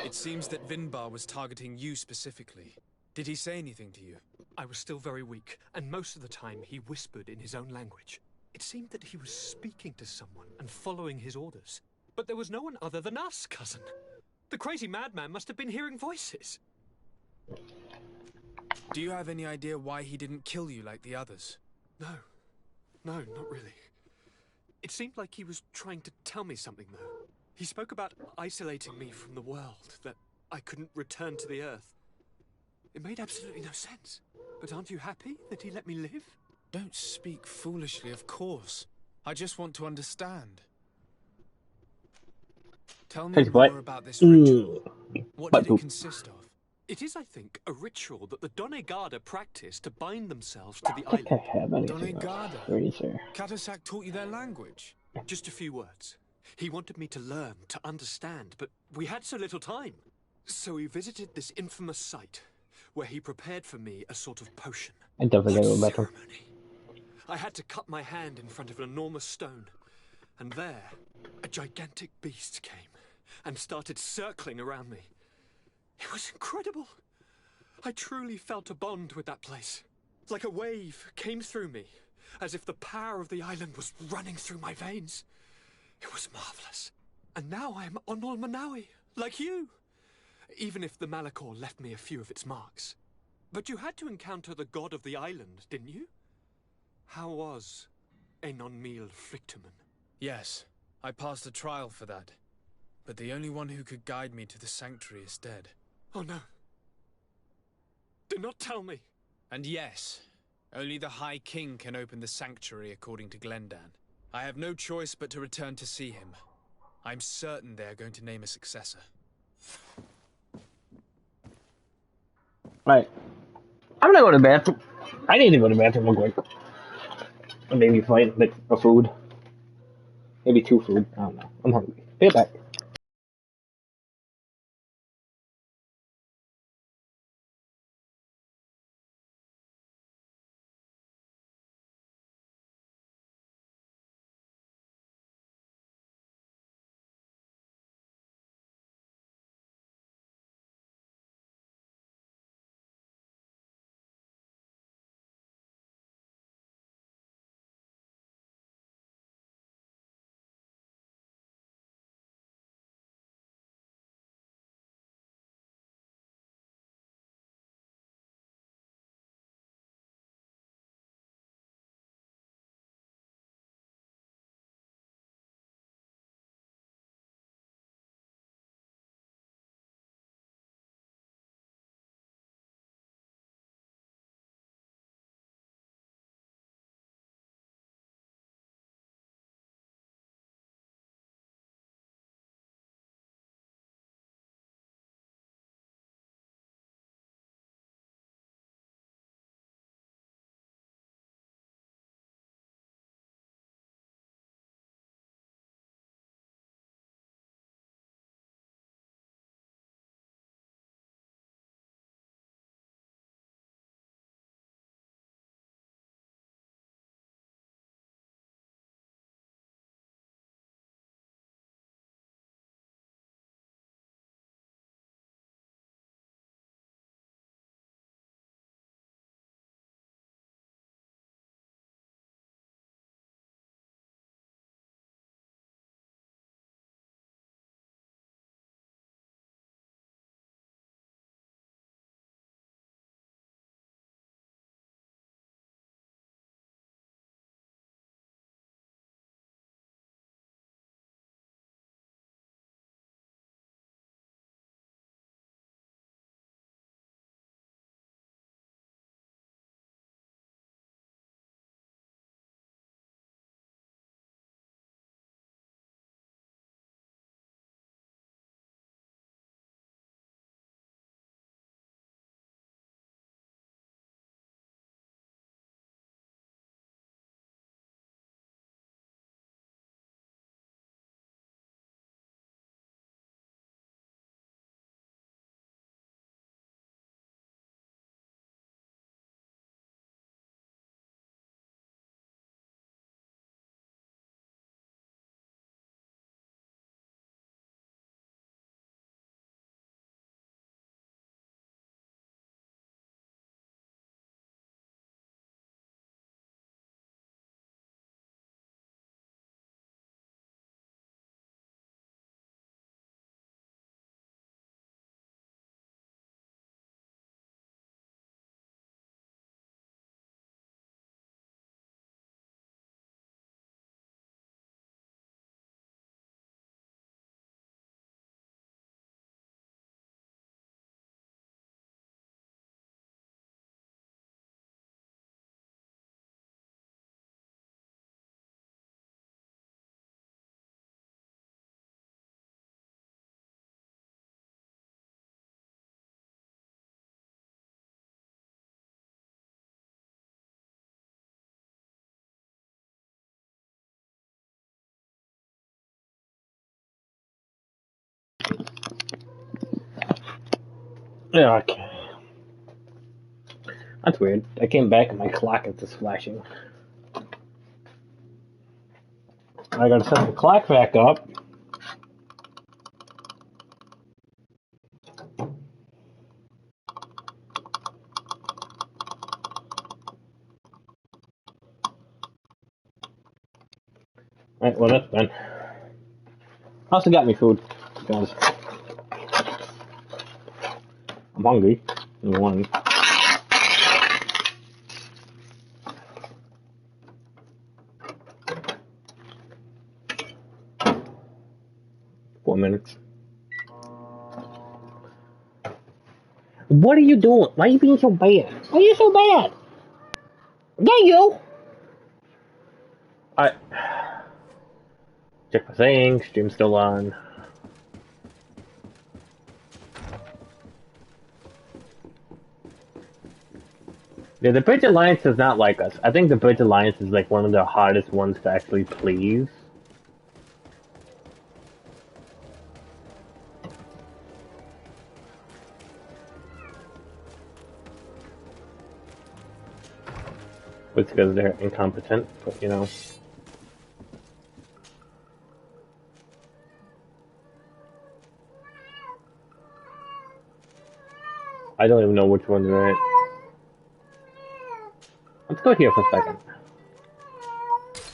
It seems that Vinbar was targeting you specifically. Did he say anything to you? I was still very weak, and most of the time he whispered in his own language. It seemed that he was speaking to someone and following his orders. But there was no one other than us, cousin. The crazy madman must have been hearing voices. Do you have any idea why he didn't kill you like the others? No, not really. It seemed like he was trying to tell me something, though. He spoke about isolating me from the world, that I couldn't return to the Earth. It made absolutely no sense. But aren't you happy that he let me live? Don't speak foolishly, of course. I just want to understand. Tell me more about this ritual. What did it consist of? It is, I think, a ritual that the Donegada practice to bind themselves to the I think I island. have anything else. Donegada? Freezer. Katasak taught you their language? Just a few words. He wanted me to learn, to understand, but we had so little time. So we visited this infamous site, where he prepared for me a sort of potion. I definitely gotta go back. I had to cut my hand in front of an enormous stone, and there, a gigantic beast came and started circling around me. It was incredible. I truly felt a bond with that place. Like a wave came through me, as if the power of the island was running through my veins. It was marvelous. And now I am Onol Manawi, like you. Even if the Malachor left me a few of its marks. But you had to encounter the god of the island, didn't you? How was Enon Mil Frictamen? Yes, I passed a trial for that. But the only one who could guide me to the sanctuary is dead. Oh no. Do not tell me. And yes, only the High King can open the sanctuary according to Glendan. I have no choice but to return to see him. I'm certain they are going to name a successor. Right. I'm gonna go to the bathroom. I need to go to the bathroom real quick. Or maybe find like a food. Maybe 2 food. I don't know. I'm hungry. Be back. Yeah, okay. That's weird. I came back and my clock is just flashing. I gotta set the clock back up. Alright, well that's done. Also got me food, guys. I'm hungry. Number one. 4 minutes. What are you doing? Why are you being so bad? Why are you so bad? Yeah, you! Alright. Check my thing. Stream's still on. Yeah, the Bridge Alliance is not like us. I think the Bridge Alliance is like one of the hardest ones to actually please. It's because they're incompetent, but you know. I don't even know which one's right. Let's go here for a second.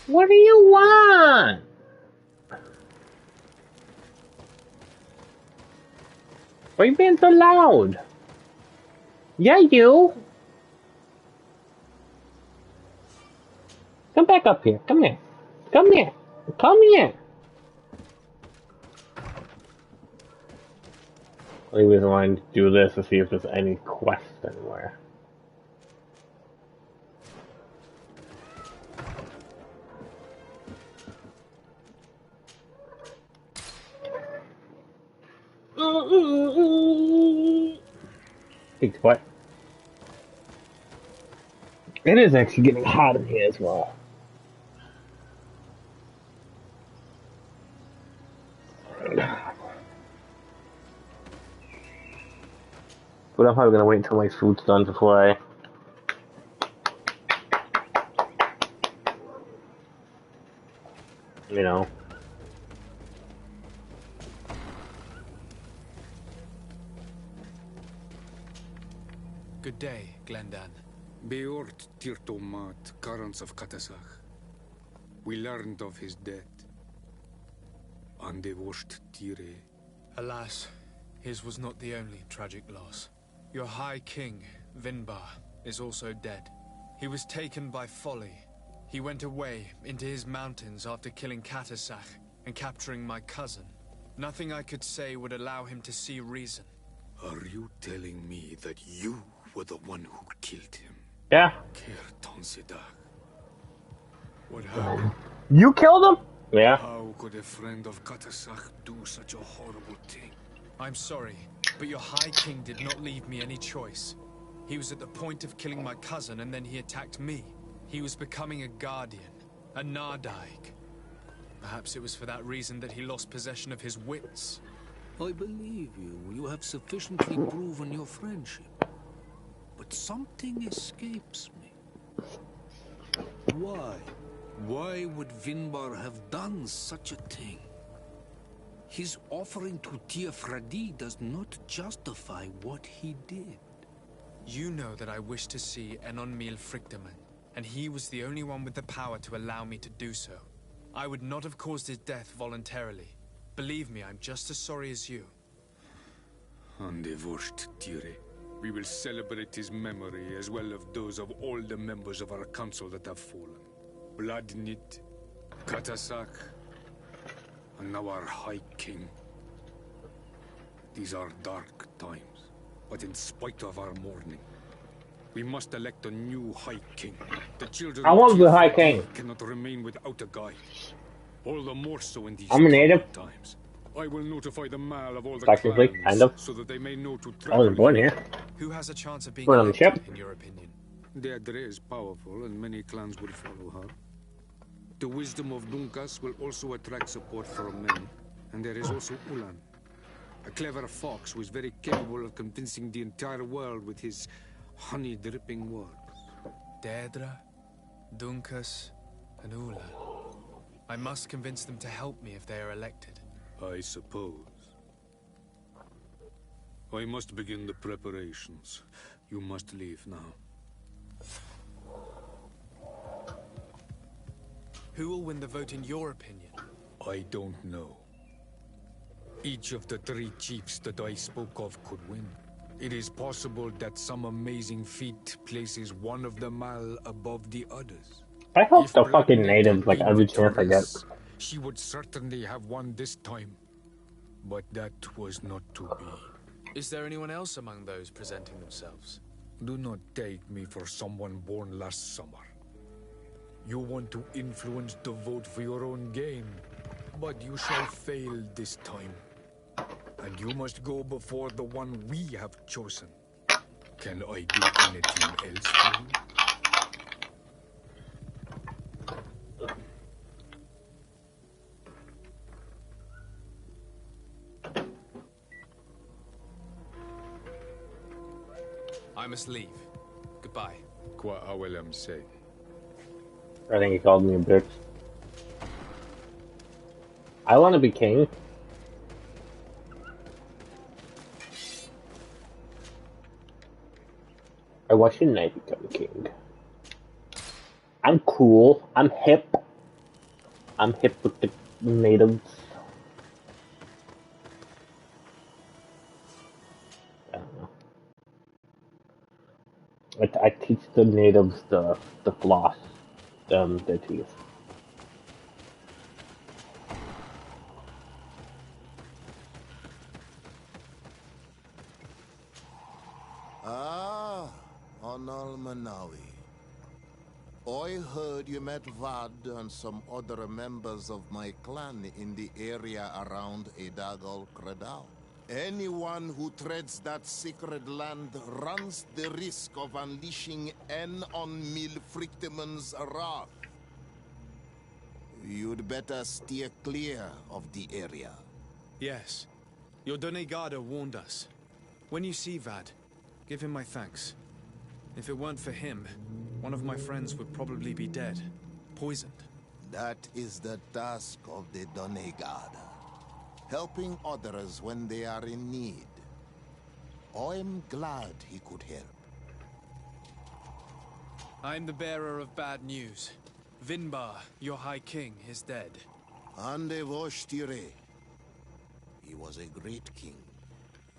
What do you want? Why are you being so loud? Yeah, you! Come back up here. Come here. Come here. Come here. I think we want to do this to see if there's any quests anywhere. Thanks, what? It is actually getting hot in here as well. But I'm probably gonna wait until my food's done before I... You know. Good day, Glendan. Beort Tirtomat, Currents of Katasach. We learned of his death. Andevosht Tire. Alas, his was not the only tragic loss. Your High King, Vinbar, is also dead. He was taken by folly. He went away into his mountains after killing Katasach and capturing my cousin. Nothing I could say would allow him to see reason. Are you telling me that you were the one who killed him? Yeah. What happened? You killed him? Yeah. How could a friend of Katasach do such a horrible thing? I'm sorry, but your High King did not leave me any choice. He was at the point of killing my cousin and then he attacked me. He was becoming a guardian, a Nardaig. Perhaps it was for that reason that he lost possession of his wits. I believe you. You have sufficiently proven your friendship. But something escapes me. Why? Why would Vinbar have done such a thing? His offering to Tiafradi does not justify what he did. You know that I wish to see Enon Mil Frictaman, and he was the only one with the power to allow me to do so. I would not have caused his death voluntarily. Believe me, I'm just as sorry as you. Andevosht Tire. We will celebrate his memory as well as those of all the members of our council that have fallen. Vladnit, Katasach, and now our High King. These are dark times, but in spite of our mourning, we must elect a new High King. The children I want the High King. Cannot remain without a guide. All the more so in these I'm a native. times. I will notify the Mal of all the Technically, clans, kind of. so that they may know to I travel. wasn't born here. Who has a chance of being Born on the elected, ship. in your opinion? Deirdre is powerful, and many clans will follow her. The wisdom of Dunkas will also attract support from many, and there is also Ulan. A clever fox who is very capable of convincing the entire world with his honey-dripping words. Deirdre, Dunkas, and Ula. I must convince them to help me if they are elected. I suppose. I must begin the preparations. You must leave now. Who will win the vote in your opinion? I don't know. Each of the 3 chiefs that I spoke of could win. It is possible that some amazing feat places one of them above the others. I hope If the fucking Blandet natives had like been every chance I get. victorious, she would certainly have won this time. But that was not to be. Is there anyone else among those presenting themselves? Do not take me for someone born last summer. You want to influence the vote for your own gain, but you shall fail this time. And you must go before the one we have chosen. Can I do anything else for you? I must leave. Goodbye. Qua Awelem say. I think he called me a bitch. I want to be king. I watch your knight become king. I'm cool. I'm hip. I'm hip with the natives. I don't know. I teach the natives the floss their teeth. Ah, Onal Manawi. I heard you met Vad and some other members of my clan in the area around Edagal Credal. Anyone who treads that sacred land runs the risk of unleashing En on Mil Frictiman's wrath. You'd better steer clear of the area. Yes. Your Donegada warned us. When you see Vad, give him my thanks. If it weren't for him, one of my friends would probably be dead. Poisoned. That is the task of the Donegada. Helping others when they are in need. I'm glad he could help. I'm the bearer of bad news. Vinbar, your High King, is dead. Ande Voshtire. He was a great king,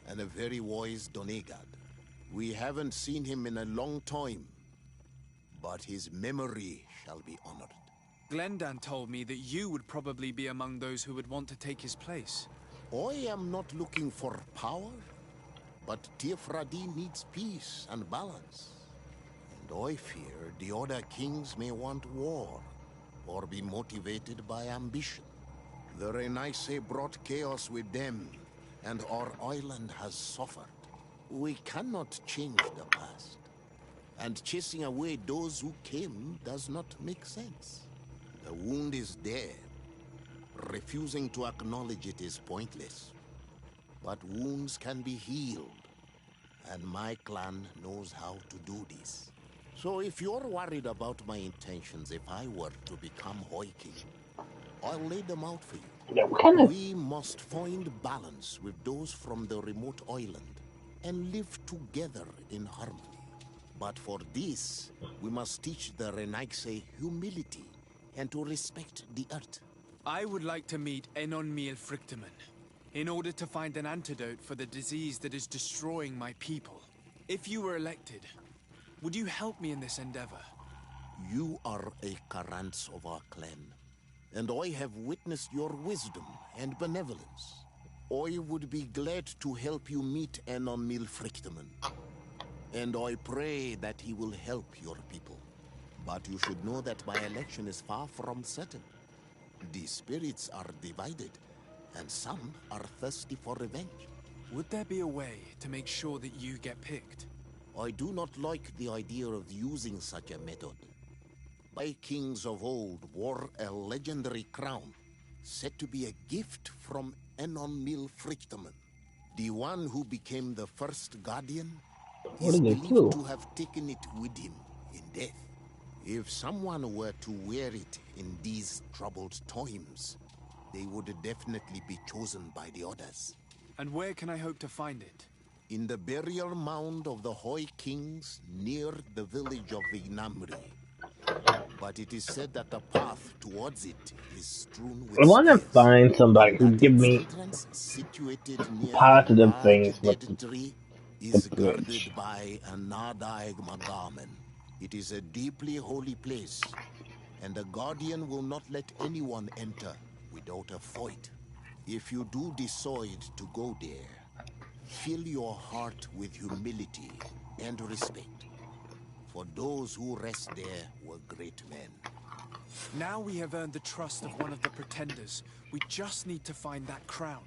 and a very wise Donegad. We haven't seen him in a long time, but his memory shall be honored. Glendan told me that you would probably be among those who would want to take his place. I am not looking for power, but Tiefradi needs peace and balance. And I fear the other kings may want war, or be motivated by ambition. The Renaisse brought chaos with them, and our island has suffered. We cannot change the past, and chasing away those who came does not make sense. The wound is there. Refusing to acknowledge it is pointless. But wounds can be healed, and my clan knows how to do this. So if you're worried about my intentions if I were to become High King, I'll lay them out for you. Yeah, We must find balance with those from the remote island and live together in harmony. But for this, we must teach the Renaisse humility and to respect the earth. I would like to meet Enon Miel Frictiman, in order to find an antidote for the disease that is destroying my people. If you were elected, would you help me in this endeavor? You are a Karants of our clan, and I have witnessed your wisdom and benevolence. I would be glad to help you meet Enon Miel Frictiman, and I pray that he will help your people. But you should know that my election is far from certain. The spirits are divided, and some are thirsty for revenge. Would there be a way to make sure that you get picked? I do not like the idea of using such a method. My kings of old wore a legendary crown, said to be a gift from Enon Miel Frictiman. The one who became the first guardian What is did they believed do? to have taken it with him in death. If someone were to wear it in these troubled times, they would definitely be chosen by the others. And where can I hope to find it? In the burial mound of the Hoi Kings near the village of Vignamri. But it is said that the path towards it is strewn with I want to spears. find somebody who That give its me entrance, situated near a positive large things with dead tree, the is bridge. guarded by a Nadaig Magamen. It is a deeply holy place, and the Guardian will not let anyone enter without a fight. If you do decide to go there, fill your heart with humility and respect. For those who rest there were great men. Now we have earned the trust of one of the pretenders. We just need to find that crown.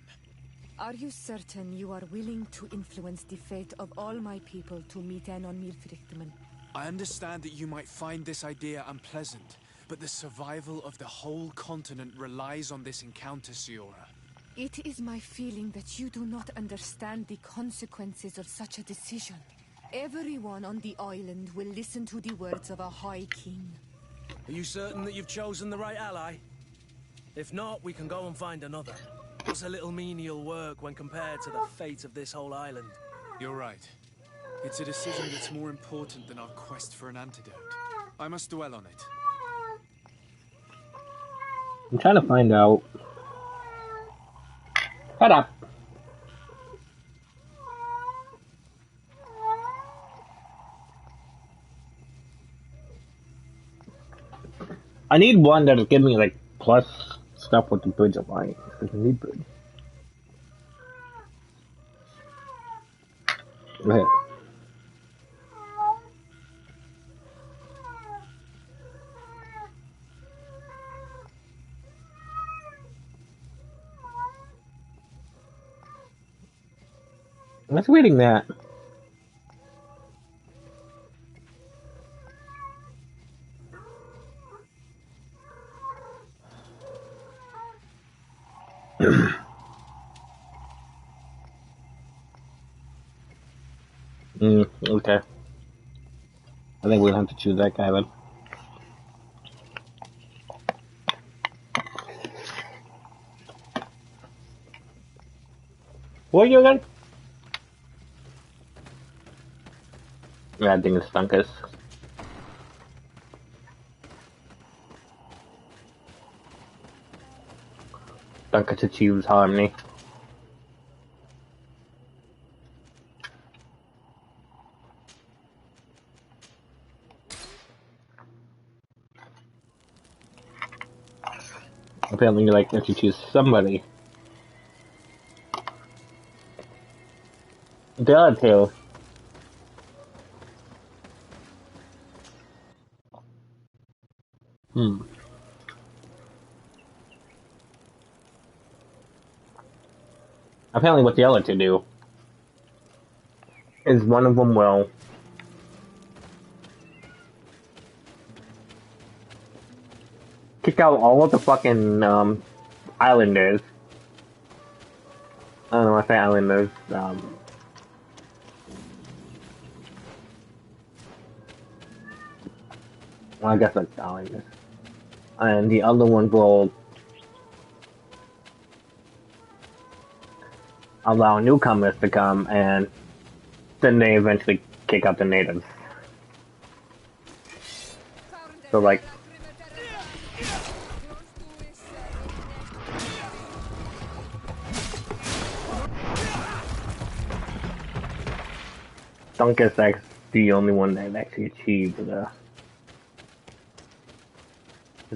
Are you certain you are willing to influence the fate of all my people to meet an on Milfrichtman? I understand that you might find this idea unpleasant, but the survival of the whole continent relies on this encounter, Siora. It is my feeling that you do not understand the consequences of such a decision. Everyone on the island will listen to the words of a High King. Are you certain that you've chosen the right ally? If not, we can go and find another. What's a little menial work when compared to the fate of this whole island? You're right. It's a decision that's more important than our quest for an antidote. I must dwell on it. I'm trying to find out. Shut up. I need one that'll give me like plus stuff with the Bridge of Light. Because I need bridge. Go ahead. What's reading that? Okay. I think we'll have to choose that guy then. What are you again? Yeah, I think it's Stunkus. Stunkus achieves harmony. Apparently you like that you choose somebody. The other two. Apparently what the other two do is one of them will kick out all of the fucking islanders. I don't know, I say islanders, well, I guess that's islanders. And the other one will allow newcomers to come, and then they eventually kick out the natives. So like, Stunkus is the only one that actually achieved the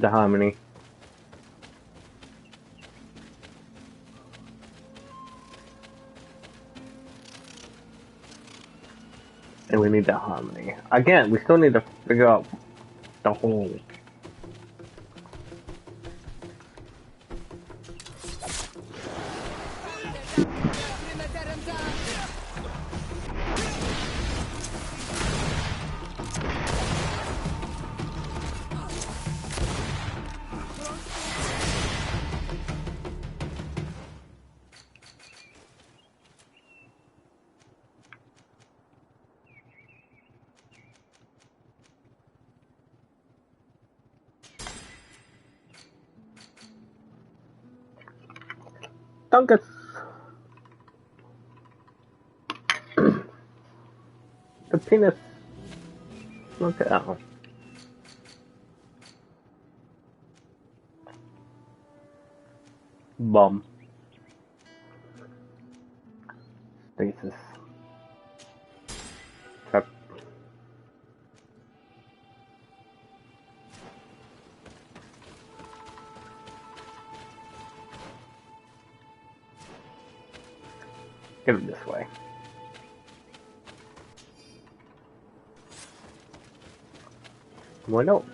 harmony. And we need that harmony. Again, we still need to figure out the whole. Dunkus. The penis. Look at that one. Bum. Stasis. Truck. Get it this way. Why not?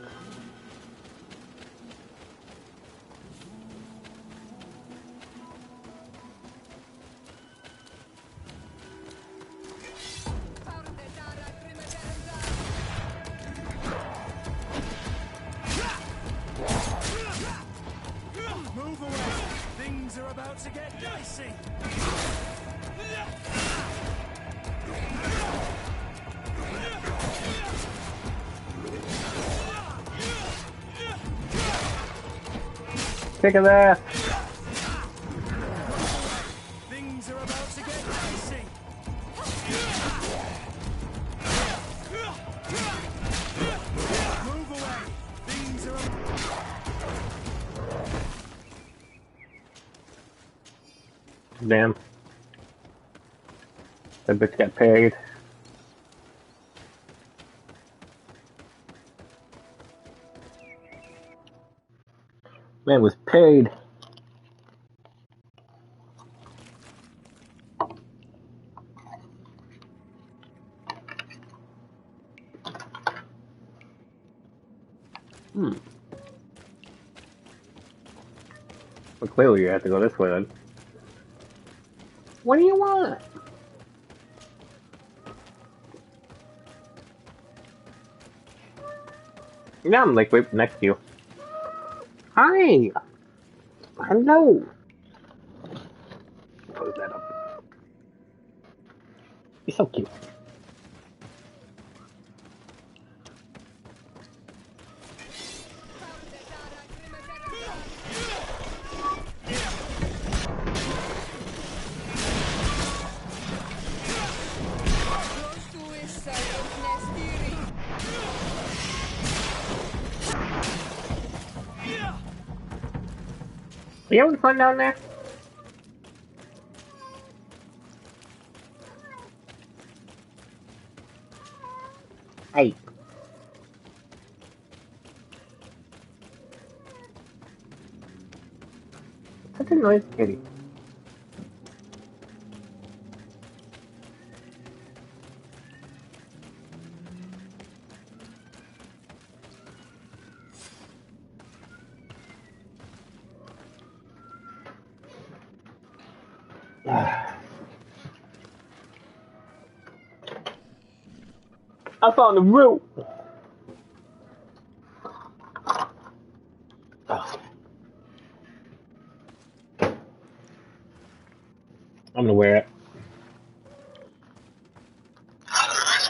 Move away! Things are about to get dicey! Kick his ass! Things are about to get dicey! Move away! Things are... Damn. That bitch got paid. Man was paid. Well, clearly you have to go this way then. What do you want? Yeah, I'm like right next to you. Hi! Hello! Close that up. You're so cute. Are you having fun down there? Hey. Such a noise kitty. I found the root. I'm gonna wear it.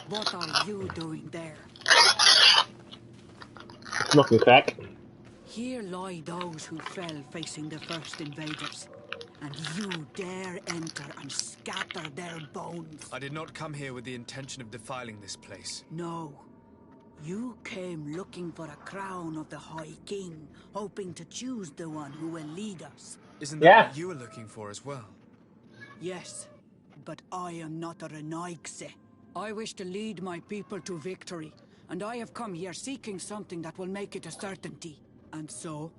What are you doing there? Smoking crack. Here lie those who fell facing the first invaders. And you dare enter and scatter their bones. I did not come here with the intention of defiling this place. No. You came looking for a crown of the High King, hoping to choose the one who will lead us. Isn't that what you were looking for as well? Yes, but I am not a Renaigse. I wish to lead my people to victory, and I have come here seeking something that will make it a certainty. And so,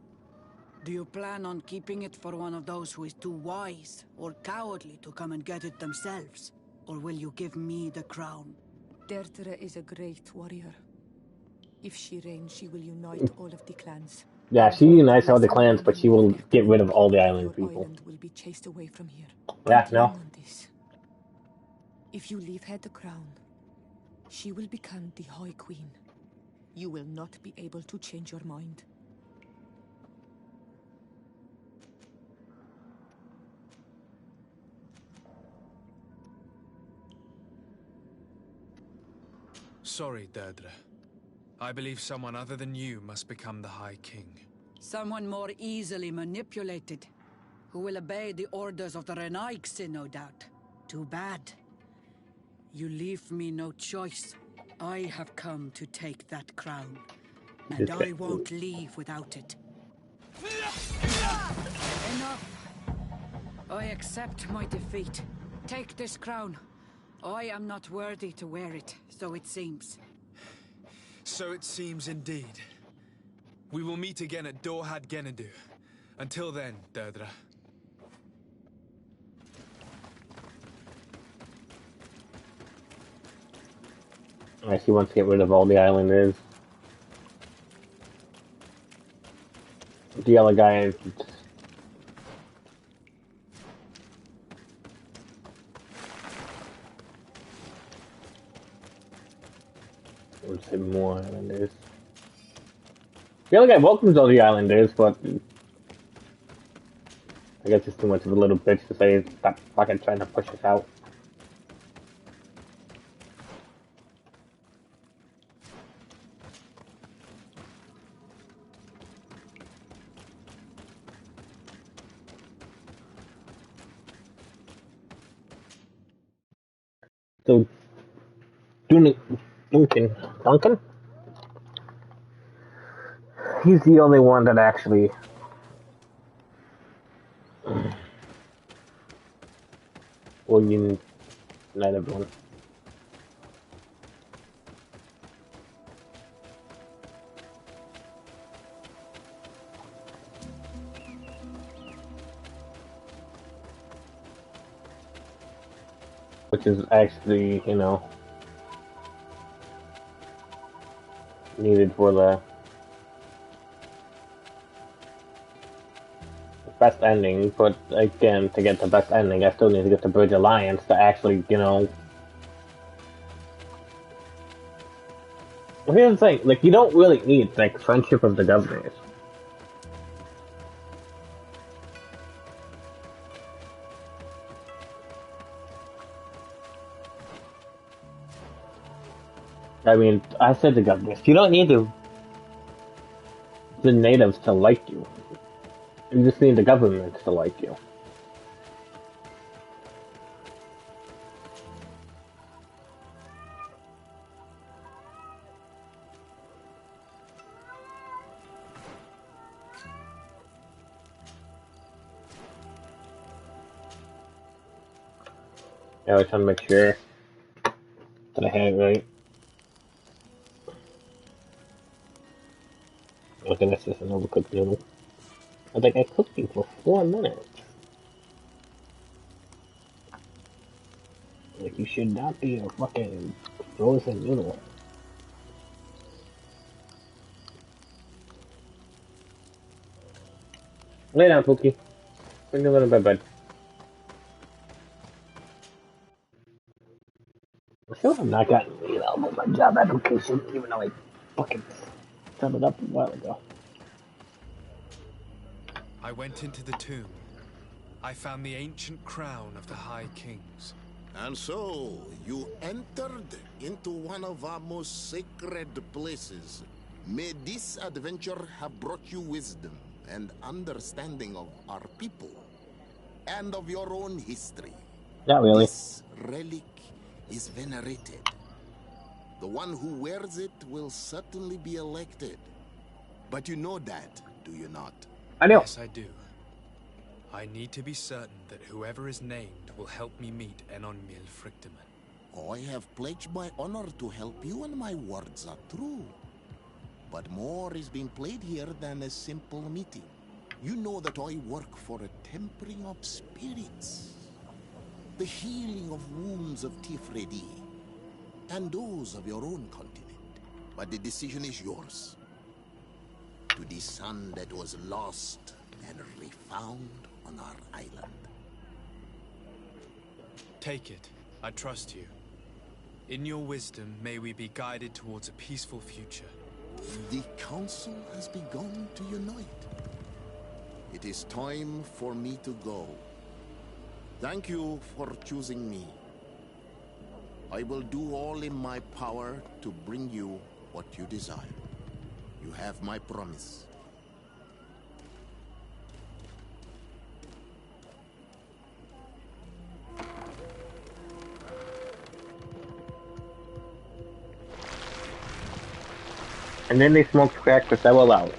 do you plan on keeping it for one of those who is too wise or cowardly to come and get it themselves? Or will you give me the crown? Dertera is a great warrior. If she reigns, she will unite all of the clans. Yeah, she unites all the clans, but she will get rid of all the island people. Island will be chased away from here. Yeah, no. If you leave her the crown, she will become the High Queen. You will not be able to change your mind. Sorry, Deirdre. I believe someone other than you must become the High King. Someone more easily manipulated. who will obey the orders of the Renaigse, no doubt. Too bad. You leave me no choice. I have come to take that crown, and I won't leave without it. Enough! I accept my defeat. Take this crown. I am not worthy to wear it, so it seems. So it seems indeed. We will meet again at Dorhad Genadu. Until then, Deirdre. I guess he wants to get rid of all the islanders. The other guy... I would say more islanders. The other guy welcomes all the islanders, but... I guess it's too much of a little bitch to say stop fucking trying to push us out. So, Duncan? He's the only one that actually... will unite everyone. Which is actually, you know, needed for the best ending, but again, to get the best ending, I still need to get the Bridge Alliance to actually, you know... Well, here's the thing, like, you don't really need, like, friendship of the governors. I mean, I said the governors, you don't need the natives to like you. You just need the government to like you. Yeah, I was trying to make sure that I had it right. Okay, that's just an overcooked noodle. I think I cooked you for 4 minutes. Like, you should not be a fucking frozen noodle. Lay down, Pookie. Bring your little bed. I still have not gotten, you know, my job application, even though I fucking set it up a while ago. I went into the tomb. I found the ancient crown of the High Kings. And so, you entered into one of our most sacred places. May this adventure have brought you wisdom and understanding of our people, and of your own history. Not really. This relic is venerated. The one who wears it will certainly be elected. But you know that, do you not? I know. Yes, I do. I need to be certain that whoever is named will help me meet Enon Mil Frictiman. I have pledged my honor to help you, and my words are true. But more is being played here than a simple meeting. You know that I work for a tempering of spirits, the healing of wounds of Tifredi, and those of your own continent. But the decision is yours. To the son that was lost and refound on our island. Take it. I trust you. In your wisdom, may we be guided towards a peaceful future. The council has begun to unite. It is time for me to go. Thank you for choosing me. I will do all in my power to bring you what you desire. You have my promise. And then they smoked crack for several hours.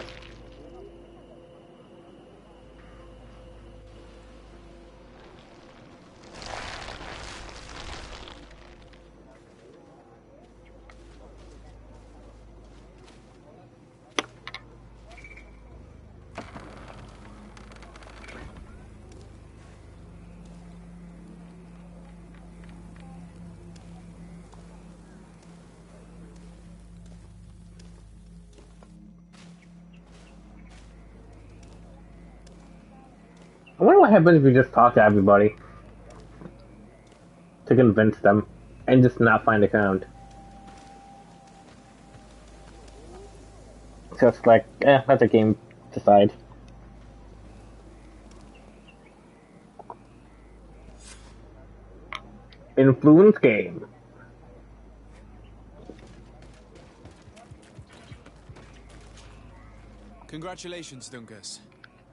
I wonder what happens if you just talk to everybody to convince them and just not find a count. So it's like, let the game decide. Influence game. Congratulations, Dunkus.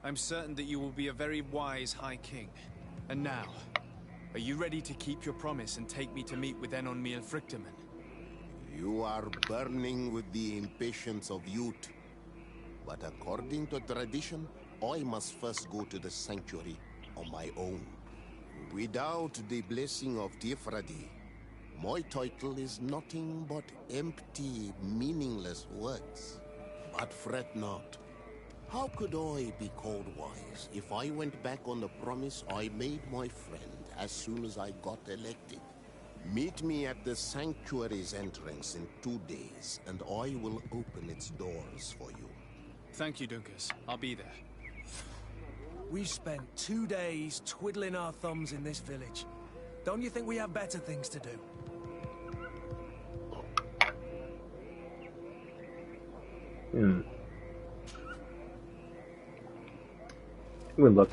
I'm certain that you will be a very wise High King. And now, are you ready to keep your promise and take me to meet with Enon Miel Frichtemann? You are burning with the impatience of youth. But according to tradition, I must first go to the sanctuary on my own. Without the blessing of Tiefradi, my title is nothing but empty, meaningless words. But fret not. How could I be called wise if I went back on the promise I made my friend as soon as I got elected? Meet me at the sanctuary's entrance in 2 days, and I will open its doors for you. Thank you, Dunkus. I'll be there. We've spent 2 days twiddling our thumbs in this village. Don't you think we have better things to do? Good look.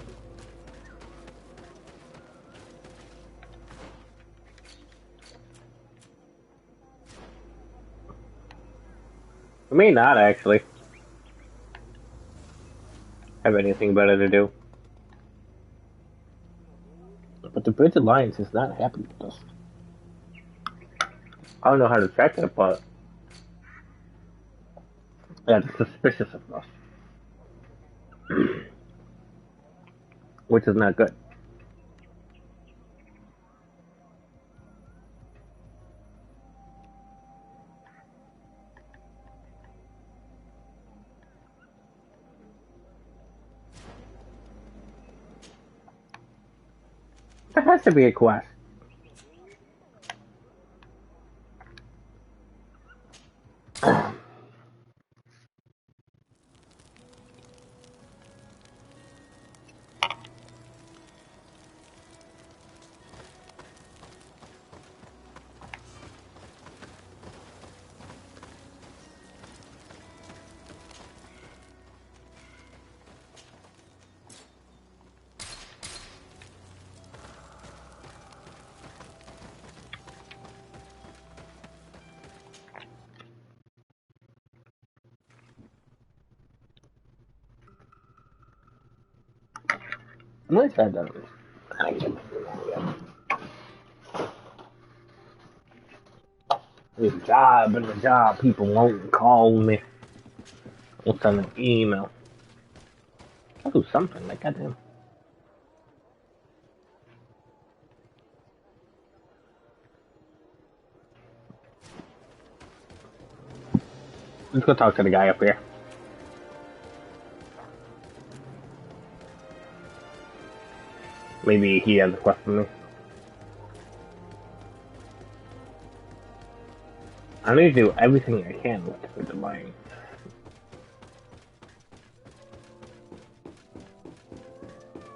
I may not actually have anything better to do. But the Bridge Alliance is not happy with us. I don't know how to check it, but yeah, they're suspicious of us. Which is not good. There has to be a quest. I'm gonna try that. There's a job, and the job people won't call me. I'll send an email. I'll do something, like goddamn. Let's go talk to the guy up here. Maybe he has a question for me. I need to do everything I can with the mine.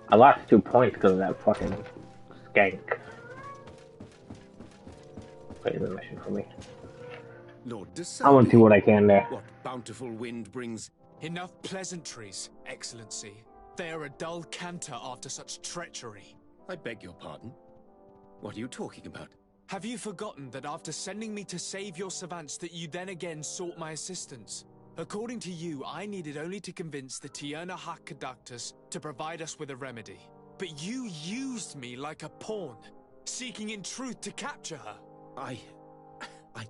I lost 2 points because of that fucking skank. Wait, the mission for me. Lord I want to do what I can there. What bountiful wind brings... Enough pleasantries, Excellency. They are a dull canter after such treachery. I beg your pardon? What are you talking about? Have you forgotten that after sending me to save your savants that you then again sought my assistance? According to you, I needed only to convince the Tierna Hak conductors to provide us with a remedy. But you used me like a pawn, seeking in truth to capture her. I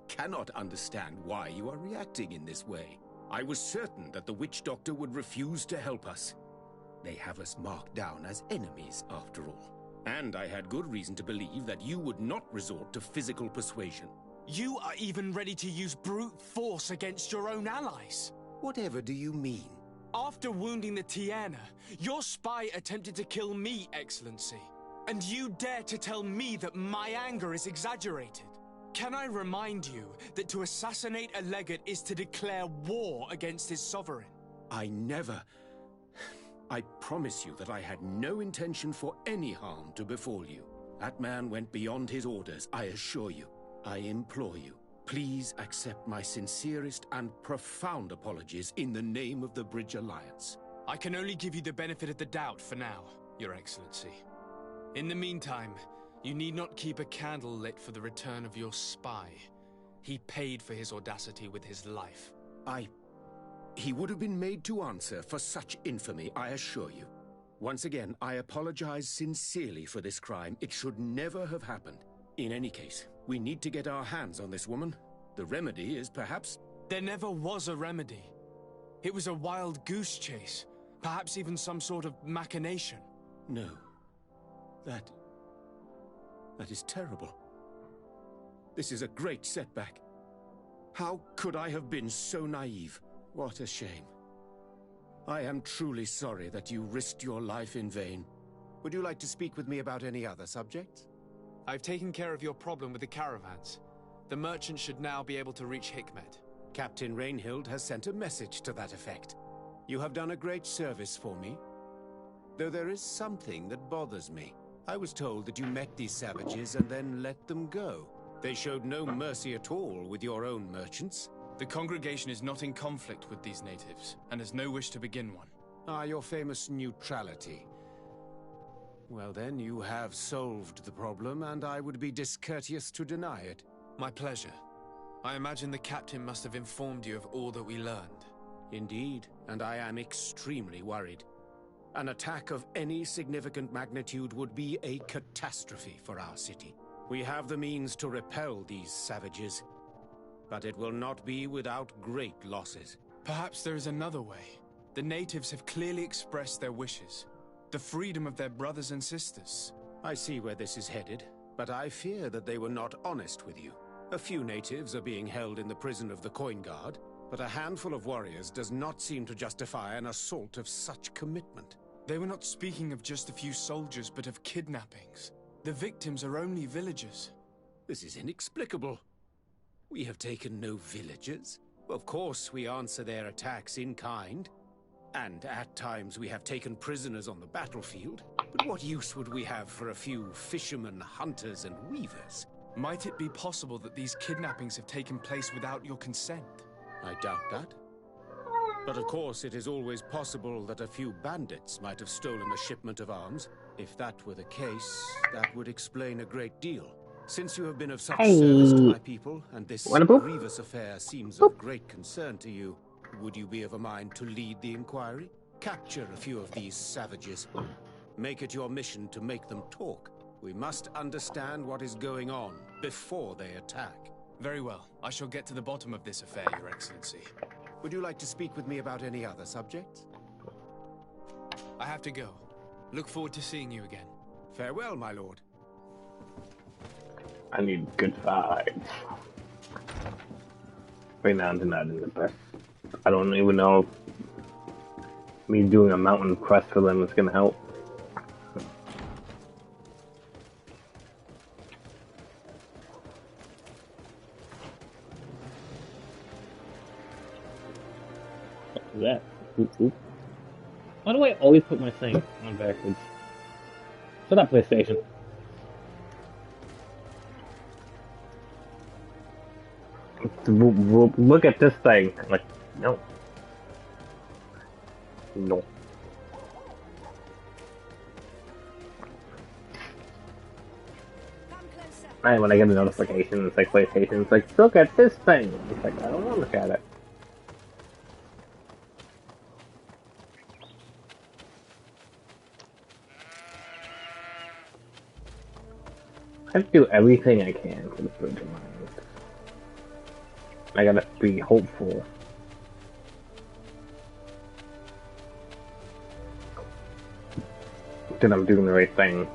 cannot understand why you are reacting in this way. I was certain that the witch doctor would refuse to help us. They have us marked down as enemies, after all. And I had good reason to believe that you would not resort to physical persuasion. You are even ready to use brute force against your own allies. Whatever do you mean? After wounding the Tiana, your spy attempted to kill me, Excellency. And you dare to tell me that my anger is exaggerated? Can I remind you that to assassinate a legate is to declare war against his sovereign? I never... I promise you that I had no intention for any harm to befall you. That man went beyond his orders, I assure you. I implore you, please accept my sincerest and profound apologies in the name of the Bridge Alliance. I can only give you the benefit of the doubt for now, Your Excellency. In the meantime, you need not keep a candle lit for the return of your spy. He paid for his audacity with his life. He would have been made to answer for such infamy, I assure you. Once again, I apologize sincerely for this crime. It should never have happened. In any case, we need to get our hands on this woman. The remedy is perhaps... There never was a remedy. It was a wild goose chase. Perhaps even some sort of machination. No. That is terrible. This is a great setback. How could I have been so naive? What a shame. I am truly sorry that you risked your life in vain. Would you like to speak with me about any other subjects? I've taken care of your problem with the caravans. The merchant should now be able to reach Hikmet. Captain Rainhild has sent a message to that effect. You have done a great service for me. Though there is something that bothers me. I was told that you met these savages and then let them go. They showed no mercy at all with your own merchants. The congregation is not in conflict with these natives, and has no wish to begin one. Ah, your famous neutrality. Well then, you have solved the problem, and I would be discourteous to deny it. My pleasure. I imagine the captain must have informed you of all that we learned. Indeed, and I am extremely worried. An attack of any significant magnitude would be a catastrophe for our city. We have the means to repel these savages, but it will not be without great losses. Perhaps there is another way. The natives have clearly expressed their wishes. The freedom of their brothers and sisters. I see where this is headed, but I fear that they were not honest with you. A few natives are being held in the prison of the Coin Guard, but a handful of warriors does not seem to justify an assault of such commitment. They were not speaking of just a few soldiers, but of kidnappings. The victims are only villagers. This is inexplicable. We have taken no villagers. Of course, we answer their attacks in kind. And at times we have taken prisoners on the battlefield. But what use would we have for a few fishermen, hunters, and weavers? Might it be possible that these kidnappings have taken place without your consent? I doubt that. But of course, it is always possible that a few bandits might have stolen a shipment of arms. If that were the case, that would explain a great deal. Since you have been of such service to my people, and this grievous affair seems of great concern to you, would you be of a mind to lead the inquiry? Capture a few of these savages. Make it your mission to make them talk. We must understand what is going on before they attack. Very well. I shall get to the bottom of this affair, Your Excellency. Would you like to speak with me about any other subjects? I have to go. Look forward to seeing you again. Farewell, my lord. I need good vibes. Right now, I'm not in the best. I don't even know if me doing a mountain quest for them is gonna help. What's that? Oop, oop. Why do I always put my thing on backwards? Shut up, PlayStation. Look at this thing. Like, no. No. And when I get a notification, it's like PlayStation, it's like, look at this thing. It's like, I don't want to look at it. I have to do everything I can for the Bridge of Mines. I gotta be hopeful. that I'm doing the right thing.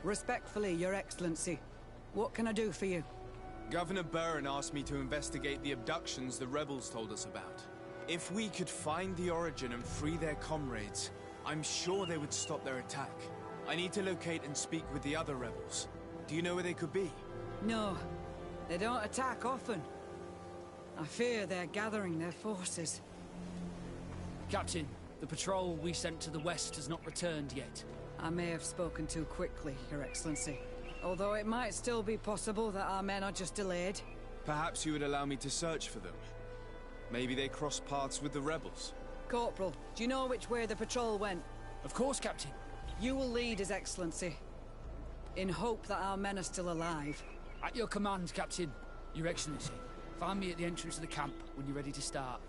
Respectfully, Your Excellency. What can I do for you? Governor Burren asked me to investigate the abductions the rebels told us about. If we could find the origin and free their comrades, I'm sure they would stop their attack. I need to locate and speak with the other rebels. Do you know where they could be? No, they don't attack often. I fear they're gathering their forces. Captain, the patrol we sent to the west has not returned yet. I may have spoken too quickly, Your Excellency. Although it might still be possible that our men are just delayed. Perhaps you would allow me to search for them. Maybe they crossed paths with the rebels. Corporal, do you know which way the patrol went? Of course, Captain. You will lead, His Excellency. In hope that our men are still alive. At your command, Captain. Your Excellency. Find me at the entrance of the camp when you're ready to start.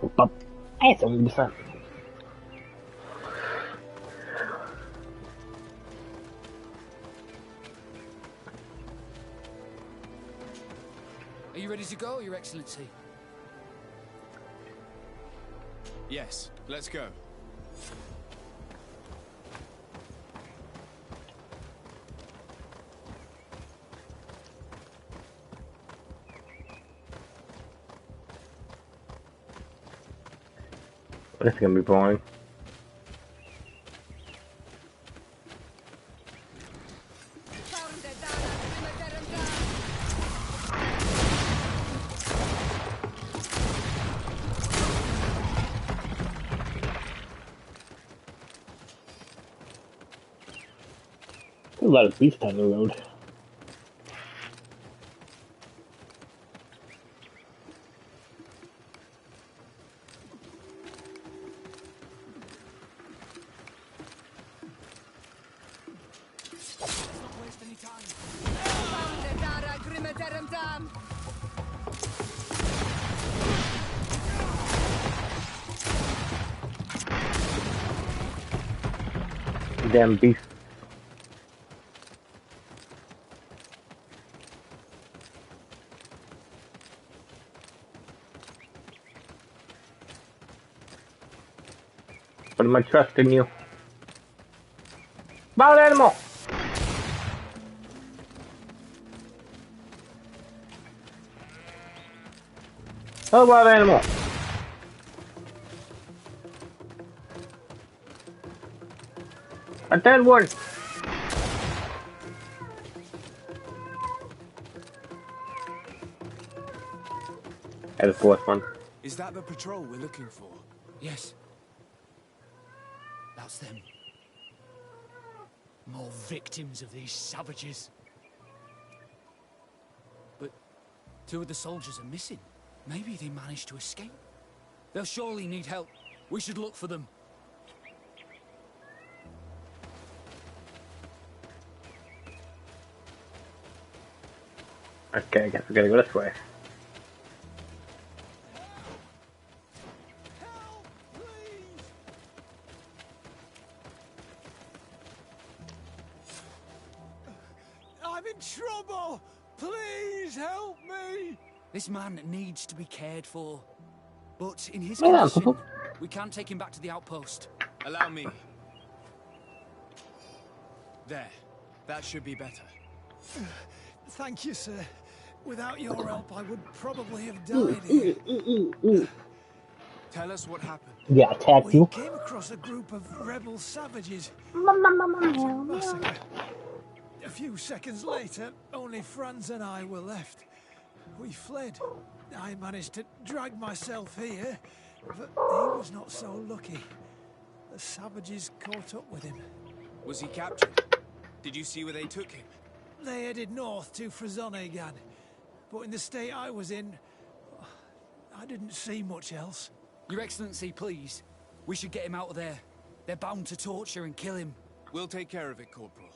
That's 100%. Are you ready to go, Your Excellency? Yes, let's go. This is gonna be boring. There's a lot of beasts on the road. Damn beast. Put my trust in you. Wild animal! Oh, wild animal! A dead one! And the fourth one. Is that the patrol we're looking for? Yes. That's them. More victims of these savages. But 2 of the soldiers are missing. Maybe they managed to escape. They'll surely need help. We should look for them. Okay, I guess we gotta go this way. I'm in trouble! Please help me! This man needs to be cared for. But in his condition, we can't take him back to the outpost. Allow me. There. That should be better. Thank you, sir. Without your help, I would probably have died here. Tell us what happened. Yeah, attack you. We came across a group of rebel savages. Massacre. A few seconds later, only Franz and I were left. We fled. I managed to drag myself here, but he was not so lucky. The savages caught up with him. Was he captured? Did you see where they took him? They headed north to Frazonegan, but in the state I was in, I didn't see much else. Your Excellency, please. We should get him out of there. They're bound to torture and kill him. We'll take care of it, Corporal.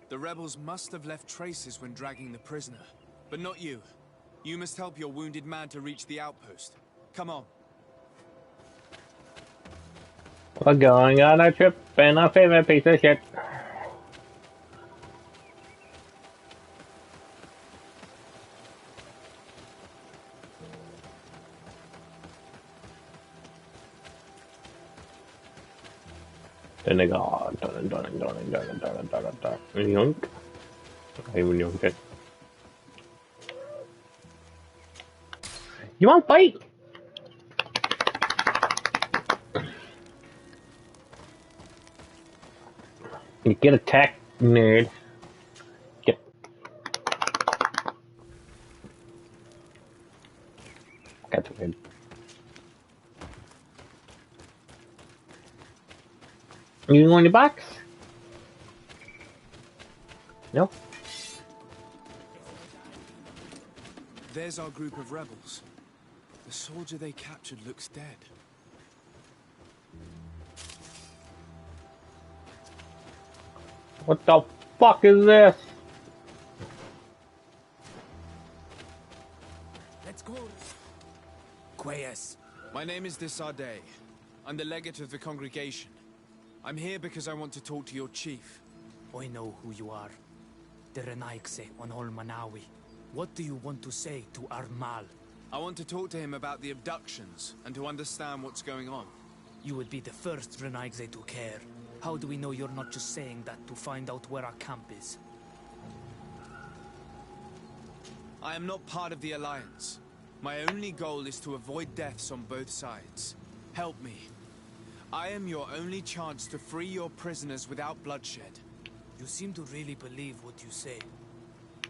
The rebels must have left traces when dragging the prisoner. But not you. You must help your wounded man to reach the outpost. Come on. We're going on a trip in our favorite piece of shit. Then they go, yunk. I even yunk it. You want fight? You get attacked, nerd. Get. That's weird. You want your box? No? There's our group of rebels. The soldier they captured looks dead. What the fuck is this? Let's go. Quayas. My name is Desarde. I'm the legate of the congregation. I'm here because I want to talk to your chief. I know who you are. The Renaigse on Ol Manawi. What do you want to say to Armal? I want to talk to him about the abductions and to understand what's going on. You would be the first Renaigse to care. How do we know you're not just saying that to find out where our camp is? I am not part of the Alliance. My only goal is to avoid deaths on both sides. Help me. I am your only chance to free your prisoners without bloodshed. You seem to really believe what you say.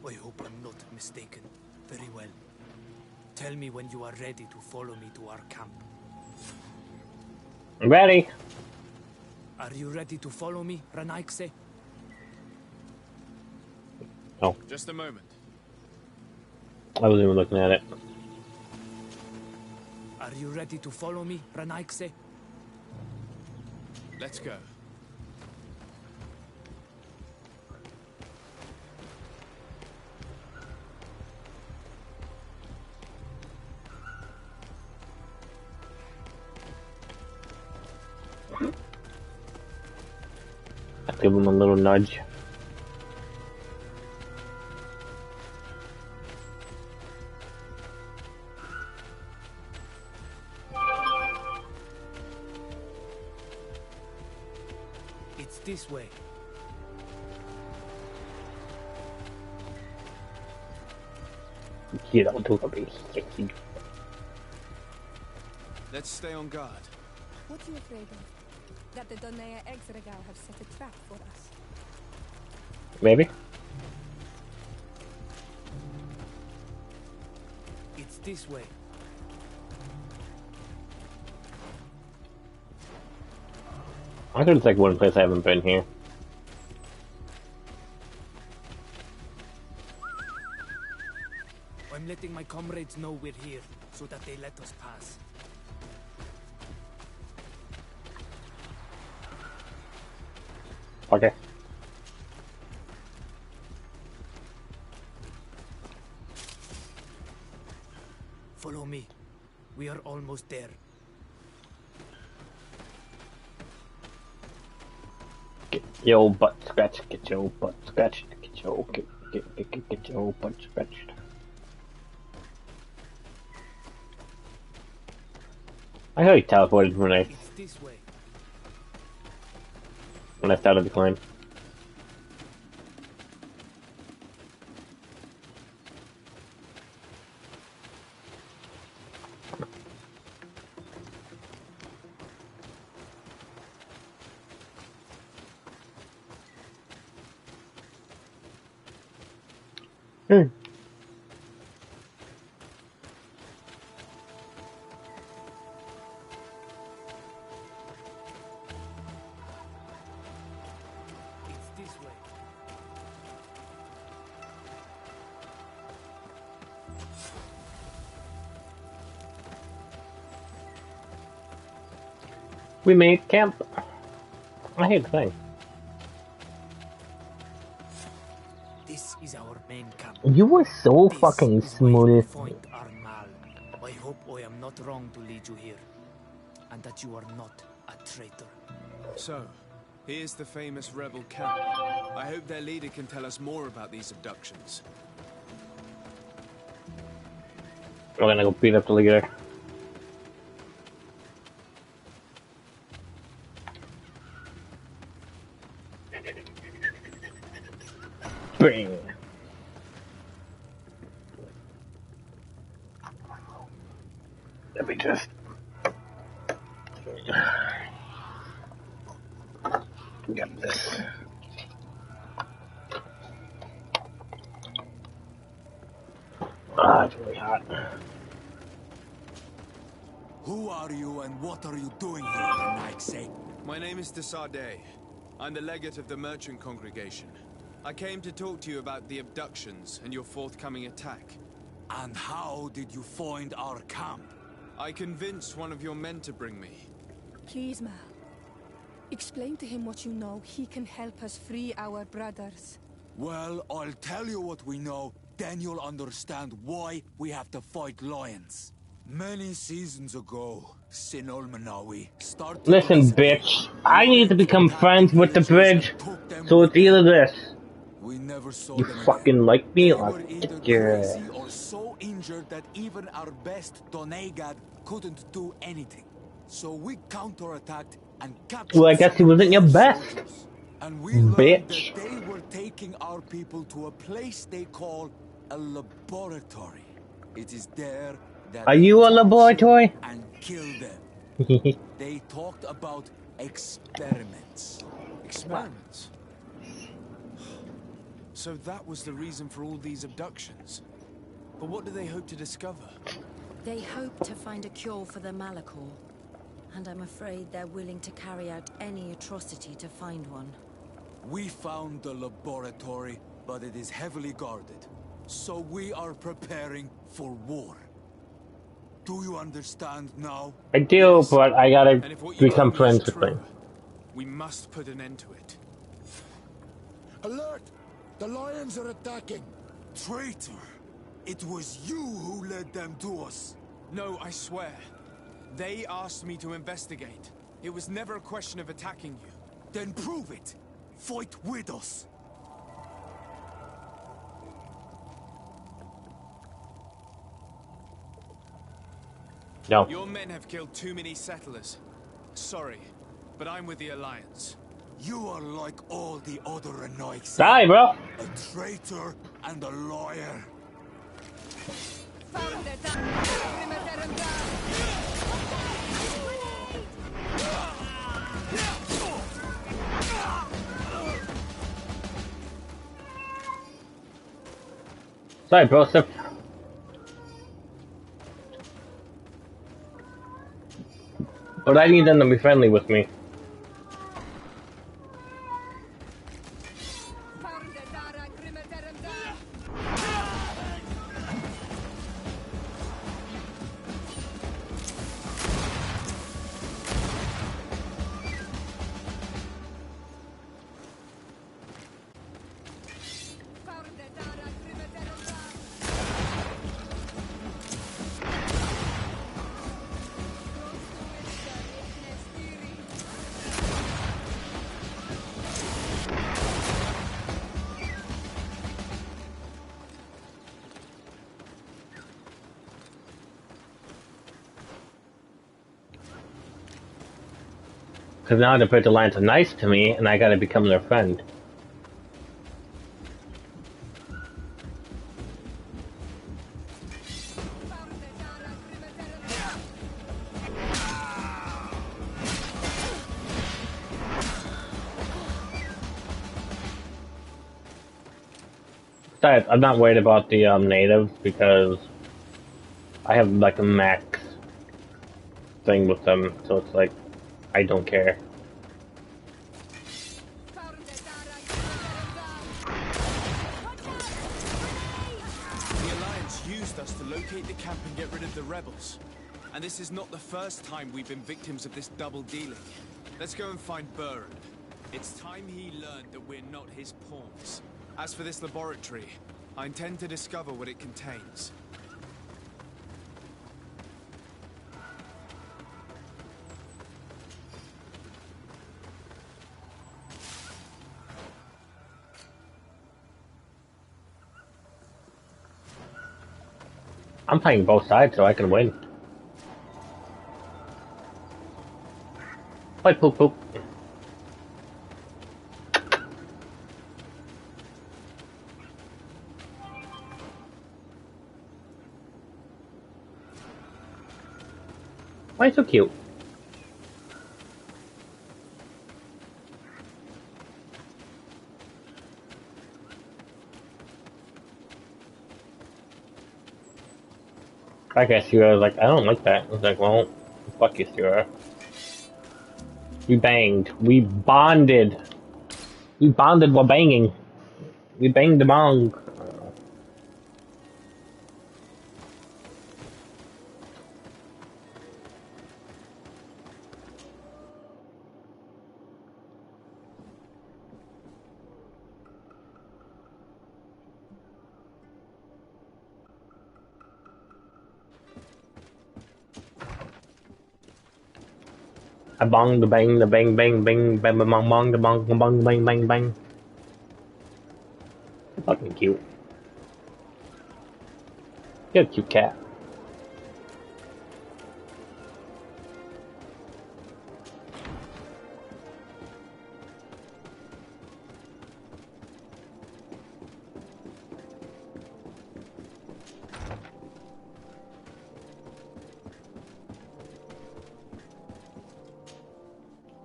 I hope I'm not mistaken. Very well. Tell me when you are ready to follow me to our camp. I'm ready. Are you ready to follow me, Renaigse? Oh. Just a moment. I wasn't even looking at it. Are you ready to follow me, Renaigse? Let's go. I'll give him a little nudge. It's this way. You don't do be sexy. Let's stay on guard. What are you afraid of? That the Donea Exregal have set a trap for us? Maybe. It's this way. I could take one place I haven't been here. I'm letting my comrades know we're here, so that they let us pass. Okay. Follow me. We are almost there. Get your butt scratched. Get your butt scratched. Get your butt scratched. I heard he teleported when I started the climb. We made camp. I hate the thing. This is our main camp. You were so fucking smooth. Point Armal. I hope I am not wrong to lead you here, and that you are not a traitor. So, here's the famous rebel camp. I hope their leader can tell us more about these abductions. We're gonna go beat up the leader. Bang. Let me just get this. Ah, it's really hot. Who are you and what are you doing here, Nike? My name is de Sardet. I'm the legate of the merchant congregation. I came to talk to you about the abductions and your forthcoming attack. And how did you find our camp? I convinced one of your men to bring me. Please, Mal. Explain to him what you know. He can help us free our brothers. Well, I'll tell you what we know, then you'll understand why we have to fight lions. Many seasons ago, Sinol Manawi started... Listen, bitch. I need to become friends with the bridge, so it's either this. We never saw You them fucking again. like me They or were either kick your crazy ass. or so injured that even our best Donegad couldn't do anything. So we counterattacked and captured Well, I guess he some of wasn't your their best, soldiers. And we learned bitch. that they were taking our people to a place they call a laboratory. It is there that Are they you a torture laboratory? and kill them. They talked about experiments. Experiments? So that was the reason for all these abductions. But what do they hope to discover? They hope to find a cure for the Malachor. And I'm afraid they're willing to carry out any atrocity to find one. We found the laboratory, but it is heavily guarded. So we are preparing for war. Do you understand now? I do, but I gotta And if what you become told me is friends with true, them. we must put an end to it. Alert! The lions are attacking! Traitor! It was you who led them to us! No, I swear. They asked me to investigate. It was never a question of attacking you. Then prove it! Fight with us! No. Your men have killed too many settlers. Sorry, but I'm with the Alliance. You are like all the other Anoiks. Die, bro! A traitor and a liar. Sorry, bro. But I need them to be friendly with me. Because now the Bridge Alliance are nice to me, and I gotta become their friend. Besides, I'm not worried about the natives, because I have like a max thing with them, so it's like, I don't care. The Alliance used us to locate the camp and get rid of the rebels. And this is not the first time we've been victims of this double dealing. Let's go and find Burren. It's time he learned that we're not his pawns. As for this laboratory, I intend to discover what it contains. I'm playing both sides so I can win. Play poop poop. Why so cute? I guess Sierra was like, I don't like that. I was like, well, fuck you, Sierra. We banged. We bonded. We bonded while banging. We banged the bong. I bong the bang the bang bang bang bang bang bong bong the bong the bong bang bang bang. Fucking cute. You're a cute cat.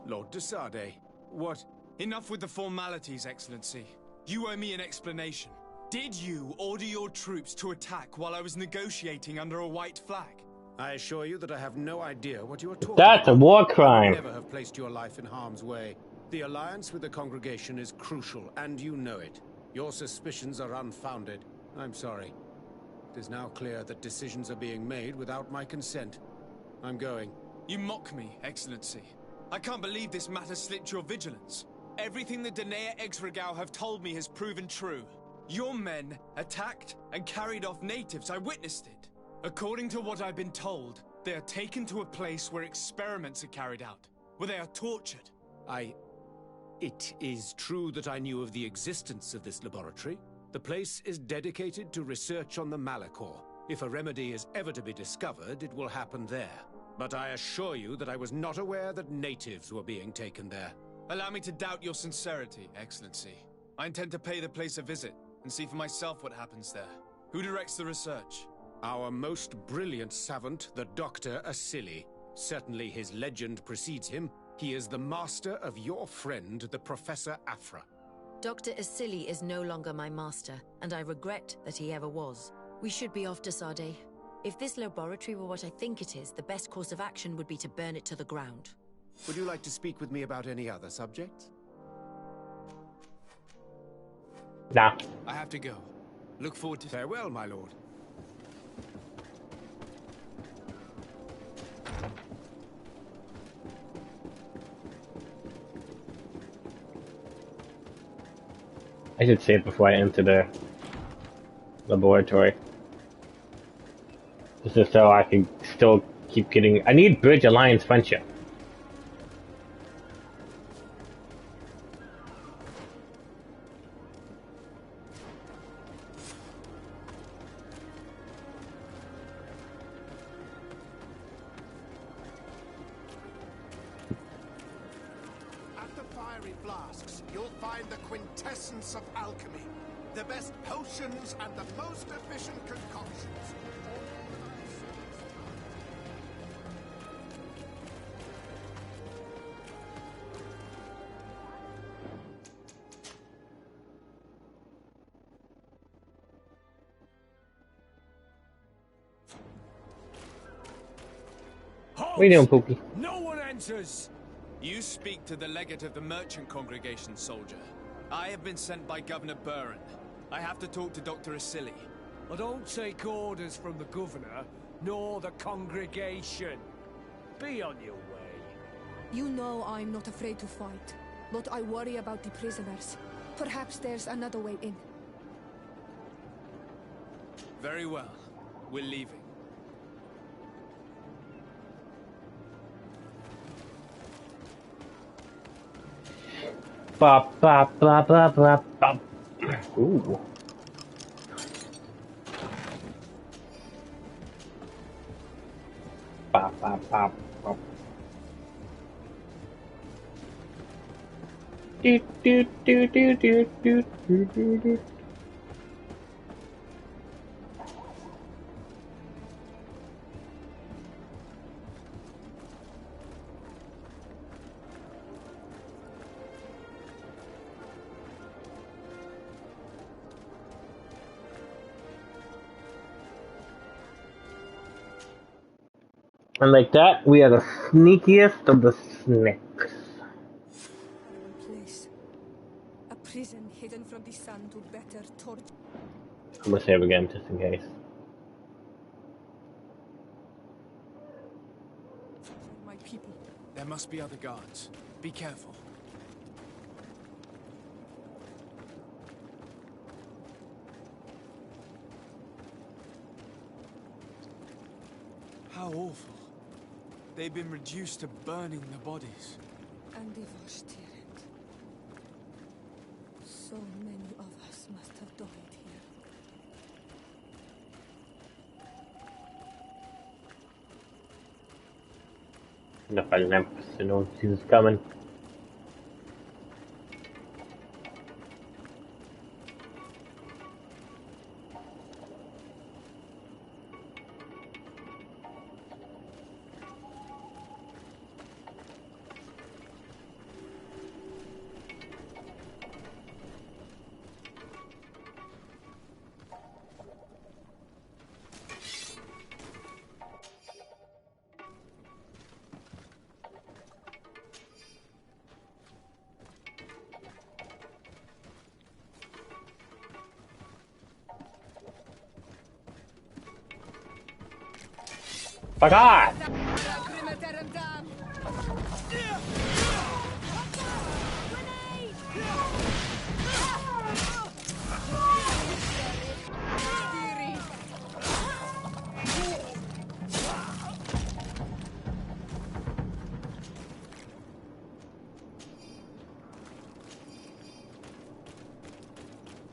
Lord de Sardet, what? Enough with the formalities, Excellency. You owe me an explanation. Did you order your troops to attack while I was negotiating under a white flag? I assure you that I have no idea what you are talking That's about. a war I would crime. never have placed your life in harm's way. The alliance with the congregation is crucial, and you know it. Your suspicions are unfounded. I'm sorry. It is now clear that decisions are being made without my consent. I'm going. You mock me, Excellency. I can't believe this matter slipped your vigilance. Everything the Daenerys Exregao have told me has proven true. Your men attacked and carried off natives. I witnessed it. According to what I've been told, they are taken to a place where experiments are carried out, where they are tortured. It is true that I knew of the existence of this laboratory. The place is dedicated to research on the Malachor. If a remedy is ever to be discovered, it will happen there. But I assure you that I was not aware that natives were being taken there. Allow me to doubt your sincerity, Excellency. I intend to pay the place a visit and see for myself what happens there. Who directs the research? Our most brilliant savant, the Dr. Asili. Certainly his legend precedes him. He is the master of your friend, the Professor Afra. Dr. Asili is no longer my master, and I regret that he ever was. We should be off to Sardet. If this laboratory were what I think it is, the best course of action would be to burn it to the ground. Would you like to speak with me about any other subjects? Nah. I have to go. Look forward to... Farewell, my lord. I should save before I enter the laboratory. This is so I can still keep getting... I need Bridge Alliance Friendship. At the fiery flasks, you'll find the quintessence of alchemy. The best potions and the most efficient concoctions. What are you doing, Pookie? No one enters! You speak to the legate of the merchant congregation, soldier. I have been sent by Governor Burren. I have to talk to Dr. Asili. I don't take orders from the governor, nor the congregation. Be on your way. You know I'm not afraid to fight, but I worry about the prisoners. Perhaps there's another way in. Very well. We're leaving. Ba ba ba ba ba ba. Ooh. Pop, pop. Do do do do do do do do do. And like that, we are the sneakiest of the snakes. Place. A prison hidden from the sun to better torture. I'm gonna save again just in case. My people. There must be other guards. Be careful. How awful. They've been reduced to burning the bodies. And devastated. So many of us must have died here. Enough I lamp to know she was coming. Fuck off!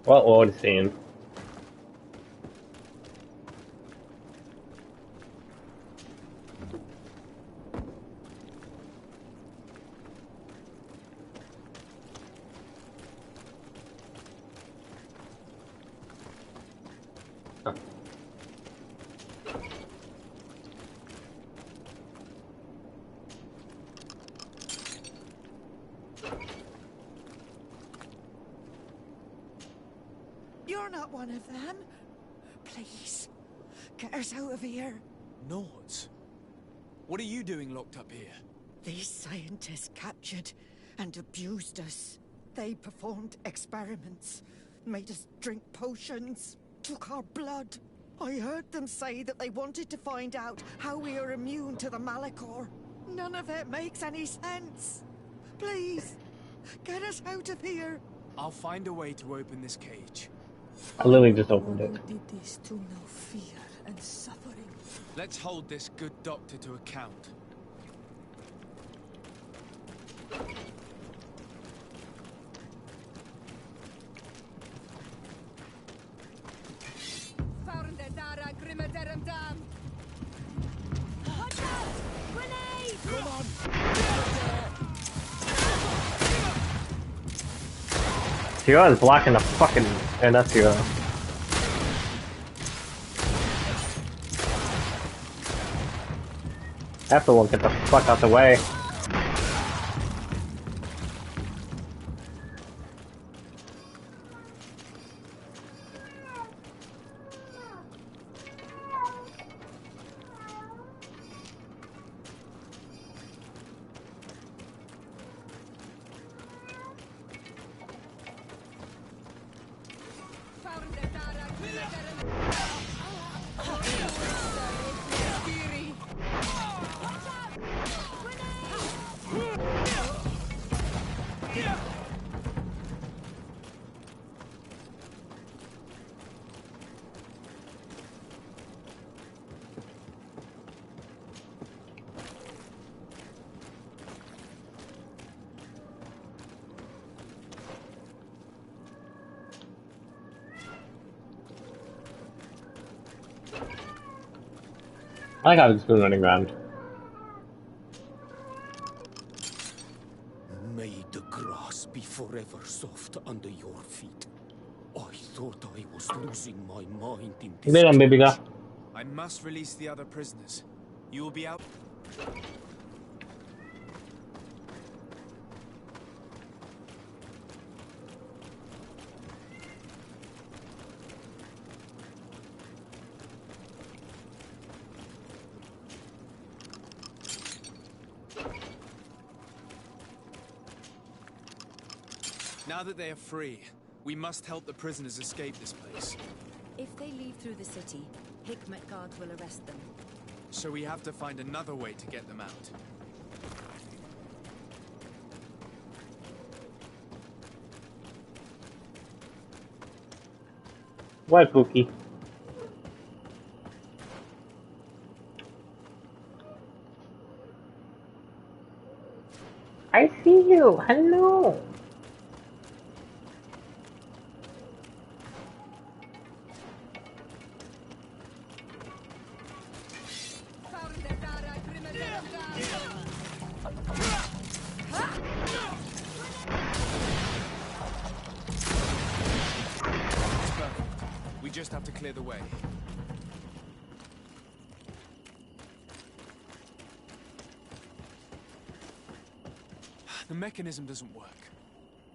What old scene? You're not one of them. Please, get us out of here. Nords? What are you doing locked up here? These scientists captured and abused us. They performed experiments, made us drink potions, took our blood. I heard them say that they wanted to find out how we are immune to the Malachor. None of it makes any sense. Please, get us out of here. I'll find a way to open this cage. I literally just opened it. Who did this to know fear and suffering? Let's hold this good doctor to account. Come on! Tira is blocking the fucking... And that's Tira. After one, get the fuck out the way. I like how it's been running around. soft under your feet. I thought I was losing my mind in Get him, baby girl. I must release the other prisoners. You will be out. Now that they are free, we must help the prisoners escape this place. If they leave through the city, Hikmet guards will arrest them. So we have to find another way to get them out. What, Cookie? I see you. Hello. We just have to clear the way. The mechanism doesn't work.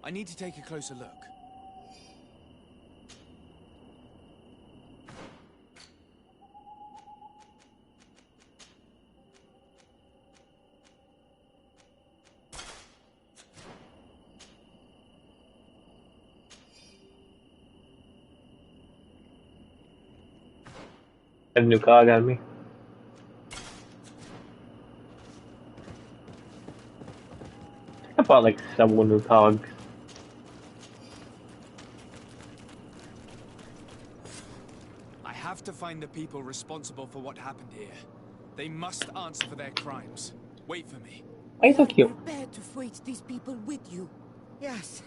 I need to take a closer look. A new cog on me. I bought like several new cogs. I have to find the people responsible for what happened here. They must answer for their crimes. Wait for me. Why are you so cute? Prepare to fight these people with you. Yes.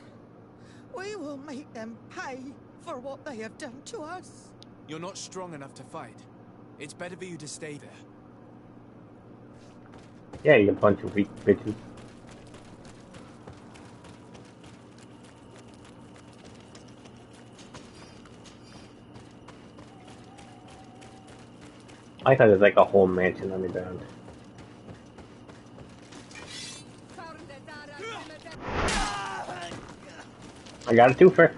We will make them pay for what they have done to us. You're not strong enough to fight. It's better for you to stay there. Yeah, you bunch of weak bitches. I thought it was like a whole mansion on the ground. I got a twofer.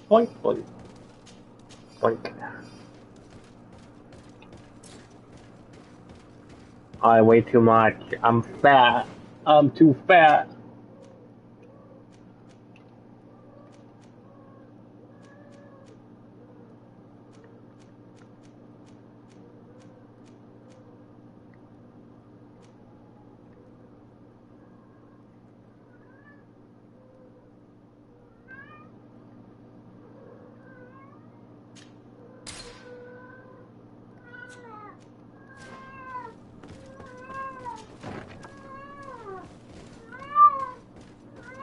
Boink, boink. Boink. I weigh too much. I'm fat. I'm too fat.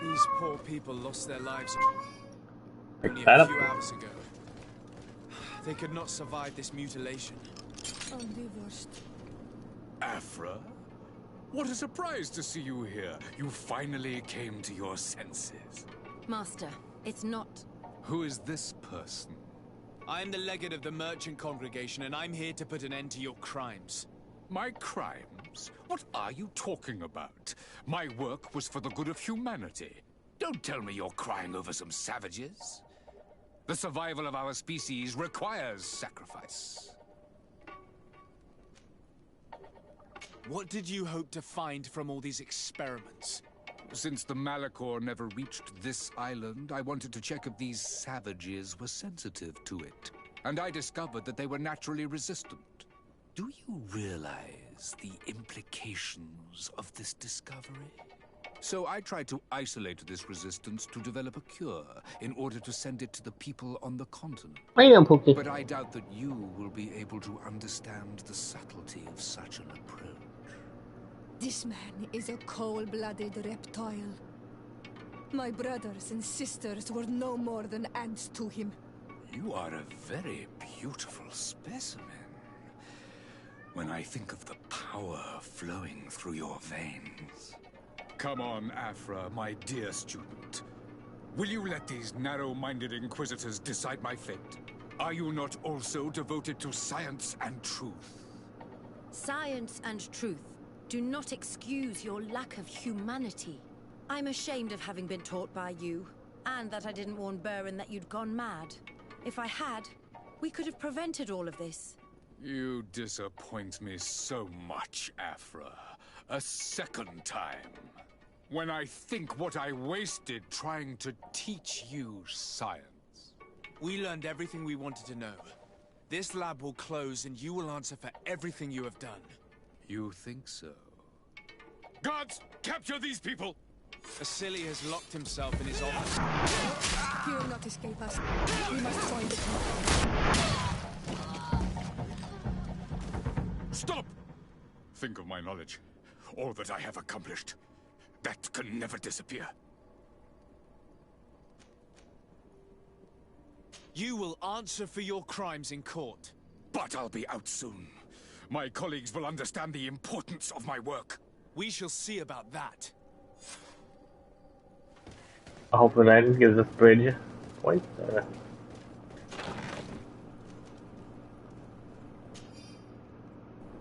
These poor people lost their lives only That a up. few hours ago. They could not survive this mutilation. Afra? What a surprise to see you here. You finally came to your senses. Master, it's not... Who is this person? I am the legate of the merchant congregation, and I'm here to put an end to your crimes. My crimes? What are you talking about? My work was for the good of humanity. Don't tell me you're crying over some savages. The survival of our species requires sacrifice. What did you hope to find from all these experiments? Since the Malachor never reached this island, I wanted to check if these savages were sensitive to it. And I discovered that they were naturally resistant. Do you realize the implications of this discovery? So I tried to isolate this resistance to develop a cure in order to send it to the people on the continent. But I doubt that you will be able to understand the subtlety of such an approach. This man is a cold-blooded reptile. My brothers and sisters were no more than ants to him. You are a very beautiful specimen. When I think of the power flowing through your veins. Come on, Afra, my dear student. Will you let these narrow-minded inquisitors decide my fate? Are you not also devoted to science and truth? Science and truth do not excuse your lack of humanity. I'm ashamed of having been taught by you, and that I didn't warn Burin that you'd gone mad. If I had, we could have prevented all of this. You disappoint me so much, Afra. A second time. When I think what I wasted trying to teach you science. We learned everything we wanted to know. This lab will close and you will answer for everything you have done. You think so? Guards, capture these people! Vasily has locked himself in his office. He will not escape us. We must find it. Stop! Think of my knowledge. All that I have accomplished. That can never disappear. You will answer for your crimes in court. But I'll be out soon. My colleagues will understand the importance of my work. We shall see about that. Hopefully that gives us bridge. Wait there.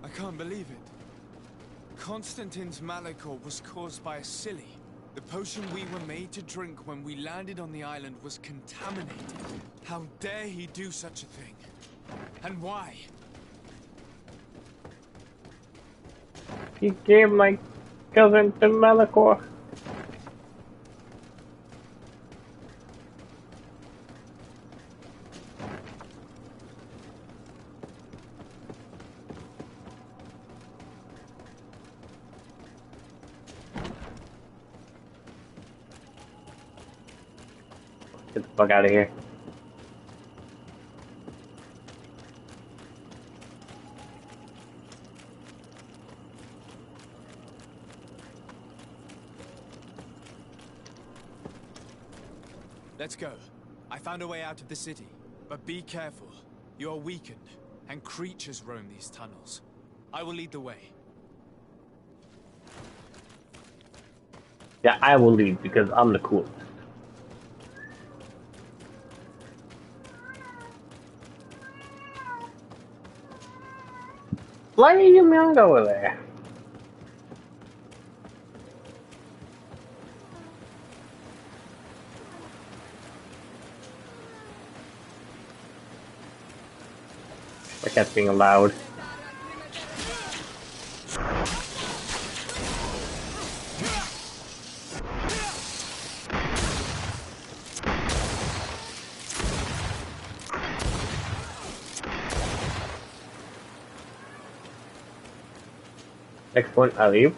I can't believe it. Constantine's malachor was caused by a silly. The potion we were made to drink when we landed on the island was contaminated. How dare he do such a thing? And why? He gave my cousin to malachor. Get the fuck out of here. Let's go. I found a way out of the city. But be careful. You are weakened, and creatures roam these tunnels. I will lead the way. Yeah, I will lead because I'm the coolest. Why are you young over there? My cat's being loud. Next one, I leave.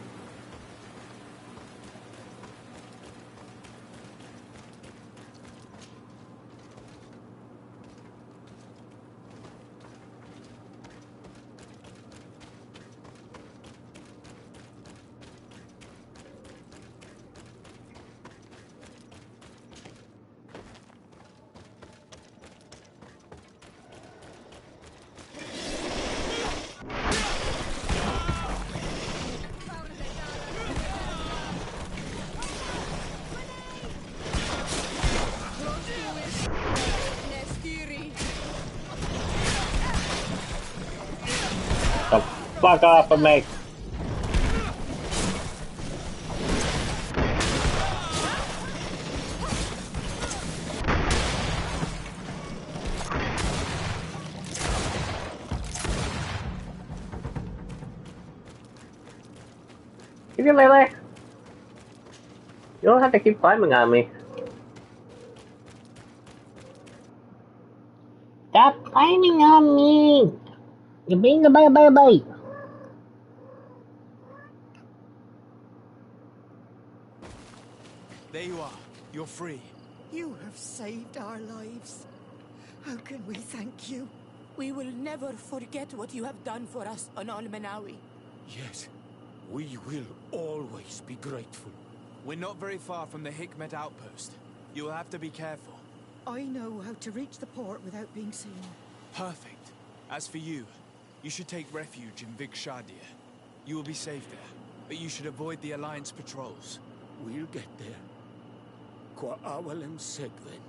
The fuck off of me! Give me Lele. You don't have to keep climbing on me. Stop climbing on me! You're being a baby! There you are. You're free. You have saved our lives. How can we thank you? We will never forget what you have done for us on Almenawi. Yes, we will always be grateful. We're not very far from the Hikmet outpost. You'll have to be careful. I know how to reach the port without being seen. Perfect. As for you, you should take refuge in Vikshadir. You will be safe there, but you should avoid the Alliance patrols. We'll get there. Qua awalem segven.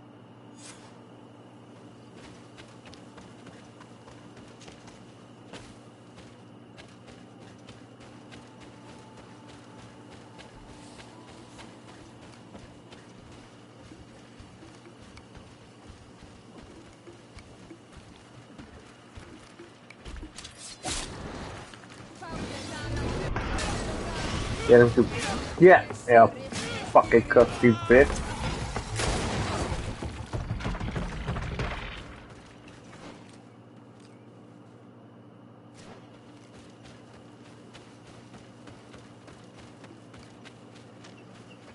Get him to get a fucking cook, you bitch.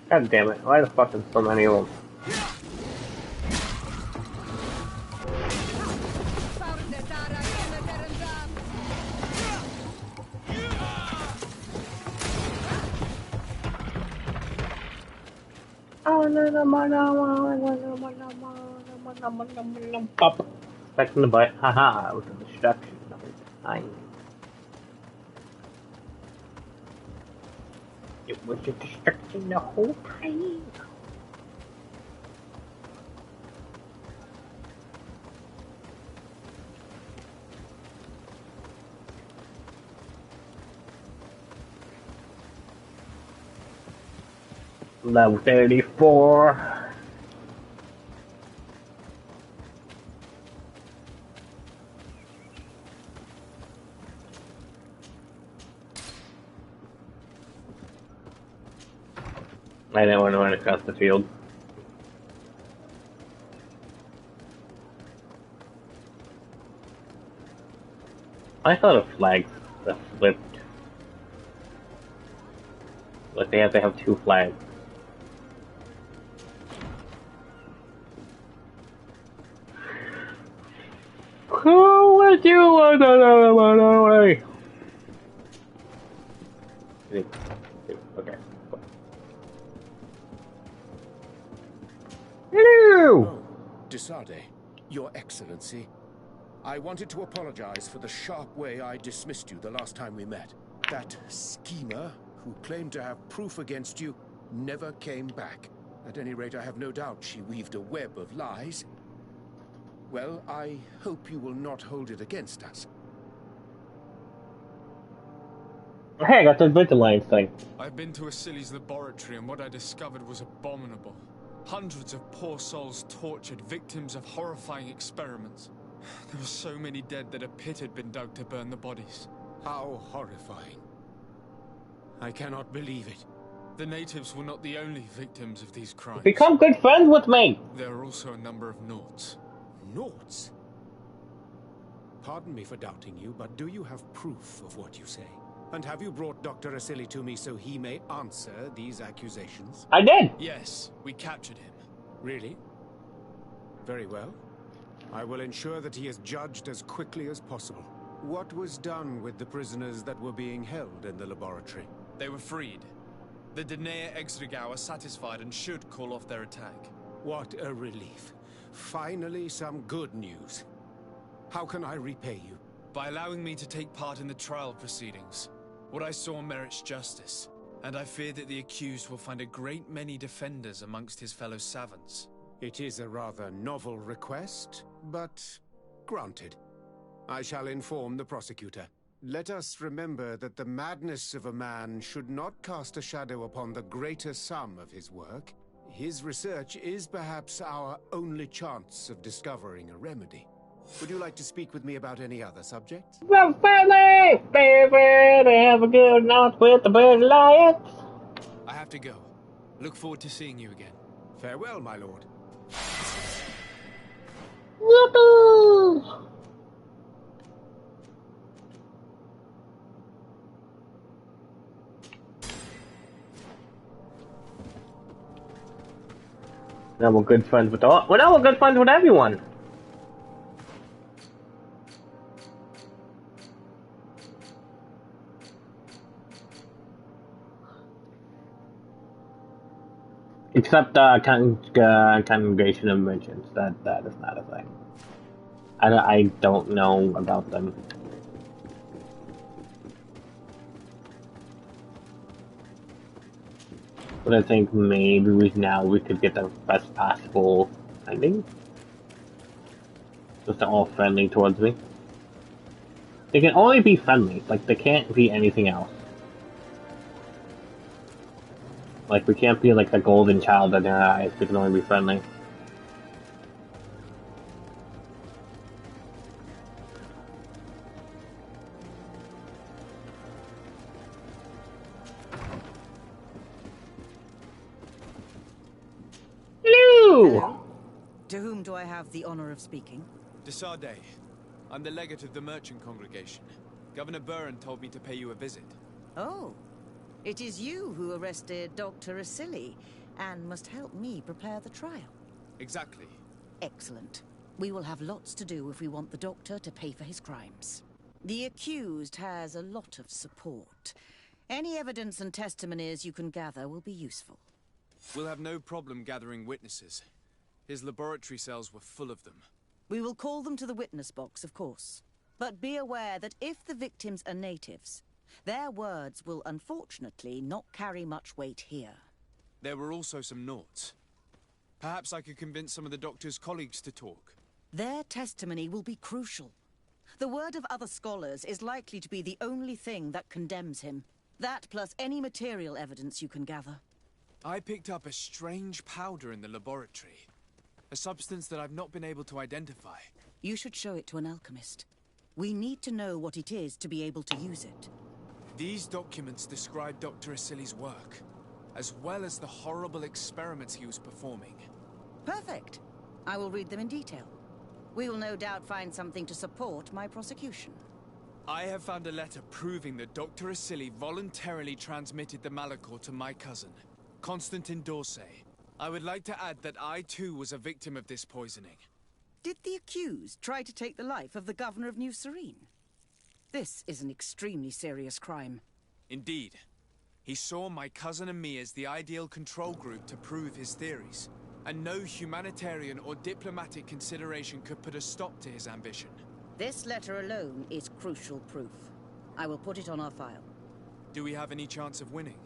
God damn it, why the fuck is so many of them? Pop. Back in the butt. Haha, it was a distraction. Fine. It was a distraction the whole time. Level 34. I didn't want to run across the field. I thought the flags flipped. Like they have to have two flags. Who would you want to run away? Okay. Hello! Oh, Desade, Your Excellency. I wanted to apologize for the sharp way I dismissed you the last time we met. That schemer, who claimed to have proof against you, never came back. At any rate, I have no doubt she weaved a web of lies. Well, I hope you will not hold it against us. Hey, I got the Vigilance thing. I've been to Asili's laboratory and what I discovered was abominable. Hundreds of poor souls tortured, victims of horrifying experiments. There were so many dead that a pit had been dug to burn the bodies. How horrifying. I cannot believe it. The natives were not the only victims of these crimes. Become good friends with me! There are also a number of Nauts. Nauts? Pardon me for doubting you, but do you have proof of what you say? And have you brought Dr. Asili to me so he may answer these accusations? I did! Yes, we captured him. Really? Very well. I will ensure that he is judged as quickly as possible. What was done with the prisoners that were being held in the laboratory? They were freed. The Dinea Exregau are satisfied and should call off their attack. What a relief. Finally, some good news. How can I repay you? By allowing me to take part in the trial proceedings. What I saw merits justice, and I fear that the accused will find a great many defenders amongst his fellow savants. It is a rather novel request, but granted. I shall inform the prosecutor. Let us remember that the madness of a man should not cast a shadow upon the greater sum of his work. His research is perhaps our only chance of discovering a remedy. Would you like to speak with me about any other subjects? Well, finally, baby, have a good night with the Bird Alliance. I have to go. Look forward to seeing you again. Farewell, my lord. Whoopoo! Now we're good friends with all. Well, now we're good friends with everyone. Except congregation of merchants. That is not a thing. I don't know about them. But I think maybe we could get the best possible ending. Just they're all friendly towards me. They can only be friendly. Like, they can't be anything else. Like, we can't be like the golden child in their eyes. We can only be friendly. Hello. To whom do I have the honor of speaking? Desade. I'm the legate of the merchant congregation. Governor Buran told me to pay you a visit. Oh. It is you who arrested Dr. Asili and must help me prepare the trial. Exactly. Excellent. We will have lots to do if we want the doctor to pay for his crimes. The accused has a lot of support. Any evidence and testimonies you can gather will be useful. We'll have no problem gathering witnesses. His laboratory cells were full of them. We will call them to the witness box, of course. But be aware that if the victims are natives, their words will unfortunately not carry much weight here. There were also some noughts. Perhaps I could convince some of the doctor's colleagues to talk. Their testimony will be crucial. The word of other scholars is likely to be the only thing that condemns him. That plus any material evidence you can gather. I picked up a strange powder in the laboratory. A substance that I've not been able to identify. You should show it to an alchemist. We need to know what it is to be able to use it. These documents describe Dr. Asili's work, as well as the horrible experiments he was performing. Perfect. I will read them in detail. We will no doubt find something to support my prosecution. I have found a letter proving that Dr. Asili voluntarily transmitted the Malachor to my cousin, Constantin Dorsey. I would like to add that I too was a victim of this poisoning. Did the accused try to take the life of the governor of New Serene? This is an extremely serious crime. Indeed. He saw my cousin and me as the ideal control group to prove his theories. And no humanitarian or diplomatic consideration could put a stop to his ambition. This letter alone is crucial proof. I will put it on our file. Do we have any chance of winning?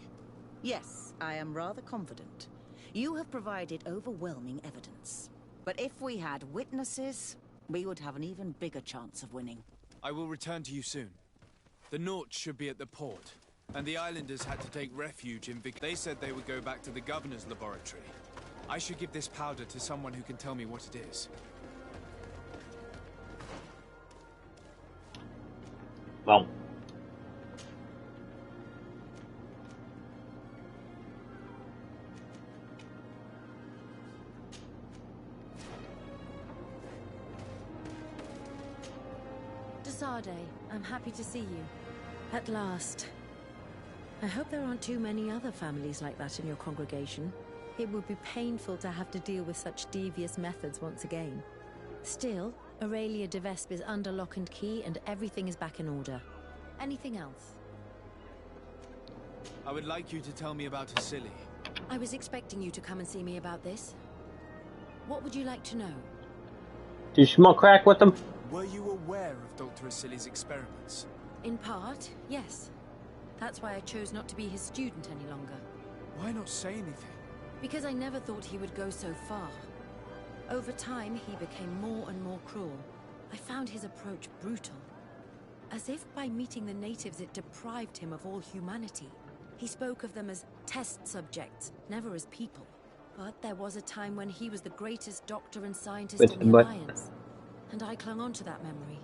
Yes, I am rather confident. You have provided overwhelming evidence. But if we had witnesses, we would have an even bigger chance of winning. I will return to you soon. The Naughts should be at the port, and the islanders had to take refuge in They said they would go back to the governor's laboratory. I should give this powder to someone who can tell me what it is. Well. Desade, I'm happy to see you. At last. I hope there aren't too many other families like that in your congregation. It would be painful to have to deal with such devious methods once again. Still, Aurelia de Vespe is under lock and key and everything is back in order. Anything else? I would like you to tell me about Asili. I was expecting you to come and see me about this. What would you like to know? Do you smoke crack with them? Were you aware of Dr. Asili's experiments? In part, yes. That's why I chose not to be his student any longer. Why not say anything? Because I never thought he would go so far. Over time, he became more and more cruel. I found his approach brutal. As if by meeting the natives it deprived him of all humanity. He spoke of them as test subjects, never as people. But there was a time when he was the greatest doctor and scientist in the Alliance. And I clung on to that memory.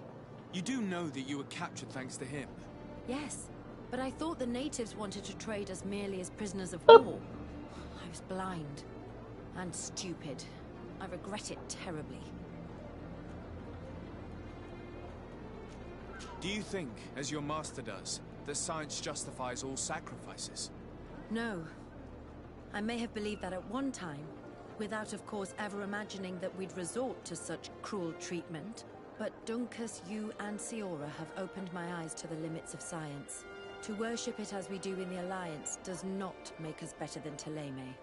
You do know that you were captured thanks to him? Yes, but I thought the natives wanted to trade us merely as prisoners of war. I was blind and stupid. I regret it terribly. Do you think, as your master does, that science justifies all sacrifices? No. I may have believed that at one time, without of course ever imagining that we'd resort to such cruel treatment. But Duncas, you and Siora have opened my eyes to the limits of science. To worship it as we do in the Alliance does not make us better than Thélème.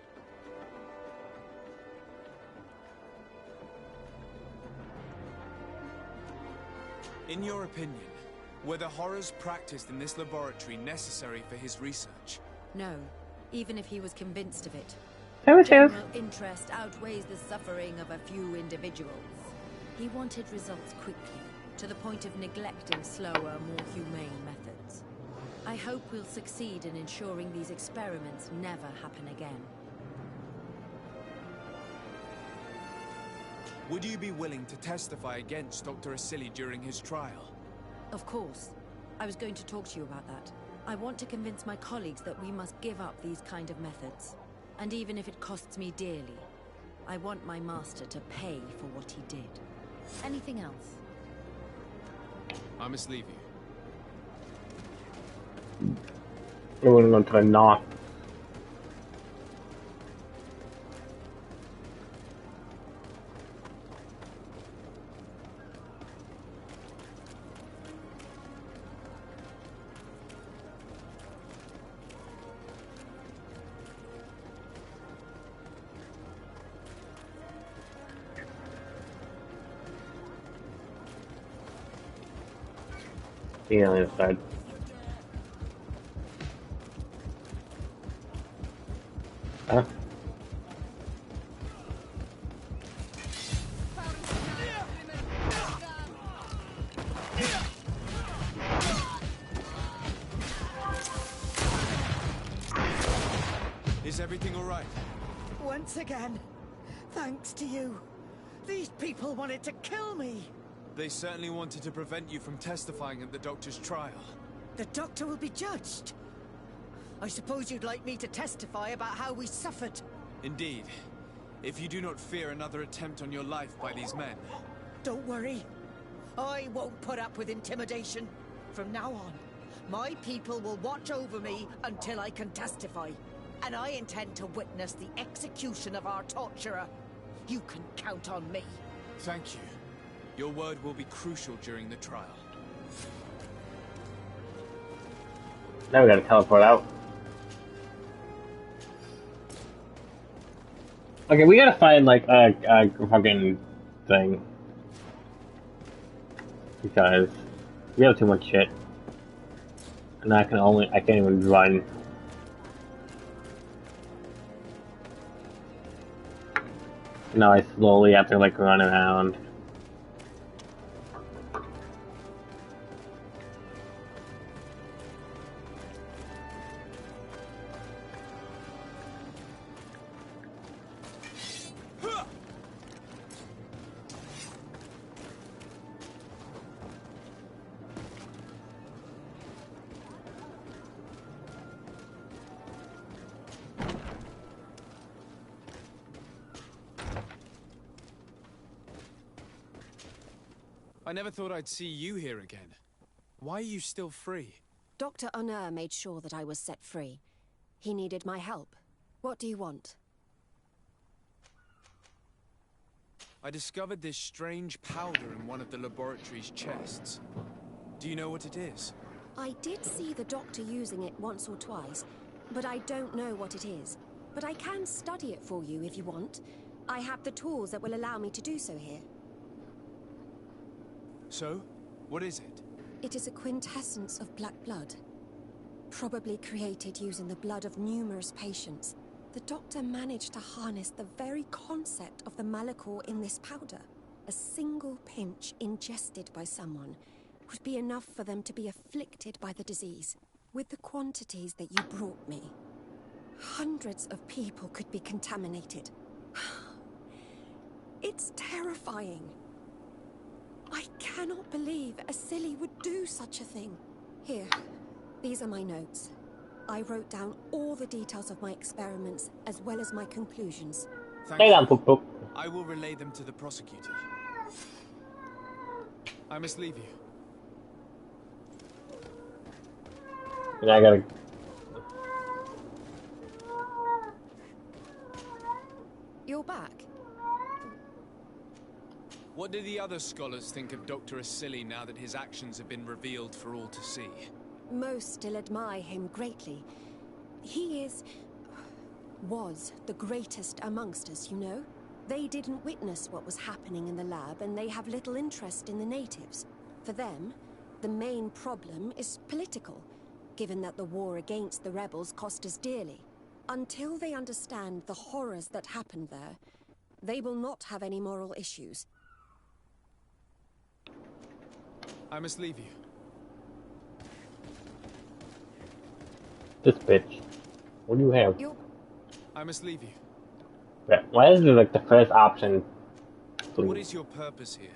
In your opinion, were the horrors practiced in this laboratory necessary for his research? No, even if he was convinced of it. General General interest outweighs the suffering of a few individuals. He wanted results quickly, to the point of neglecting slower, more humane methods. I hope we'll succeed in ensuring these experiments never happen again. Would you be willing to testify against Dr. Asili during his trial? Of course. I was going to talk to you about that. I want to convince my colleagues that we must give up these kind of methods. And even if it costs me dearly, I want my master to pay for what he did. Anything else? I must leave you. We're going to go to the north. See you on the other side. Huh? Is everything all right? Once again, thanks to you. These people wanted to kill me. They certainly wanted to prevent you from testifying at the doctor's trial. The doctor will be judged. I suppose you'd like me to testify about how we suffered. Indeed. If you do not fear another attempt on your life by these men. Don't worry. I won't put up with intimidation. From now on, my people will watch over me until I can testify. And I intend to witness the execution of our torturer. You can count on me. Thank you. Your word will be crucial during the trial. Now we gotta teleport out. Okay, we gotta find like a fucking thing. Because we have too much shit. And I can't even run. Now I slowly have to like run around. I never thought I'd see you here again. Why are you still free? Dr. Honor made sure that I was set free. He needed my help. What do you want? I discovered this strange powder in one of the laboratory's chests. Do you know what it is? I did see the doctor using it once or twice, but I don't know what it is. But I can study it for you if you want. I have the tools that will allow me to do so here. So, what is it? It is a quintessence of black blood. Probably created using the blood of numerous patients. The doctor managed to harness the very concept of the Malachor in this powder. A single pinch ingested by someone would be enough for them to be afflicted by the disease. With the quantities that you brought me, hundreds of people could be contaminated. It's terrifying. I cannot believe Asili would do such a thing. Here, these are my notes. I wrote down all the details of my experiments, as well as my conclusions. Thank you. I will relay them to the prosecutor. I must leave you. And I gotta... You're back. What do the other scholars think of Dr. Asili now that his actions have been revealed for all to see? Most still admire him greatly. He was the greatest amongst us, you know? They didn't witness what was happening in the lab, and they have little interest in the natives. For them, the main problem is political, given that the war against the rebels cost us dearly. Until they understand the horrors that happened there, they will not have any moral issues. I must leave you. This bitch. What do you have? I must leave you. Why is it like the first option? Please. What is your purpose here?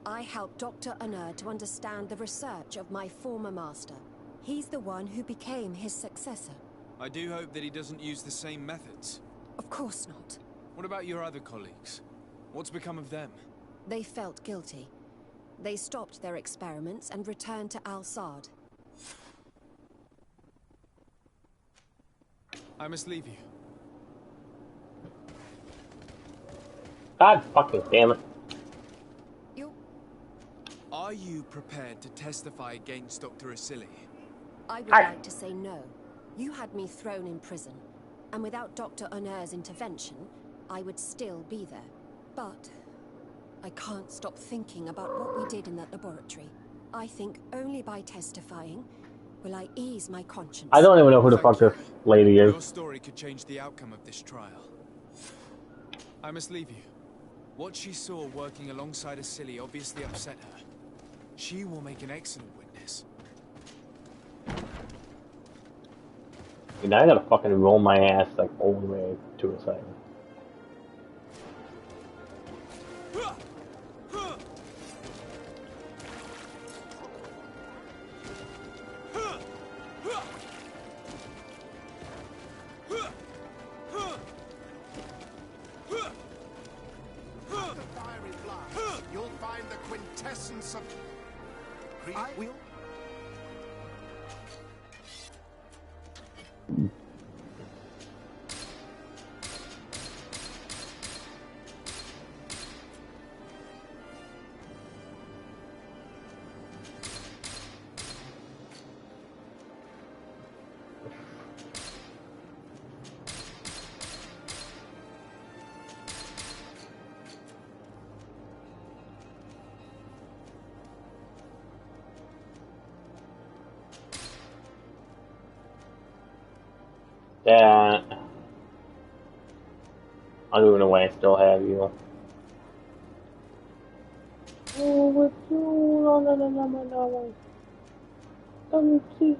I helped Dr. Unur to understand the research of my former master. He's the one who became his successor. I do hope that he doesn't use the same methods. Of course not. What about your other colleagues? What's become of them? They felt guilty. They stopped their experiments and returned to Al-Sad. I must leave you. God fucking damn it. Are you prepared to testify against Dr. Asili? I would like to say no. You had me thrown in prison, and without Dr. Unur's intervention, I would still be there. But I can't stop thinking about what we did in that laboratory. I think only by testifying will I ease my conscience. I don't even know who the fuck this lady is. Your story could change the outcome of this trial. I must leave you. What she saw working alongside Asili obviously upset her. She will make an excellent witness. Now I gotta fucking roll my ass like all the way to a side. You'll find the quintessence of GreedFall. Yeah. I don't know why I still have you. Oh, what's you? No. Let me see.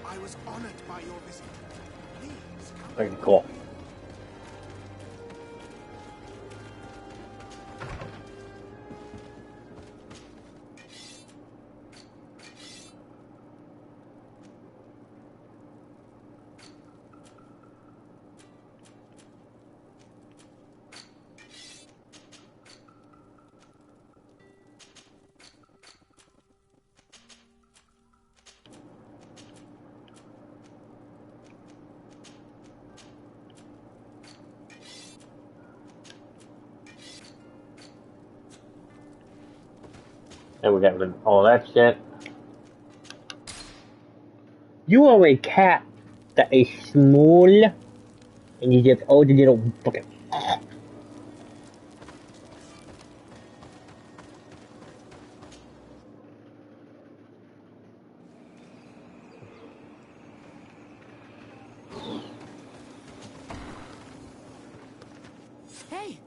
I was honored by your visit. Please come. Very cool. And we got rid of all that shit. You are a cat that is small and you just all the little fucking. Hey!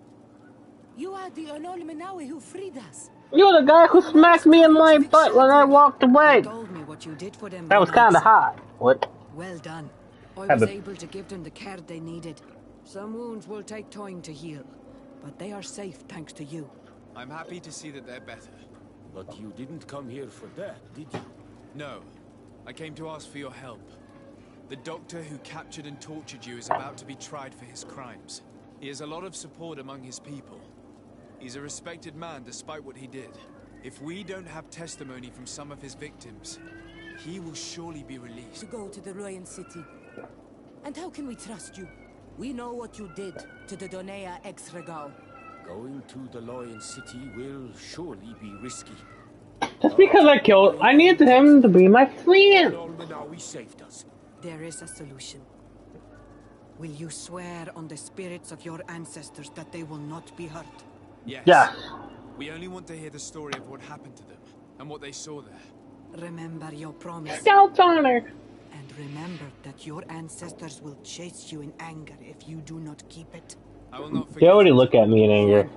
You are the Anol Minawi who freed us. You're the guy who smacked me in my butt when I walked away. Told me what you did for them. That was kind of hot. What? Well done. I was able to give them the care they needed. Some wounds will take time to heal, but they are safe thanks to you. I'm happy to see that they're better. But you didn't come here for that, did you? No. I came to ask for your help. The doctor who captured and tortured you is about to be tried for his crimes. He has a lot of support among his people. He's a respected man despite what he did. If we don't have testimony from some of his victims, he will surely be released. To go to the Royan city. And how can we trust you? We know what you did to the Donea ex-Regal. Going to the Lion City will surely be risky. Just because I killed, I need him to be my friend. He saved us. There is a solution. Will you swear on the spirits of your ancestors that they will not be hurt? Yes. Yeah. We only want to hear the story of what happened to them and what they saw there. Remember your promise. Scout's honor. And remember that your ancestors will chase you in anger if you do not keep it. I will not forget. They already look at me in anger.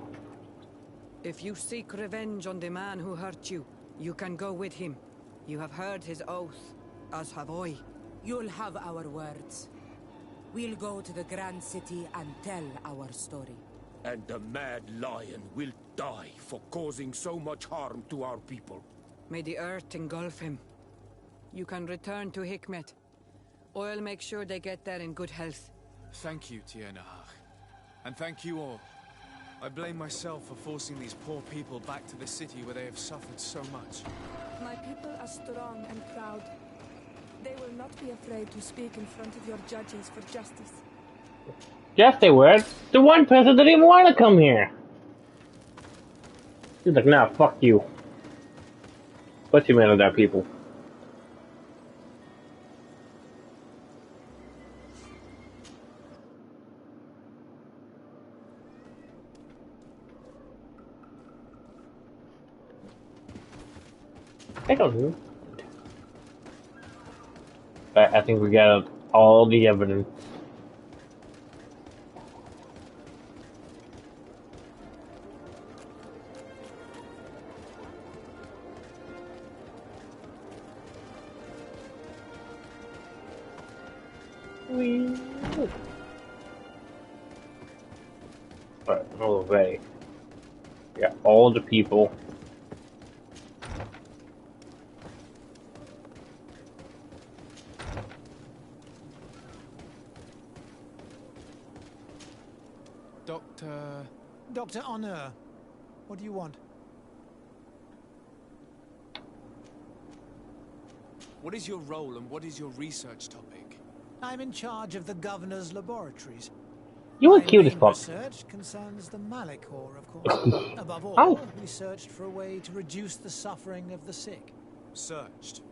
If you seek revenge on the man who hurt you, you can go with him. You have heard his oath, as have I. You'll have our words. We'll go to the Grand City and tell our story. And the Mad Lion will die for causing so much harm to our people. May the earth engulf him. You can return to Hikmet. I'll make sure they get there in good health. Thank you, Tiernahach. And thank you all. I blame myself for forcing these poor people back to the city where they have suffered so much. My people are strong and proud. They will not be afraid to speak in front of your judges for justice. Yes, they were. The one person didn't even want to come here. He's like, nah, fuck you. What's the man of that people? I don't know. But I think we got all the evidence. But no way. Yeah, all the people. Dr. Honor, what do you want? What is your role and what is your research topic? I'm in charge of the governor's laboratories. You were cute as fuck. Research concerns the Malachor, of course. Above all, we searched for a way to reduce the suffering of the sick. Searched?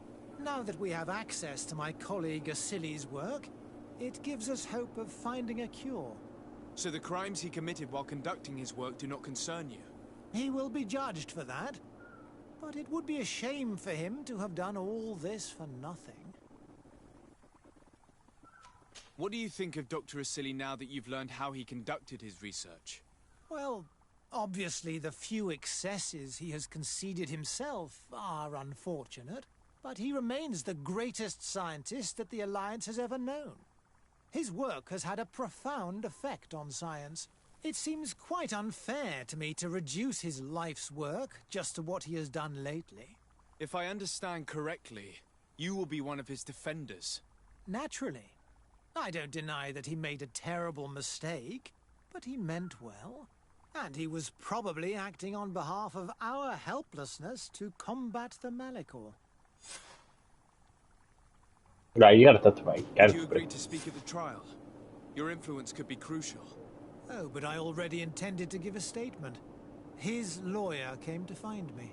Now that we have access to my colleague Asili's work, it gives us hope of finding a cure. So the crimes he committed while conducting his work do not concern you? He will be judged for that. But it would be a shame for him to have done all this for nothing. What do you think of Dr. Asili now that you've learned how he conducted his research? Well, obviously the few excesses he has conceded himself are unfortunate, but he remains the greatest scientist that the Alliance has ever known. His work has had a profound effect on science. It seems quite unfair to me to reduce his life's work just to what he has done lately. If I understand correctly, you will be one of his defenders. Naturally. I don't deny that he made a terrible mistake, but he meant well. And he was probably acting on behalf of our helplessness to combat the Malachor. Right, you gotta testify. Did you agree to speak at the trial? Your influence could be crucial. Oh, but I already intended to give a statement. His lawyer came to find me.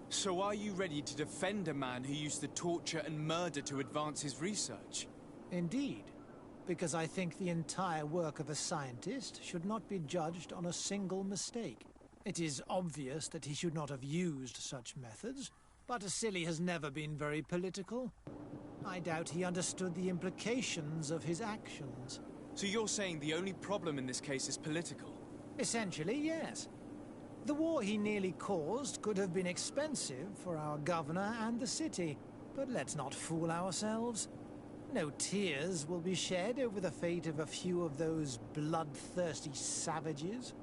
So are you ready to defend a man who used the torture and murder to advance his research? Indeed, because I think the entire work of a scientist should not be judged on a single mistake. It is obvious that he should not have used such methods, but Asili has never been very political. I doubt he understood the implications of his actions. So you're saying the only problem in this case is political? Essentially, yes. The war he nearly caused could have been expensive for our governor and the city, but let's not fool ourselves. No tears will be shed over the fate of a few of those bloodthirsty savages.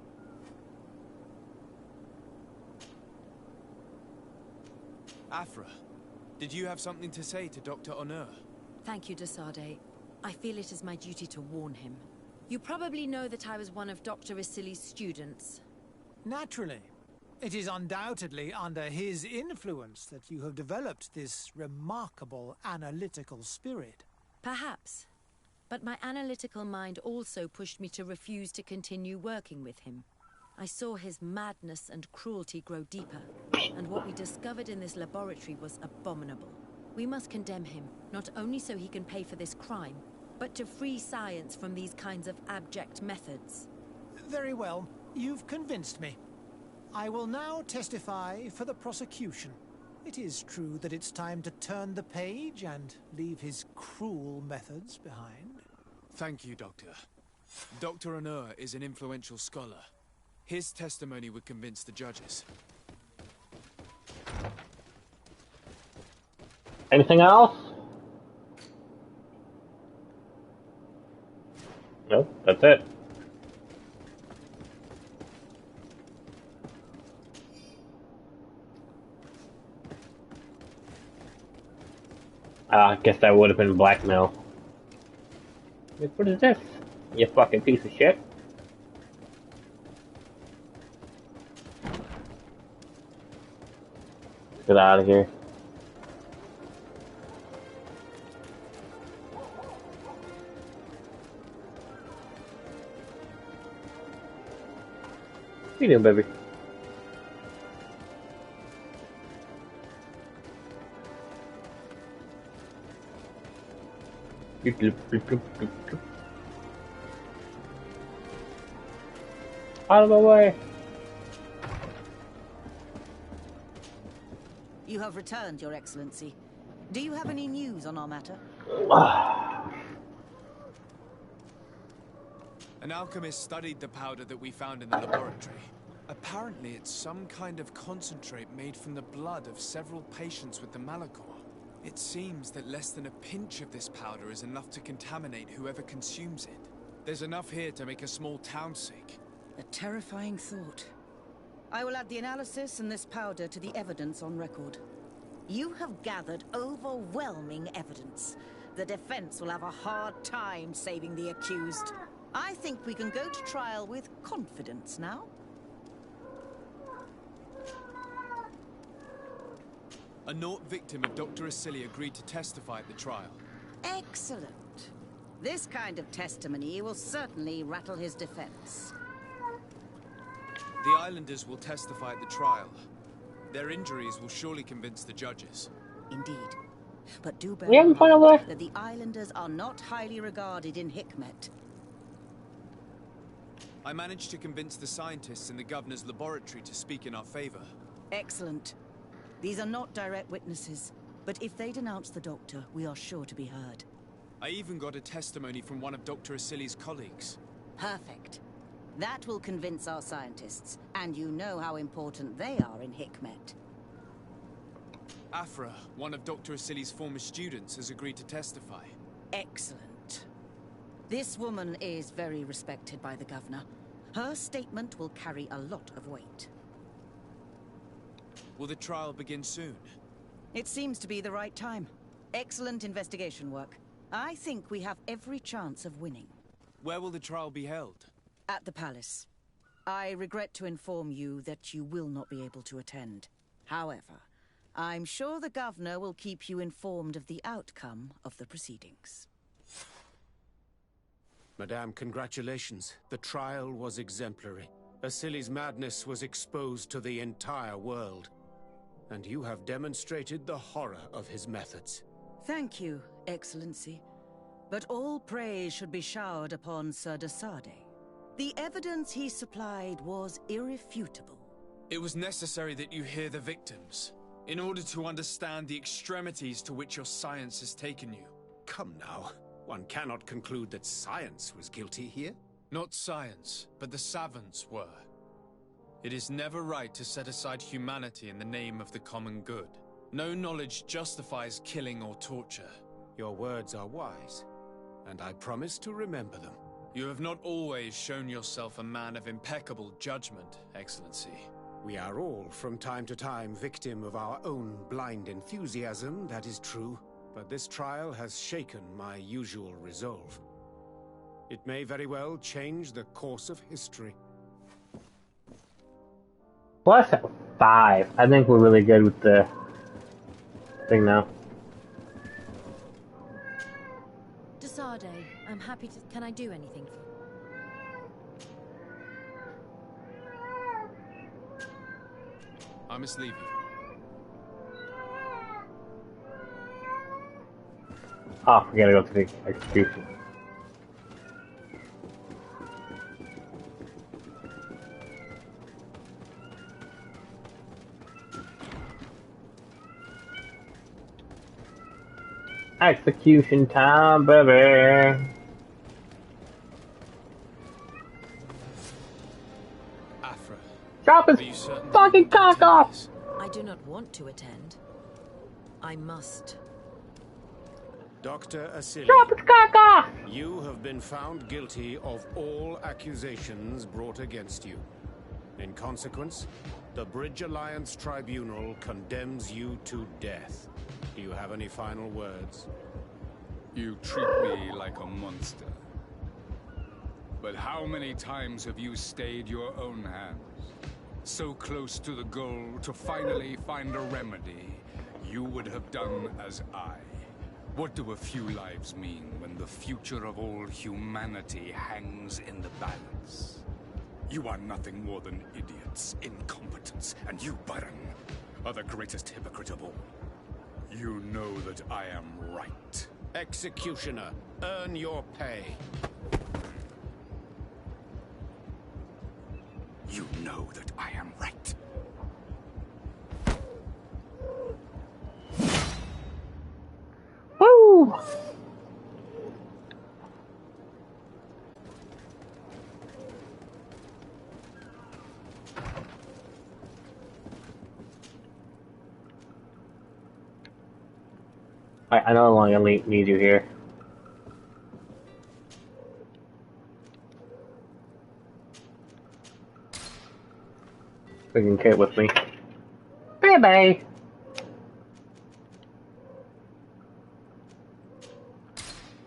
Afra, did you have something to say to Dr. Honor? Thank you, Desade. I feel it is my duty to warn him. You probably know that I was one of Dr. Isili's students. Naturally. It is undoubtedly under his influence that you have developed this remarkable analytical spirit. Perhaps. But my analytical mind also pushed me to refuse to continue working with him. I saw his madness and cruelty grow deeper, and what we discovered in this laboratory was abominable. We must condemn him, not only so he can pay for this crime, but to free science from these kinds of abject methods. Very well. You've convinced me. I will now testify for the prosecution. It is true that it's time to turn the page and leave his cruel methods behind. Thank you, Doctor. Dr. Honor is an influential scholar. His testimony would convince the judges. Anything else? No, that's it. I guess that would have been blackmail. What is this? You fucking piece of shit. Get out of here. What you doing, baby? Out of the way! You have returned, Your Excellency. Do you have any news on our matter? An alchemist studied the powder that we found in the laboratory. Apparently, it's some kind of concentrate made from the blood of several patients with the Malachor. It seems that less than a pinch of this powder is enough to contaminate whoever consumes it. There's enough here to make a small town sick. A terrifying thought. I will add the analysis and this powder to the evidence on record. You have gathered overwhelming evidence. The defense will have a hard time saving the accused. I think we can go to trial with confidence now. A Nort victim of Dr. Isili agreed to testify at the trial. Excellent. This kind of testimony will certainly rattle his defense. The Islanders will testify at the trial. Their injuries will surely convince the judges. Indeed. But do bear We haven't in found a mind way. that the Islanders are not highly regarded in Hikmet. I managed to convince the scientists in the governor's laboratory to speak in our favor. Excellent. These are not direct witnesses, but if they denounce the doctor, we are sure to be heard. I even got a testimony from one of Dr. Isili's colleagues. Perfect. That will convince our scientists, and you know how important they are in Hikmet. Afra, one of Dr. Isili's former students, has agreed to testify. Excellent. This woman is very respected by the governor. Her statement will carry a lot of weight. Will the trial begin soon? It seems to be the right time. Excellent investigation work. I think we have every chance of winning. Where will the trial be held? At the palace. I regret to inform you that you will not be able to attend. However, I'm sure the governor will keep you informed of the outcome of the proceedings. Madame, congratulations. The trial was exemplary. Isili's madness was exposed to the entire world. And you have demonstrated the horror of his methods. Thank you, Excellency. But all praise should be showered upon Sir Desade. The evidence he supplied was irrefutable. It was necessary that you hear the victims, in order to understand the extremities to which your science has taken you. Come now. One cannot conclude that science was guilty here. Not science, but the savants were. It is never right to set aside humanity in the name of the common good. No knowledge justifies killing or torture. Your words are wise, and I promise to remember them. You have not always shown yourself a man of impeccable judgment, Excellency. We are all, from time to time, victim of our own blind enthusiasm, that is true. But this trial has shaken my usual resolve. It may very well change the course of history. Plus 5. I think we're really good with the thing now. Desade, I'm happy to... Can I do anything for you? I must leave you. Oh, we gotta go to the execution. Execution time, baby. Afra. Chop his fucking cock off! I do not want to attend. I must. Dr. Asili, Chop his cock off! You have been found guilty of all accusations brought against you. In consequence, the Bridge Alliance Tribunal condemns you to death. Do you have any final words? You treat me like a monster. But how many times have you stayed your own hands? So close to the goal to finally find a remedy, you would have done as I. What do a few lives mean when the future of all humanity hangs in the balance? You are nothing more than idiots, incompetents, and you, Byron, are the greatest hypocrite of all. You know that I am right. Executioner, earn your pay. You know that I am right. Woo! I no longer need you here. Freaking kid with me. Bye bye.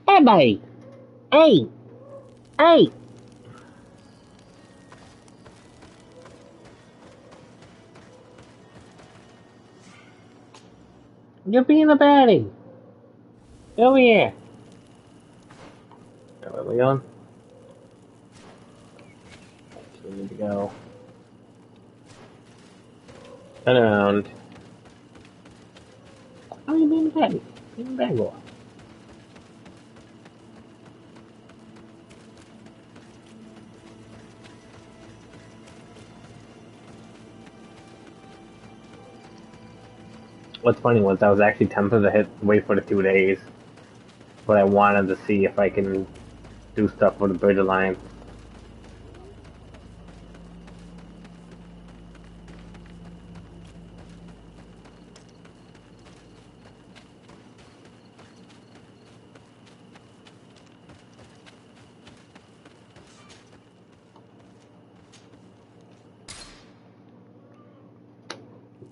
Bye bye. Hey. Hey. You're being a baddie. Get over here. Where are we going? We need to go. Turn around. How are you being a baddie? Being a bad boy. What's funny was I was actually tempted to wait for the 2 days, but I wanted to see if I can do stuff for the Bridge Alliance.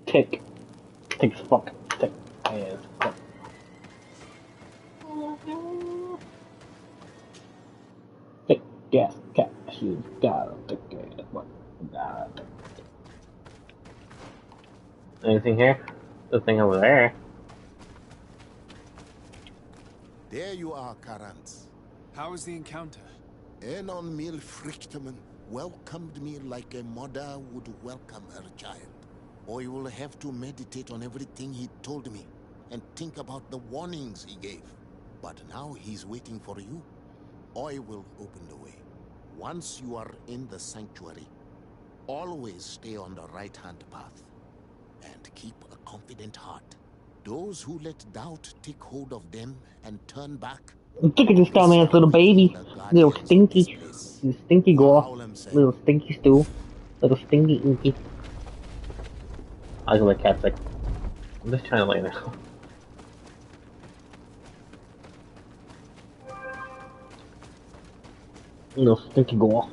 Tick. Tick's fuck. Tick. Ass. Fuck. Tick. Gas. Cat. Shoes. Gotta tick. What? Gotta tick. Anything here? Nothing over there. There you are, Karant. How was the encounter? Enon Mil Frichtman welcomed me like a mother would welcome her child. I will have to meditate on everything he told me and think about the warnings he gave. But now he's waiting for you. I will open the way. Once you are in the sanctuary, always stay on the right-hand path and keep a confident heart. Those who let doubt take hold of them and turn back. Look at this dumbass little baby. Little stinky. Little stinky girl. Little stinky stew. Little stinky inky. I was like, cat's like, I'm just trying to lay now. No stinky gore.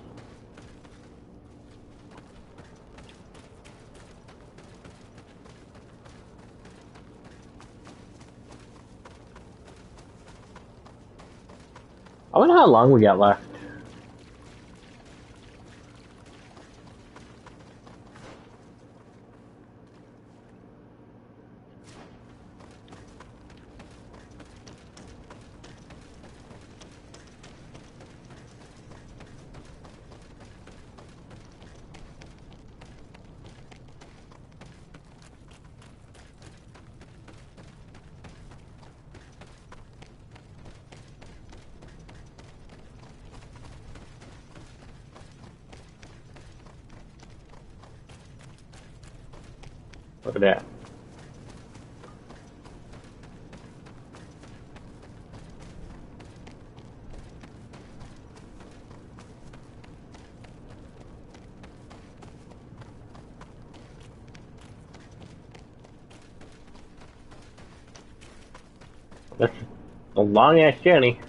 I wonder how long we got left. Look at that. That's a long ass journey.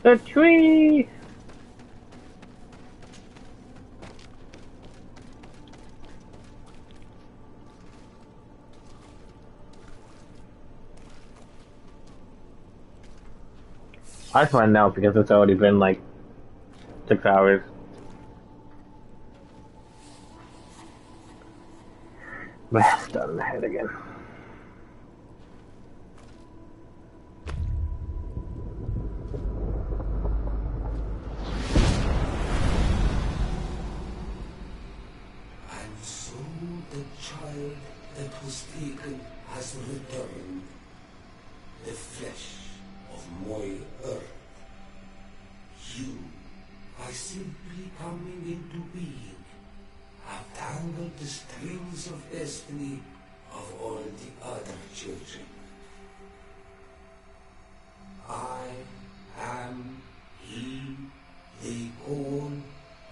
The tree! I find out because it's already been like 6 hours. My head's starting to hurt again. And so the child that was taken has returned, the flesh of my earth. You are simply coming into being, have tangled the strings of destiny of all the other children. I am he they call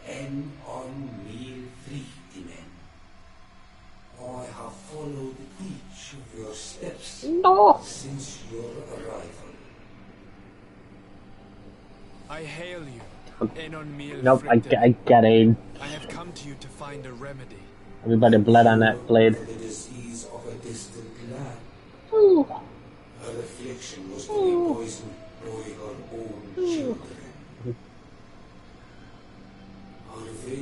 en on mil frietimen. I have followed each of your steps since your arrival. I hail you. Nope, I got aid. I have come to you to find a remedy. Everybody bled on that blade. The disease of a distant land. Ooh. Her affliction was to be poisoned by her own children.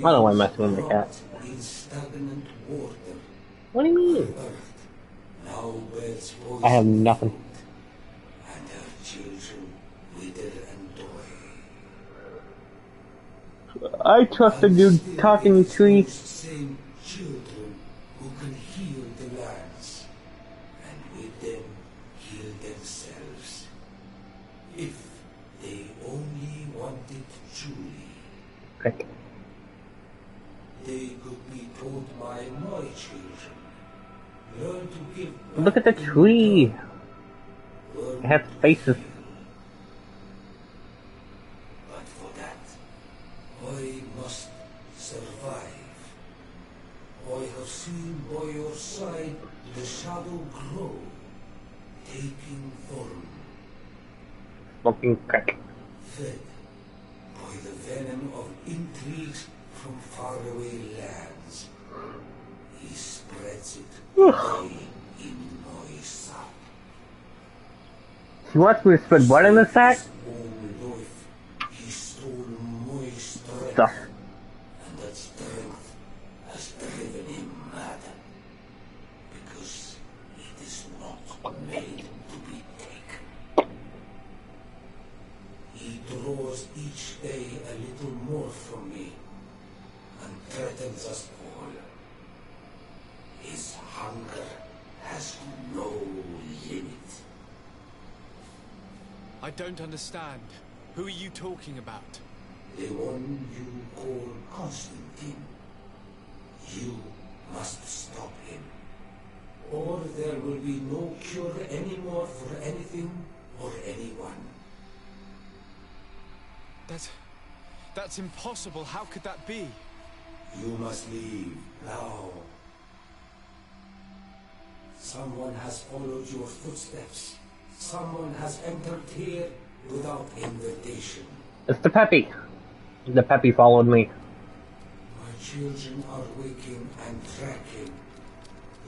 I don't want to mess with my cat. In stagnant water. What do you mean? Now bears poison. I have nothing. And her children wither and die. I trust a good talking tree. Same children who can heal the lands, and with them heal themselves. If they only wanted truly. Okay. They could be taught by my children. Learn to give back. Look at the tree. It has faces. But for that, I must survive. I have seen by your side the shadow grow, taking form. Smoking crack. Fed by the venom of intrigues from faraway lands. He spreads it away in my sap. He wants me to spread what in the sack? All life, he stole my strength. Stuff. And that strength has driven him mad. Because it is not made to be taken. He draws each day a little more from me and threatens us all. His hunger has no limit. I don't understand. Who are you talking about? The one you call Constantine. You must stop him. Or there will be no cure anymore for anything or anyone. That's impossible. How could that be? You must leave now. Someone has followed your footsteps Someone has entered here without invitation. It's the Peppy. The Peppy followed me. My children are waking and tracking.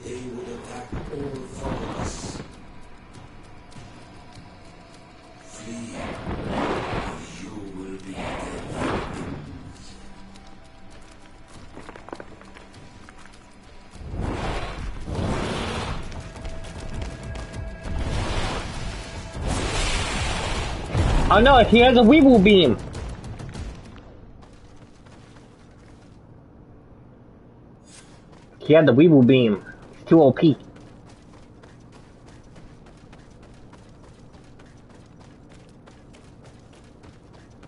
They would attack all four of us. Flee, or you will be dead. Oh no, he has a weeble beam! He had the weeble beam. It's too OP.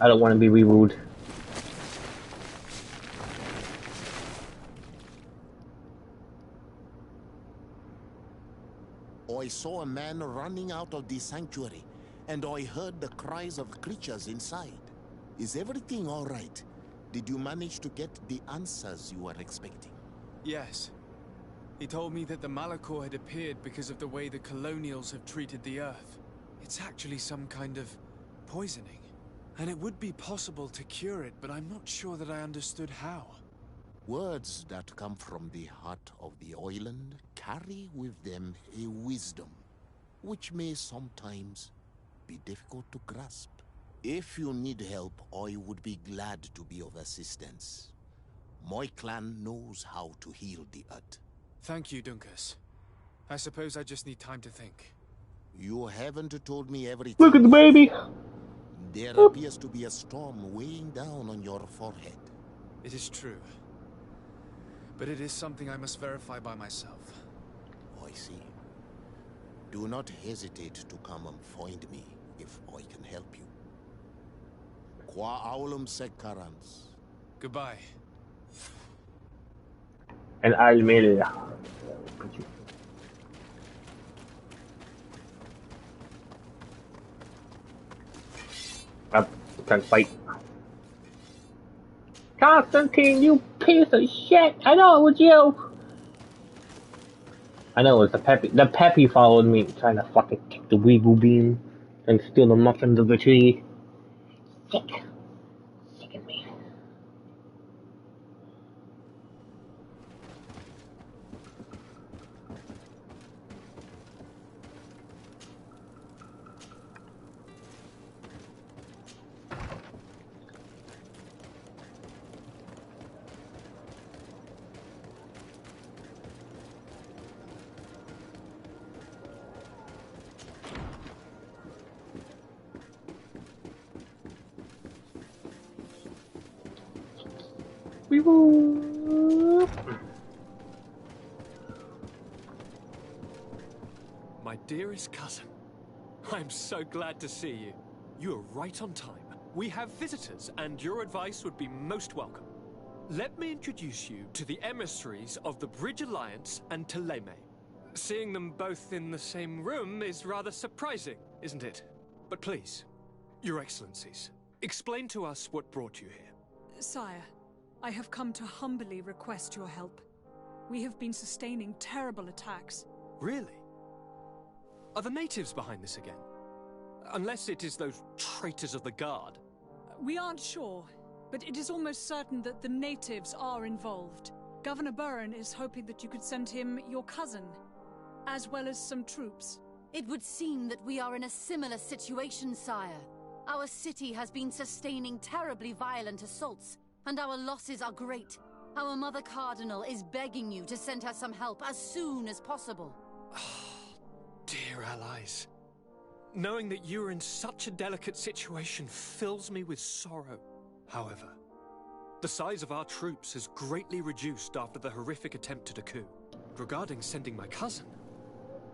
I don't want to be weebled. I saw a man running out of the sanctuary, and I heard the cries of creatures inside. Is everything all right? Did you manage to get the answers you were expecting? Yes. He told me that the Malachor had appeared because of the way the colonials have treated the Earth. It's actually some kind of poisoning. And it would be possible to cure it, but I'm not sure that I understood how. Words that come from the heart of the island carry with them a wisdom, which may sometimes be difficult to grasp. If you need help, I would be glad to be of assistance. My clan knows how to heal the earth. Thank you, Dunkus. I suppose I just need time to think. You haven't told me everything. Look at the baby! There appears to be a storm weighing down on your forehead. It is true. But it is something I must verify by myself. I see. Do not hesitate to come and find me if I can help you. Qua aulum secarans. Goodbye. And Almeida. Up, can't fight. Constantine, you piece of shit! I know it was you! I know it was the Peppy. The Peppy followed me, trying to fucking kick the weeble beam and steal the muffins of the tree. Sick. Sick of me. My dearest cousin, I'm so glad to see you. You are right on time. We have visitors, and your advice would be most welcome. Let me introduce you to the emissaries of the Bridge Alliance and Teleme. Seeing them both in the same room is rather surprising, isn't it? But please, Your Excellencies, explain to us what brought you here. Sire, I have come to humbly request your help. We have been sustaining terrible attacks. Really? Are the natives behind this again? Unless it is those traitors of the Guard. We aren't sure, but it is almost certain that the natives are involved. Governor Burren is hoping that you could send him your cousin, as well as some troops. It would seem that we are in a similar situation, sire. Our city has been sustaining terribly violent assaults, and our losses are great. Our Mother Cardinal is begging you to send her some help as soon as possible. Dear allies, knowing that you are in such a delicate situation fills me with sorrow. However, the size of our troops has greatly reduced after the horrific attempt at a coup. Regarding sending my cousin,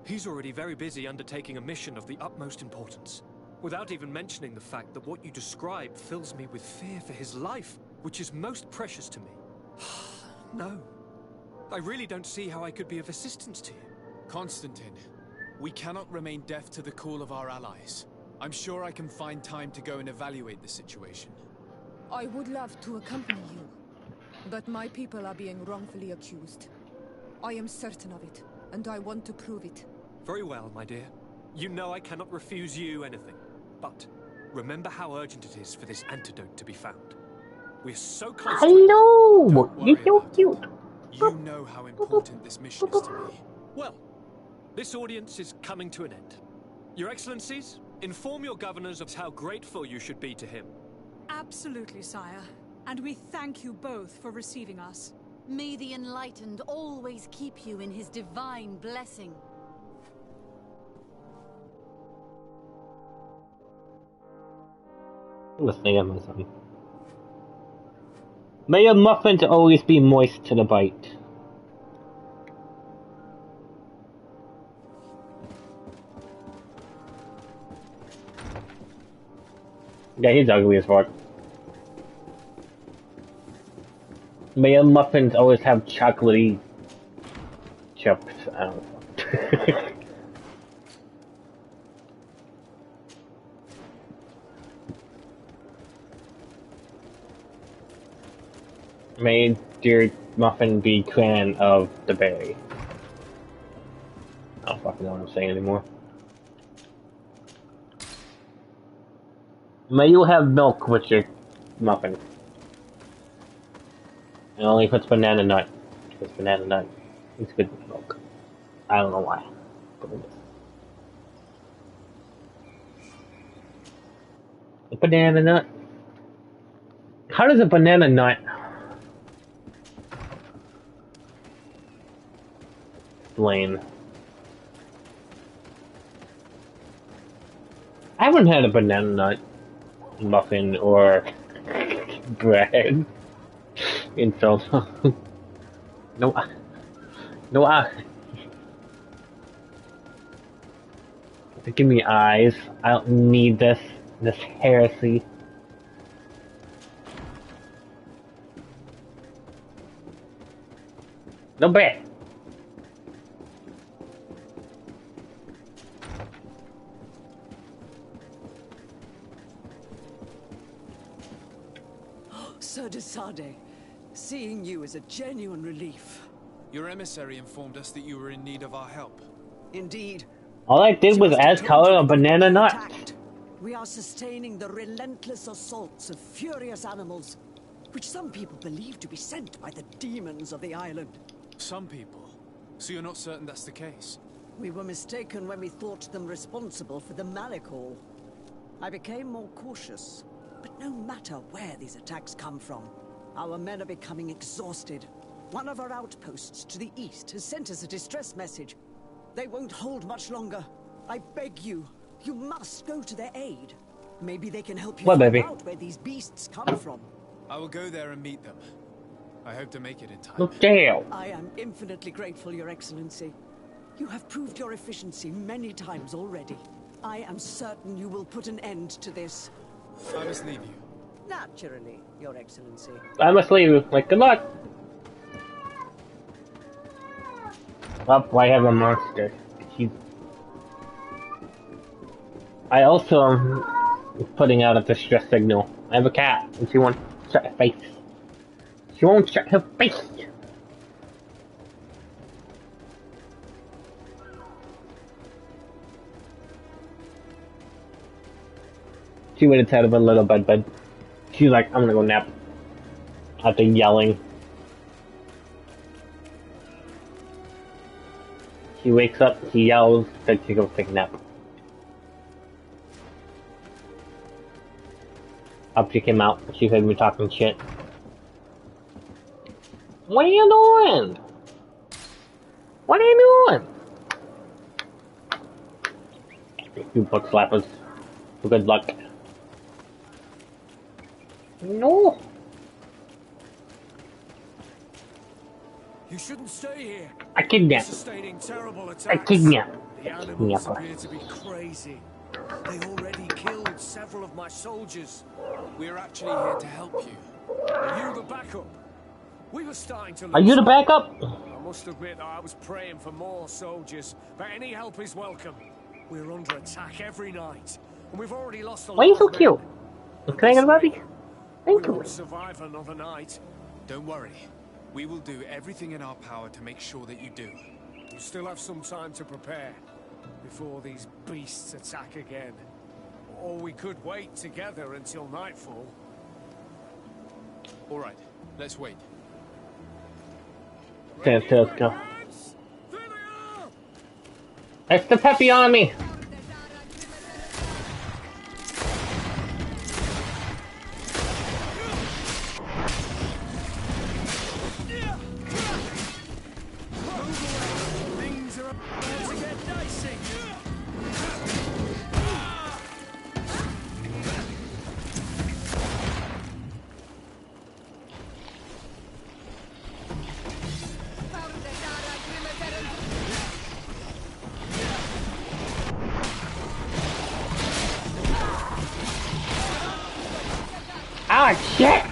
he's already very busy undertaking a mission of the utmost importance, without even mentioning the fact that what you describe fills me with fear for his life, which is most precious to me. No, I really don't see how I could be of assistance to you. Constantine, we cannot remain deaf to the call of our allies. I'm sure I can find time to go and evaluate the situation. I would love to accompany you, but my people are being wrongfully accused. I am certain of it, and I want to prove it. Very well, my dear. You know I cannot refuse you anything. But remember how urgent it is for this antidote to be found. We're so close to it. Hello! You're so cute. You know how important this mission is to me. Well, this audience is coming to an end. Your Excellencies, inform your governors of how grateful you should be to him. Absolutely, sire. And we thank you both for receiving us. May the Enlightened always keep you in his divine blessing. I'm listening to my son. May your muffins always be moist to the bite. Yeah, he's ugly as fuck. May your muffins always have chocolatey chips. I don't know. May your muffin be clan of the berry. I don't fucking know what I'm saying anymore. May you have milk with your muffin. And only if it's banana nut. Because banana nut is good with milk. I don't know why. But it is. A banana nut. How does a banana nut explain? I haven't had a banana nut muffin or bread in so long. No, give me eyes. I don't need this heresy. No bread. Sir de Sade, seeing you is a genuine relief. Your emissary informed us that you were in need of our help. Indeed. All I did was add color on banana nut. We are sustaining the relentless assaults of furious animals, which some people believe to be sent by the demons of the island. Some people? So you're not certain that's the case? We were mistaken when we thought them responsible for the Malachor. I became more cautious. But no matter where these attacks come from, our men are becoming exhausted. One of our outposts to the east has sent us a distress message. They won't hold much longer. I beg you, you must go to their aid. Maybe they can help you find out where these beasts come from. I will go there and meet them. I hope to make it in time. Look down. I am infinitely grateful, Your Excellency. You have proved your efficiency many times already. I am certain you will put an end to this. I must leave you. Naturally, Your Excellency. I must leave you. Like, good luck. Oh, I have a monster. I also am putting out a distress signal. I have a cat, and she won't shut her face. She won't shut her face! She waited out of a little bed. She's like, I'm gonna go nap. After yelling. She wakes up, she yells, then she goes take a nap. Up she came out, she heard me talking shit. What are you doing? What are you doing? You butt slappers. Good luck. No. You shouldn't stay here. I kidnap. Sustaining terrible attacks. I kidnap. The animals appear to be crazy. They already killed several of my soldiers. We're actually here to help you. Are you the backup? We were starting to lose. Are you the backup? I must admit I was praying for more soldiers, but any help is welcome. We're under attack every night, and we've already lost a lot. Why are you so cute? Can I get a puppy? Thank We you. won't survive another night. Don't worry. We will do everything in our power to make sure that you do. You still have some time to prepare. before these beasts attack again. Or we could wait together until nightfall. All right, let's wait. Let's go. It's the Peppy army! Things are about to get dicey. Ah, shit!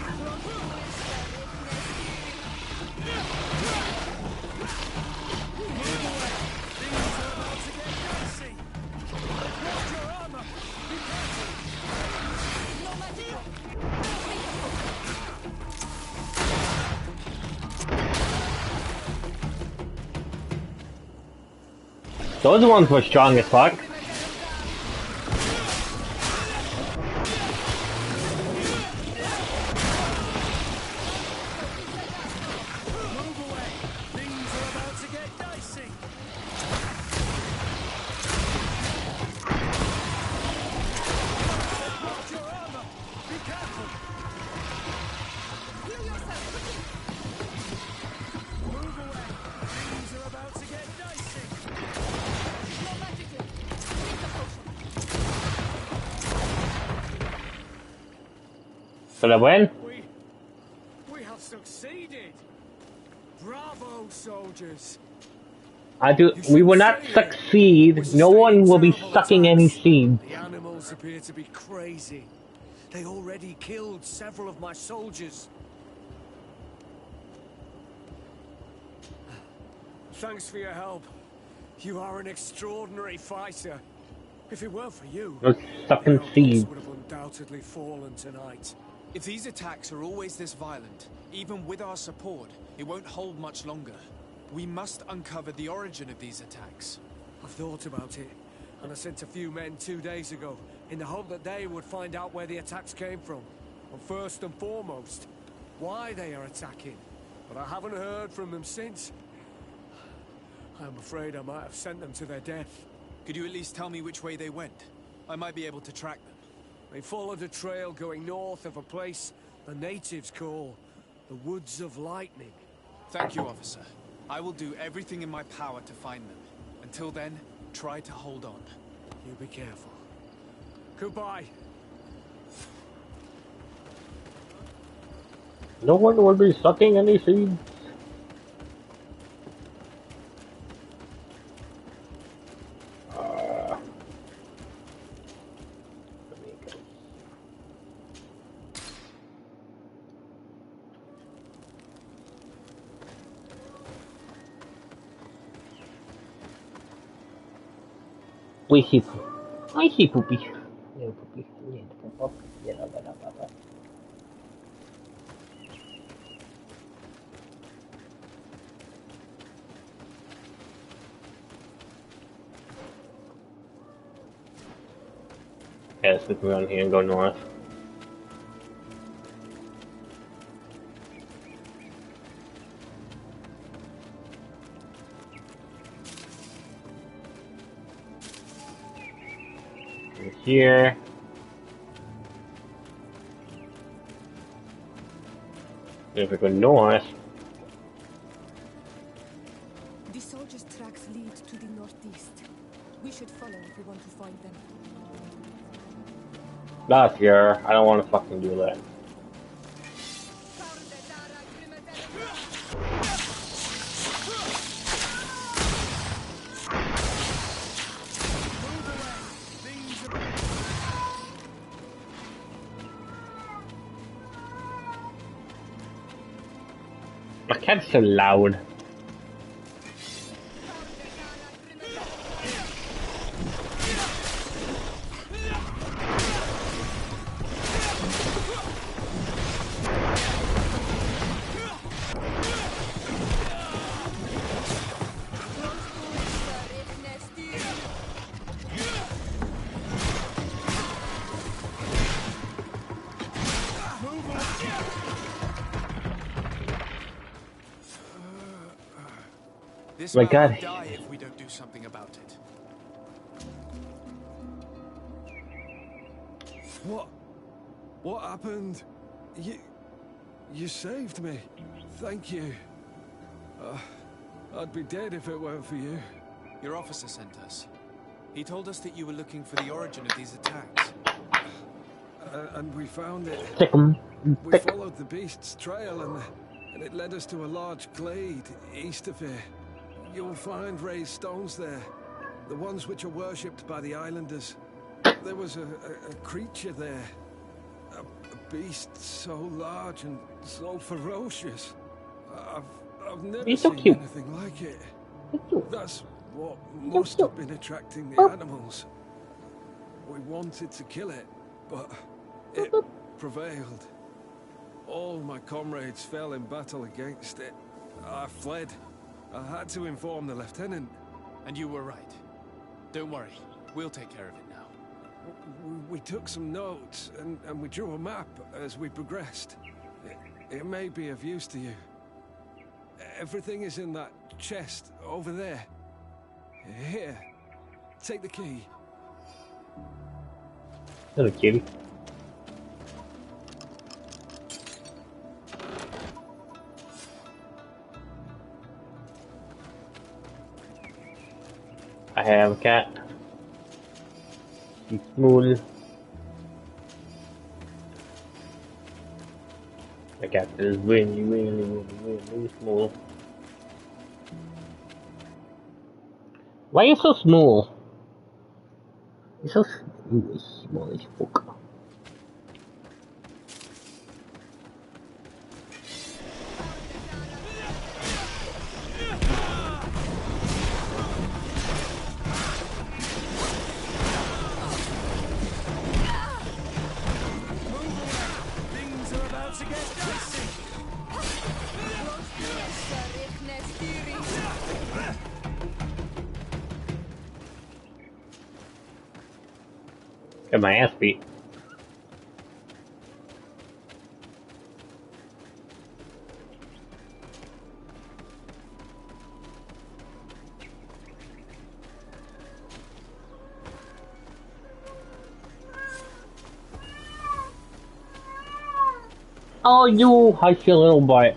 Those ones were strong as fuck. Did I win? We have succeeded. Bravo, soldiers. We will not succeed. No one will be sucking any seeds. The animals appear to be crazy. They already killed several of my soldiers. Thanks for your help. You are an extraordinary fighter. If it weren't for you, Those sucking seeds. would have undoubtedly fallen tonight. If these attacks are always this violent, even with our support, it won't hold much longer. We must uncover the origin of these attacks. I've thought about it, and I sent a few men 2 days ago, in the hope that they would find out where the attacks came from. And first and foremost, why they are attacking. But I haven't heard from them since. I'm afraid I might have sent them to their death. Could you at least tell me which way they went? I might be able to track them. They followed a trail going north of a place the natives call the Woods of Lightning. Thank you, officer. I will do everything in my power to find them. Until then, try to hold on. You be careful. Goodbye. No one will be sucking any seeds. I see poopy. Yeah, poopy. Yeah, poop up. Yeah, blah, blah, blah, blah. Yeah, let's look around here and go north. Here. If we go north. The soldiers' tracks lead to the northeast. We should follow if we want to find them. Not here. I don't want to fucking do that. My cat's so loud. This My man God. will die if we don't do something about it. What happened? You saved me. Thank you. I'd be dead if it weren't for you. Your officer sent us. He told us that you were looking for the origin of these attacks. And we found it. We followed the beast's trail and it led us to a large glade east of here. You'll find raised stones there. The ones which are worshipped by the islanders. There was a creature there. A beast so large and so ferocious. I've never seen anything like it. That's what must have been attracting the animals. We wanted to kill it, but it prevailed. All my comrades fell in battle against it. I fled. I had to inform the lieutenant. And you were right. Don't worry, we'll take care of it now. We took some notes and we drew a map as we progressed. It may be of use to you. Everything is in that chest over there. Here, take the key. Hello, kitty. I have a cat. He's small. The cat is really small. Why are you so small? You're so small as fuck. Got my ass beat. Oh, you hush your little boy.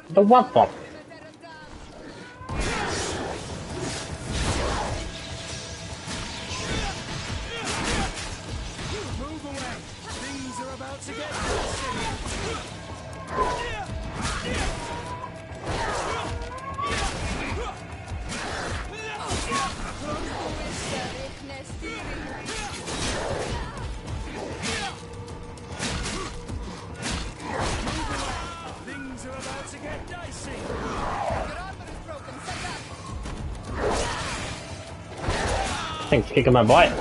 The what the? Thing's kicking my butt.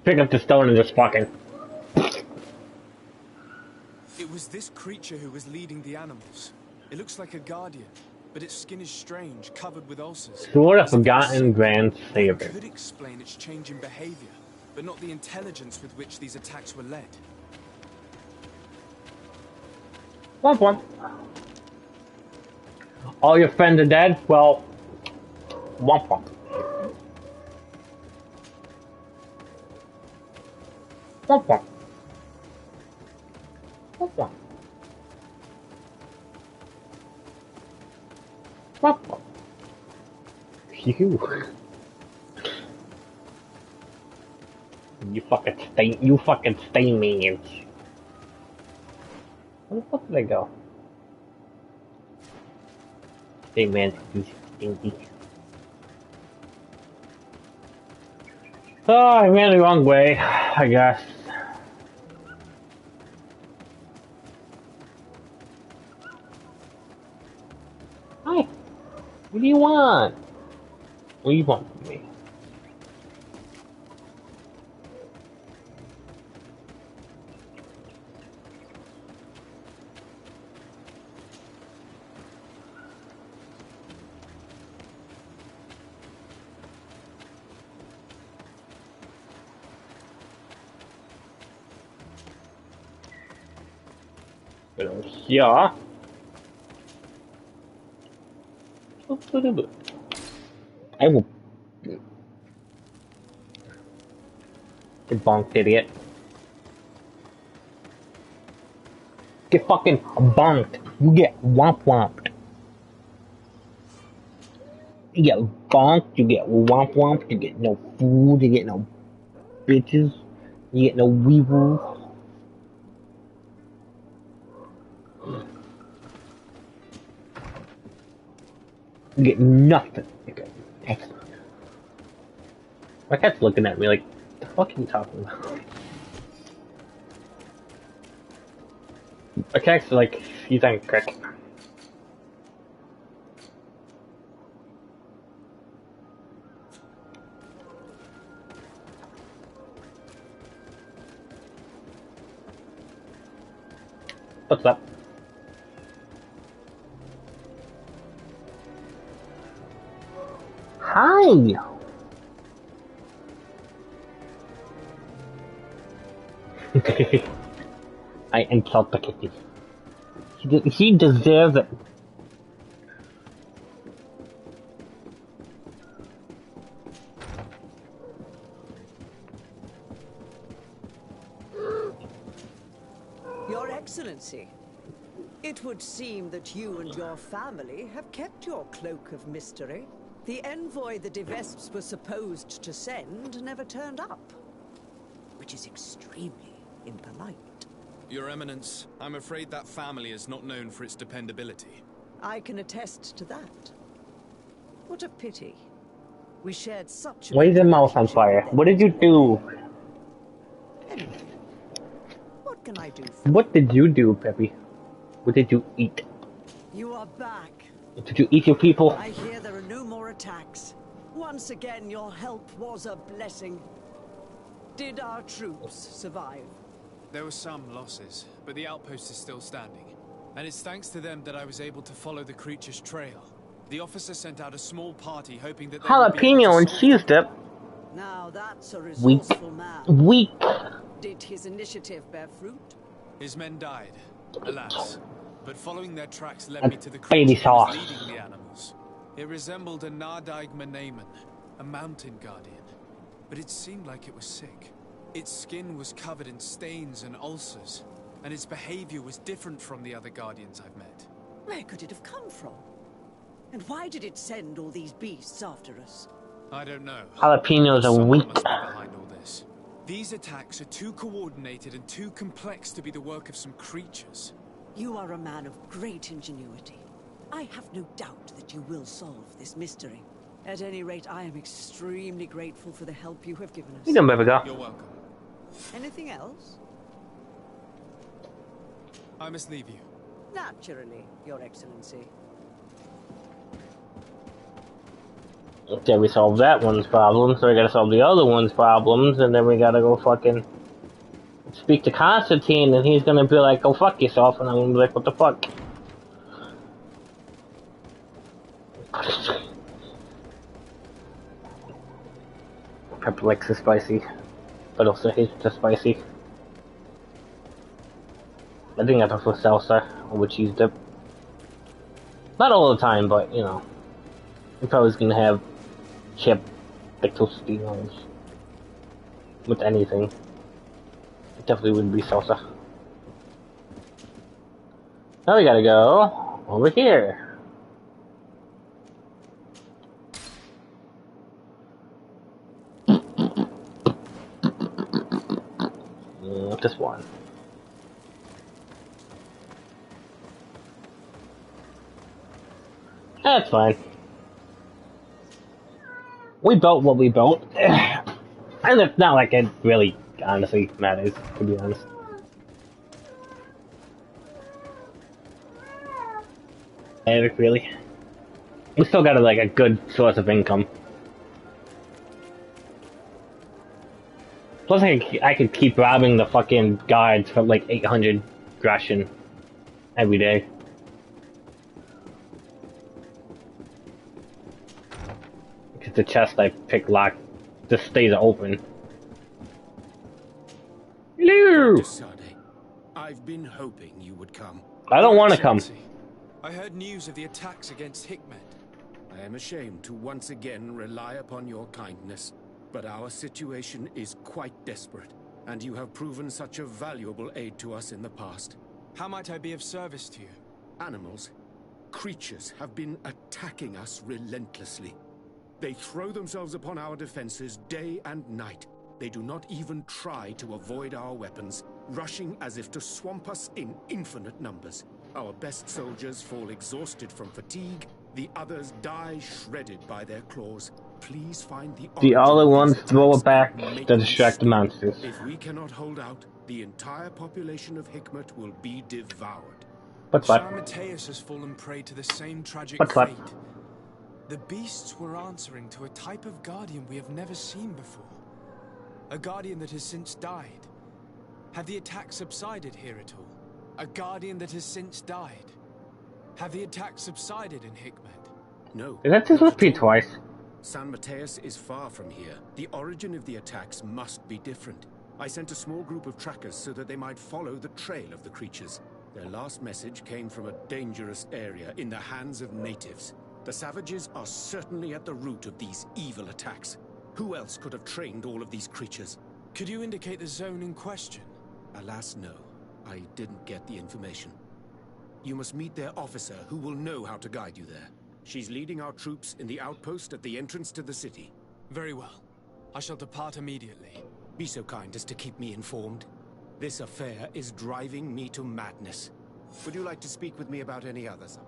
Pick up the stone and just fucking. It was this creature who was leading the animals. It looks like a guardian, but its skin is strange, covered with ulcers. Sword of Forgotten Grand Saber. Could explain its change in behavior, but not the intelligence with which these attacks were led. Womp womp. All your friends are dead? Well, womp womp. Womp womp. Womp womp. Womp womp. Phew. You fucking stain minions. Where the fuck did I go? Hey man, you stinky. Oh, I ran the wrong way, I guess. Hi. What do you want? What do you want from me? Yeah. I will. You bonked idiot. Get fucking bonked. You get womp-womped. You get bonked, you get womp-womped, you get no food, you get no bitches, you get no weevils. You get nothing. Okay, excellent. My cat's looking at me like, what the fuck are you talking about? My cat's like, he's on crack. What's up? Hi! I insult the kitty. She deserves it. Your Excellency, it would seem that you and your family have kept your cloak of mystery. The envoy the Devesps were supposed to send never turned up, which is extremely impolite. Your Eminence, I'm afraid that family is not known for its dependability. I can attest to that. What a pity. We shared such a... Why is your mouth on fire? What did you do? Anyway, what can I do for What did you do, Peppy? What did you eat? you? Are back. Did you eat your people? I hear there are no more attacks. Once again, your help was a blessing. Did our troops survive? There were some losses, but the outpost is still standing. And it's thanks to them that I was able to follow the creature's trail. The officer sent out a small party hoping that they would be able to Jalapeno and solve cheese dip. Now that's a Weak. resourceful man. Weak. Did his initiative bear fruit? His men died, alas. But following their tracks led me to the Baby creature who was sauce. leading the animals. It resembled a Nardaig Menaemon, a mountain guardian. But it seemed like it was sick. Its skin was covered in stains and ulcers, and its behavior was different from the other guardians I've met. Where could it have come from? And why did it send all these beasts after us? I don't know. Jalapenos are Someone weak. must be behind all this. These attacks are too coordinated and too complex to be the work of some creatures. You are a man of great ingenuity. I have no doubt that you will solve this mystery. At any rate, I am extremely grateful for the help you have given us. You don't ever go. You're welcome. Anything else? I must leave you. Naturally, Your Excellency. Okay, we solved that one's problem, so we gotta solve the other one's problems, and then we gotta go fucking speak to Constantine, and he's gonna be like, go fuck yourself, and I'm gonna be like, what the fuck? Pepper likes it spicy, but also hates the spicy. I think I prefer salsa over cheese dip. Not all the time, but you know, if I was gonna have chip the Tostinos with anything, it definitely wouldn't be salsa. Now we gotta go over here. Just one. That's fine. We built what we built. And it's not like it really, honestly, matters, to be honest. And really. We still got like a good source of income. Plus I could keep robbing the fucking guards for like 800 Gratian every day. Because the chest I pick lock just stays open. Hello! I've been hoping you would come. I don't want to come. I heard news of the attacks against Hikmet. I am ashamed to once again rely upon your kindness, but our situation is quite desperate, and you have proven such a valuable aid to us in the past. How might I be of service to you? Animals, creatures have been attacking us relentlessly. They throw themselves upon our defenses day and night. They do not even try to avoid our weapons, rushing as if to swamp us in infinite numbers. Our best soldiers fall exhausted from fatigue. The others die shredded by their claws. Please find the other ones throw it back to distract the monsters. If we cannot hold out, the entire population of Hikmet will be devoured. But Shah Mateus has fallen prey to the same tragic fate. The beasts were answering to a type of guardian we have never seen before. A guardian that has since died. Have the attacks subsided here at all? A guardian that has since died. Have the attacks subsided in Hikmet? No. Did that just repeat twice? San Mateus is far from here. The origin of the attacks must be different. I sent a small group of trackers so that they might follow the trail of the creatures. Their last message came from a dangerous area in the hands of natives. The savages are certainly at the root of these evil attacks. Who else could have trained all of these creatures? Could you indicate the zone in question? Alas, no. I didn't get the information. You must meet their officer, who will know how to guide you there. She's leading our troops in the outpost at the entrance to the city. Very well. I shall depart immediately. Be so kind as to keep me informed. This affair is driving me to madness. Would you like to speak with me about any others?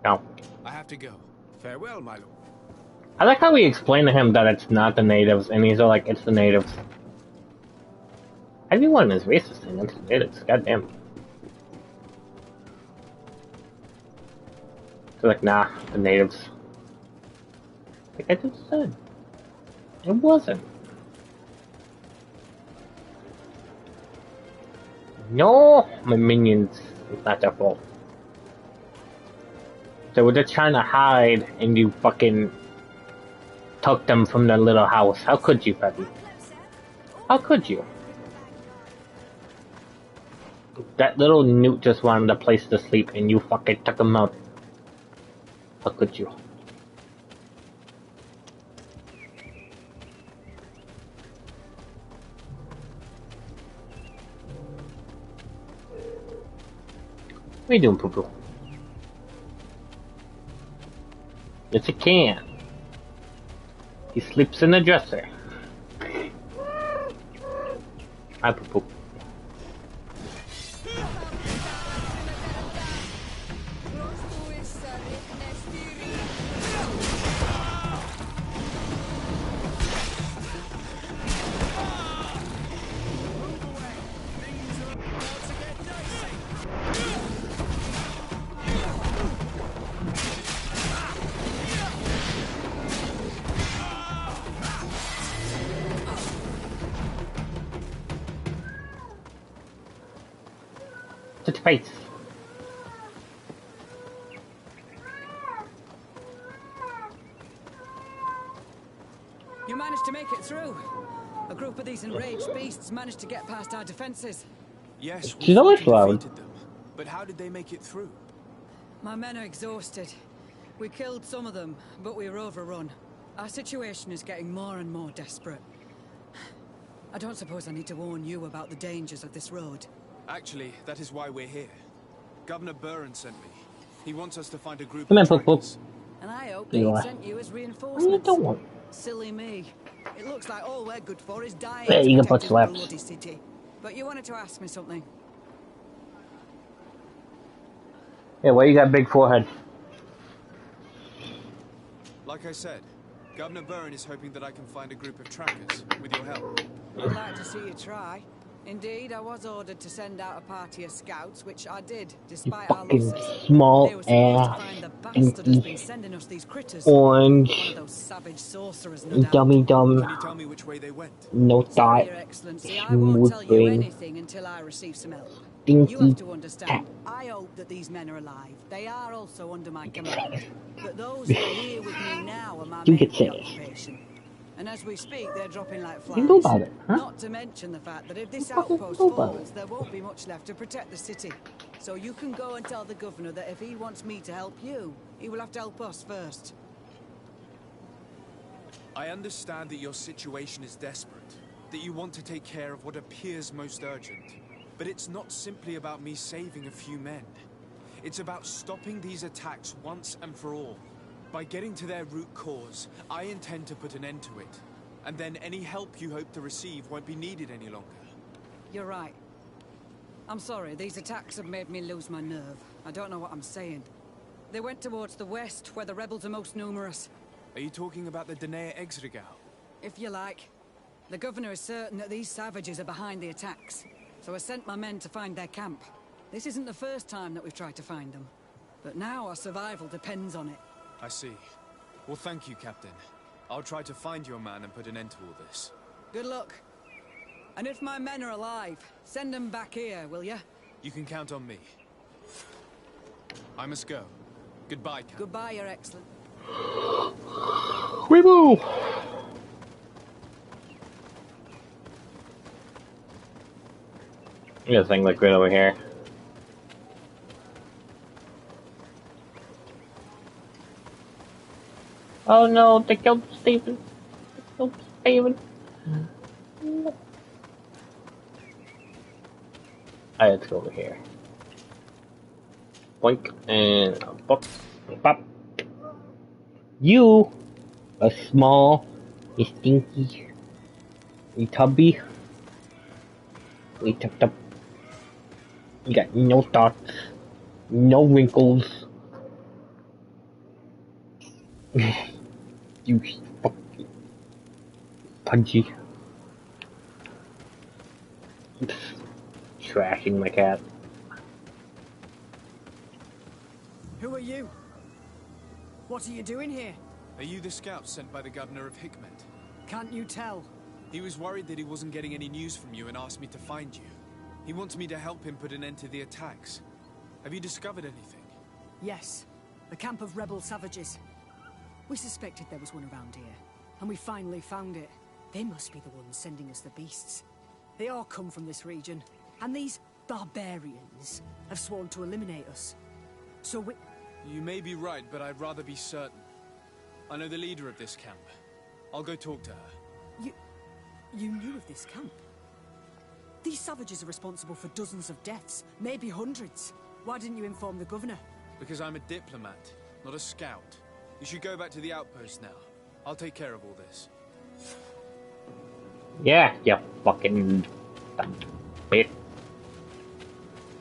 No. I have to go. Farewell, my lord. I like how we explain to him that it's not the natives, and he's all like, it's the natives. Everyone is racist against the natives, goddamn. They're like, nah, the natives. Like I just said. It wasn't. No, my minions. It's not their fault. They were just trying to hide, and you fucking took them from their little house. How could you, Peppy? How could you? That little newt just wanted a place to sleep, and you fucking took him out. How could you? What are you doing, Poo-Poo? Yes, he can. He sleeps in the dresser. Hi, Poo-Poo. Touch face. You managed to make it through. A group of these enraged beasts managed to get past our defenses. Yes, She's always loud. defeated them. But how did they make it through? My men are exhausted. We killed some of them, but we were overrun. Our situation is getting more and more desperate. I don't suppose I need to warn you about the dangers of this road. Actually, that is why we're here. Governor Burren sent me. He wants us to find a group Come of on, Poo-Poo. trackers. And I hope You they are. sent you as What are you reinforcements. doing? Silly me. It looks like all we're good for is dying Yeah, to you can protect put this slaps. bloody city. but you wanted to ask me something. Yeah, why you got a big forehead? Like I said, Governor Byrne is hoping that I can find a group of trackers, with your help. I'd like to see you try. Indeed, I was ordered to send out a party of scouts, which I did, despite our Fucking losses. small They were supposed to ass, find the bastard who's been stinky, sending us these critters. orange, One of those savage sorcerers, no doubt. dummy dumb, Can you tell me which way they went? no Sorry, thought, Your Excellency, I won't smooth tell you brain, anything until I receive some help. stinky, You have to understand, I hope that these men are alive. They are also under my command. But those who are here with me now are my You main could say it. preoccupation. And as we speak, they're dropping like You flies. know about it, huh? Not to mention the fact that if this fucking outpost know about falls, there won't be much left to protect the city. So you can go and tell the governor that if he wants me to help you, he will have to help us first. I understand that your situation is desperate, that you want to take care of what appears most urgent. But it's not simply about me saving a few men. It's about stopping these attacks once and for all. By getting to their root cause, I intend to put an end to it. And then any help you hope to receive won't be needed any longer. You're right. I'm sorry, these attacks have made me lose my nerve. I don't know what I'm saying. They went towards the west, where the rebels are most numerous. Are you talking about the Danae Exregao? If you like. The governor is certain that these savages are behind the attacks. So I sent my men to find their camp. This isn't the first time that we've tried to find them. But now our survival depends on it. I see. Well, thank you, Captain. I'll try to find your man and put an end to all this. Good luck. And if my men are alive, send them back here, will ya? You can count on me. I must go. Goodbye, Captain. Goodbye, Your Excellency. We move! This thing like right over here. Oh no, they killed Stephen. They killed Stephen. Alright, let's go over here. Boink and pop, pop. You, a small, a stinky, a tubby, a tucked up. You got no thoughts, no wrinkles. You fucking pudgy. Trashing my cat. Who are you? What are you doing here? Are you the scout sent by the governor of Hikmet? Can't you tell? He was worried that he wasn't getting any news from you and asked me to find you. He wants me to help him put an end to the attacks. Have you discovered anything? Yes. The camp of rebel savages. We suspected there was one around here, and we finally found it. They must be the ones sending us the beasts. They all come from this region, and these barbarians have sworn to eliminate us. So we... You may be right, but I'd rather be certain. I know the leader of this camp. I'll go talk to her. You knew of this camp? These savages are responsible for dozens of deaths, maybe hundreds. Why didn't you inform the governor? Because I'm a diplomat, not a scout. You should go back to the outpost now. I'll take care of all this. Yeah, you fucking bitch.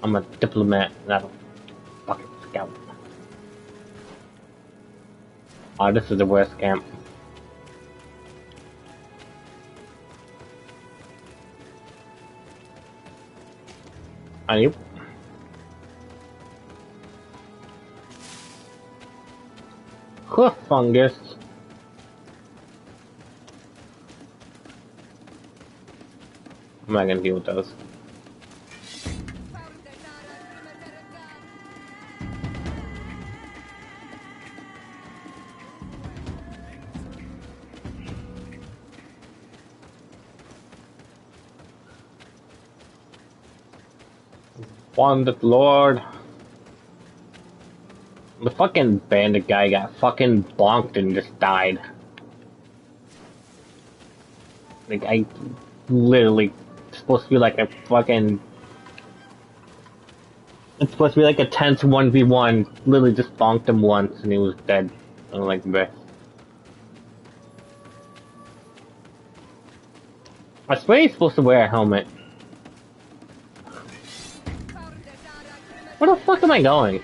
I'm a diplomat, not a fucking scout. Oh, this is the worst camp. Are you? Huh, fungus. I'm not gonna deal with those. Wanted Lord. The fucking bandit guy got fucking bonked and just died. Like, I literally, it's supposed to be like a fucking... It's supposed to be like a tense 1v1. Literally just bonked him once and he was dead. I'm like, bleh. I swear he's supposed to wear a helmet. am I going?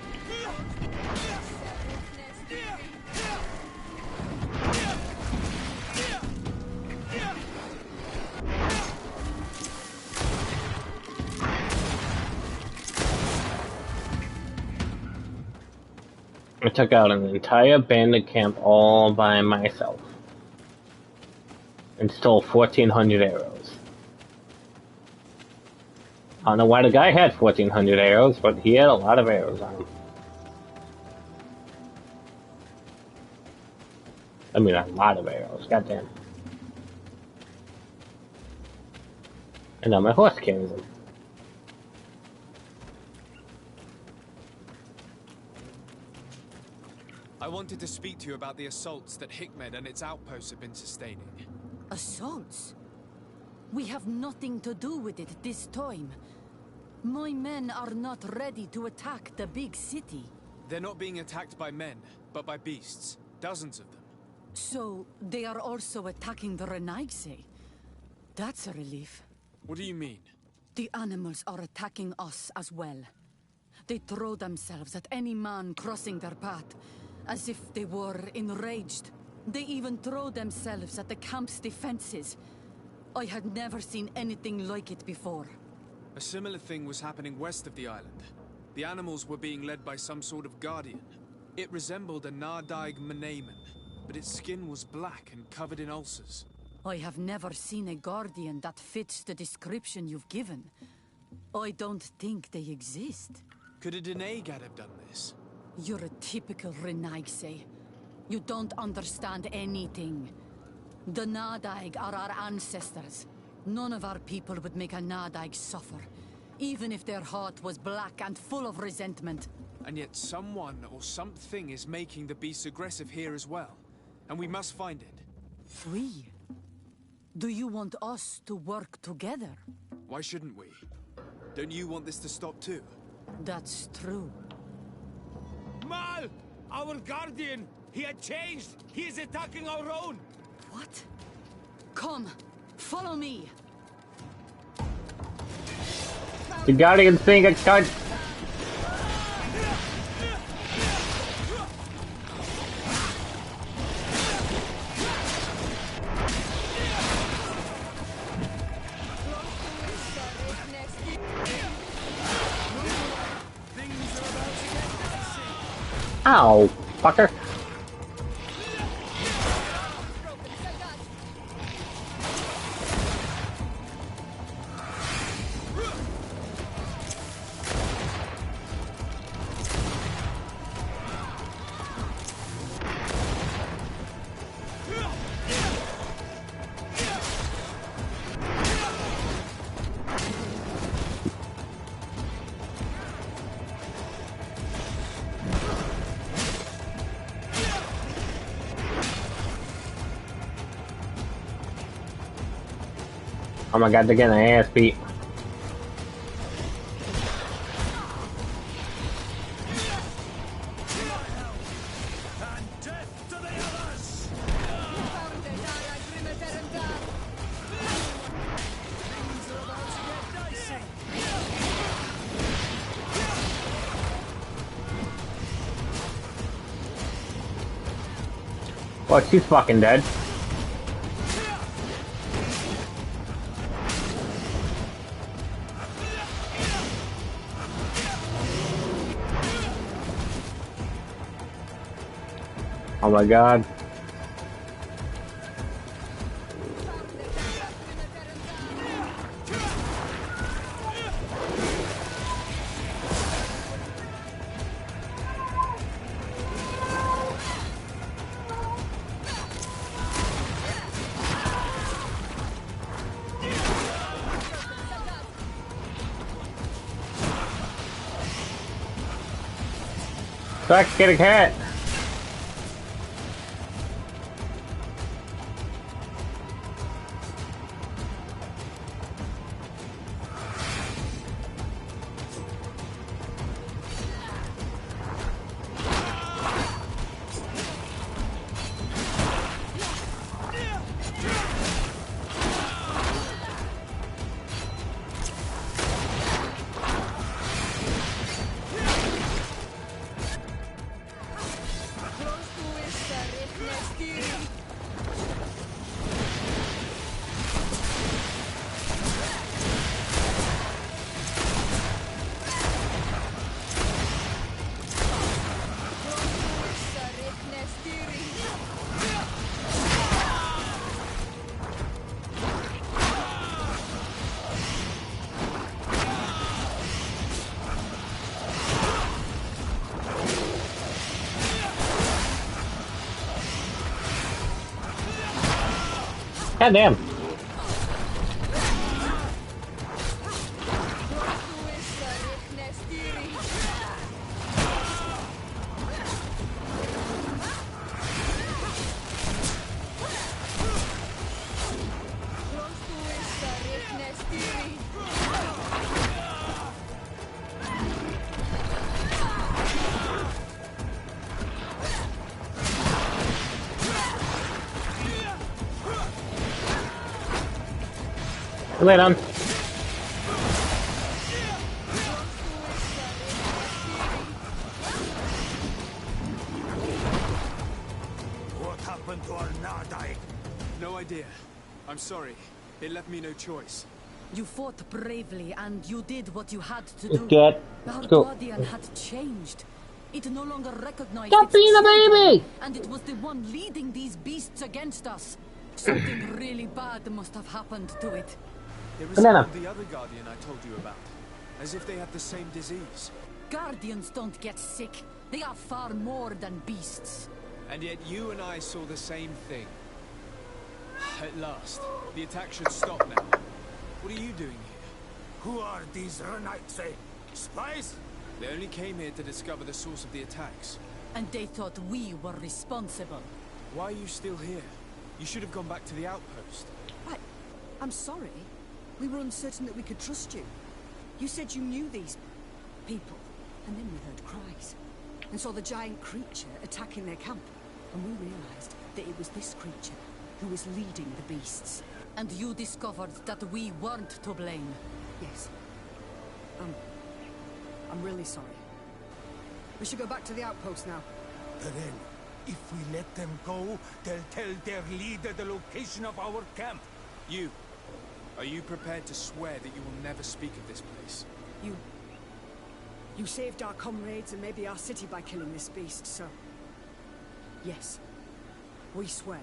I took out an entire bandit camp all by myself and stole 1,400 arrows. I don't know why the guy had 1,400 arrows, but he had a lot of arrows on him. I mean, a lot of arrows, goddamn. And now my horse carries them. I wanted to speak to you about the assaults that Hikmed and its outposts have been sustaining. Assaults? We have nothing to do with it this time. My men are not ready to attack the big city. They're not being attacked by men, but by beasts. Dozens of them. So, they are also attacking the Renaigse. That's a relief. What do you mean? The animals are attacking us as well. They throw themselves at any man crossing their path, as if they were enraged. They even throw themselves at the camp's defenses. I had never seen anything like it before. A similar thing was happening west of the island. The animals were being led by some sort of guardian. It resembled a Nardaig Mnemen, but its skin was black and covered in ulcers. I have never seen a guardian that fits the description you've given. I don't think they exist. Could a Denaygad have done this? You're a typical Renaigse. You don't understand anything. The Nardaig are our ancestors. None of our people would make a Nardaig suffer, even if their heart was black and full of resentment. And yet someone or something is making the beasts aggressive here as well. And we must find it. We? Do you want us to work together? Why shouldn't we? Don't you want this to stop too? That's true. Mal! Our guardian! He had changed! He is attacking our own! What? Come, follow me! The guardian's being attacked. Ow, fucker. Oh my god, they're getting their ass beat. Well, she's fucking dead. Oh my god. Back, get a cat. Goddamn. Lay down. What happened to our Nardai? No idea. I'm sorry. It left me no choice. You fought bravely and you did what you had to do. Get Our go. guardian had changed. It no longer recognized Stop its being a children, baby! and it was the one leading these beasts against us. Something really bad must have happened to it. It Banana. resembled the other Guardian I told you about. As if they had the same disease. Guardians don't get sick. They are far more than beasts. And yet you and I saw the same thing. At last. The attack should stop now. What are you doing here? Who are these Renaitse? Spies? They only came here to discover the source of the attacks. And they thought we were responsible. Why are you still here? You should have gone back to the outpost. I'm sorry. We were uncertain that we could trust you. You said you knew these people, and then we heard cries, and saw the giant creature attacking their camp, and we realized that it was this creature who was leading the beasts. And you discovered that we weren't to blame. Yes. I'm really sorry. We should go back to the outpost now. Then, if we let them go, they'll tell their leader the location of our camp. You. Are you prepared to swear that you will never speak of this place? You saved our comrades and maybe our city by killing this beast, so... Yes. We swear.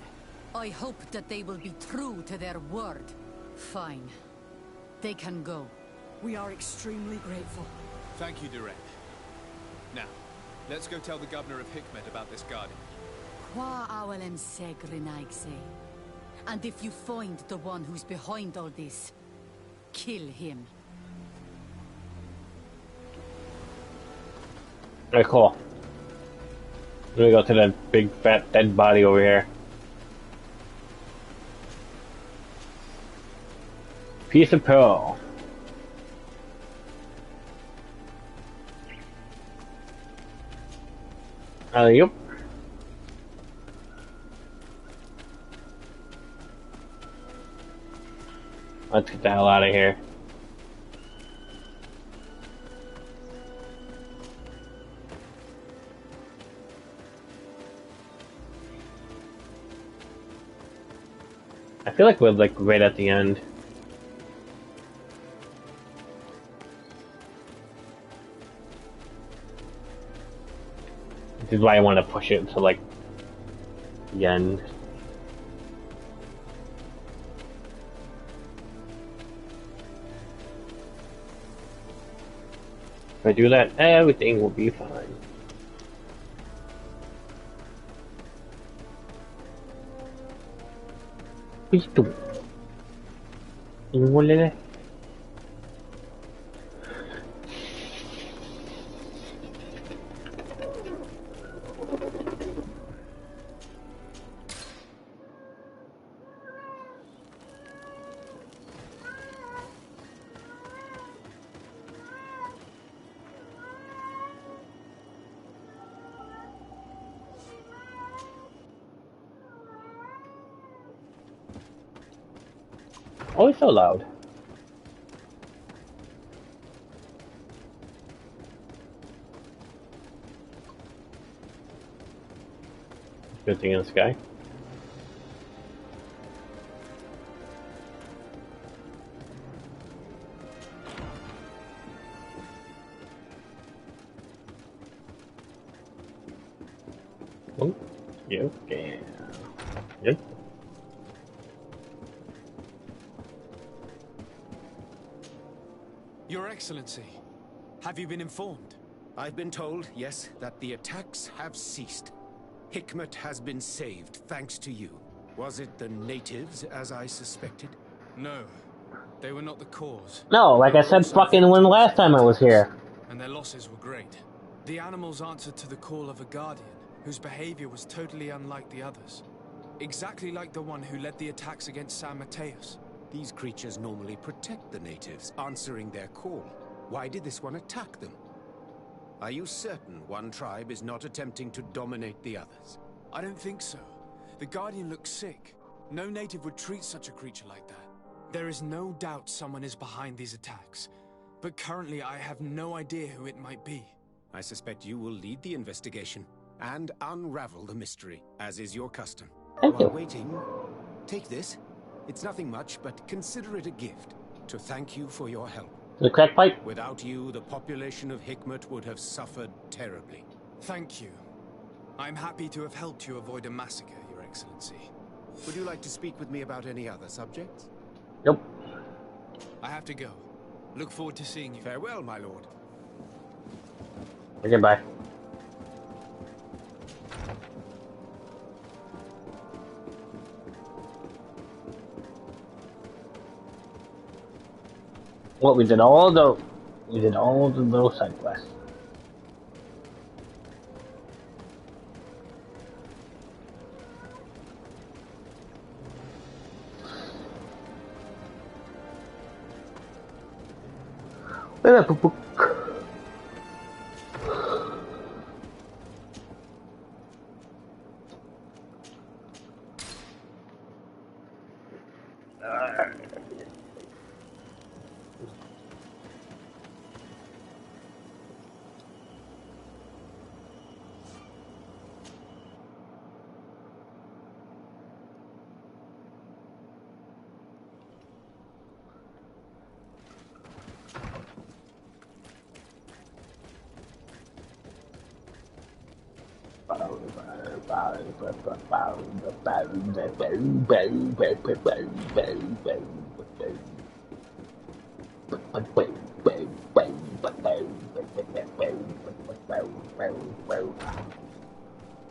I hope that they will be true to their word. Fine. They can go. We are extremely grateful. Thank you, Direct. Now, let's go tell the governor of Hikmet about this guardian. Qua awalem segrenaigse. And if you find the one who's behind all this, kill him. Very cool. Let me go to that big fat dead body over here. Piece of pearl. Yep. Let's get the hell out of here. I feel like we're like right at the end. This is why I want to push it to like the end. If I do that, everything will be fine. Listo. Igual. Always so loud. Good thing in the sky. Oh, yeah, okay. Yep. Your Excellency, have you been informed? I've been told, yes, that the attacks have ceased. Hikmet has been saved, thanks to you. Was it the natives, as I suspected? No, they were not the cause. No, like I said fucking when last time I was here. And their losses were great. The animals answered to the call of a guardian, whose behavior was totally unlike the others. Exactly like the one who led the attacks against San Mateus. These creatures normally protect the natives, answering their call. Why did this one attack them? Are you certain one tribe is not attempting to dominate the others? I don't think so. The Guardian looks sick. No native would treat such a creature like that. There is no doubt someone is behind these attacks. But currently I have no idea who it might be. I suspect you will lead the investigation and unravel the mystery, as is your custom. While waiting, take this. It's nothing much, but consider it a gift to thank you for your help. The crack pipe? Without you, the population of Hikmet would have suffered terribly. Thank you. I'm happy to have helped you avoid a massacre, Your Excellency. Would you like to speak with me about any other subjects? Nope. I have to go. Look forward to seeing you. Farewell, my lord. Goodbye. Well, we did all of those side quests.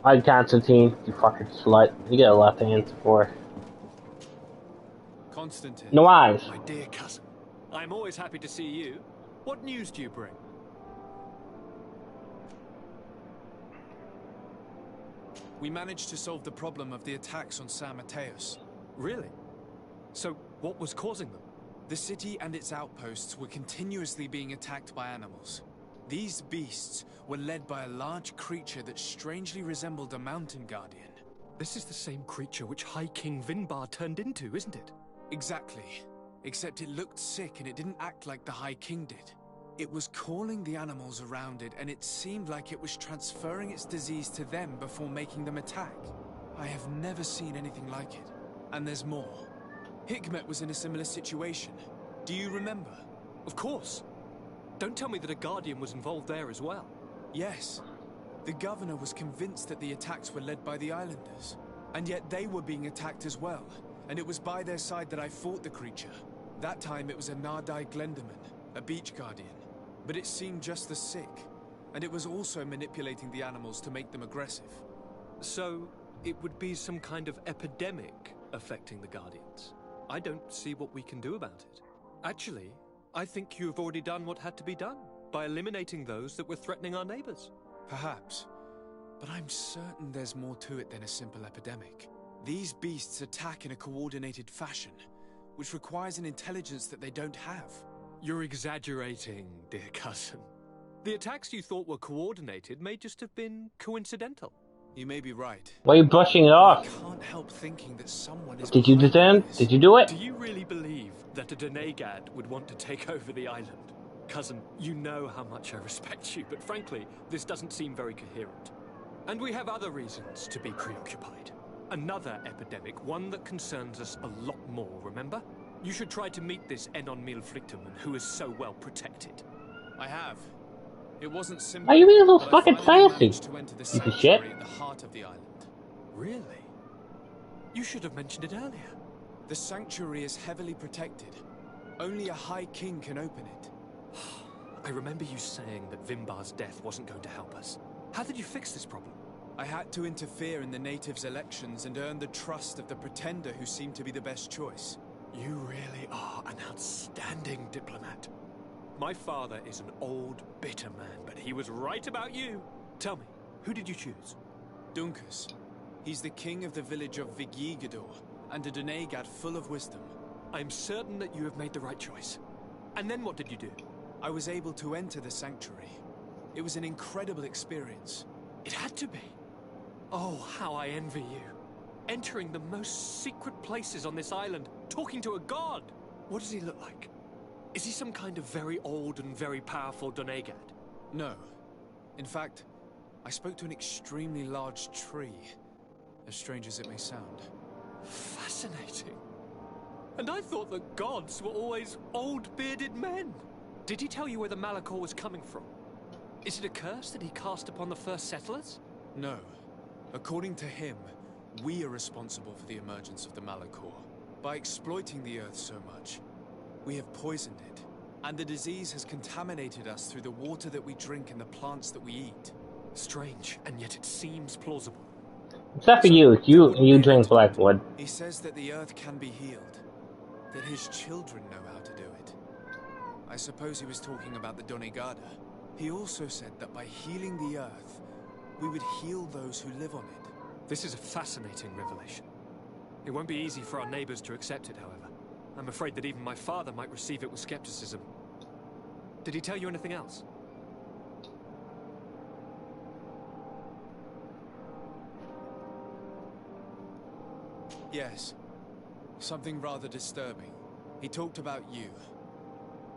Hi, Constantine, you fucking slut. You got a lot to answer for. Constantine. No eyes. My dear cousin, I'm always happy to see you. What news do you bring? We managed to solve the problem of the attacks on San Mateus. Really? So, what was causing them? The city and its outposts were continuously being attacked by animals. These beasts were led by a large creature that strangely resembled a mountain guardian. This is the same creature which High King Vinbar turned into, isn't it? Exactly. Except it looked sick and it didn't act like the High King did. It was calling the animals around it, and it seemed like it was transferring its disease to them before making them attack. I have never seen anything like it. And there's more. Hikmet was in a similar situation. Do you remember? Of course. Don't tell me that a Guardian was involved there as well. Yes. The governor was convinced that the attacks were led by the islanders. And yet they were being attacked as well. And it was by their side that I fought the creature. That time it was a Nardai Glenderman, a beach guardian. But it seemed just as sick. And it was also manipulating the animals to make them aggressive. So, it would be some kind of epidemic affecting the Guardians. I don't see what we can do about it. Actually, I think you have already done what had to be done, by eliminating those that were threatening our neighbors. Perhaps. But I'm certain there's more to it than a simple epidemic. These beasts attack in a coordinated fashion, which requires an intelligence that they don't have. You're exaggerating, dear cousin. The attacks you thought were coordinated may just have been coincidental. You may be right. Why are you brushing it off? I can't help thinking that someone is. Did you do that? Did you do it? Do you really believe that a Denegad would want to take over the island? Cousin, you know how much I respect you, but frankly, this doesn't seem very coherent. And we have other reasons to be preoccupied. Another epidemic, one that concerns us a lot more, remember? You should try to meet this Enon Milflicterman, who is so well protected. I have. It wasn't simple. Why are you being so fucking fancy? Piece of shit. At the heart of the island. Really? You should have mentioned it earlier. The sanctuary is heavily protected. Only a High King can open it. I remember you saying that Vimbar's death wasn't going to help us. How did you fix this problem? I had to interfere in the natives' elections and earn the trust of the pretender who seemed to be the best choice. You really are an outstanding diplomat. My father is an old, bitter man, but he was right about you. Tell me, who did you choose? Dunkus. He's the king of the village of Vigyigador, and a Donegad full of wisdom. I'm certain that you have made the right choice. And then what did you do? I was able to enter the sanctuary. It was an incredible experience. It had to be. Oh, how I envy you. Entering the most secret places on this island, talking to a god. What does he look like? Is he some kind of very old and very powerful Donegad? No. In fact, I spoke to an extremely large tree, as strange as it may sound. Fascinating. And I thought that gods were always old, bearded men. Did he tell you where the Malachor was coming from? Is it a curse that he cast upon the first settlers? No. According to him, we are responsible for the emergence of the Malachor. By exploiting the earth so much, we have poisoned it, and the disease has contaminated us through the water that we drink and the plants that we eat. Strange, and yet it seems plausible. Except for you drink Blackwood. He says that the earth can be healed, that his children know how to do it. I suppose he was talking about the Donegada. He also said that by healing the earth, we would heal those who live on it. This is a fascinating revelation. It won't be easy for our neighbors to accept it, however. I'm afraid that even my father might receive it with skepticism. Did he tell you anything else? Yes. Something rather disturbing. He talked about you.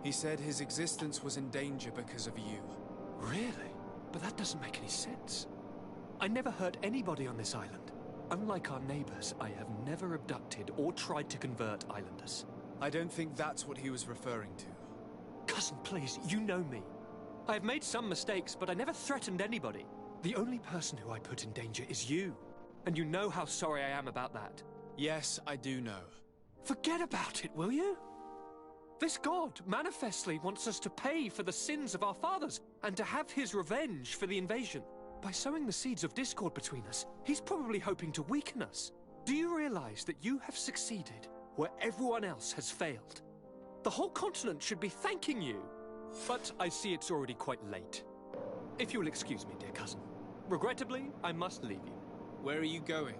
He said his existence was in danger because of you. Really? But that doesn't make any sense. I never hurt anybody on this island. Unlike our neighbors, I have never abducted or tried to convert islanders. I don't think that's what he was referring to. Cousin, please, you know me. I have made some mistakes, but I never threatened anybody. The only person who I put in danger is you. And you know how sorry I am about that. Yes, I do know. Forget about it, will you? This god manifestly wants us to pay for the sins of our fathers and to have his revenge for the invasion. By sowing the seeds of discord between us, he's probably hoping to weaken us. Do you realize that you have succeeded where everyone else has failed? The whole continent should be thanking you. But I see it's already quite late. If you will excuse me, dear cousin. Regrettably, I must leave you. Where are you going?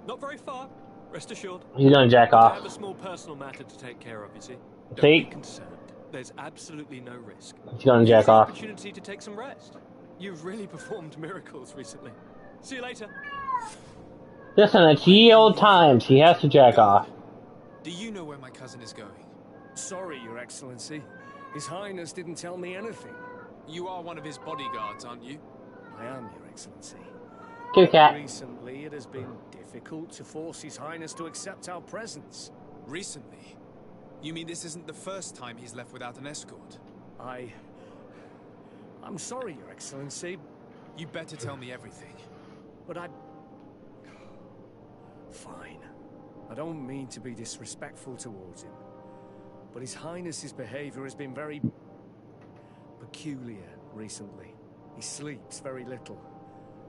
Not very far. Rest assured. He's gonna jack I off. have a small personal matter to take care of, you see. Don't See? be concerned. There's absolutely no risk. He's gonna jack Use the off. opportunity to take some rest. You've really performed miracles recently. See you later. Listen, it's ye old times. He has to jack off. Do you know where my cousin is going? Sorry, Your Excellency. His Highness didn't tell me anything. You are one of his bodyguards, aren't you? I am, Your Excellency. Kit Kat. Recently, it has been difficult to force His Highness to accept our presence. Recently? You mean this isn't the first time he's left without an escort? I'm sorry, Your Excellency. You better tell me everything. But Fine. I don't mean to be disrespectful towards him. But His Highness's behavior has been very peculiar recently. He sleeps very little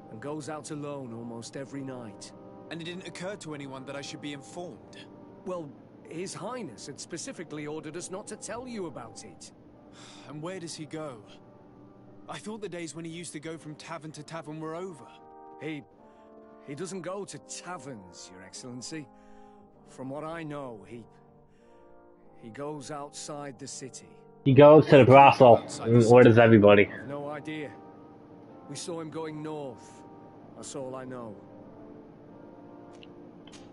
and goes out alone almost every night. And it didn't occur to anyone that I should be informed? Well, His Highness had specifically ordered us not to tell you about it. And where does he go? I thought the days when he used to go from tavern to tavern were over. He doesn't go to taverns, Your Excellency. From what I know, he goes outside the city. He goes to the brothel. Where does everybody? No idea. We saw him going north. That's all I know.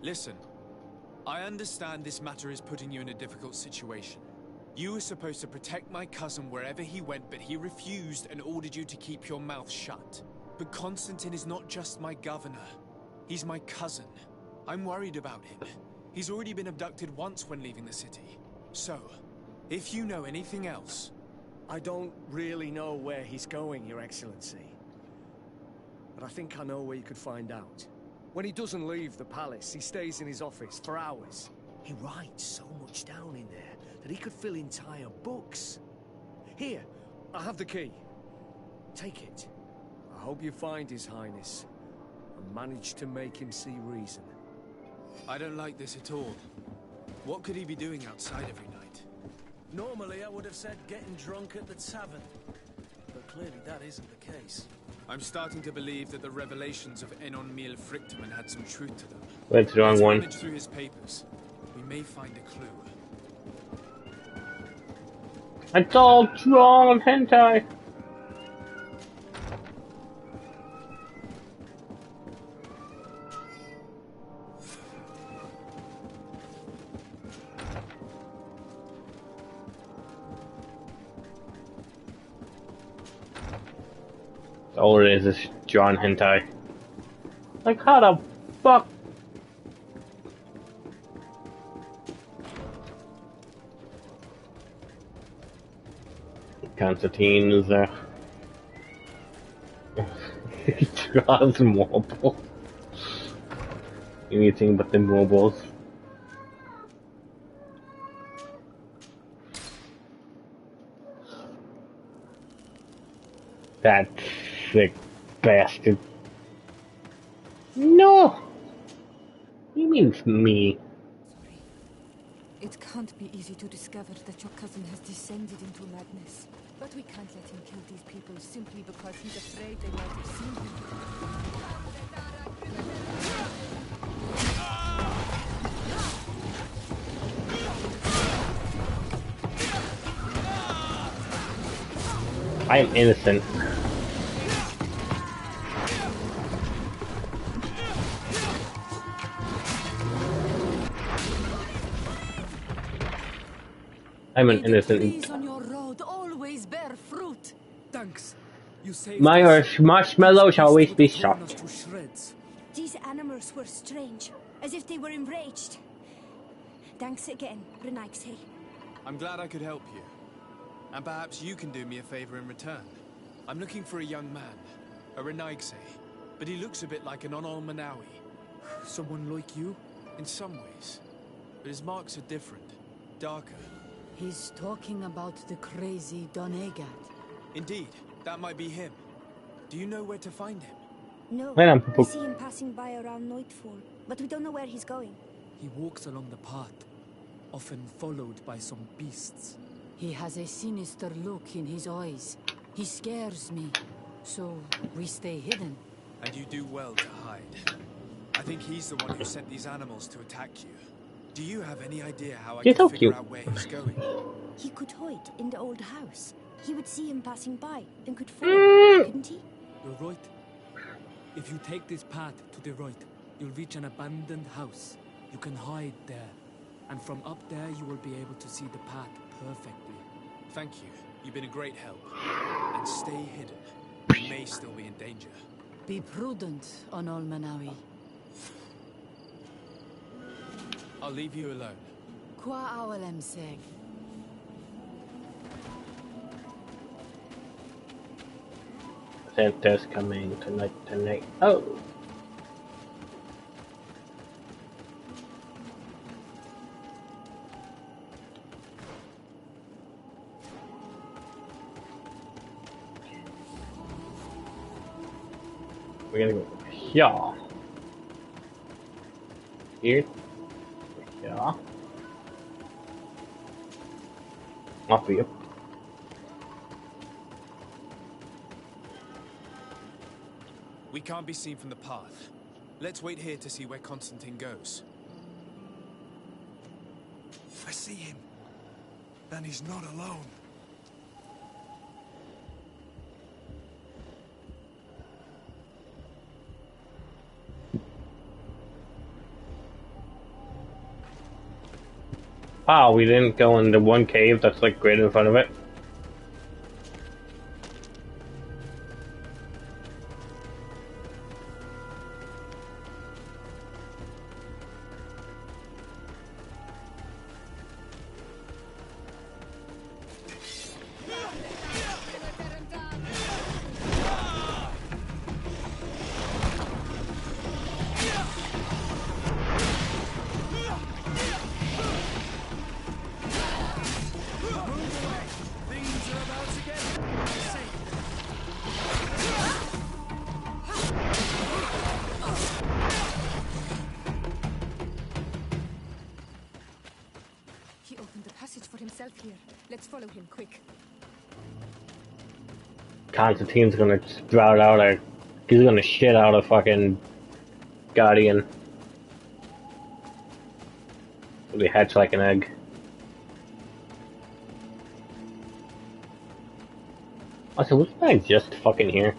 Listen, I understand this matter is putting you in a difficult situation. You were supposed to protect my cousin wherever he went, but he refused and ordered you to keep your mouth shut. But Constantine is not just my governor. He's my cousin. I'm worried about him. He's already been abducted once when leaving the city. So, if you know anything else... I don't really know where he's going, Your Excellency. But I think I know where you could find out. When he doesn't leave the palace, he stays in his office for hours. He writes so much down in there that he could fill entire books. Here, I have the key. Take it. I hope you find His Highness. and managed to make him see reason. I don't like this at all. What could he be doing outside every night? Normally I would have said getting drunk at the tavern, but clearly that isn't the case. I'm starting to believe that the revelations of Enon Mil Frictamen had some truth to them. That's the wrong Let's one. rummage through his papers. We may find a clue. It's all wrong hentai. All it is John hentai. Like how the fuck? Constantine is there. He draws mobile. Anything but the mobiles. That sick bastard. No! He means me. It can't be easy to discover that your cousin has descended into madness. But we can't let him kill these people simply because he's afraid they might have seen him. I am innocent. I'm an innocent. Trees on your road always bear fruit. Thanks. You saved My us. marshmallow shall always be Torn sharp. us to shreds. These animals were strange, as if they were enraged. Thanks again, Renaigse. I'm glad I could help you. And perhaps you can do me a favor in return. I'm looking for a young man, a Renaigse, but he looks a bit like an Onol Manawi. Someone like you? In some ways. But his marks are different, darker. He's talking about the crazy Donegat. Indeed, that might be him. Do you know where to find him? No, Wait, we see him passing by around nightfall, but we don't know where he's going. He walks along the path, often followed by some beasts. He has a sinister look in his eyes. He scares me, so we stay hidden. And you do well to hide. I think he's the one who sent these animals to attack you. Do you have any idea how I You're can so figure cute. out where he's going? He could hide in the old house. He would see him passing by and could follow, couldn't he? You're right. If you take this path to the right, you'll reach an abandoned house. You can hide there. And from up there, you will be able to see the path perfectly. Thank you. You've been a great help. And stay hidden. You may still be in danger. Be prudent, Onol Manawi. I'll leave you alone. Qua awalem seg. Santa's coming tonight. Oh! We're gonna go here. Here. Yeah. Off you. We can't be seen from the path. Let's wait here to see where Constantine goes. I see him. And he's not alone. Wow, we didn't go in the one cave that's like right in front of it. himself here. Let's follow him, quick. Constantine's gonna sprout out a... He's gonna shit out a fucking Guardian. It'll be hatched like an egg. Also, wasn't I just fucking here?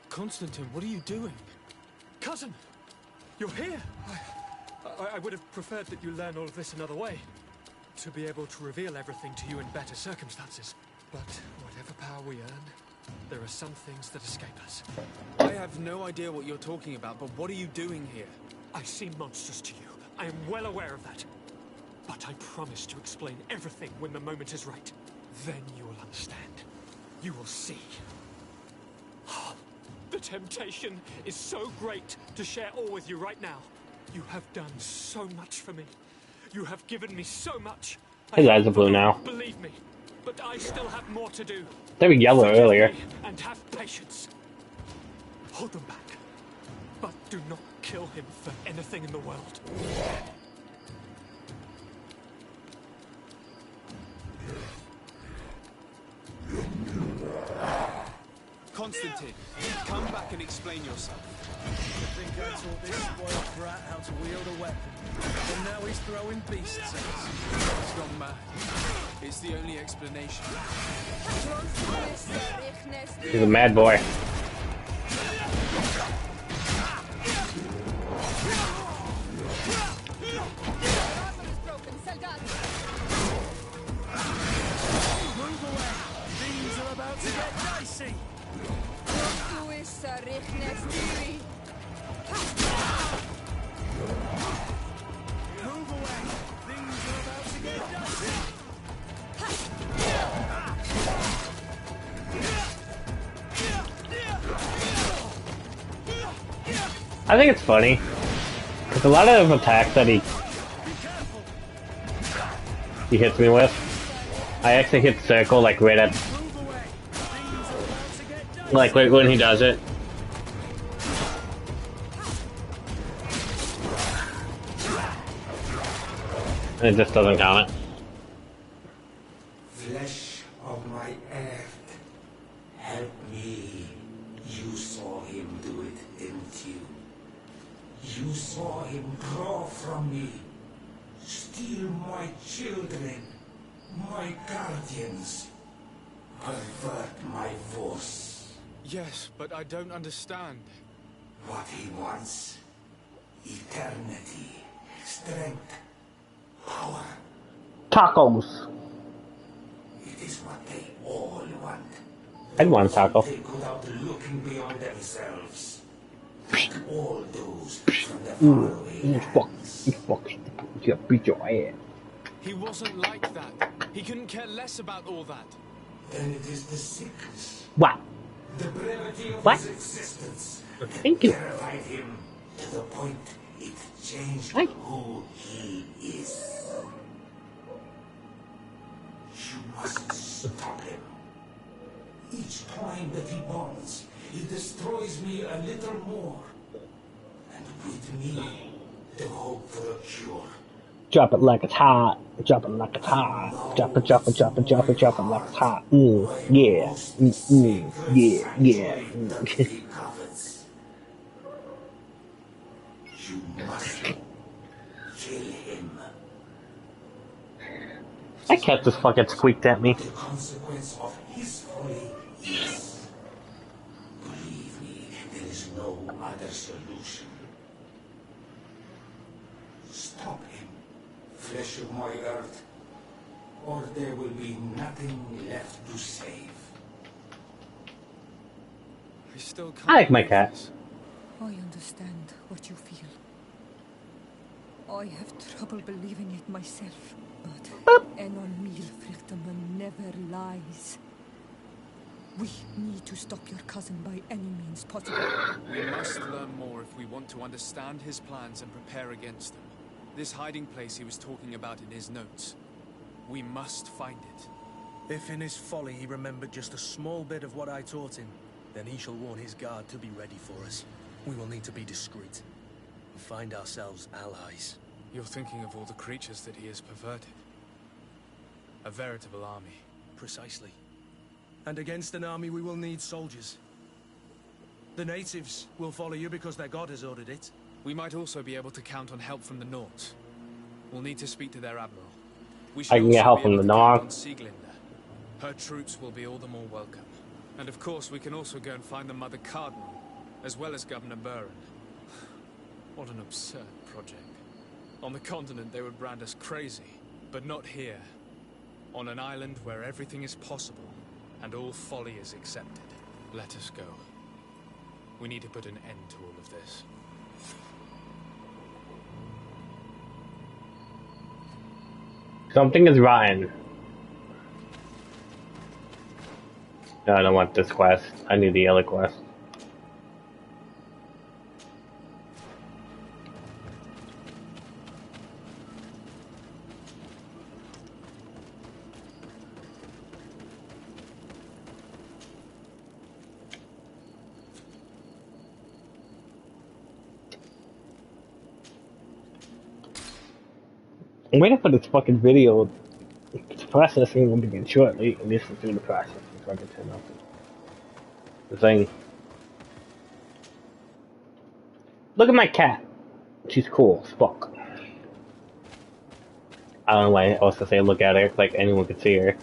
Constantine, what are you doing? Cousin! You're here! I would have preferred that you learn all of this another way. To be able to reveal everything to you in better circumstances. But whatever power we earn, there are some things that escape us. I have no idea what you're talking about, but what are you doing here? I seem monstrous to you. I am well aware of that. But I promise to explain everything when the moment is right. Then you will understand. You will see. The temptation is so great to share all with you right now. You have done so much for me. You have given me so much. His eyes are blue now. Believe me, but I still have more to do. They were yellow earlier. And have patience. Hold them back. But do not kill him for anything in the world. Constantine, come back and explain yourself. I think I taught this spoiled brat how to wield a weapon. And now he's throwing beasts at us. He's gone mad. It's the only explanation. He's a mad boy. Move away! Things are about to get dicey! Move away! Things are about to get dicey! I think it's funny. Because a lot of attacks that he hits me with, I actually hit circle like right at... Like right when he does it. And it just doesn't count it. Flesh of my earth, help me. You saw him do it, didn't you? You saw him draw from me, steal my children, my guardians, pervert my force. Yes, but I don't understand. What he wants, eternity, strength, power. Tacos. It is what they all want. I'd want a taco. They go out looking beyond themselves. Like all those from the faraway lands. You beat your ass. He wasn't like that. He couldn't care less about all that. Then it is the sickness. What? The brevity of What? his existence Thank you. terrified him to the point it changed who he is. You must stop him. Each time that he bonds, he destroys me a little more. And with me, the hope for a cure. Drop it like it's hot. Drop it like it's hot. Drop it, drop it, drop it, drop it, drop it like it's hot. Yeah. Yeah, yeah. You must kill him. That cat just fucking squeaked at me. The consequence of his folly is, believe me, there is no other solution. Stop him, flesh of my earth, or there will be nothing left to save. I still can't. I like my cat. I understand what you feel. I have trouble believing it myself, but Enon Mil Frichterman never lies. We need to stop your cousin by any means possible. We must learn more if we want to understand his plans and prepare against them. This hiding place he was talking about in his notes. We must find it. If in his folly he remembered just a small bit of what I taught him, then he shall warn his guard to be ready for us. We will need to be discreet and find ourselves allies. You're thinking of all the creatures that he has perverted. A veritable army. Precisely. And against an army we will need soldiers. The natives will follow you because their god has ordered it. We might also be able to count on help from the Nords. We'll need to speak to their admiral. We I can get help from the North. Sieglinde. Her troops will be all the more welcome. And of course we can also go and find the Mother Cardinal, as well as Governor Buren. What an absurd project. On the continent they would brand us crazy, but not here. On an island where everything is possible, and all folly is accepted. Let us go. We need to put an end to all of this. Something is rotten. No, I don't want this quest. I need the other quest. I'm waiting for this fucking video. It's processing will begin shortly, and this is through the process. So I can turn off the thing. Look at my cat. She's cool as fuck. I don't know why I also say look at her, like anyone could see her.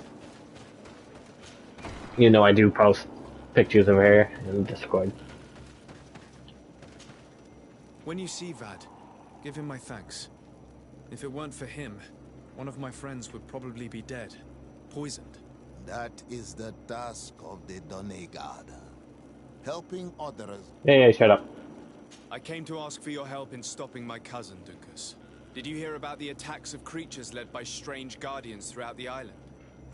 You know I do post pictures of her in Discord. When you see Vad, give him my thanks. If it weren't for him, one of my friends would probably be dead. Poisoned. That is the task of the Donegada. Helping others. Yeah, shut up. I came to ask for your help in stopping my cousin, Dunkus. Did you hear about the attacks of creatures led by strange guardians throughout the island?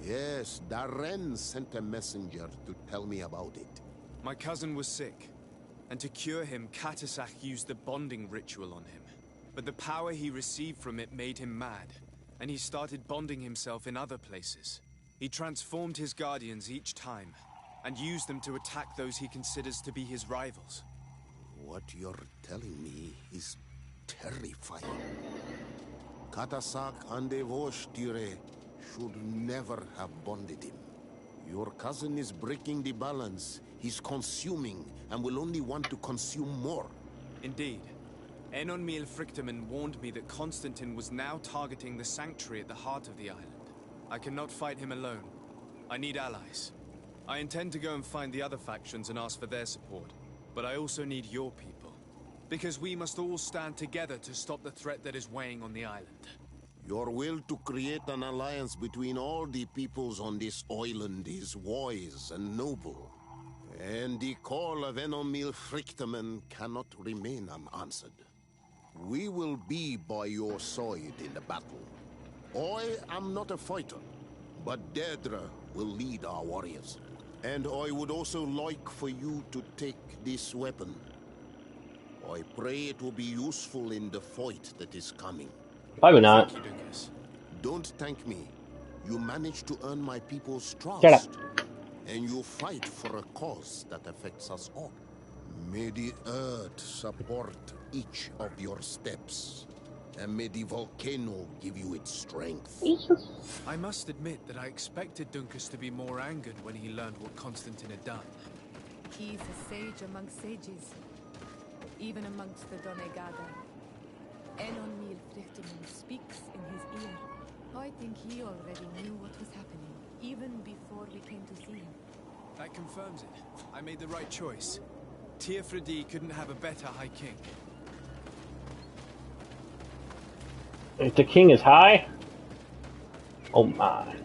Yes, Darren sent a messenger to tell me about it. My cousin was sick, and to cure him, Katasach used the bonding ritual on him. But the power he received from it made him mad, and he started bonding himself in other places. He transformed his guardians each time, and used them to attack those he considers to be his rivals. What you're telling me is terrifying. Katasach and Evosh'Tire should never have bonded him. Your cousin is breaking the balance. He's consuming, and will only want to consume more. Indeed. Enon Mil Frichterman warned me that Constantine was now targeting the sanctuary at the heart of the island. I cannot fight him alone. I need allies. I intend to go and find the other factions and ask for their support. But I also need your people. Because we must all stand together to stop the threat that is weighing on the island. Your will to create an alliance between all the peoples on this island is wise and noble. And the call of Enon Mil Frichterman cannot remain unanswered. We will be by your side in the battle. I am not a fighter, but Deirdre will lead our warriors. And I would also like for you to take this weapon. I pray it will be useful in the fight that is coming. Probably not. Thank you, Dunkus. Don't thank me. You managed to earn my people's trust. Shut up. And you fight for a cause that affects us all. May the earth support each of your steps. And may the volcano give you its strength. I must admit that I expected Dunkus to be more angered when he learned what Constantine had done. He's a sage among sages, even amongst the Donegada. Enon Mil Frichterman speaks in his ear. I think he already knew what was happening, even before we came to see him. That confirms it. I made the right choice. Teofredi couldn't have a better High King. If the king is high? Oh my.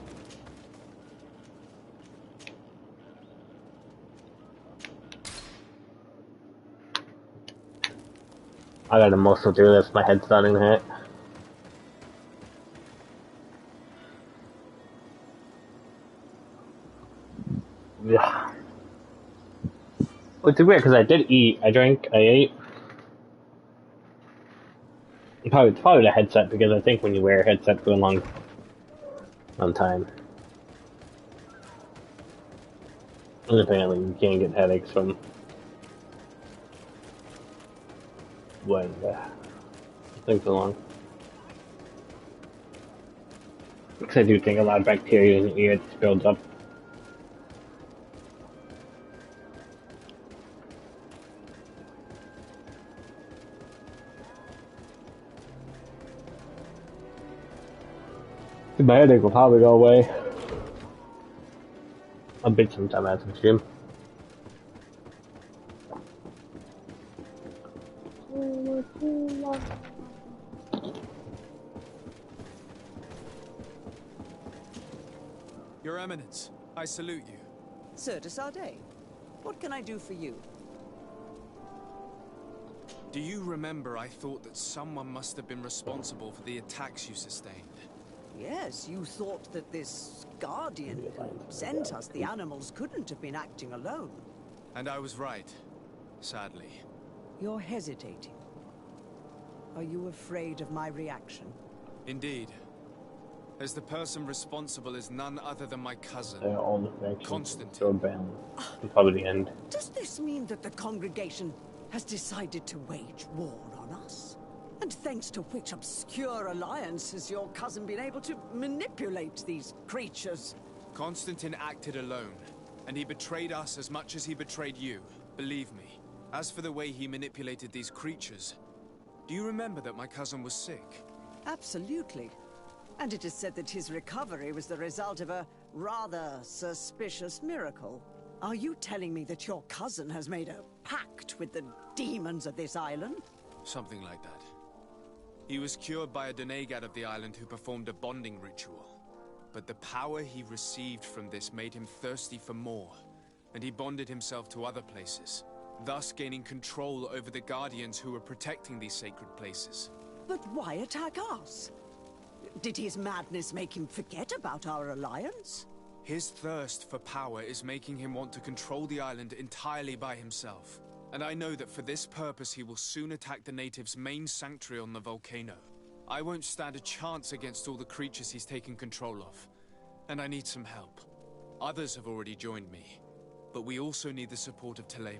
I gotta muscle through this, my head's starting to hurt. Yeah. Which is weird because I did eat, I drank, I ate. It's probably the headset because I think when you wear a headset for a long time, apparently you can't get headaches from when things so long. Because I do think a lot of bacteria in your ear just builds up. My headache will probably go away a bit sometime after the gym. Your Eminence, I salute you. Sir de Sardet, what can I do for you? Do you remember I thought that someone must have been responsible for the attacks you sustained? Yes, you thought that this guardian who sent us the animals couldn't have been acting alone. And I was right, sadly. You're hesitating. Are you afraid of my reaction? Indeed. As the person responsible is none other than my cousin, Constantine. Probably the end. Does this mean that the congregation has decided to wage war on us? And thanks to which obscure alliance has your cousin been able to manipulate these creatures? Constantine acted alone, and he betrayed us as much as he betrayed you, believe me. As for the way he manipulated these creatures, do you remember that my cousin was sick? Absolutely. And it is said that his recovery was the result of a rather suspicious miracle. Are you telling me that your cousin has made a pact with the demons of this island? Something like that. He was cured by a Denegad of the island who performed a bonding ritual. But the power he received from this made him thirsty for more, and he bonded himself to other places, thus gaining control over the guardians who were protecting these sacred places. But why attack us? Did his madness make him forget about our alliance? His thirst for power is making him want to control the island entirely by himself. And I know that for this purpose he will soon attack the natives' main sanctuary on the volcano. I won't stand a chance against all the creatures he's taken control of. And I need some help. Others have already joined me. But we also need the support of Thélème.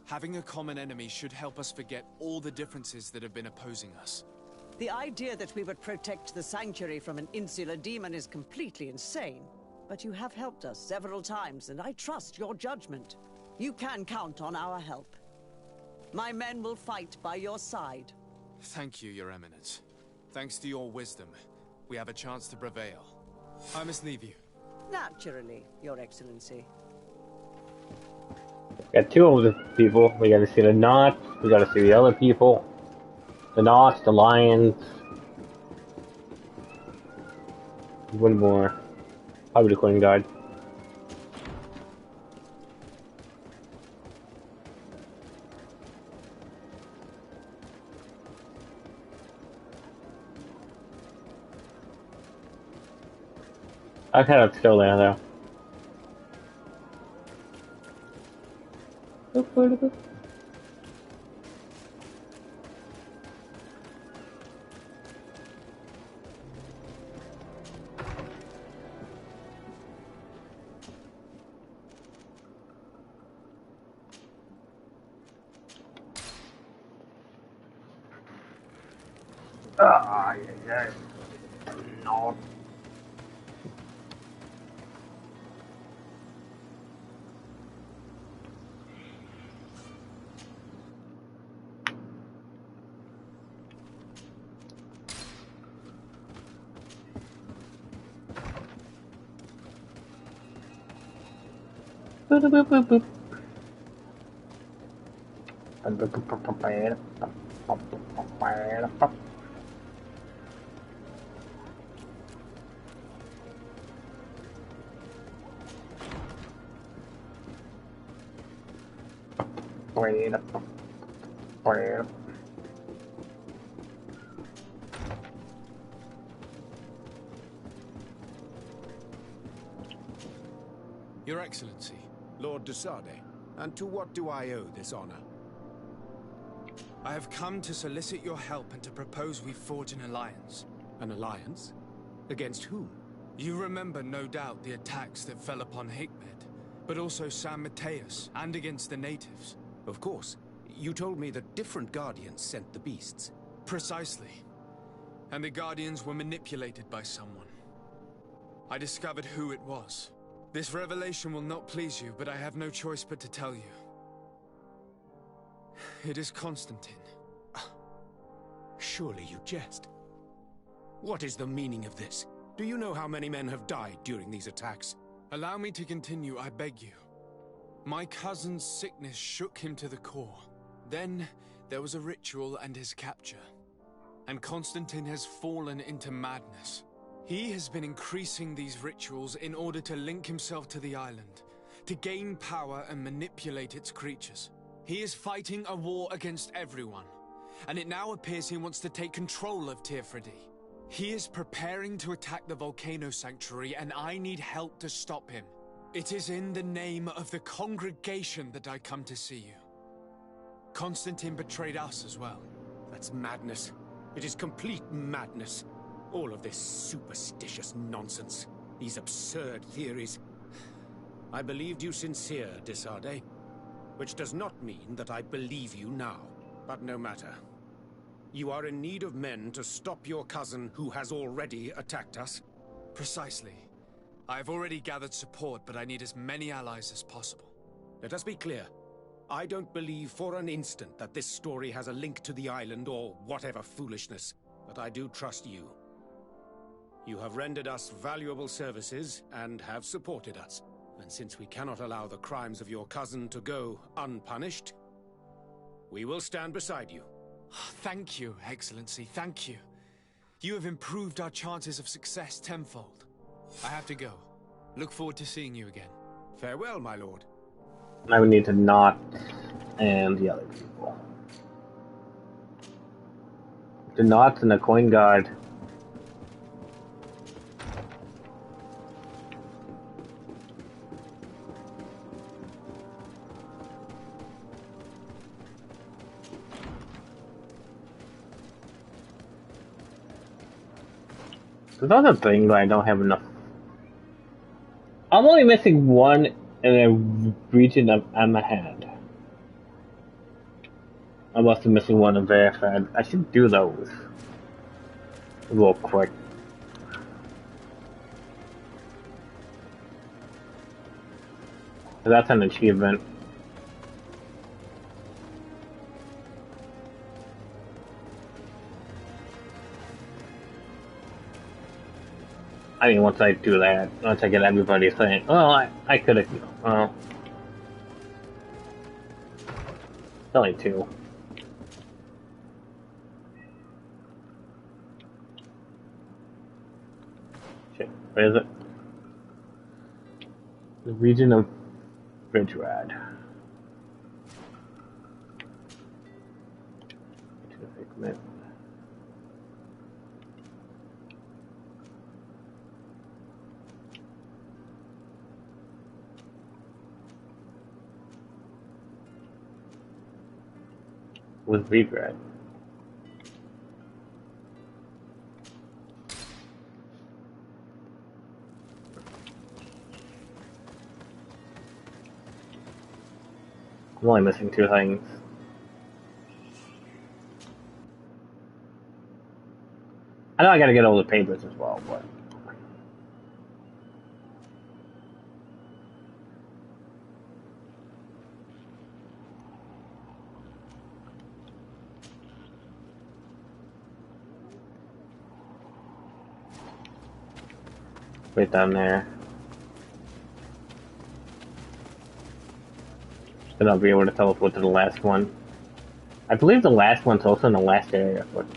Having a common enemy should help us forget all the differences that have been opposing us. The idea that we would protect the sanctuary from an insular demon is completely insane. But you have helped us several times, and I trust your judgment. You can count on our help. My men will fight by your side. Thank you, Your Eminence. Thanks to your wisdom, we have a chance to prevail. I must leave you. Naturally, Your Excellency. Got two of the people. We gotta see the knots. We gotta see the other people. The knots, the lions. One more. Probably the Queen Guard. I kind of still there though. Yeah. No. Boop boop boop boop. Your Excellency. Lord de Sade, and to what do I owe this honor? I have come to solicit your help and to propose we forge an alliance. An alliance? Against whom? You remember, no doubt, the attacks that fell upon Hikmet, but also San Mateus, and against the natives. Of course. You told me that different Guardians sent the beasts. Precisely. And the Guardians were manipulated by someone. I discovered who it was. This revelation will not please you, but I have no choice but to tell you. It is Constantine. Surely you jest. What is the meaning of this? Do you know how many men have died during these attacks? Allow me to continue, I beg you. My cousin's sickness shook him to the core. Then, there was a ritual and his capture. And Constantine has fallen into madness. He has been increasing these rituals in order to link himself to the island, to gain power and manipulate its creatures. He is fighting a war against everyone, and it now appears he wants to take control of Teofradi. He is preparing to attack the volcano sanctuary, and I need help to stop him. It is in the name of the congregation that I come to see you. Constantine betrayed us as well. That's madness. It is complete madness. All of this superstitious nonsense. These absurd theories. I believed you sincere, de Sade. Which does not mean that I believe you now. But no matter. You are in need of men to stop your cousin who has already attacked us? Precisely. I have already gathered support, but I need as many allies as possible. Let us be clear. I don't believe for an instant that this story has a link to the island or whatever foolishness. But I do trust you. You have rendered us valuable services and have supported us. And since we cannot allow the crimes of your cousin to go unpunished, we will stand beside you. Thank you, Excellency, thank you. You have improved our chances of success tenfold. I have to go. Look forward to seeing you again. Farewell, my lord. Now we need to not and the other people. The knots and the coin guard. There's another thing that I don't have enough. I'm only missing one in a region on my hand. I must be missing one in verified. I should do those real quick. That's an achievement. I mean, once I do that, once I get everybody saying, "Oh, I could have," well, it's only two. Shit, where is it? The region of Bridgerad. With Bridgerad. I'm only missing two things. I know I gotta get all the papers as well, but... Right down there. Then I'll be able to teleport to the last one. I believe the last one's also in the last area, but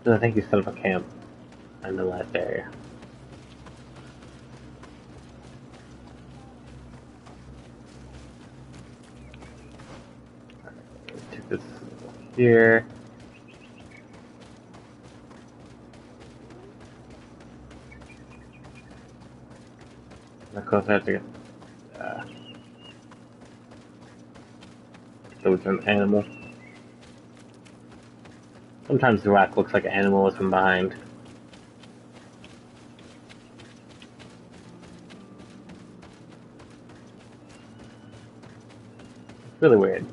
I think you set up a camp in the last area. Take this here. So I have to get. So it's an animal. Sometimes the rock looks like an animal is from behind. It's really weird.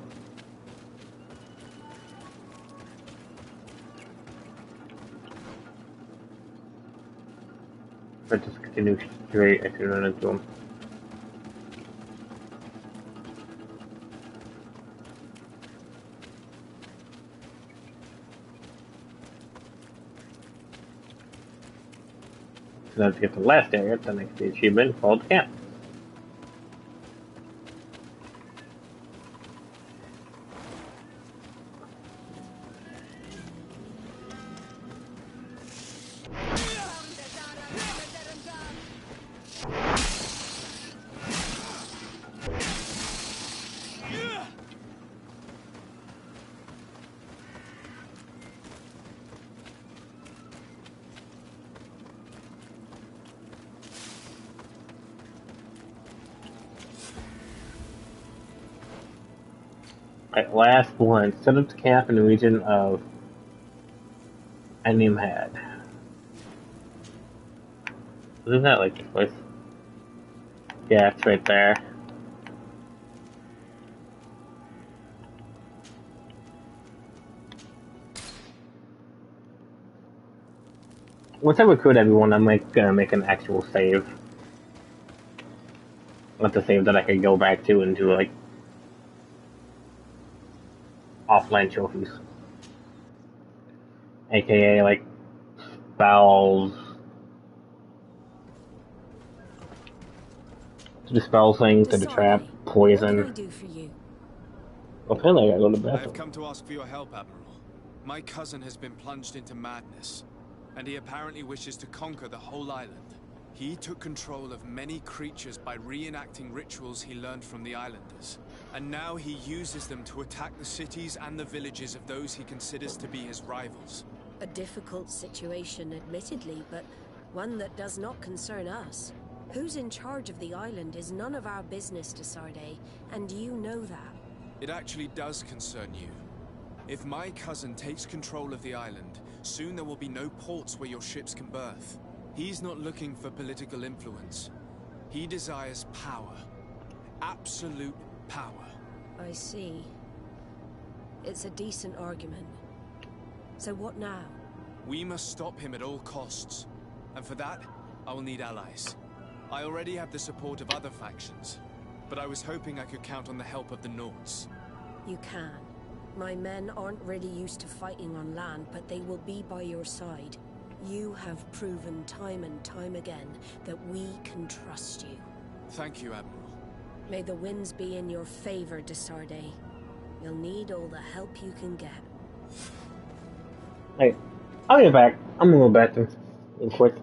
If I just continue straight, I should run into him. So now to get to the last area, the next achievement called Camp. Alright, last one. Set up the camp in the region of Had. Isn't that like this place? Yeah, it's right there. Once I recruit everyone, I'm gonna make an actual save. Not the save that I could go back to and do like offline trophies. AKA like spells. To dispel things, to the trap, poison. What can I do for you? Apparently I gotta go to the I have bathroom. come to ask for your help, Admiral. My cousin has been plunged into madness, and he apparently wishes to conquer the whole island. He took control of many creatures by reenacting rituals he learned from the islanders. And now he uses them to attack the cities and the villages of those he considers to be his rivals. A difficult situation, admittedly, but one that does not concern us. Who's in charge of the island is none of our business, Desarde, and you know that. It actually does concern you. If my cousin takes control of the island, soon there will be no ports where your ships can berth. He's not looking for political influence. He desires power. Absolute power. I see. It's a decent argument. So what now? We must stop him at all costs. And for that, I will need allies. I already have the support of other factions, but I was hoping I could count on the help of the Nords. You can. My men aren't really used to fighting on land, but they will be by your side. You have proven time and time again that we can trust you. Thank you, Admiral. May the winds be in your favor, Desarde. You'll need all the help you can get. Hey, I'll get back. I'm gonna go back to real quick.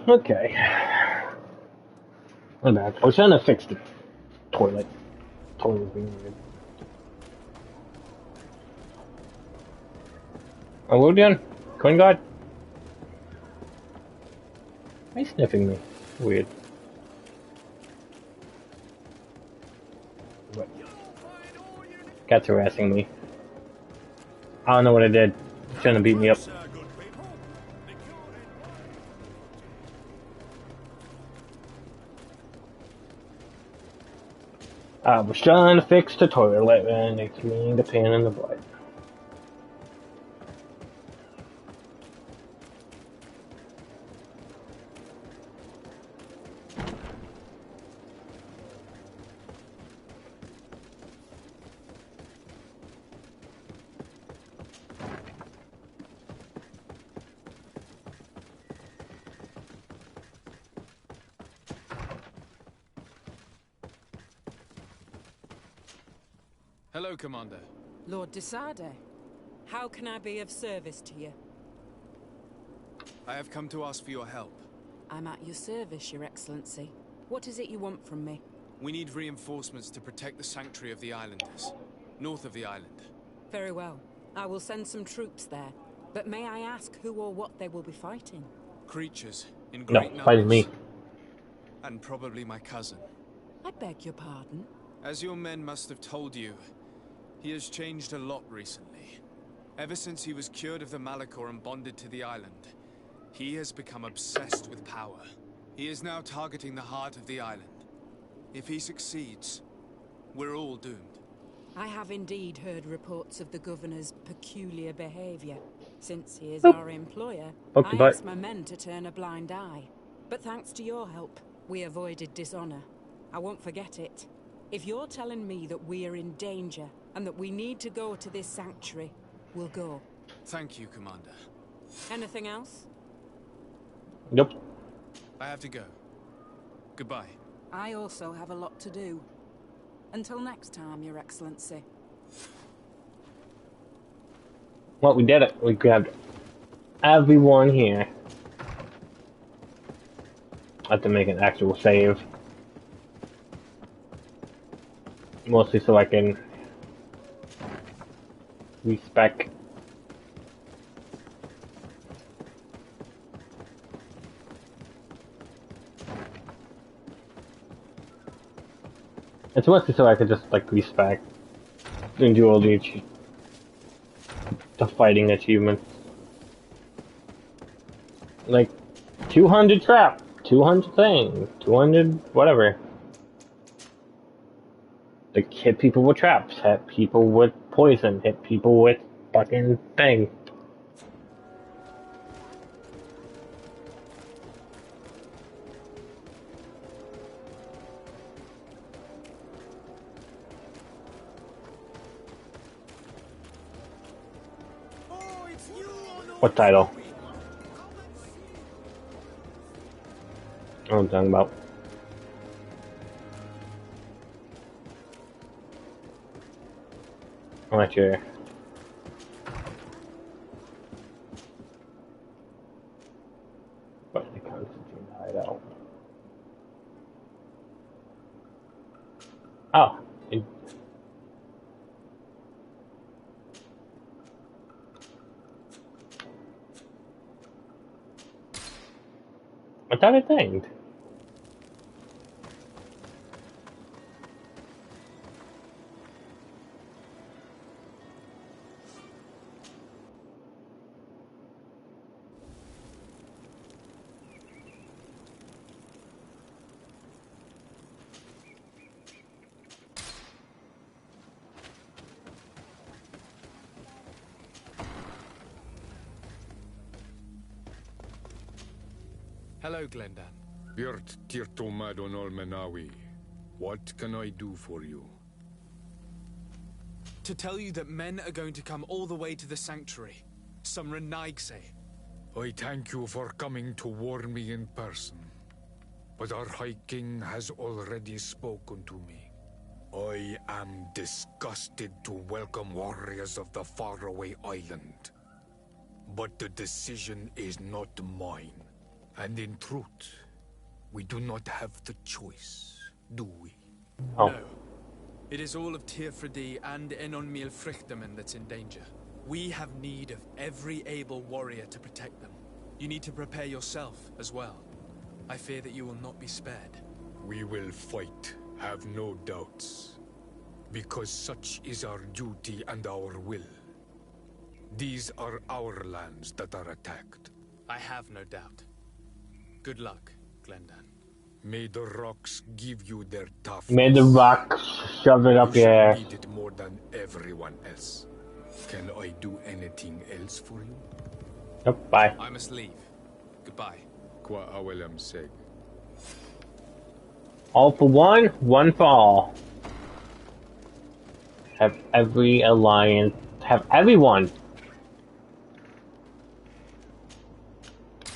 Okay. My bad. I was trying to fix the toilet. Toilet was being weird. Oh, what are we doing? Coin God? Why are you sniffing me? Weird. What? Cat's harassing me. I don't know what I did. He's trying to beat me up. I was trying to fix the toilet and it's me the pain in the butt. Hello, Commander. Lord Desade, how can I be of service to you? I have come to ask for your help. I'm at your service, Your Excellency. What is it you want from me? We need reinforcements to protect the sanctuary of the islanders, north of the island. Very well. I will send some troops there. But may I ask who or what they will be fighting? Creatures in great numbers. Fighting me. And probably my cousin. I beg your pardon? As your men must have told you, he has changed a lot recently. Ever since he was cured of the Malachor and bonded to the island, he has become obsessed with power. He is now targeting the heart of the island. If he succeeds, we're all doomed. I have indeed heard reports of the Governor's peculiar behavior. Since he is our employer, I asked my men to turn a blind eye. But thanks to your help, we avoided dishonor. I won't forget it. If you're telling me that we are in danger, and that we need to go to this sanctuary, we'll go. Thank you, Commander. Anything else? Nope. I have to go. Goodbye. I also have a lot to do. Until next time, Your Excellency. Well, we did it. We grabbed everyone here. I have to make an actual save. Mostly so I can respec. It's mostly so I could just like respec and do all the fighting achievements. Like 200 trap, 200 things, 200 whatever. Like hit people with traps, hit people with poison, hit people with fucking thing. What title? What I'm talking about. I'm not sure. But the Constantine hideout. Oh. I thought it thinged. Hello, Glendan. Birt Tirto Madonol Menawi. What can I do for you? To tell you that men are going to come all the way to the sanctuary. Some Renaigse. I thank you for coming to warn me in person. But our High King has already spoken to me. I am disgusted to welcome warriors of the faraway island. But the decision is not mine. And in truth, we do not have the choice, do we? Oh. No. It is all of Tirfredi and Enon Milfrichtemen that's in danger. We have need of every able warrior to protect them. You need to prepare yourself as well. I fear that you will not be spared. We will fight, have no doubts. Because such is our duty and our will. These are our lands that are attacked. I have no doubt. Good luck, Glendan. May the rocks give you their toughness. May the rocks shove it up your ass. You need it more than everyone else. Can I do anything else for you? Yep, bye. I must leave. Goodbye. Qua awelam seg. All for one, one for all. Have every alliance, have everyone.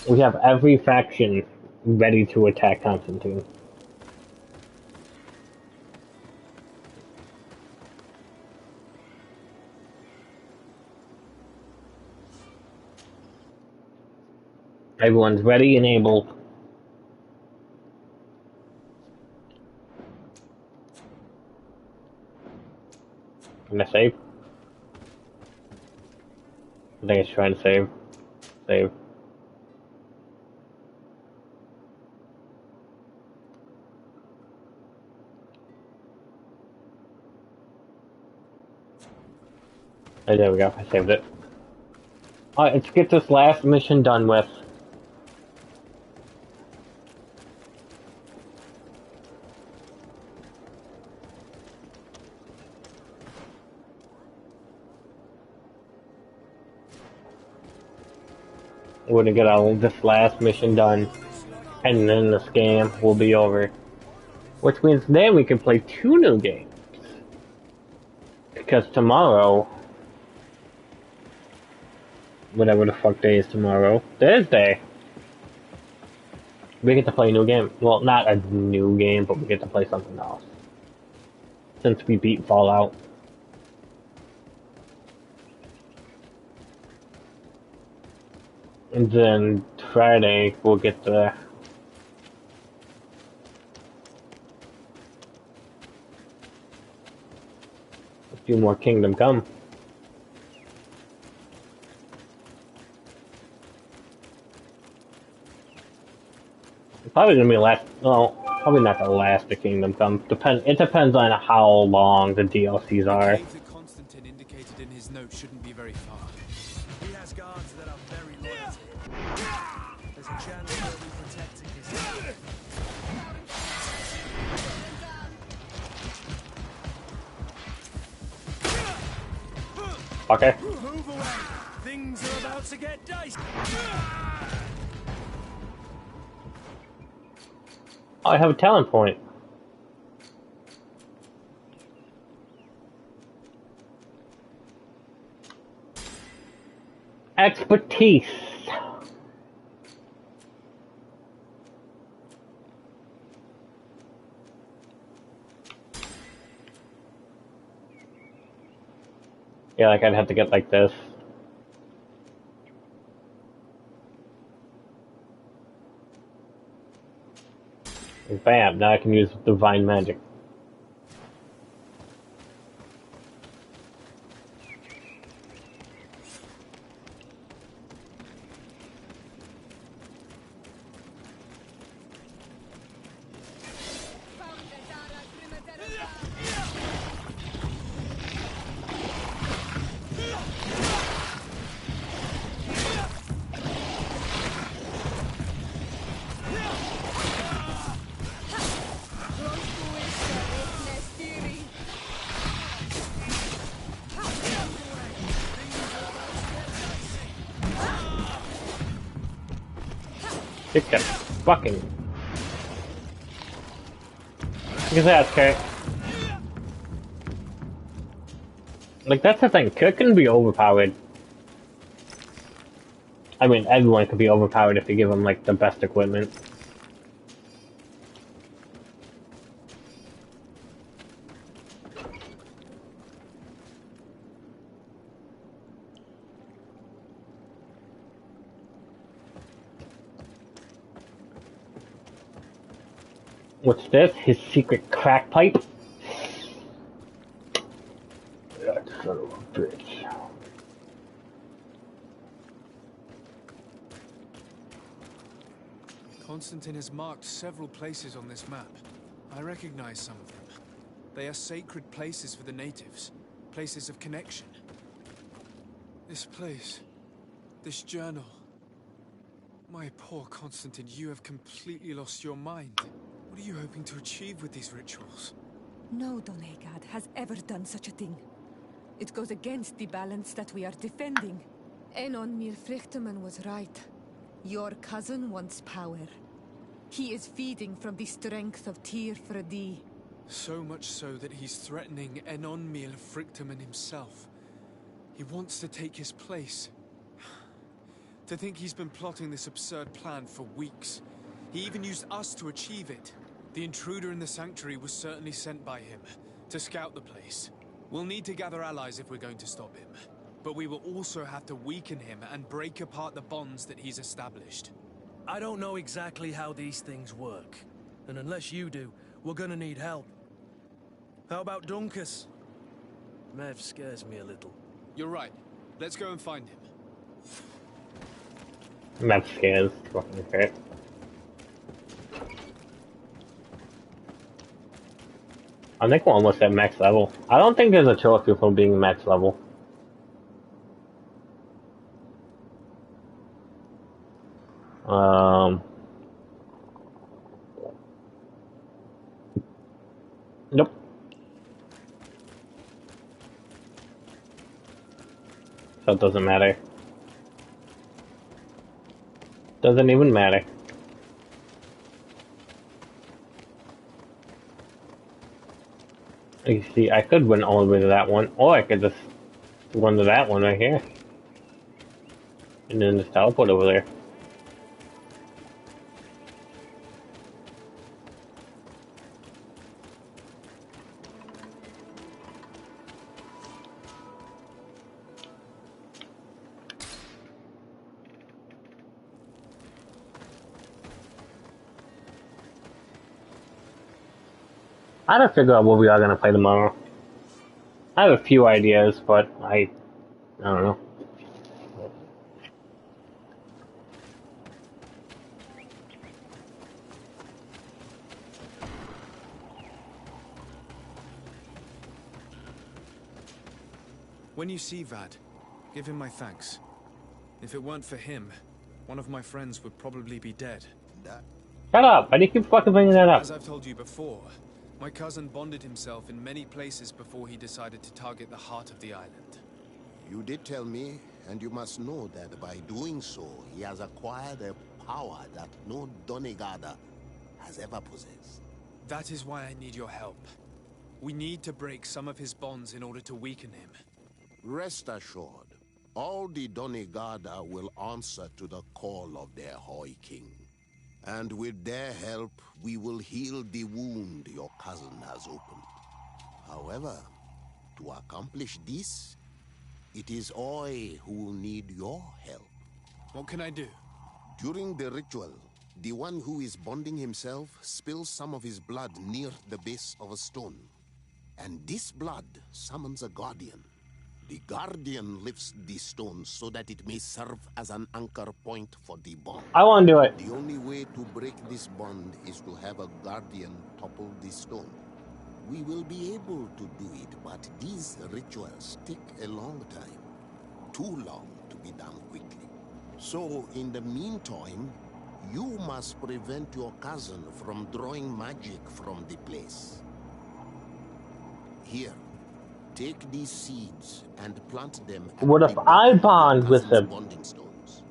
We have every faction ready to attack Constantine. Everyone's ready and able. Can I save? I think it's trying to save. Save. Oh, there we go. I saved it. Alright, let's get this last mission done with. We're gonna get all this last mission done, and then the scam will be over. Which means then we can play 2 new games. Because tomorrow, whatever the fuck day is tomorrow, Thursday, we get to play a new game. Well, not a new game, but we get to play something else. Since we beat Fallout. And then Friday, we'll get the a few more Kingdom Come. Probably gonna be the last. Well, probably not the last of Kingdom Come. It depends on how long the DLCs are. The cave that Constantine indicated in his note shouldn't be very far. He has guards that are very loyal to him. There's a chance they'll be protecting his life. Okay. Move away! Things are about to get dicey. Oh, I have a talent point. Expertise. Yeah, like I'd have to get like this. And bam, now I can use divine magic. Get that fucking... Look at that, okay? Like, that's the thing, Kirk can be overpowered. I mean, everyone can be overpowered if you give them, like, the best equipment. What's this? His secret crack pipe? That son of a bitch. Constantine has marked several places on this map. I recognize some of them. They are sacred places for the natives, places of connection. This place, this journal. My poor Constantine, you have completely lost your mind. What are you hoping to achieve with these rituals? No Donegad has ever done such a thing. It goes against the balance that we are defending. Enon Mir Frichterman was right. Your cousin wants power. He is feeding from the strength of Tyr Fredi. So much so that he's threatening Enon Mir Frichterman himself. He wants to take his place. To think he's been plotting this absurd plan for weeks. He even used us to achieve it. The intruder in the sanctuary was certainly sent by him, to scout the place. We'll need to gather allies if we're going to stop him. But we will also have to weaken him and break apart the bonds that he's established. I don't know exactly how these things work. And unless you do, we're gonna need help. How about Dunkus? Mev scares me a little. You're right. Let's go and find him. That scares fucking shit. I think we're almost at max level. I don't think there's a trophy for being max level. Nope. So it doesn't matter. Doesn't even matter. You see, I could win all the way to that one, or I could just run to that one right here. And then just teleport over there. I gotta figure out what we are gonna play tomorrow. I have a few ideas, but I don't know. When you see Vad, give him my thanks. If it weren't for him, one of my friends would probably be dead. Shut up! Why do you keep fucking bringing that up? As I've told you before, my cousin bonded himself in many places before he decided to target the heart of the island. You did tell me, and you must know that by doing so, he has acquired a power that no Donegada has ever possessed. That is why I need your help. We need to break some of his bonds in order to weaken him. Rest assured, all the Donegada will answer to the call of their Hoi King. And with their help, we will heal the wound your cousin has opened. However, to accomplish this, it is I who will need your help. What can I do? During the ritual, the one who is bonding himself spills some of his blood near the base of a stone. And this blood summons a guardian. The guardian lifts the stone so that it may serve as an anchor point for the bond. I want to do it. The only way to break this bond is to have a guardian topple the stone. We will be able to do it, but these rituals take a long time. Too long to be done quickly. So, in the meantime, you must prevent your cousin from drawing magic from the place. Here. Take these seeds and plant them. What if I bond with him? Bonding stones.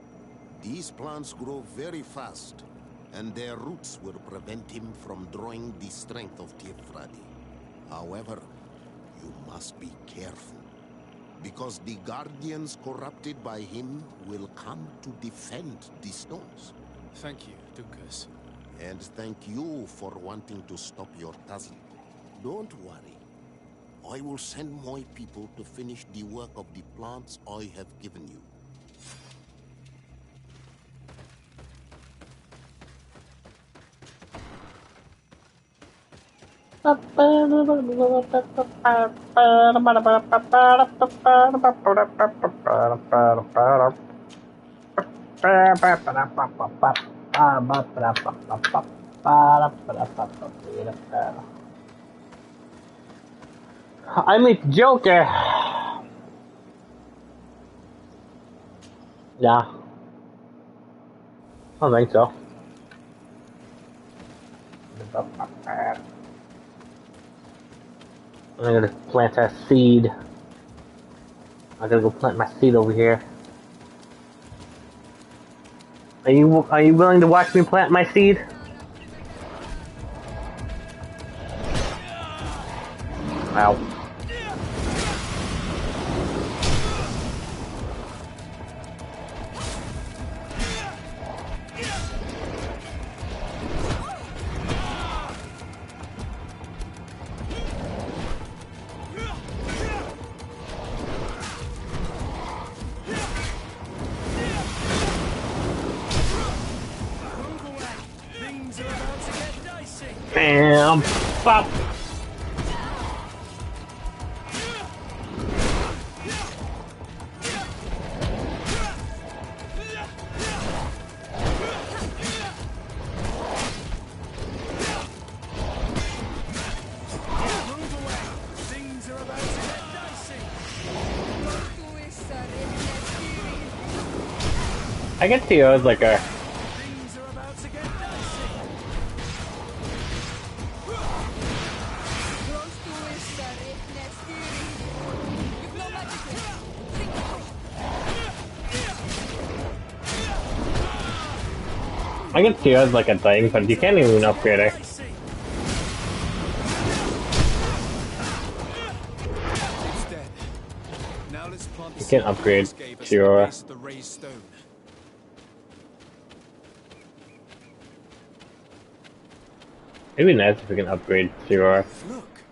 These plants grow very fast, and their roots will prevent him from drawing the strength of Tifradi. However, you must be careful, because the guardians corrupted by him will come to defend the stones. Thank you, Dunkus. And thank you for wanting to stop your cousin. Don't worry. I will send my people to finish the work of the plants I have given you. I meet Joker. Yeah. I don't think so. I'm gonna plant that seed. I'm gonna go plant my seed over here. Are you willing to watch me plant my seed? Ow. Bam! Pop! I can see it was like a... I can see it as like a thing, but you can't even upgrade it. You can upgrade, sure. It'd be nice if we can upgrade Sierra. Look!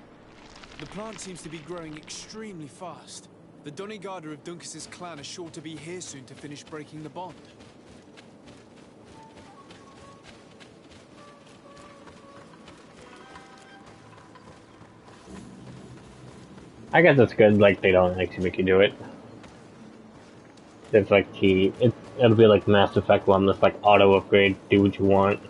The plant seems to be growing extremely fast. The Donigarda of Duncas's clan are sure to be here soon to finish breaking the bond. I guess it's good, like, they don't actually make you do it. It's like it'll be like Mass Effect 1, that's like auto upgrade, do what you want.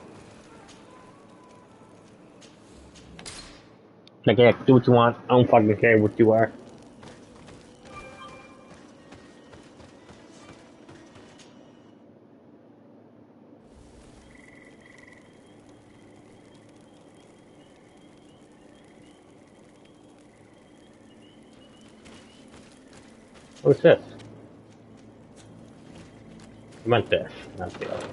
Like, yeah, do what you want, I don't fucking care what you are. What's this? I meant this, not the other.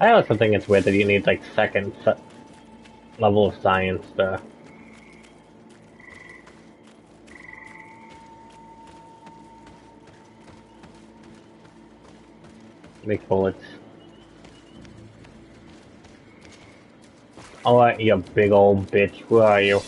I also think it's weird that you need like second level of science to make bullets. Alright, you big old bitch, where are you?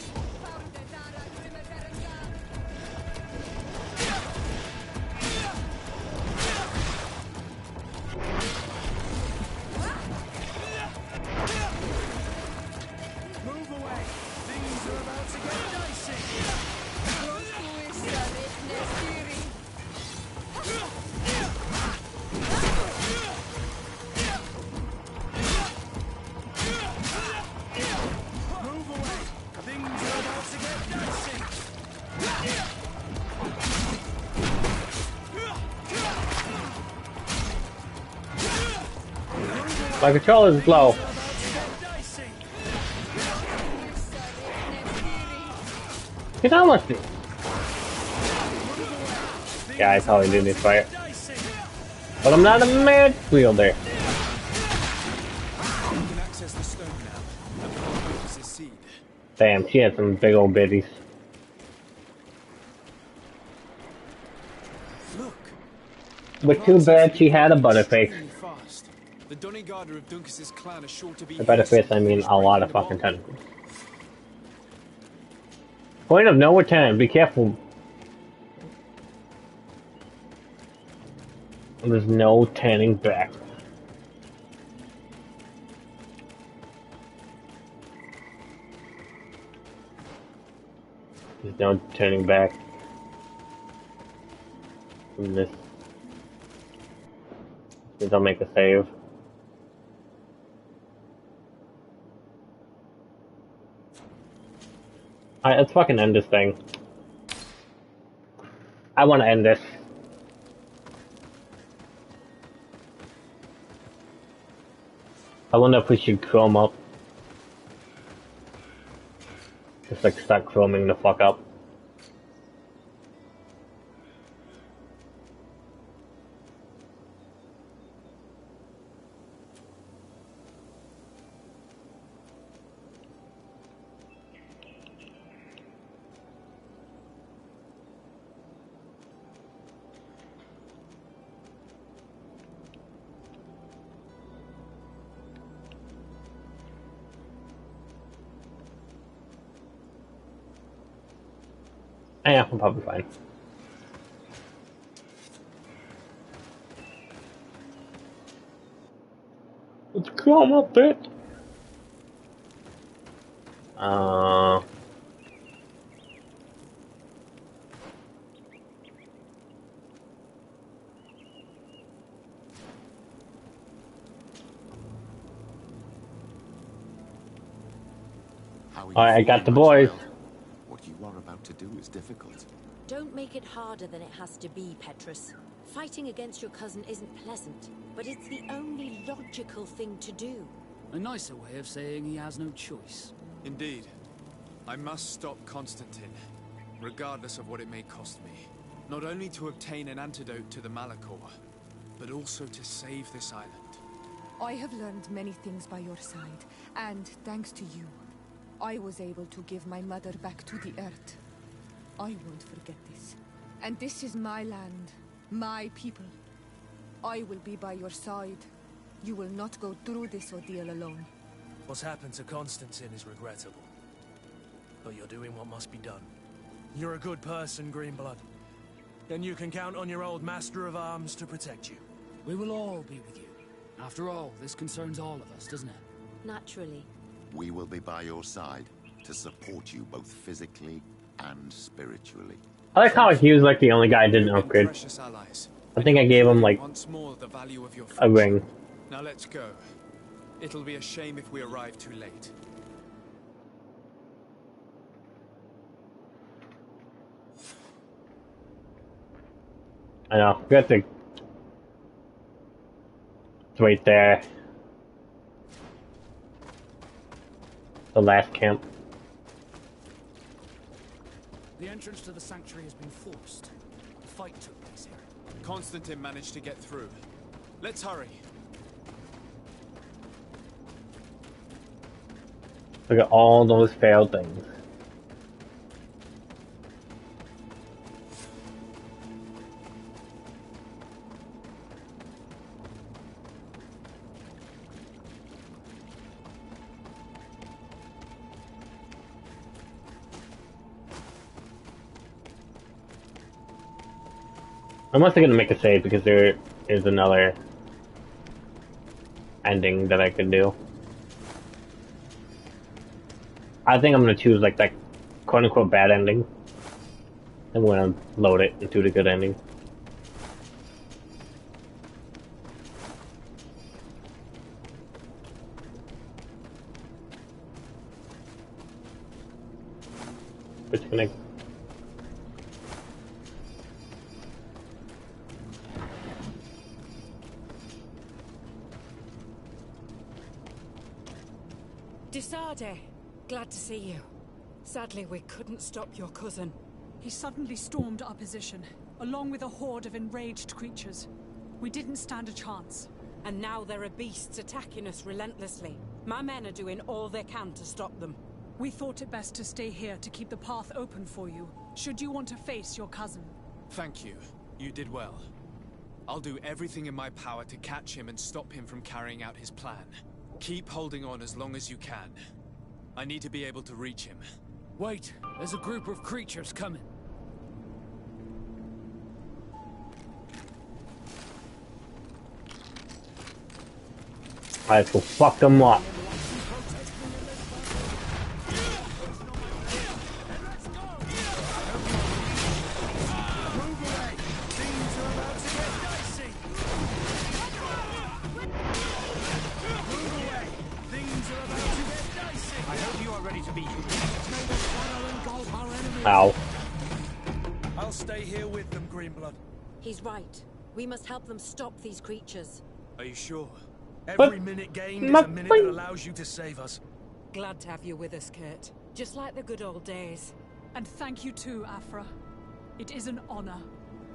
My controller is low. Get on with it. Yeah, I probably do need to fight. But I'm not a mad wielder. Damn, she had some big old bitties. But too bad she had a butterface. The Donigarda of Duncas's clan are sure to be A butterface, I mean a lot of fucking tentacles. Point of no return. Be careful. There's no turning back. There's no turning back from this. Please don't make a save. Alright, let's fucking end this thing. I want to end this. I wonder if we should chrome up. Just like start chroming the fuck up. Yeah, I'm probably fine. Let's chrome up it. Alright, I got the boys. What you are about to do is difficult. Don't make it harder than it has to be, Petrus. Fighting against your cousin isn't pleasant, but it's the only logical thing to do. A nicer way of saying he has no choice. Indeed. I must stop Constantine, regardless of what it may cost me. Not only to obtain an antidote to the Malachor, but also to save this island. I have learned many things by your side, and thanks to you, I was able to give my mother back to the earth. I won't forget this. And this is my land, my people. I will be by your side. You will not go through this ordeal alone. What's happened to Constantine is regrettable. But you're doing what must be done. You're a good person, Greenblood. And you can count on your old master of arms to protect you. We will all be with you. After all, this concerns all of us, doesn't it? Naturally. We will be by your side to support you both physically and spiritually. I like how he was like the only guy I didn't upgrade. I think I gave him like a ring. Now let's go. It'll be a shame if we arrive too late. I know. We have to. It's right there. The last camp. The entrance to the sanctuary has been forced. A fight took place here. Constantine managed to get through. Let's hurry. Look at all those failed things. I'm also gonna make a save because there is another ending that I could do. I think I'm gonna choose like that quote unquote bad ending. I'm gonna load it into the good ending. Disconnect. Desade, glad to see you. Sadly, we couldn't stop your cousin. He suddenly stormed our position, along with a horde of enraged creatures. We didn't stand a chance. And now there are beasts attacking us relentlessly. My men are doing all they can to stop them. We thought it best to stay here to keep the path open for you, should you want to face your cousin. Thank you. You did well. I'll do everything in my power to catch him and stop him from carrying out his plan. Keep holding on as long as you can. I need to be able to reach him. Wait, there's a group of creatures coming. Alright, so fuck them up. Ow. I'll stay here with them, Greenblood. He's right. We must help them stop these creatures. Are you sure? Every minute gained is a minute that allows you to save us. Glad to have you with us, Kurt. Just like the good old days. And thank you too, Afra. It is an honor.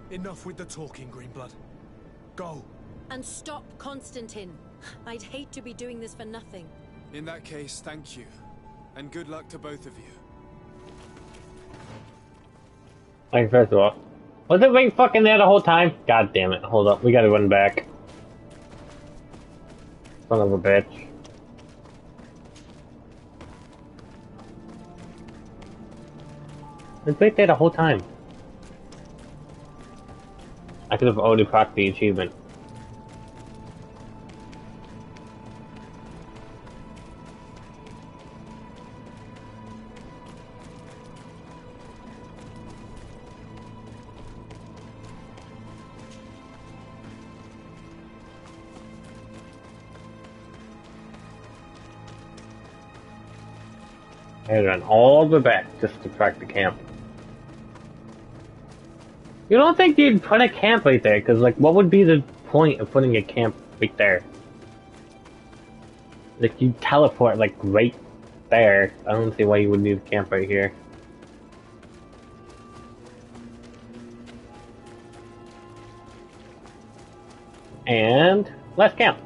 Enough with the talking, Greenblood. Go. And stop Constantine. I'd hate to be doing this for nothing. In that case, thank you. And good luck to both of you. Like, first of all, was it ring fucking there the whole time? God damn it. Hold up. We gotta run back. Son of a bitch. It's right there the whole time. I could have already procced the achievement. I had to run all the way back just to track the camp. You don't think you'd put a camp right there, because, like, what would be the point of putting a camp right there? Like, you teleport, like, right there. I don't see why you would need a camp right here. And last camp.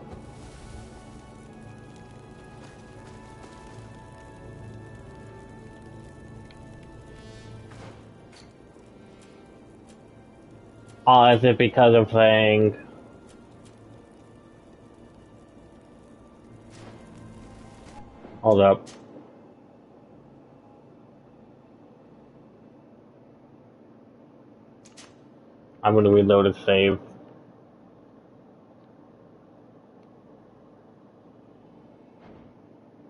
Oh, is it because of playing? Hold up. I'm gonna reload a save.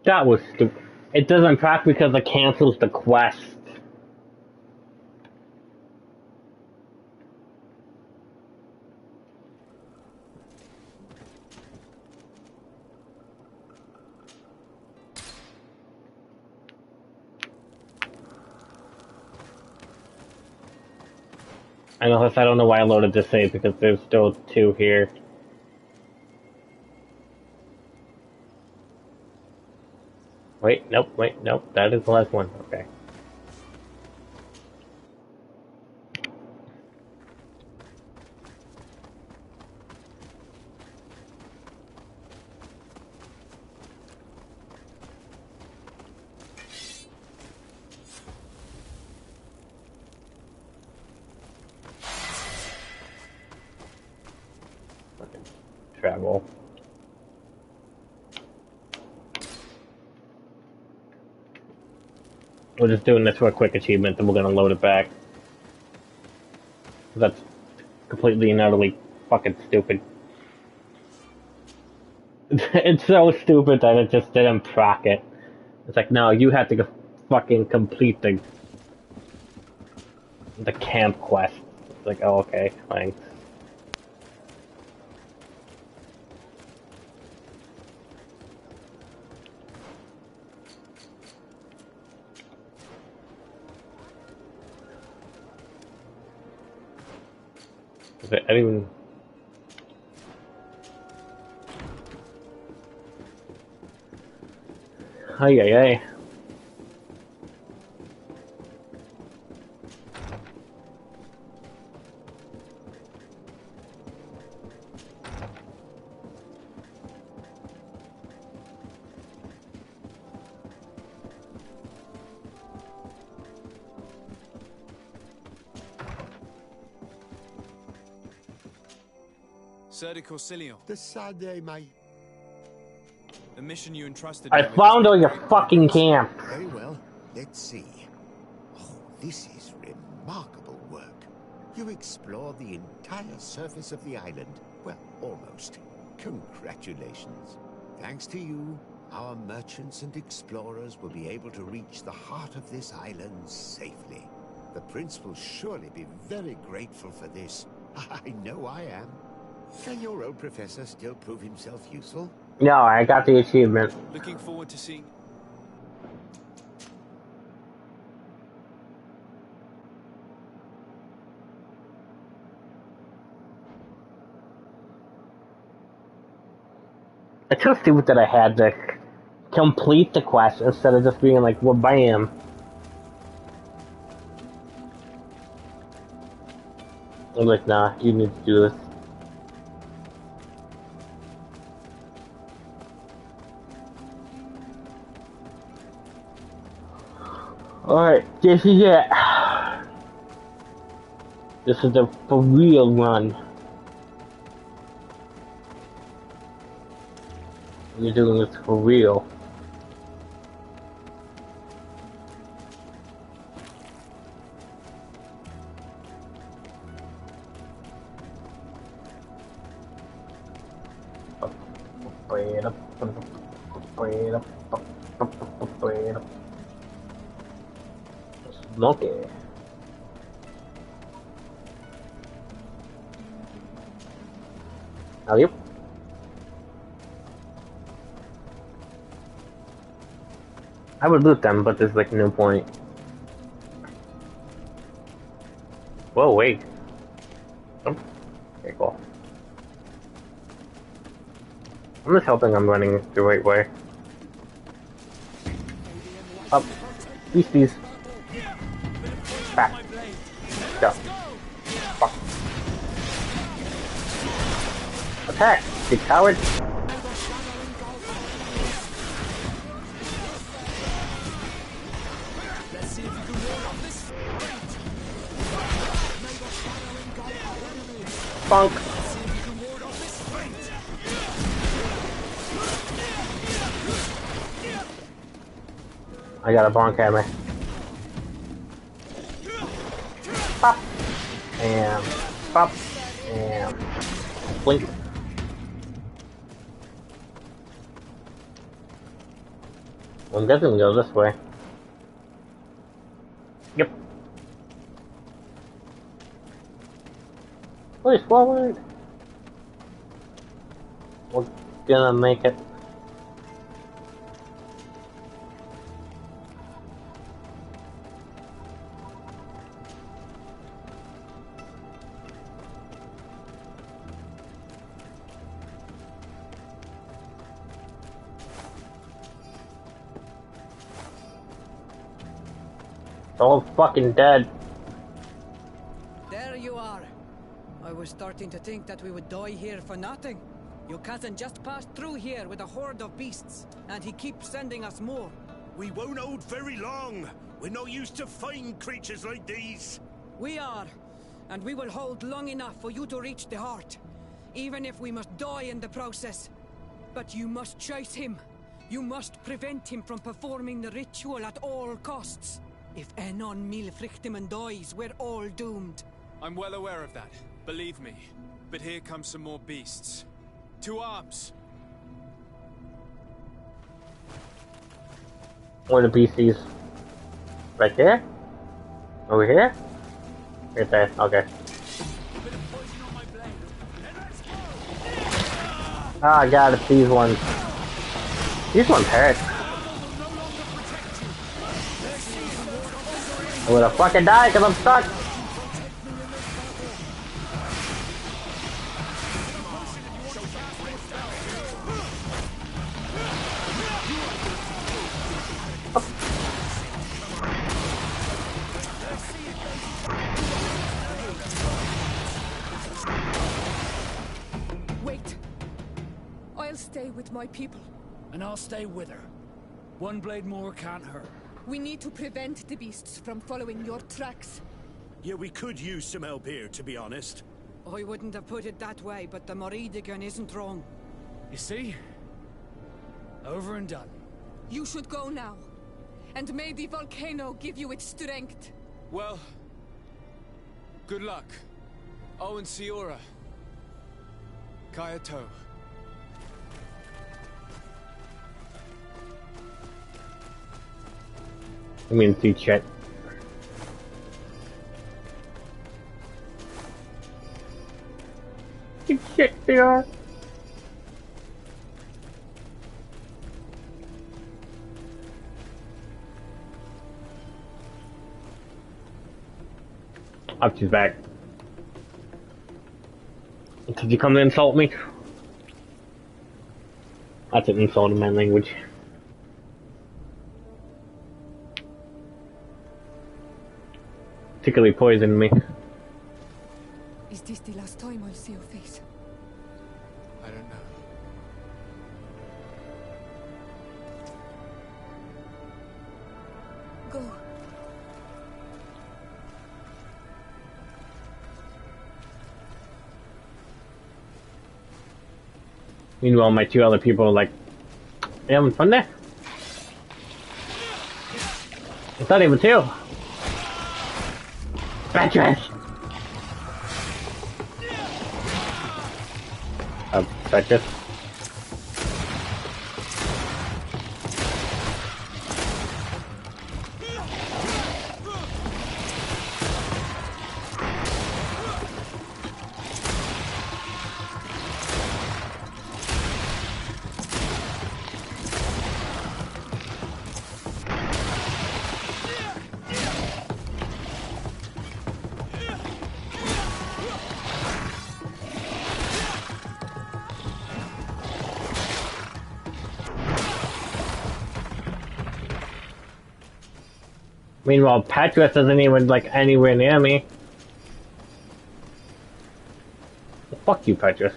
That was stupid. It doesn't track because it cancels the quest. I don't know why I loaded this save because there's still 2 here. Wait, nope, that is the last one, okay. Travel. We're just doing this for a quick achievement, then we're gonna load it back. That's completely and utterly fucking stupid. It's so stupid that it just didn't proc it. It's like, no, you have to go fucking complete the camp quest. It's like, oh, okay, thanks. I didn't even... Ay, ay, ay. Sir de Corsilio. The Sade, my... The mission you entrusted I me with found is all your very fucking progress. camp. Very well. Let's see. This is remarkable work. You explored the entire surface of the island. Well, almost. Congratulations. Thanks to you, our merchants and explorers will be able to reach the heart of this island safely. The prince will surely be very grateful for this. I know I am. Can your old professor still prove himself useful? No, I got the achievement. Looking forward to seeing... It's so stupid that I had to complete the quest instead of just being like, well, bam. I'm like, nah, you need to do this. Alright, this is it. This is the for real run. You're doing this for real. Smoky. How are you? I would loot them, but there's like no point. Whoa, wait. Oh, okay, cool. I'm just hoping I'm running the right way. Up. Beasties. Back. Go. Fuck. Attack, you coward. Funk. I got a bonk hammer. Pop. And pop. And blink. I'm guessing we go this way. Yep. Push forward. We're gonna make it. It's all fucking dead. There you are. I was starting to think that we would die here for nothing. Your cousin just passed through here with a horde of beasts, and he keeps sending us more. We won't hold very long. We're not used to fighting creatures like these. We are, and we will hold long enough for you to reach the heart, even if we must die in the process. But you must chase him. You must prevent him from performing the ritual at all costs. If Enon Milfrichtiman dies, we're all doomed. I'm well aware of that, believe me. But here come some more beasts. To arms! Where are the beasties? Right there? Over here? Right there, okay. Ah, I got it, these ones. These ones hurt. I'm gonna fucking die because I'm stuck. Wait. I'll stay with my people. And I'll stay with her. One blade more can't hurt. We need to prevent the beasts from following your tracks. Yeah, we could use some help here, to be honest. I wouldn't have put it that way, but the Moridigan isn't wrong. You see? Over and done. You should go now. And may the volcano give you its strength. Well, good luck. Oh, and Siora. Kayato. I mean, see chat. Shit, they are. Up, she's back. Did you come to insult me? That's an insult in my language. Particularly poisoned me. Is this the last time I'll see your face? I don't know. Go. Meanwhile, my two other people are like, you having fun there? It's not even two. Bad dress. Bad dress. Meanwhile, Patras isn't even like anywhere near me. Fuck you, Patras.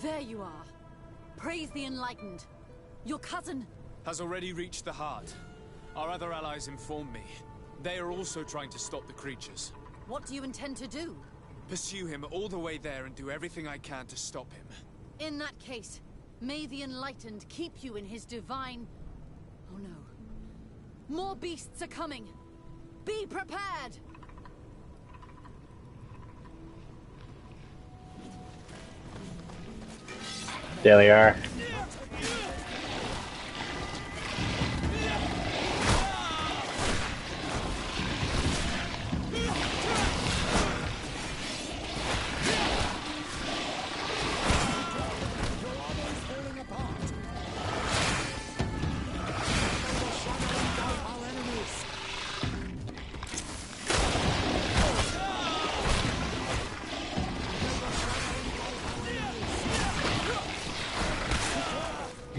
There you are. Praise the Enlightened. Your cousin has already reached the heart. Our other allies informed me. They are also trying to stop the creatures. What do you intend to do? Pursue him all the way there and do everything I can to stop him. In that case, may the Enlightened keep you in his divine... Oh no. More beasts are coming. Be prepared! There they are.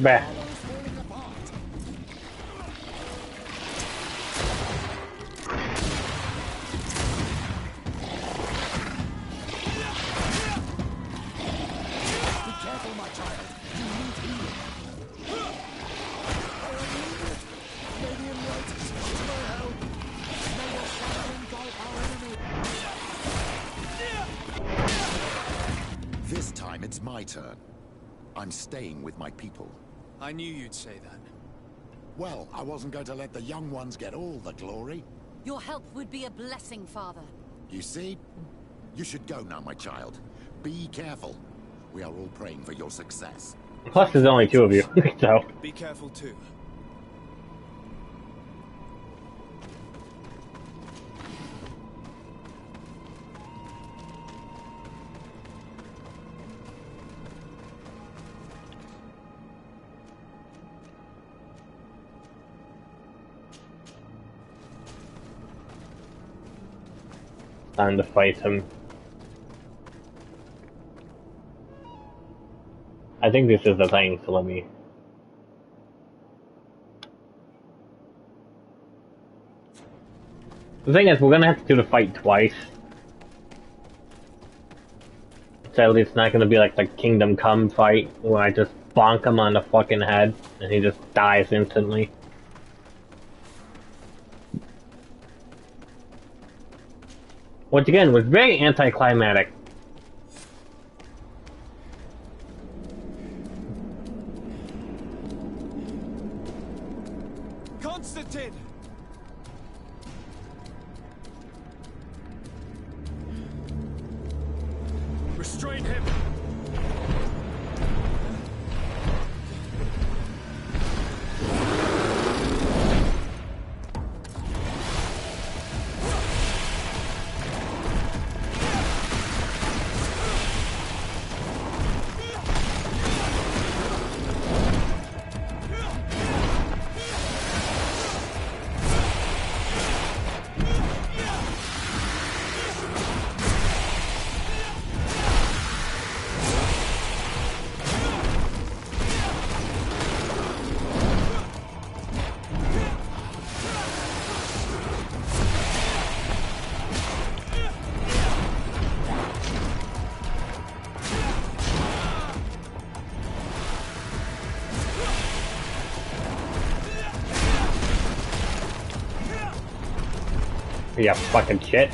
Bah. This time it's my turn. I'm staying with my people. I knew you'd say that. Well, I wasn't going to let the young ones get all the glory. Your help would be a blessing, Father. You see? You should go now, my child. Be careful. We are all praying for your success. Plus, there's only two of you, so... Be careful, too. Time to fight him. I think this is the thing, so let me... The thing is, we're gonna have to do the fight twice. So it's not gonna be like the Kingdom Come fight, where I just bonk him on the fucking head, and he just dies instantly. Which again was very anticlimactic. Constantine! Restrain him! You fucking shit.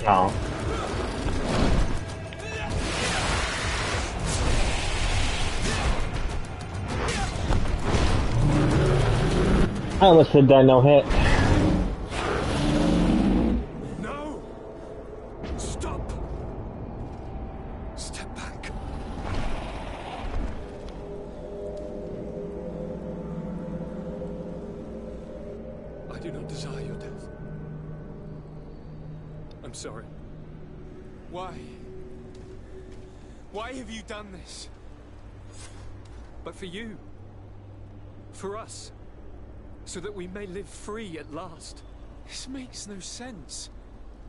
Oh. I almost said that no hit. No! Stop! Step back. I do not desire your death. I'm sorry. Why? Why have you done this? But for you. For us. So that we may live free at last. This makes no sense.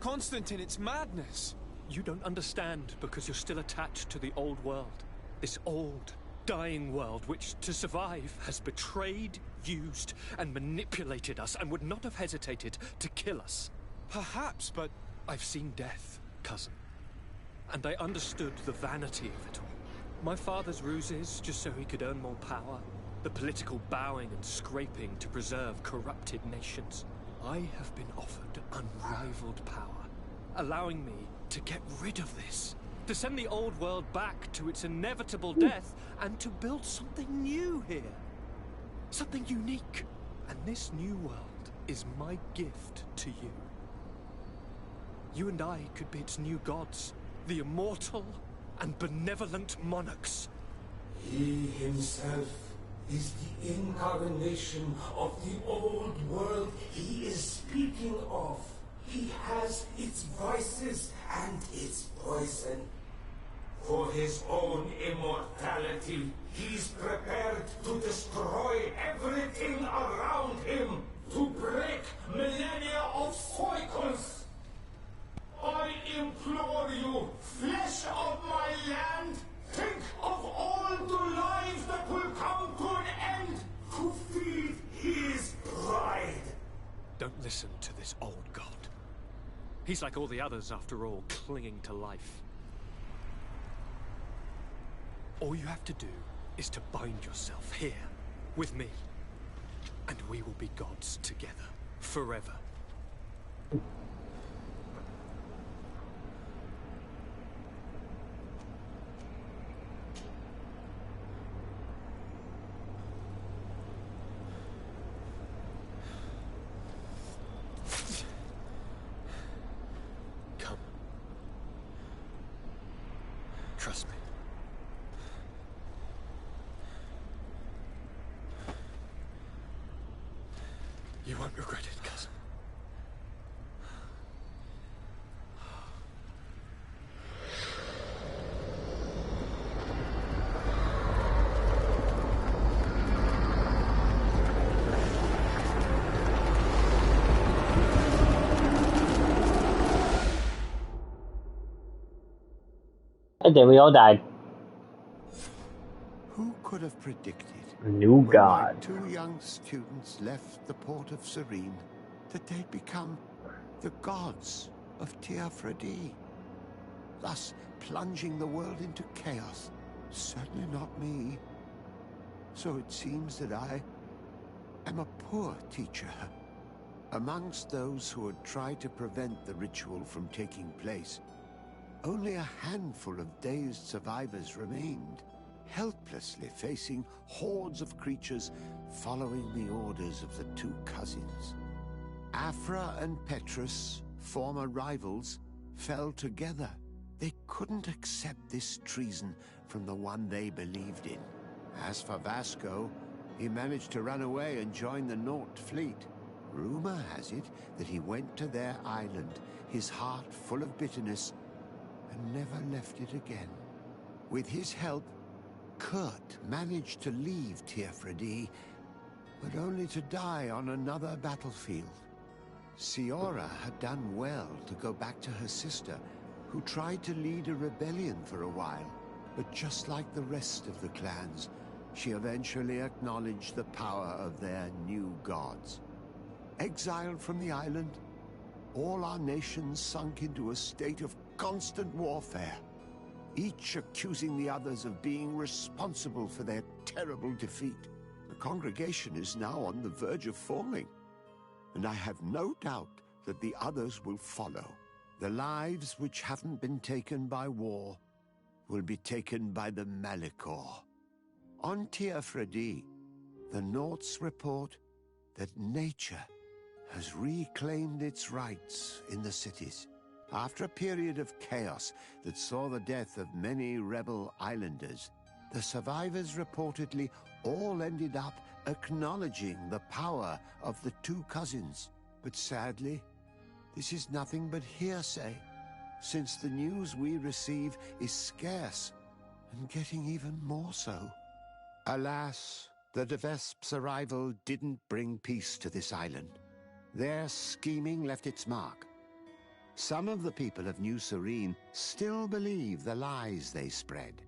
Constantine, it's madness. You don't understand because you're still attached to the old world. This old, dying world which, to survive, has betrayed, used, and manipulated us and would not have hesitated to kill us. Perhaps, but I've seen death, cousin. And I understood the vanity of it all. My father's ruses just so he could earn more power. The political bowing and scraping to preserve corrupted nations. I have been offered unrivaled power, allowing me to get rid of this. To send the old world back to its inevitable death and to build something new here. Something unique. And this new world is my gift to you. You and I could be its new gods, the immortal and benevolent monarchs. He himself is the incarnation of the old world he is speaking of. He has its vices and its poison. For his own immortality, he's prepared to destroy everything around him, to break millennia of cycles. I implore you, flesh of my land, think of all the lives that will come to an end to feed his pride. Don't listen to this old god. He's like all the others, after all, clinging to life. All you have to do is to bind yourself here, with me. And we will be gods together, forever. Trust me. You won't regret it, cousin. And then we all died. Who could have predicted, New when God. my 2 young students left the port of Serene, that they'd become the gods of Teofredi, thus plunging the world into chaos? Certainly not me. So it seems that I am a poor teacher. Amongst those who had tried to prevent the ritual from taking place, only a handful of dazed survivors remained, helplessly facing hordes of creatures following the orders of the 2 cousins. Afra and Petrus, former rivals, fell together. They couldn't accept this treason from the one they believed in. As for Vasco, he managed to run away and join the Naut fleet. Rumor has it that he went to their island, his heart full of bitterness, and never left it again. With his help, Kurt managed to leave Teofredi, but only to die on another battlefield. Siora had done well to go back to her sister, who tried to lead a rebellion for a while, but just like the rest of the clans, she eventually acknowledged the power of their new gods. Exiled from the island, all our nations sunk into a state of constant warfare, each accusing the others of being responsible for their terrible defeat. The congregation is now on the verge of falling, and I have no doubt that the others will follow. The lives which haven't been taken by war will be taken by the Malicor. On Teofredi, the Nauts report that nature has reclaimed its rights in the cities. After a period of chaos that saw the death of many rebel islanders, the survivors reportedly all ended up acknowledging the power of the 2 cousins. But sadly, this is nothing but hearsay, since the news we receive is scarce, and getting even more so. Alas, the de Vesp's arrival didn't bring peace to this island. Their scheming left its mark. Some of the people of New Serene still believe the lies they spread.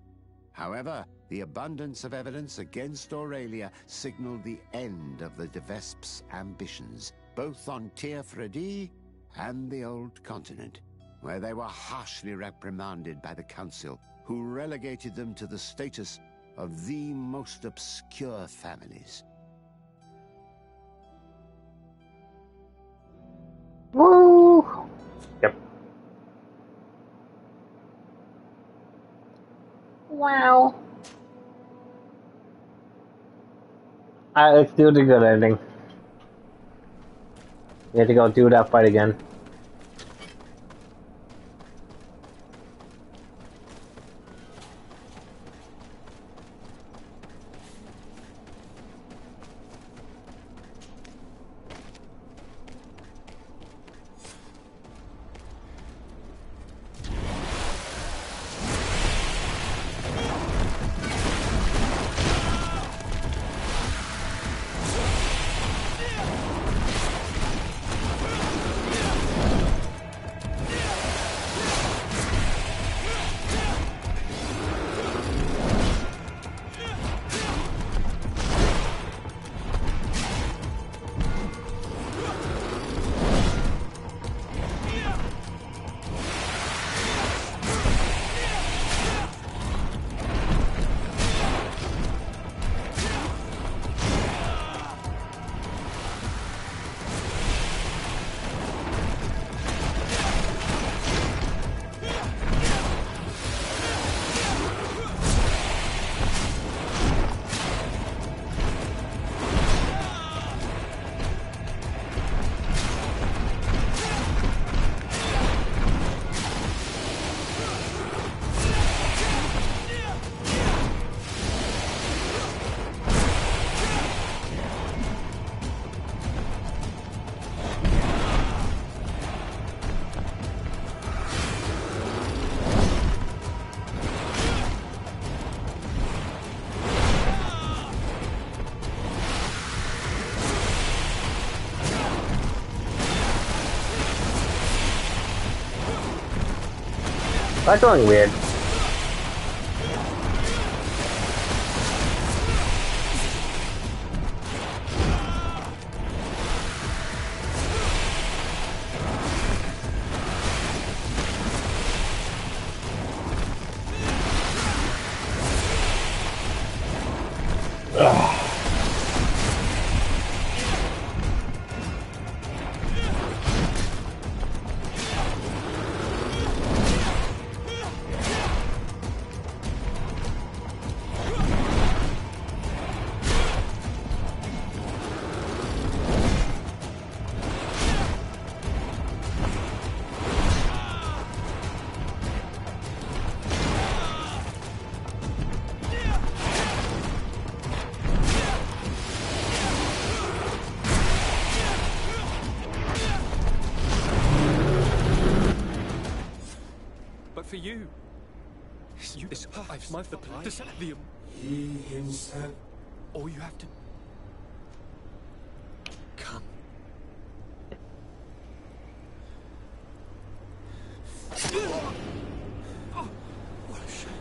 However, the abundance of evidence against Aurelia signaled the end of the de Vesp's ambitions, both on Teofredi and the Old Continent, where they were harshly reprimanded by the Council, who relegated them to the status of the most obscure families. Woo! Yep. Wow. Let's do the good ending. We have to go do that fight again. That's going weird. For you. This I've my the He himself. All you have to come. Oh, what a shame.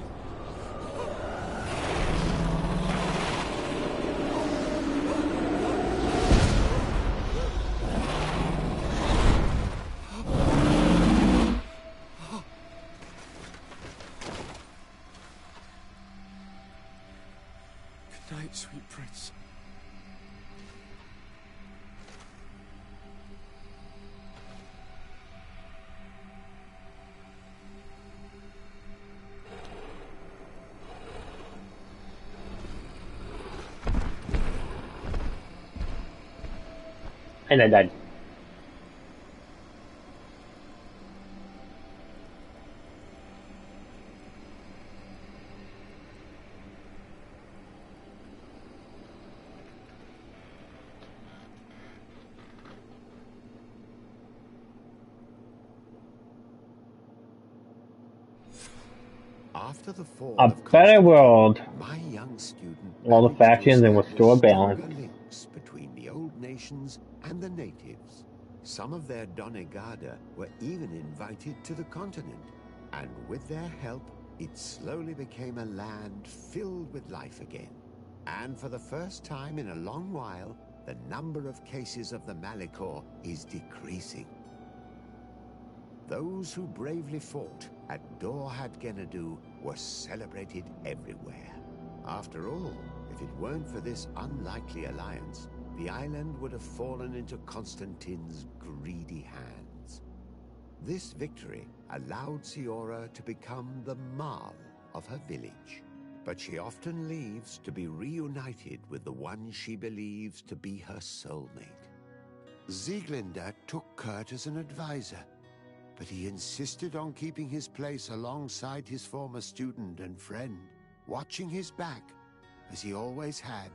Good night, sweet prince. And I died. After the fall A of better world. my young student All the factions and restore balance. links between the old nations and the natives. Some of their Donegada were even invited to the continent, and with their help, it slowly became a land filled with life again. And for the first time in a long while, the number of cases of the Malicor is decreasing. Those who bravely fought at Dorhad Genadu were celebrated everywhere. After all, if it weren't for this unlikely alliance, the island would have fallen into Constantine's greedy hands. This victory allowed Siora to become the Marl of her village. But she often leaves to be reunited with the one she believes to be her soulmate. Sieglinde took Kurt as an advisor, but he insisted on keeping his place alongside his former student and friend, watching his back, as he always had.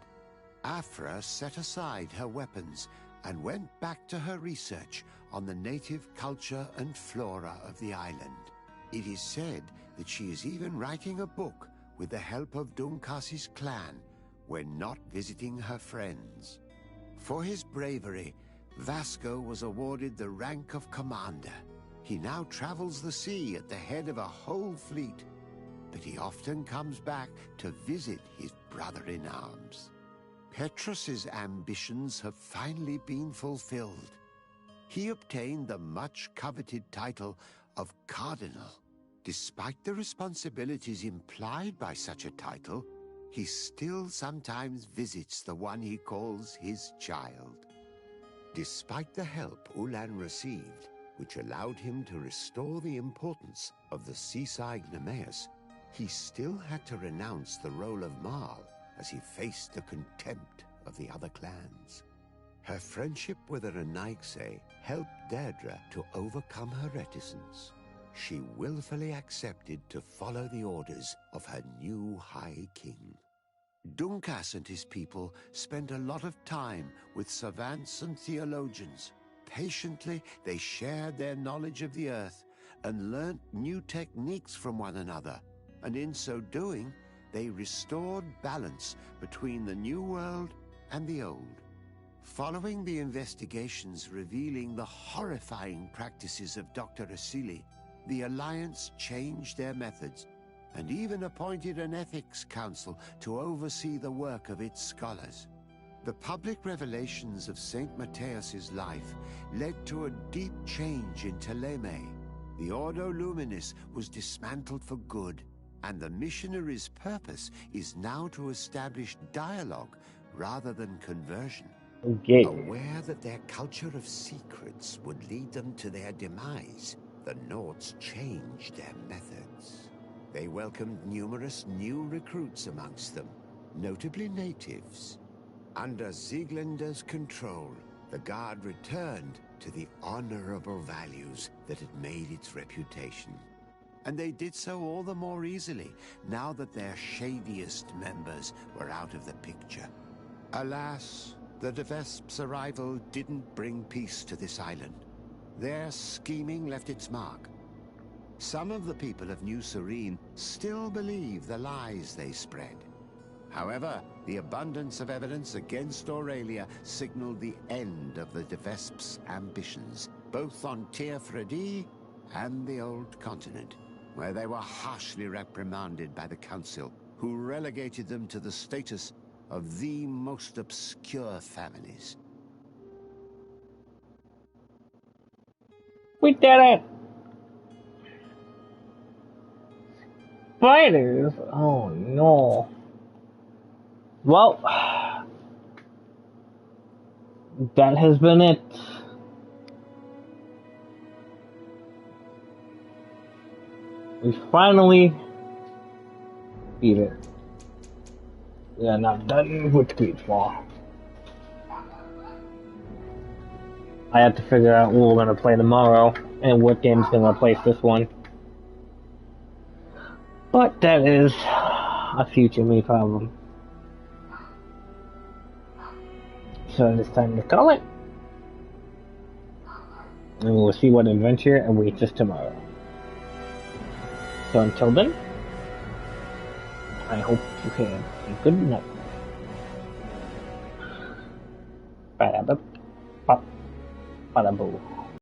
Afra set aside her weapons and went back to her research on the native culture and flora of the island. It is said that she is even writing a book with the help of Dunkas's clan when not visiting her friends. For his bravery, Vasco was awarded the rank of commander. He now travels the sea at the head of a whole fleet, but he often comes back to visit his brother-in-arms. Petrus's ambitions have finally been fulfilled. He obtained the much-coveted title of Cardinal. Despite the responsibilities implied by such a title, he still sometimes visits the one he calls his child. Despite the help Ulan received, which allowed him to restore the importance of the seaside Nemeus, he still had to renounce the role of Marl as he faced the contempt of the other clans. Her friendship with Renaigse helped Deirdre to overcome her reticence. She willfully accepted to follow the orders of her new High King. Dunkas and his people spent a lot of time with savants and theologians. Patiently, they shared their knowledge of the earth and learnt new techniques from one another, and in so doing, they restored balance between the new world and the old. Following the investigations revealing the horrifying practices of Dr. Asili, the Alliance changed their methods and even appointed an ethics council to oversee the work of its scholars. The public revelations of Saint Matthias's life led to a deep change in Teleme. The Ordo Luminis was dismantled for good, and the missionaries' purpose is now to establish dialogue rather than conversion. Okay. Aware that their culture of secrets would lead them to their demise, the Nords changed their methods. They welcomed numerous new recruits amongst them, notably natives. Under Sieglinder's control, the Guard returned to the honorable values that had made its reputation. And they did so all the more easily, now that their shadiest members were out of the picture. Alas, the De Vesp's arrival didn't bring peace to this island. Their scheming left its mark. Some of the people of New Serene still believe the lies they spread. However, the abundance of evidence against Aurelia signaled the end of the De Vesp's ambitions, both on Teofredi and the Old Continent, where they were harshly reprimanded by the Council, who relegated them to the status of the most obscure families. We did it! Spiders? Oh no. Well, that has been it. We finally beat it. We are not done with GreedFall. I have to figure out what we're going to play tomorrow and what game's going to replace this one. But that is a future me problem. So it's time to call it. And we'll see what adventure awaits us tomorrow. So until then, I hope you have a good night. Ba-da-ba-ba-ba-da-boo.